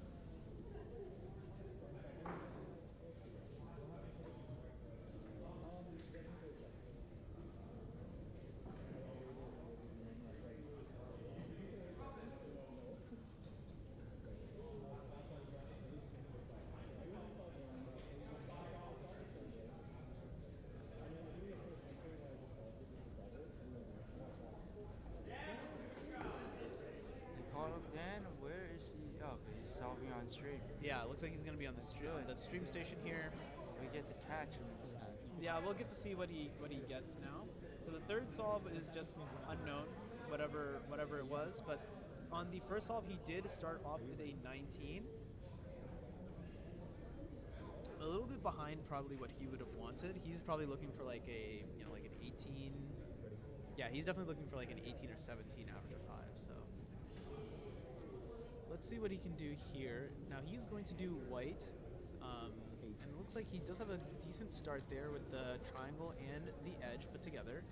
Dan, where is he? Oh, okay, he's solving on stream. Yeah, it looks like he's going to be on the stream station here. We get to catch him this time. Yeah, we'll get to see what he gets now. So the third solve is just unknown, whatever it was. But on the first solve, he did start off with a 19. A little bit behind probably what he would have wanted. He's probably looking for like a like an 18. Yeah, he's definitely looking for like an 18 or 17 after 5. So let's see what he can do here. Now he's going to do white. And it looks like he does have a decent start there with the triangle and the edge put together.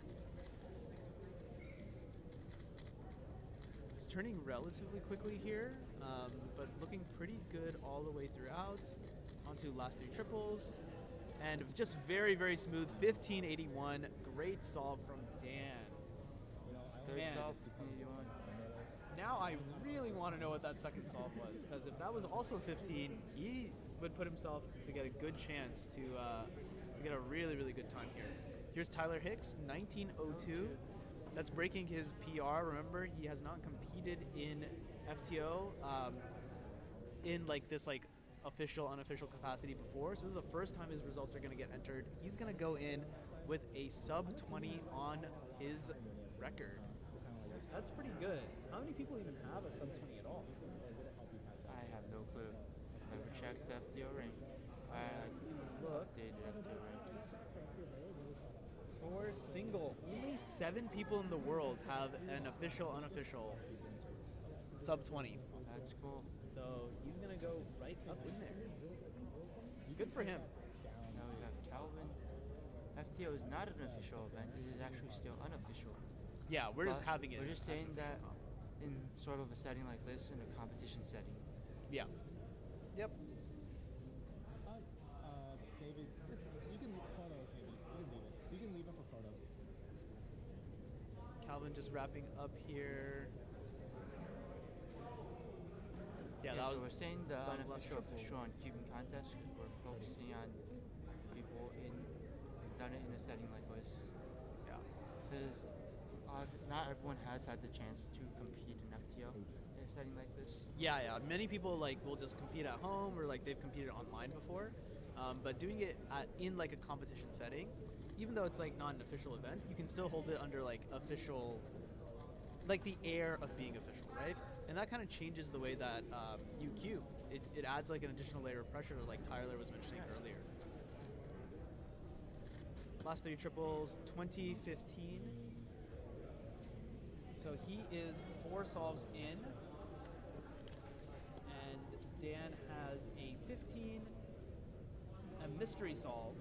He's turning relatively quickly here, but looking pretty good all the way throughout. Onto last 3 triples. And just very, very smooth, 1581. Great solve from Dan. Third solve, 1581. Now I really want to know what that second solve was, because if that was also 15, he would put himself to get a good chance to get a really, really good time here. Here's Tyler Hicks, 1902. That's breaking his PR. Remember, he has not competed in FTO in like this official, unofficial capacity before. So this is the first time his results are going to get entered. He's going to go in with a sub 20 on his record. That's pretty good. How many people even have a sub 20 at all? I have no clue. Never checked the FTO rank. Updated FTO rankings. For single, only 7 people in the world have an official, unofficial sub 20. That's cool. So he's gonna go right up in there. Good for him. Now we have Calvin. FTO is not an official event. It is actually still unofficial. Yeah, we're just having it. We're just saying that in sort of a setting like this, in a competition setting. Yeah. Yep. David, you can leave photos, maybe. You can leave it. You can leave it for photos. Calvin just wrapping up here. Yeah, that was. We're saying the that was unofficial official on Cuban contest. We're focusing on people who've done it in a setting like this. Yeah. Because not everyone has had the chance to compete in FTO in a setting like this. Yeah. Many people will just compete at home or they've competed online before, but doing it in a competition setting, even though it's not an official event, you can still hold it under official, the air of being official, right? And that kind of changes the way that you cube. It adds an additional layer of pressure, like Tyler was mentioning earlier. last 3 triples, 2015. So he is 4 solves in. And Dan has a 15, a mystery solve,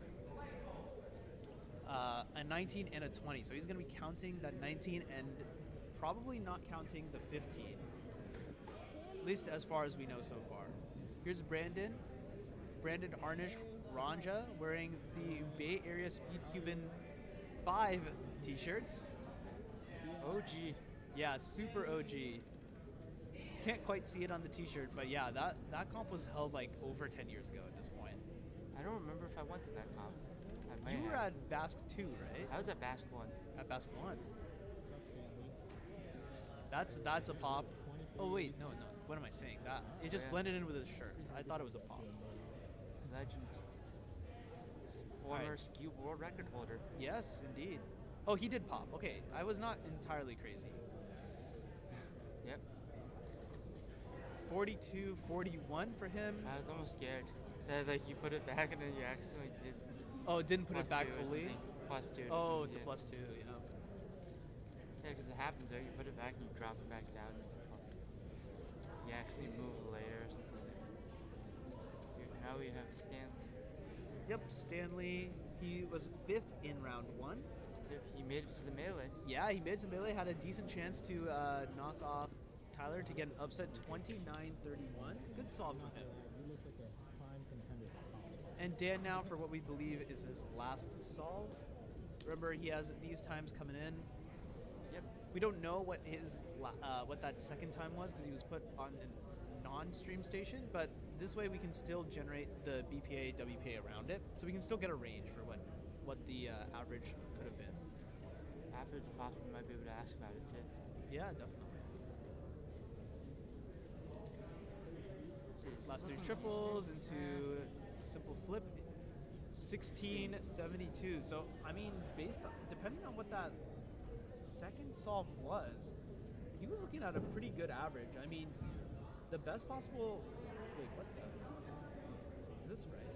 a 19, and a 20. So he's going to be counting that 19 and probably not counting the 15. At least as far as we know so far. Here's Brandon Harnish Ranja wearing the Bay Area SpeedCubin 5 t-shirts. OG. Yeah, super OG. Can't quite see it on the t-shirt, but yeah, that comp was held like over 10 years ago at this point. I don't remember if I went to that comp. You were at BASC 2, right? I was at BASC 1. At BASC 1. That's a pop. Oh wait, no. What am I saying? That it just blended in with his shirt. I thought it was a pop. Legend. Former SKU world record holder. Yes, indeed. Oh, he did pop. Okay, I was not entirely crazy. Yep. 42-41 for him. I was almost scared that like you put it back and then you accidentally did. Oh, didn't put it back fully. +2. Oh, to +2. Yeah. Yeah, because it happens there. You put it back and you drop it back down. It's you actually move it later or something. Now we have Stanley. Yep, Stanley. He was 5th in round 1. He made it to the melee. Yeah, he made it to the melee. Had a decent chance to knock off Tyler to get an upset 29-31. Good solve from him. And Dan now for what we believe is his last solve. Remember, he has these times coming in. Yep. We don't know what his what that second time was because he was put on a non-stream station, but this way we can still generate the BPA, WPA around it, so we can still get a range for what the average could have been. After it's possible, we might be able to ask about it too. Yeah, definitely. Last 3 triples into simple flip, 1672. So I mean, depending on what that second solve was, he was looking at a pretty good average. I mean, the best possible. Wait, what the? Is this right?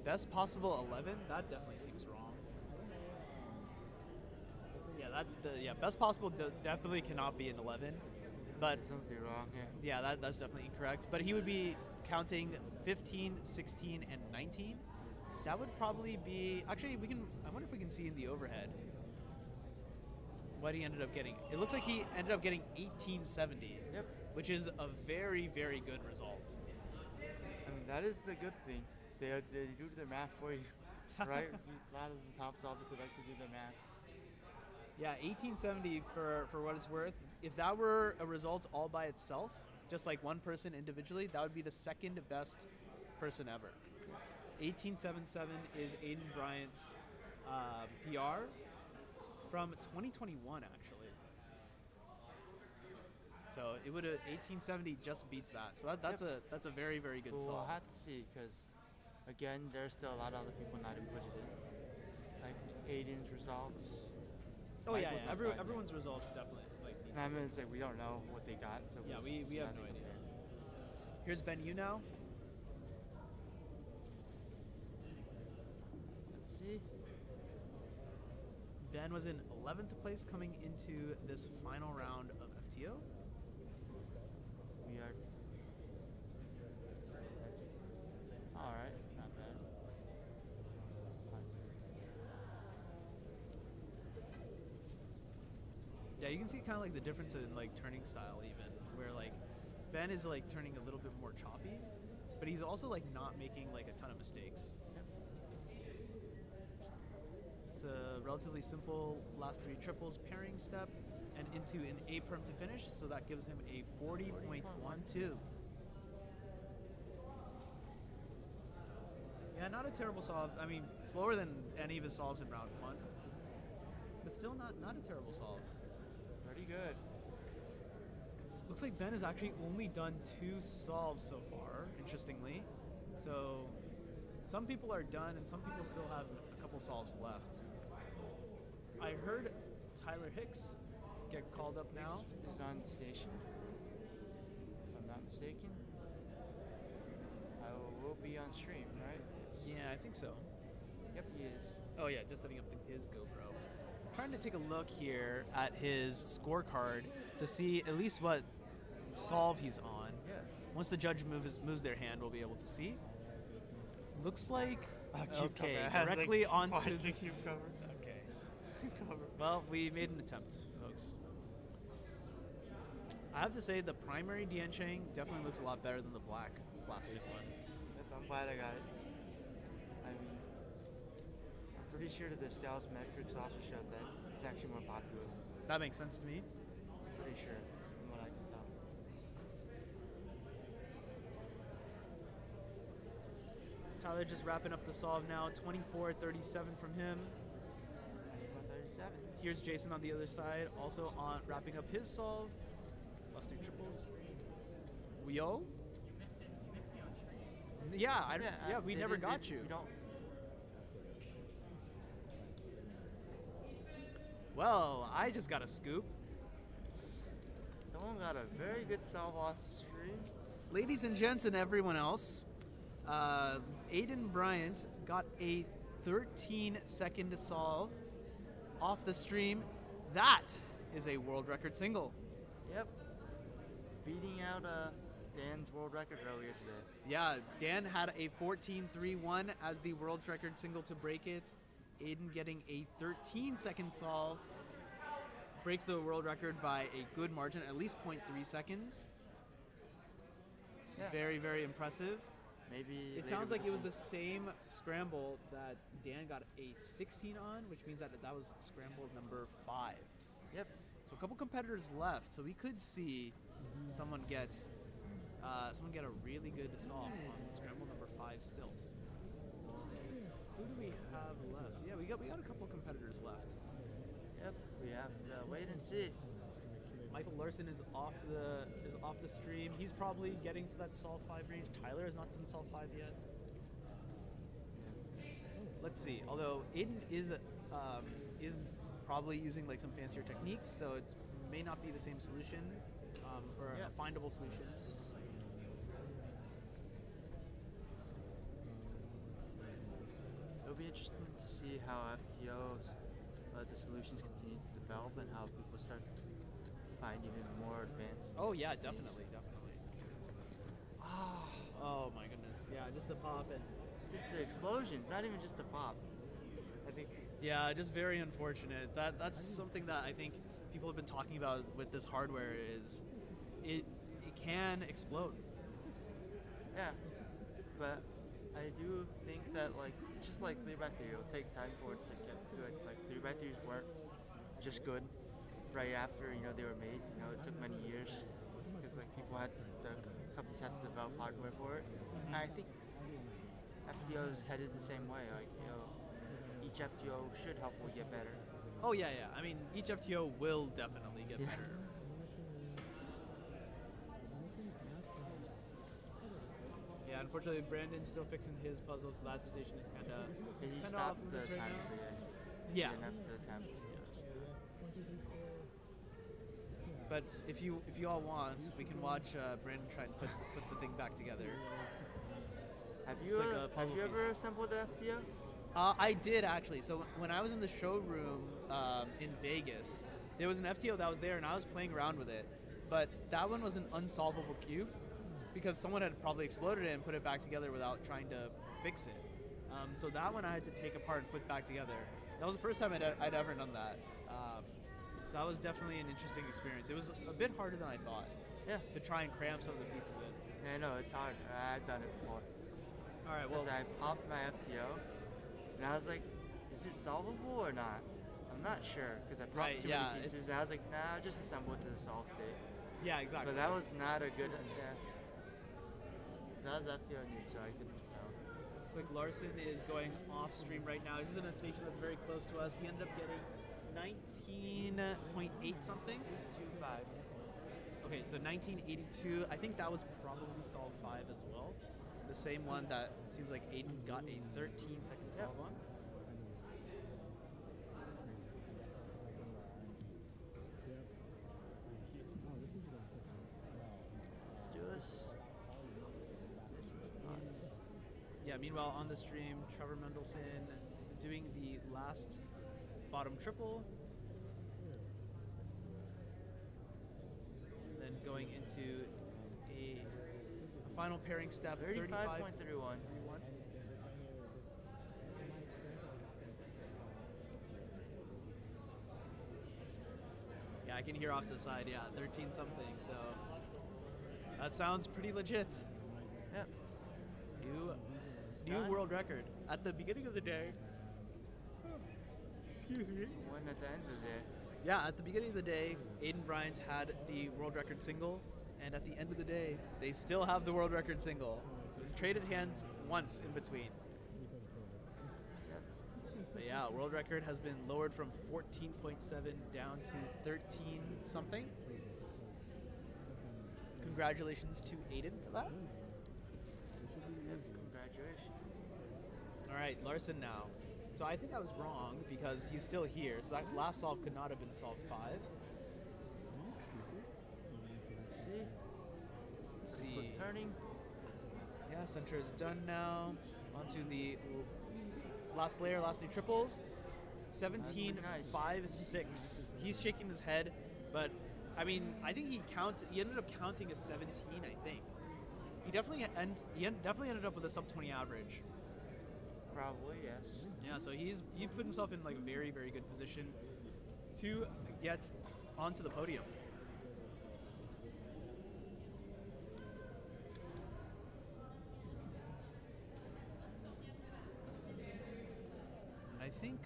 Best possible 11? That definitely seems wrong. Yeah, best possible definitely cannot be an 11. But there's something wrong here. Yeah, that's definitely incorrect. But he would be counting 15, 16, and 19. That would probably be actually I wonder if we can see in the overhead what he ended up getting. It looks like he ended up getting 1870. Yep. Which is a very, very good result. I mean, that is the good thing. They do their math for you, right? A lot of the top solvers they like to do their math. Yeah, 1870 for what it's worth. If that were a result all by itself, just like one person individually, that would be the second best person ever. 1877 is Aiden Bryant's PR from 2021, actually. So it would 1870 just beats that. So that's a very, very good solve. We'll have to see because again, there's still a lot of other people not inputted in, like Aiden's results. Oh yeah, everyone's results definitely I mean, it's like we don't know what they got, so yeah, we have no idea. Here's Ben Yu now. Let's see. Ben was in 11th place coming into this final round of FTO. We are. That's all right, not bad. Yeah, you can see kind of like the difference in like turning style even, where like Ben is like turning a little bit more choppy, but he's also like not making like a ton of mistakes. It's a relatively simple last 3 triples pairing step and into an A perm to finish, so that gives him a 40.12. Yeah, not a terrible solve. I mean, slower than any of his solves in round 1, but still not a terrible solve. Pretty good. Looks like Ben has actually only done 2 solves so far, interestingly. So some people are done and some people still have a couple solves left. I heard Tyler Hicks get called up now. He's on the station, if I'm not mistaken. I will be on stream, right? Yeah, I think so. Yep, he is. Oh yeah, just setting up his GoPro. Trying to take a look here at his scorecard to see at least what solve he's on. Yeah. Once the judge moves their hand, we'll be able to see. Looks like cube okay, cover. It has, directly like, onto quite a cube cover. Okay. Cover. Well, we made an attempt, folks. I have to say the primary Diancheng definitely looks a lot better than the black plastic one. Yep, I'm glad I got it. I mean, I'm pretty sure that the sales metrics also showed that it's actually more popular. That makes sense to me. Pretty sure, from what I can tell. Tyler just wrapping up the solve now. 24-37 from him. 37. Here's Jason on the other side, also on wrapping up his solve. Plus 3 triples. Yo. Yeah, we never got you. We don't. Well, I just got a scoop. Someone got a very good solve off stream. Ladies and gents and everyone else, Aiden Bryant got a 13-second solve off the stream. That is a world record single. Yep. Beating out Dan's world record earlier today. Yeah, Dan had a 14-3-1 as the world record single to break it. Aiden getting a 13-second solve. Breaks the world record by a good margin, at least 0.3 seconds. It's very, very impressive. Maybe it sounds like it was the same scramble that Dan got a 16 on, which means that was scramble number 5. Yep. So a couple competitors left, so we could see someone get a really good solve on scramble number 5 still. Who do we have left? Yeah, we got a couple competitors left. Yep, we have to wait and see. Michael Larson is off the stream. He's probably getting to that solve 5 range. Tyler has not done solve 5 yet. Let's see. Although Aiden is probably using like some fancier techniques, so it may not be the same solution or a findable solution. It'll be interesting to see how FTOs, the solutions continue to develop and how people start to find even more advanced. Oh yeah, definitely. Oh my goodness. Yeah, just a pop and just the explosion, not even just a pop. I think. Yeah, just very unfortunate. That's something that I think people have been talking about with this hardware is it can explode. Yeah, but I do think that like it's just like 3x3. It'll take time for it to get good. Like 3x3s weren't just good right after they were made. It took many years because like the companies had to develop hardware for it. And I think FTO is headed the same way. Like each FTO should hopefully get better. Oh yeah. I mean, each FTO will definitely get better. Yeah, unfortunately, Brandon's still fixing his puzzle, so that station is kind of. He stopped the right time, now. so Yeah. He didn't have the attempt. But if you all want, we can watch Brandon try and put the thing back together. Have you ever assembled an FTO? I did actually. So when I was in the showroom in Vegas, there was an FTO that was there, and I was playing around with it. But that one was an unsolvable cube because someone had probably exploded it and put it back together without trying to fix it. So that one I had to take apart and put back together. That was the first time I'd ever done that. So that was definitely an interesting experience. It was a bit harder than I thought. Yeah. To try and cram some of the pieces in. Yeah, no, it's hard. I've done it before. All right, well. I popped my FTO, and I was like, is it solvable or not? I'm not sure, because I popped too many pieces, and I was like, nah, I'll just assemble it to the solve state. Yeah, exactly. But that was not a good, that was FTO new, so I couldn't tell. Looks like Larson is going off stream right now. He's in a station that's very close to us. He ended up getting 19.8 something. 2.5. Okay, so 1982. I think that was probably solve 5 as well. The same one that it seems like Aiden got a 13-second solve on. Let's do this. This is nuts. Yeah, meanwhile on the stream, Trevor Mendelson doing the last bottom triple. And then going into a final pairing step, 35.31. Yeah, I can hear off to the side, yeah, 13 something, so that sounds pretty legit. Yep. New Done. world record. At the beginning of the day, excuse me. When at the end of the day. Yeah, at the beginning of the day, Aiden Bryant had the world record single, and at the end of the day, they still have the world record single. It was traded hands once in between. But yeah, world record has been lowered from 14.7 down to 13 something. Congratulations to Aiden for that. Congratulations. All right, Larson now. So I think I was wrong because he's still here. So that last solve could not have been solve 5. Let's see. Let's see. Turning. Yeah, center is done now. Onto the last layer, last 3 triples. 17, nice. 5, 6. He's shaking his head, but I mean, I think he ended up counting as 17, I think. He definitely ended up with a sub 20 average. Probably, yes. Yeah, so he put himself in like a very, very good position to get onto the podium. I think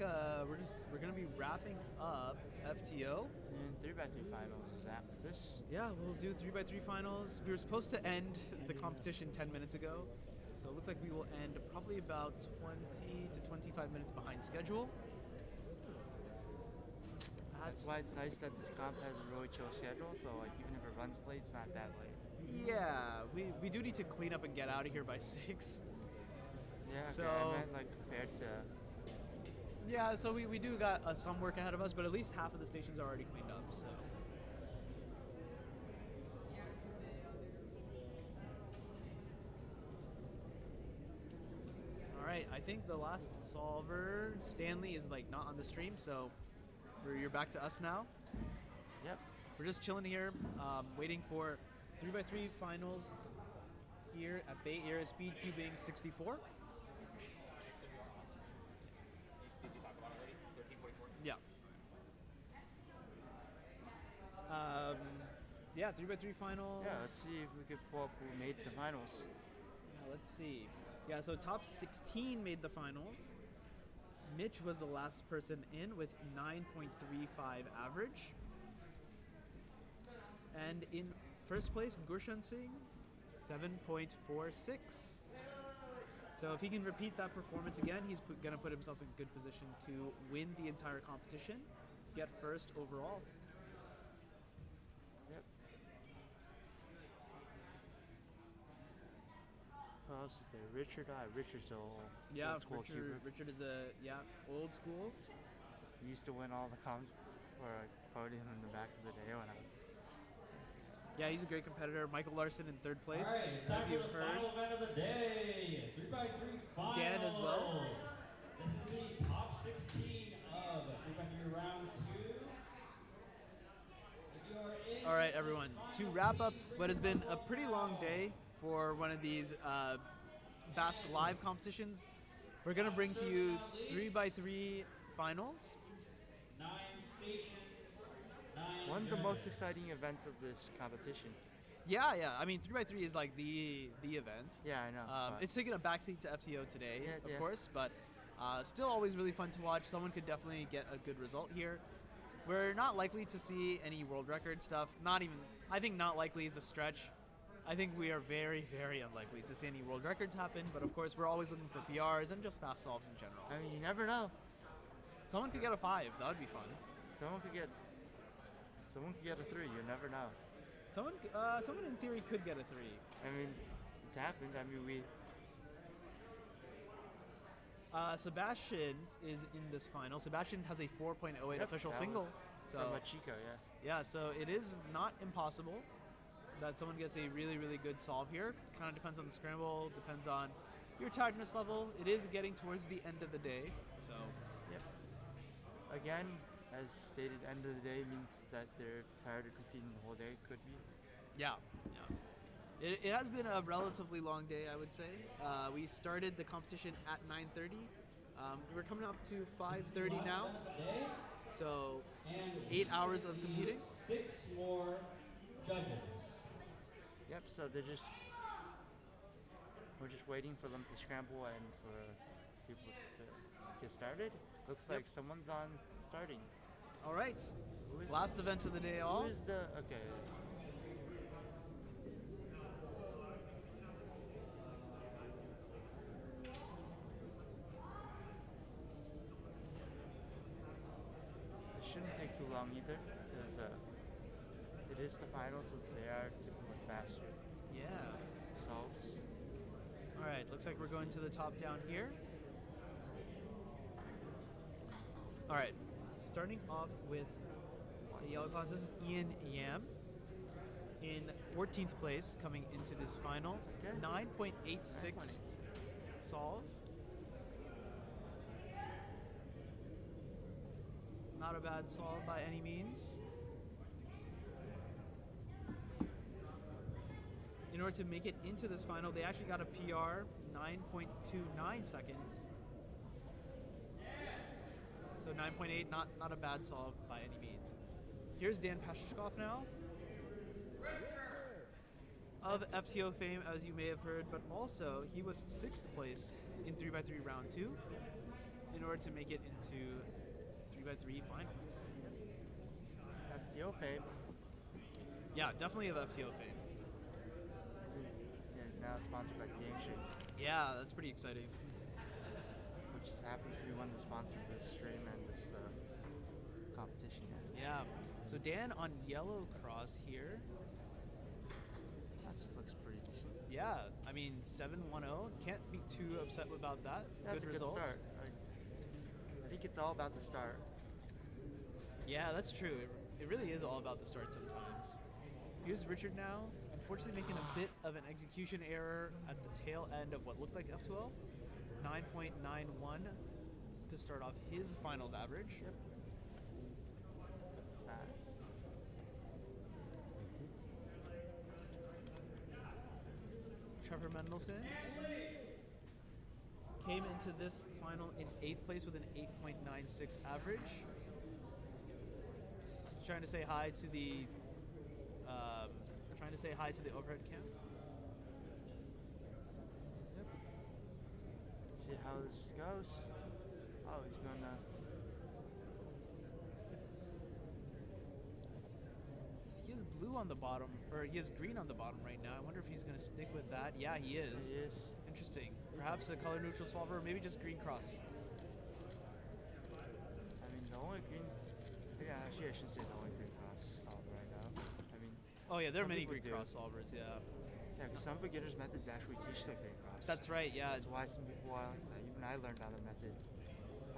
we're gonna be wrapping up FTO. And 3x3 finals is after this. Yeah, we'll do 3x3 finals. We were supposed to end the competition 10 minutes ago, so it looks like we will end probably about 20 to 25 minutes behind schedule. That's why it's nice that this comp has a really chill schedule, so like even if it runs late, it's not that late. Yeah, we do need to clean up and get out of here by 6. Yeah, okay, so, I meant like compared to... Yeah, so we do got some work ahead of us, but at least half of the stations are already cleaned up, so. All right, I think the last solver, Stanley, is like not on the stream, so you're back to us now. Yep. We're just chilling here, waiting for 3x3 finals here at Bay Area Speedcubing 64. Yeah. Yeah, 3x3 finals. Yeah, let's see if we could pull up who made the finals. Yeah, let's see. Yeah, so top 16 made the finals. Mitch was the last person in with 9.35 average. And in first place, Gurshan Singh, 7.46. So if he can repeat that performance again, he's going to put himself in good position to win the entire competition, get first overall. Yep. Who else is there? Richard. Richard's old. Yeah, old school cuber. Richard is old school. He used to win all the comps for a podium in the back of the day when I. Yeah, he's a great competitor. Michael Larson in third place, All right, it's time as for you've the heard. final event of the day, 3x3 final. Dan as well. This is the top 16 of 3x3 round 2. If you are in All right, everyone. To wrap up what has been a pretty long day for one of these BASC live competitions, we're going to bring to you 3x3 finals. 9 stations, 9 One of the most judges. exciting events of this competition. Yeah. I mean, 3x3 is like the event. Yeah, I know. but- It's taking a backseat to FTO today, Yeah, of yeah. course, but still always really fun to watch. Someone could definitely get a good result here. We're not likely to see any world record stuff. I think not likely is a stretch. I think we are very, very unlikely to see any world records happen, but of course we're always looking for PRs and just fast solves in general. I mean, you never know. Someone could get a 5. That would be fun. Someone could get a 3. You never know. Someone in theory could get a 3. I mean, it's happened. I mean, Sebastian is in this final. Sebastian has a 4.08 official that single. was So from Machiko, yeah. Yeah, so it is not impossible that someone gets a really, really good solve here. Kind of depends on the scramble, depends on your tiredness level. It is getting towards the end of the day, so. Yep. Again, as stated, end of the day means that they're tired of competing the whole day. Could be. Yeah. It has been a relatively long day, I would say. We started the competition at 9:30. We're coming up to 5:30 now. So 8 hours of competing. 6 more judges. Yep. So we're just waiting for them to scramble and for people to get started. Looks like someone's on starting. All right. Last event of the day. Who's the okay? It shouldn't take too long either, because it is the final, so they are typically faster. Yeah. Solves. All right. Looks like we're going to the top down here. All right. Starting off with the yellow class, this is Ian Yam in 14th place coming into this final. 9.86 solve. Not a bad solve by any means. In order to make it into this final, they actually got a PR, 9.29 seconds. So 9.8, not a bad solve by any means. Here's Dan Pashkov now. Of FTO fame, as you may have heard, but also he was 6th place in 3x3 round 2 in order to make it into 3x3 finals. FTO fame. Yeah, definitely of FTO fame. Yeah, it's now sponsored by Tianxin. Yeah, that's pretty exciting. Which happens to be one of the sponsors of this stream and this competition. Yeah. So Dan on yellow cross here. That just looks pretty decent. Yeah, I mean 7-1-0. Can't be too upset about that. That's good a result. good start. I think it's all about the start. Yeah, that's true. It really is all about the start sometimes. Here's Richard now, unfortunately making a bit of an execution error at the tail end of what looked like F12. 9.91 to start off his finals average. Yep. Fast. Trevor Mendelson came into this final in 8th place with an 8.96 average. Trying to say hi to the overhead cam. Let's see how this goes. Oh, he's gonna. He has blue on the bottom, or he has green on the bottom right now. I wonder if he's going to stick with that. Yeah, he is. He is. Interesting. Perhaps a color neutral solver, or maybe just green cross. I mean, the only green. Yeah, actually, I shouldn't say the only green cross solver right now. I mean. Oh yeah, there are some many people green do. cross solvers. Yeah. Yeah, because some beginners methods actually teach the green cross. That's right. Yeah. That's why some people are. Even I learned on a method.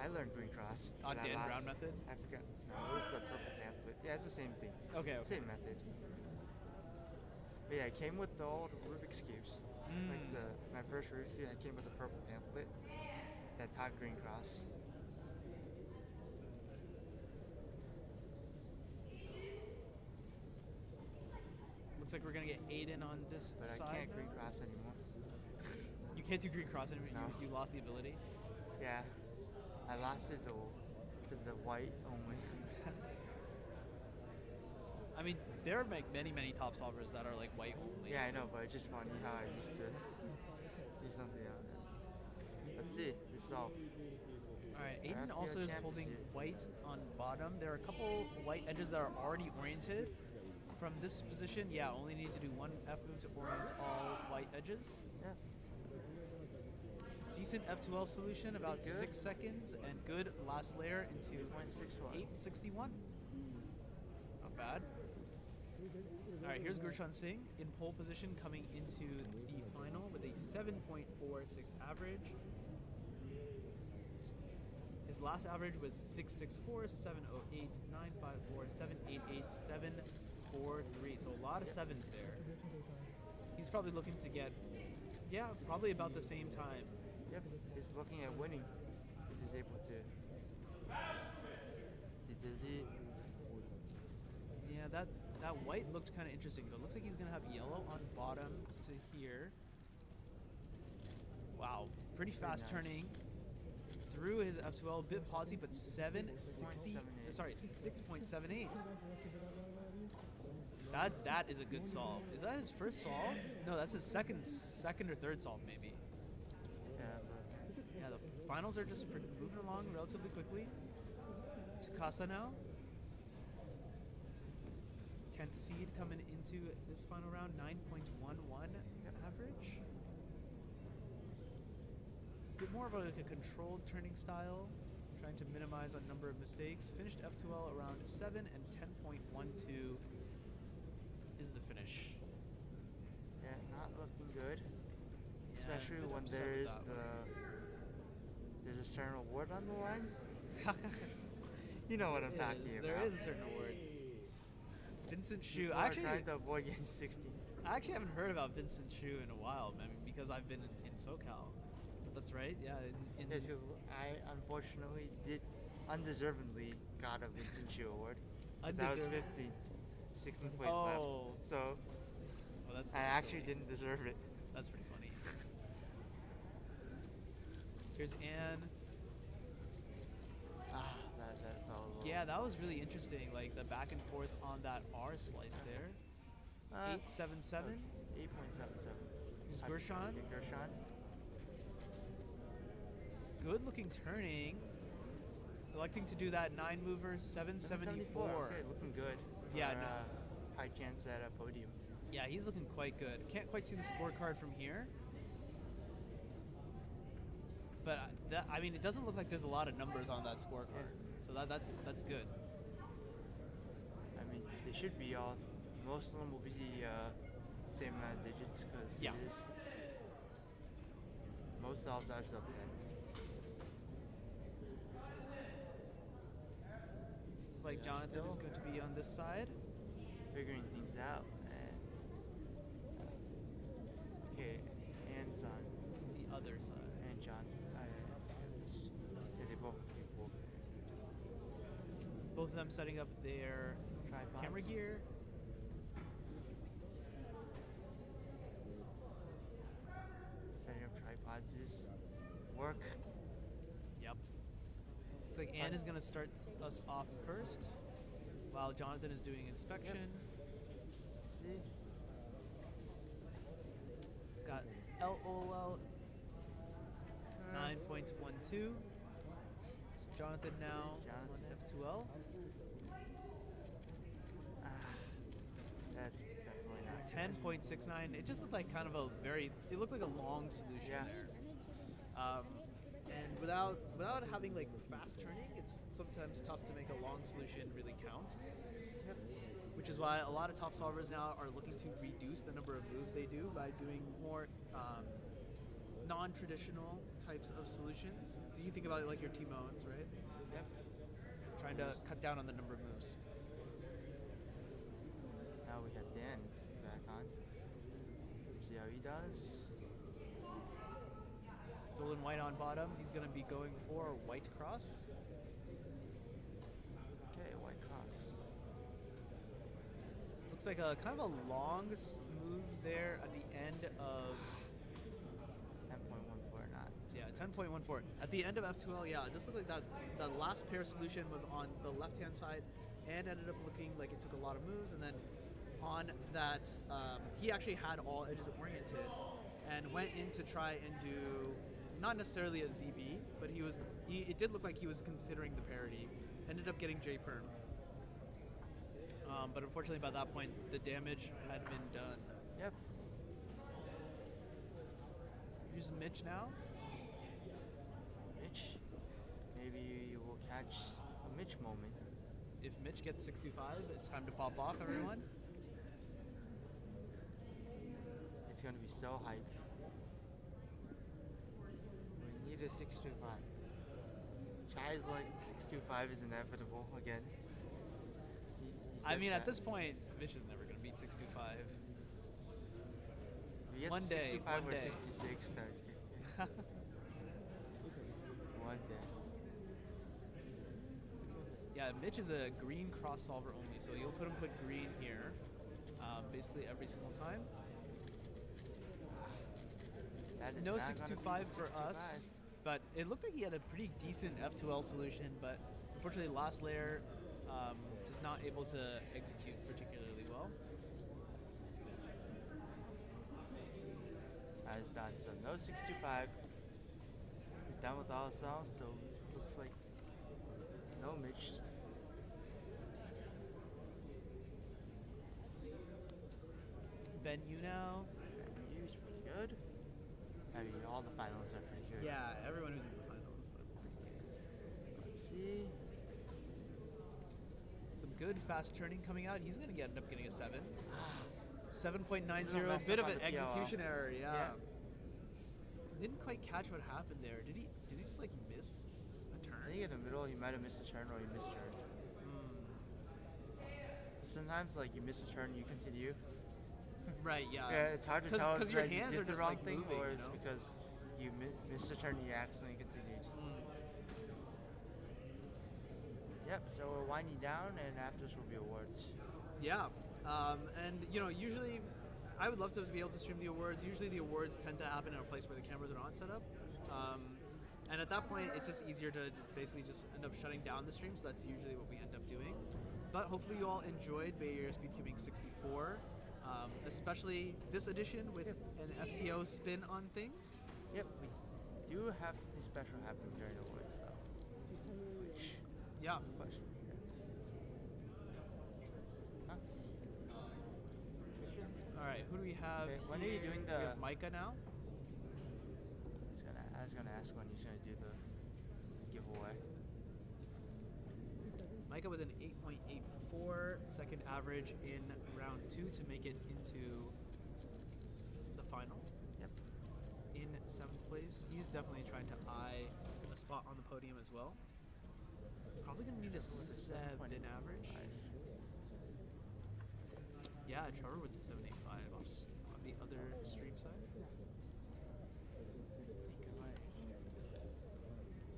I learned green cross. On Dan Brown method? I forgot. No, it was the purple pamphlet. Yeah, it's the same thing. Okay. Same method. But yeah, it came with the old Rubik's cubes. Like my first Rubik's cube, I came with a purple pamphlet that taught green cross. Looks like we're gonna get Aiden on this But side. I can't green cross anymore. You can't do green cross anymore. No. You lost the ability. Yeah, I lost it to the white only. I mean, there are like many top solvers that are like white only. Yeah, I know, but it's just funny how I used to do something else. Let's see, this solve. Alright, Aiden also is holding white on bottom. There are a couple white edges that are already oriented. From this position, yeah, only need to do one F move to orient all white edges. Yeah. Decent F2L solution, about 6 seconds, and good last layer into 861. Not bad. Alright, here's Gurshan Singh in pole position coming into the final with a 7.46 average. His last average was 664, 708, 954, 788, 743. So a lot of sevens there. He's probably looking to get Yeah, probably about the same time. Yep, he's looking at winning. If he's able to. Does he? Yeah, that white looked kind of interesting, but it looks like he's gonna have yellow on bottom to here. Wow, pretty fast nice. turning through his F2L, bit pausey, but 6.78. That is a good solve. Is that his first solve? No, that's his second or third solve maybe. Yeah, that's what. Yeah, the finals are just moving along relatively quickly. Tsukasa now. 10th seed coming into this final round, 9.11 average. Bit more of like a controlled turning style, trying to minimize a number of mistakes. Finished F2L around 7 and 10.12 is the finish. Yeah, not looking good. Yeah, Especially bit when upset there's with that there's a certain award on the line. You know what I'm talking about. There is a certain award. Vincent Shu. People are trying to avoid getting 60. I actually haven't heard about Vincent Shu in a while, I mean, because I've been in SoCal. But that's right, yeah. Yeah, so I unfortunately undeservedly got a Vincent Shu award. That was 50, 16 points left. So that's I actually didn't deserve it. That's pretty funny. Here's Anne. That fell a little. Yeah, that was really interesting. Like the back and forth on that R slice there. 877. 8.77. Here's Gershon. Gershon. Good looking turning. Electing to do that 9 mover 774. Okay, looking good. Yeah, For, high chance at a podium. Yeah, he's looking quite good. Can't quite see the scorecard from here. But I mean, it doesn't look like there's a lot of numbers on that scorecard. So that's good. I mean, they should be all. Most of them will be the same amount of digits because most solves are sub 10. It's like Jonathan is going to be on this side. Figuring things out. And, okay, Anne's on the other side. And John's. Yeah, they both equal. Both of them setting up their tripods. Camera gear. Setting up tripods is work. Yep. Looks like Anne is going to start us off first, while Jonathan is doing inspection. Let's see. It's got LOL 9.12. So Jonathan now on F2L. That's definitely not 10.69. It just looked like kind of it looked like a long solution there. And without having like fast turning, it's sometimes tough to make a long solution really count. Which is why a lot of top solvers now are looking to reduce the number of moves they do by doing more non-traditional types of solutions. Do you think about it like your T-mones, right? Yep. Trying to cut down on the number of moves. Now we have Dan back on. Let's see how he does. Zolan White on bottom. He's going to be going for white cross. Okay, white cross. Looks like a kind of a long move there at the end of 10.14 knots. Yeah, 10.14. At the end of F2L, yeah, it just looked like that the last pair solution was on the left-hand side and ended up looking like it took a lot of moves. And then on that, he actually had all edges oriented and went in to try and do not necessarily a ZB, but it did look like he was considering the parity. Ended up getting J-perm. But unfortunately, by that point, the damage had been done. Yep. Here's Mitch now. Mitch. Maybe you will catch a Mitch moment. If Mitch gets 65, it's time to pop off, everyone. It's going to be so hype. We need a 625. Chai's like 625 is inevitable again. He I mean, said at this point, Mitch is never going to beat 625. If he guess One day, 65 one or day. 66. One day. Yeah, Mitch is a green cross solver only, so you'll put green here, basically every single time. That is No not gonna be 625 the for 625. us, but it looked like he had a pretty decent F2L solution, but unfortunately last layer just not able to execute particularly well. That is done. So no 625. He's done with all cells, so looks like no Mitch. Ben Yu now. Ben Yu's pretty good. I mean, all the finals are pretty good. Yeah, everyone who's in the finals. So. Let's see. Some good fast turning coming out. He's going to end up getting a 7. Little 7.90, mess bit up of on an the execution PLL. error, yeah. Yeah. Didn't quite catch what happened there. Did he just like miss a turn? I think in the middle he might have missed a turn or he missed turn. Sometimes like you miss a turn, you continue. Right, yeah. Yeah, it's hard to tell because it's your that hands you are did the just wrong like thing moving, or you it's know? because you missed a turn and you accidentally continued. Yep, so we're winding down and after this will be awards. Yeah, and you know, usually I would love to be able to stream the awards. Usually the awards tend to happen in a place where the cameras are not set up. And at that point, it's just easier to basically just end up shutting down the stream, so that's usually what we end up doing. But hopefully you all enjoyed Bay Area Speedcubing 64, especially this edition with an FTO spin on things. Yep, we do have something special happening during the awards though. Which, yeah. Question. Huh? All right, who do we have? Okay, when are you here? doing We the? have Micah now. I was gonna ask when he's gonna do the giveaway. Micah with an 8.84 second average in round 2 to make it into the final. Yep. In 7th place. He's definitely trying to eye a spot on the podium as well. He's probably going to need a 7 average. Yeah, Trevor with the 785 on the other stream side.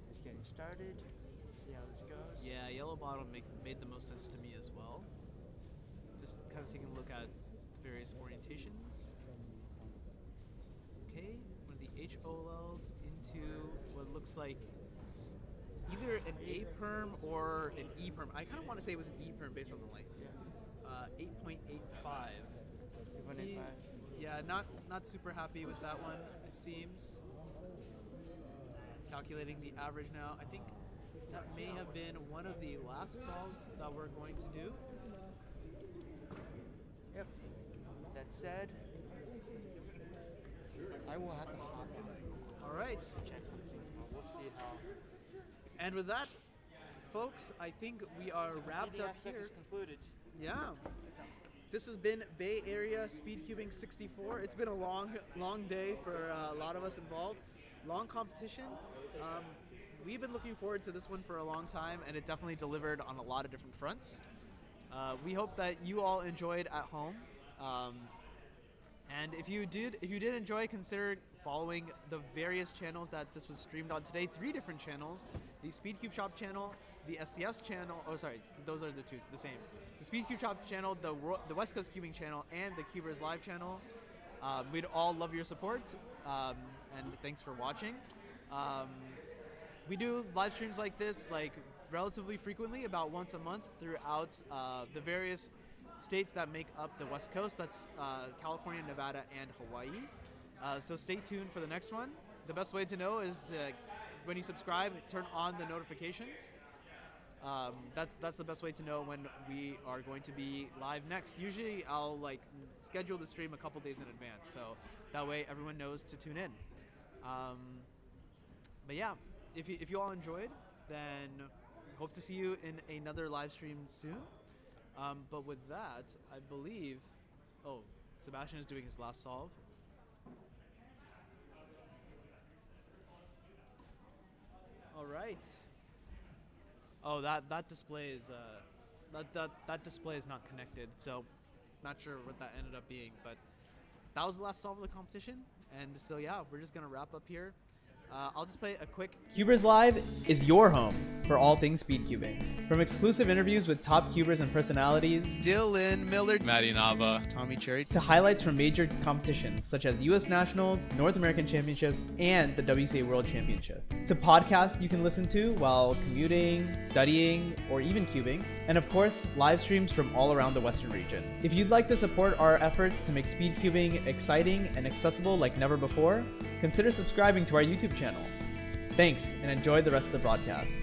Just getting started. Let's see how this goes. Yeah, yellow bottom made the most sense to me as well. Just kind of taking a look at various orientations. Okay, one of the HOLs into what looks like either an A perm or an E perm. I kind of want to say it was an E perm based on the length. 8.85. 8.85. Yeah, not super happy with that one, it seems. Calculating the average now. I think that may have been one of the last solves that we're going to do. Yep. That said, I will have to hop on. All right. Check something. We'll see how. And with that, folks, I think we are wrapped Meeting up aspect here. is concluded. Yeah. This has been Bay Area Speedcubing 64. It's been a long day for a lot of us involved. Long competition. We've been looking forward to this one for a long time, and it definitely delivered on a lot of different fronts. We hope that you all enjoyed at home. And if you did enjoy, consider following the various channels that this was streamed on today. 3 different channels: the SpeedCubeShop channel, the SCS channel. Oh, sorry, those are the two, the same. The SpeedCubeShop channel, the West Coast Cubing channel, and the CubersLive channel. We'd all love your support, and thanks for watching. We do live streams like this, relatively frequently, about once a month throughout the various states that make up the West Coast. That's California, Nevada, and Hawaii. So stay tuned for the next one. The best way to know is when you subscribe, turn on the notifications. That's the best way to know when we are going to be live next. Usually I'll schedule the stream a couple days in advance, so that way everyone knows to tune in. But yeah, if you all enjoyed, then hope to see you in another live stream soon. But with that, I believe, Sebastian is doing his last solve. All right. Oh, that display is that display is not connected, so not sure what that ended up being, but that was the last solve of the competition. And so yeah, we're just gonna wrap up here. I'll just play a quick. CubersLive is your home for all things speedcubing. From exclusive interviews with top cubers and personalities, Dylan Miller, Maddie Nava, Tommy Cherry, to highlights from major competitions such as US Nationals, North American Championships, and the WCA World Championship, to podcasts you can listen to while commuting, studying, or even cubing, and of course, live streams from all around the Western region. If you'd like to support our efforts to make speedcubing exciting and accessible like never before, consider subscribing to our YouTube channel. Thanks, and enjoy the rest of the broadcast.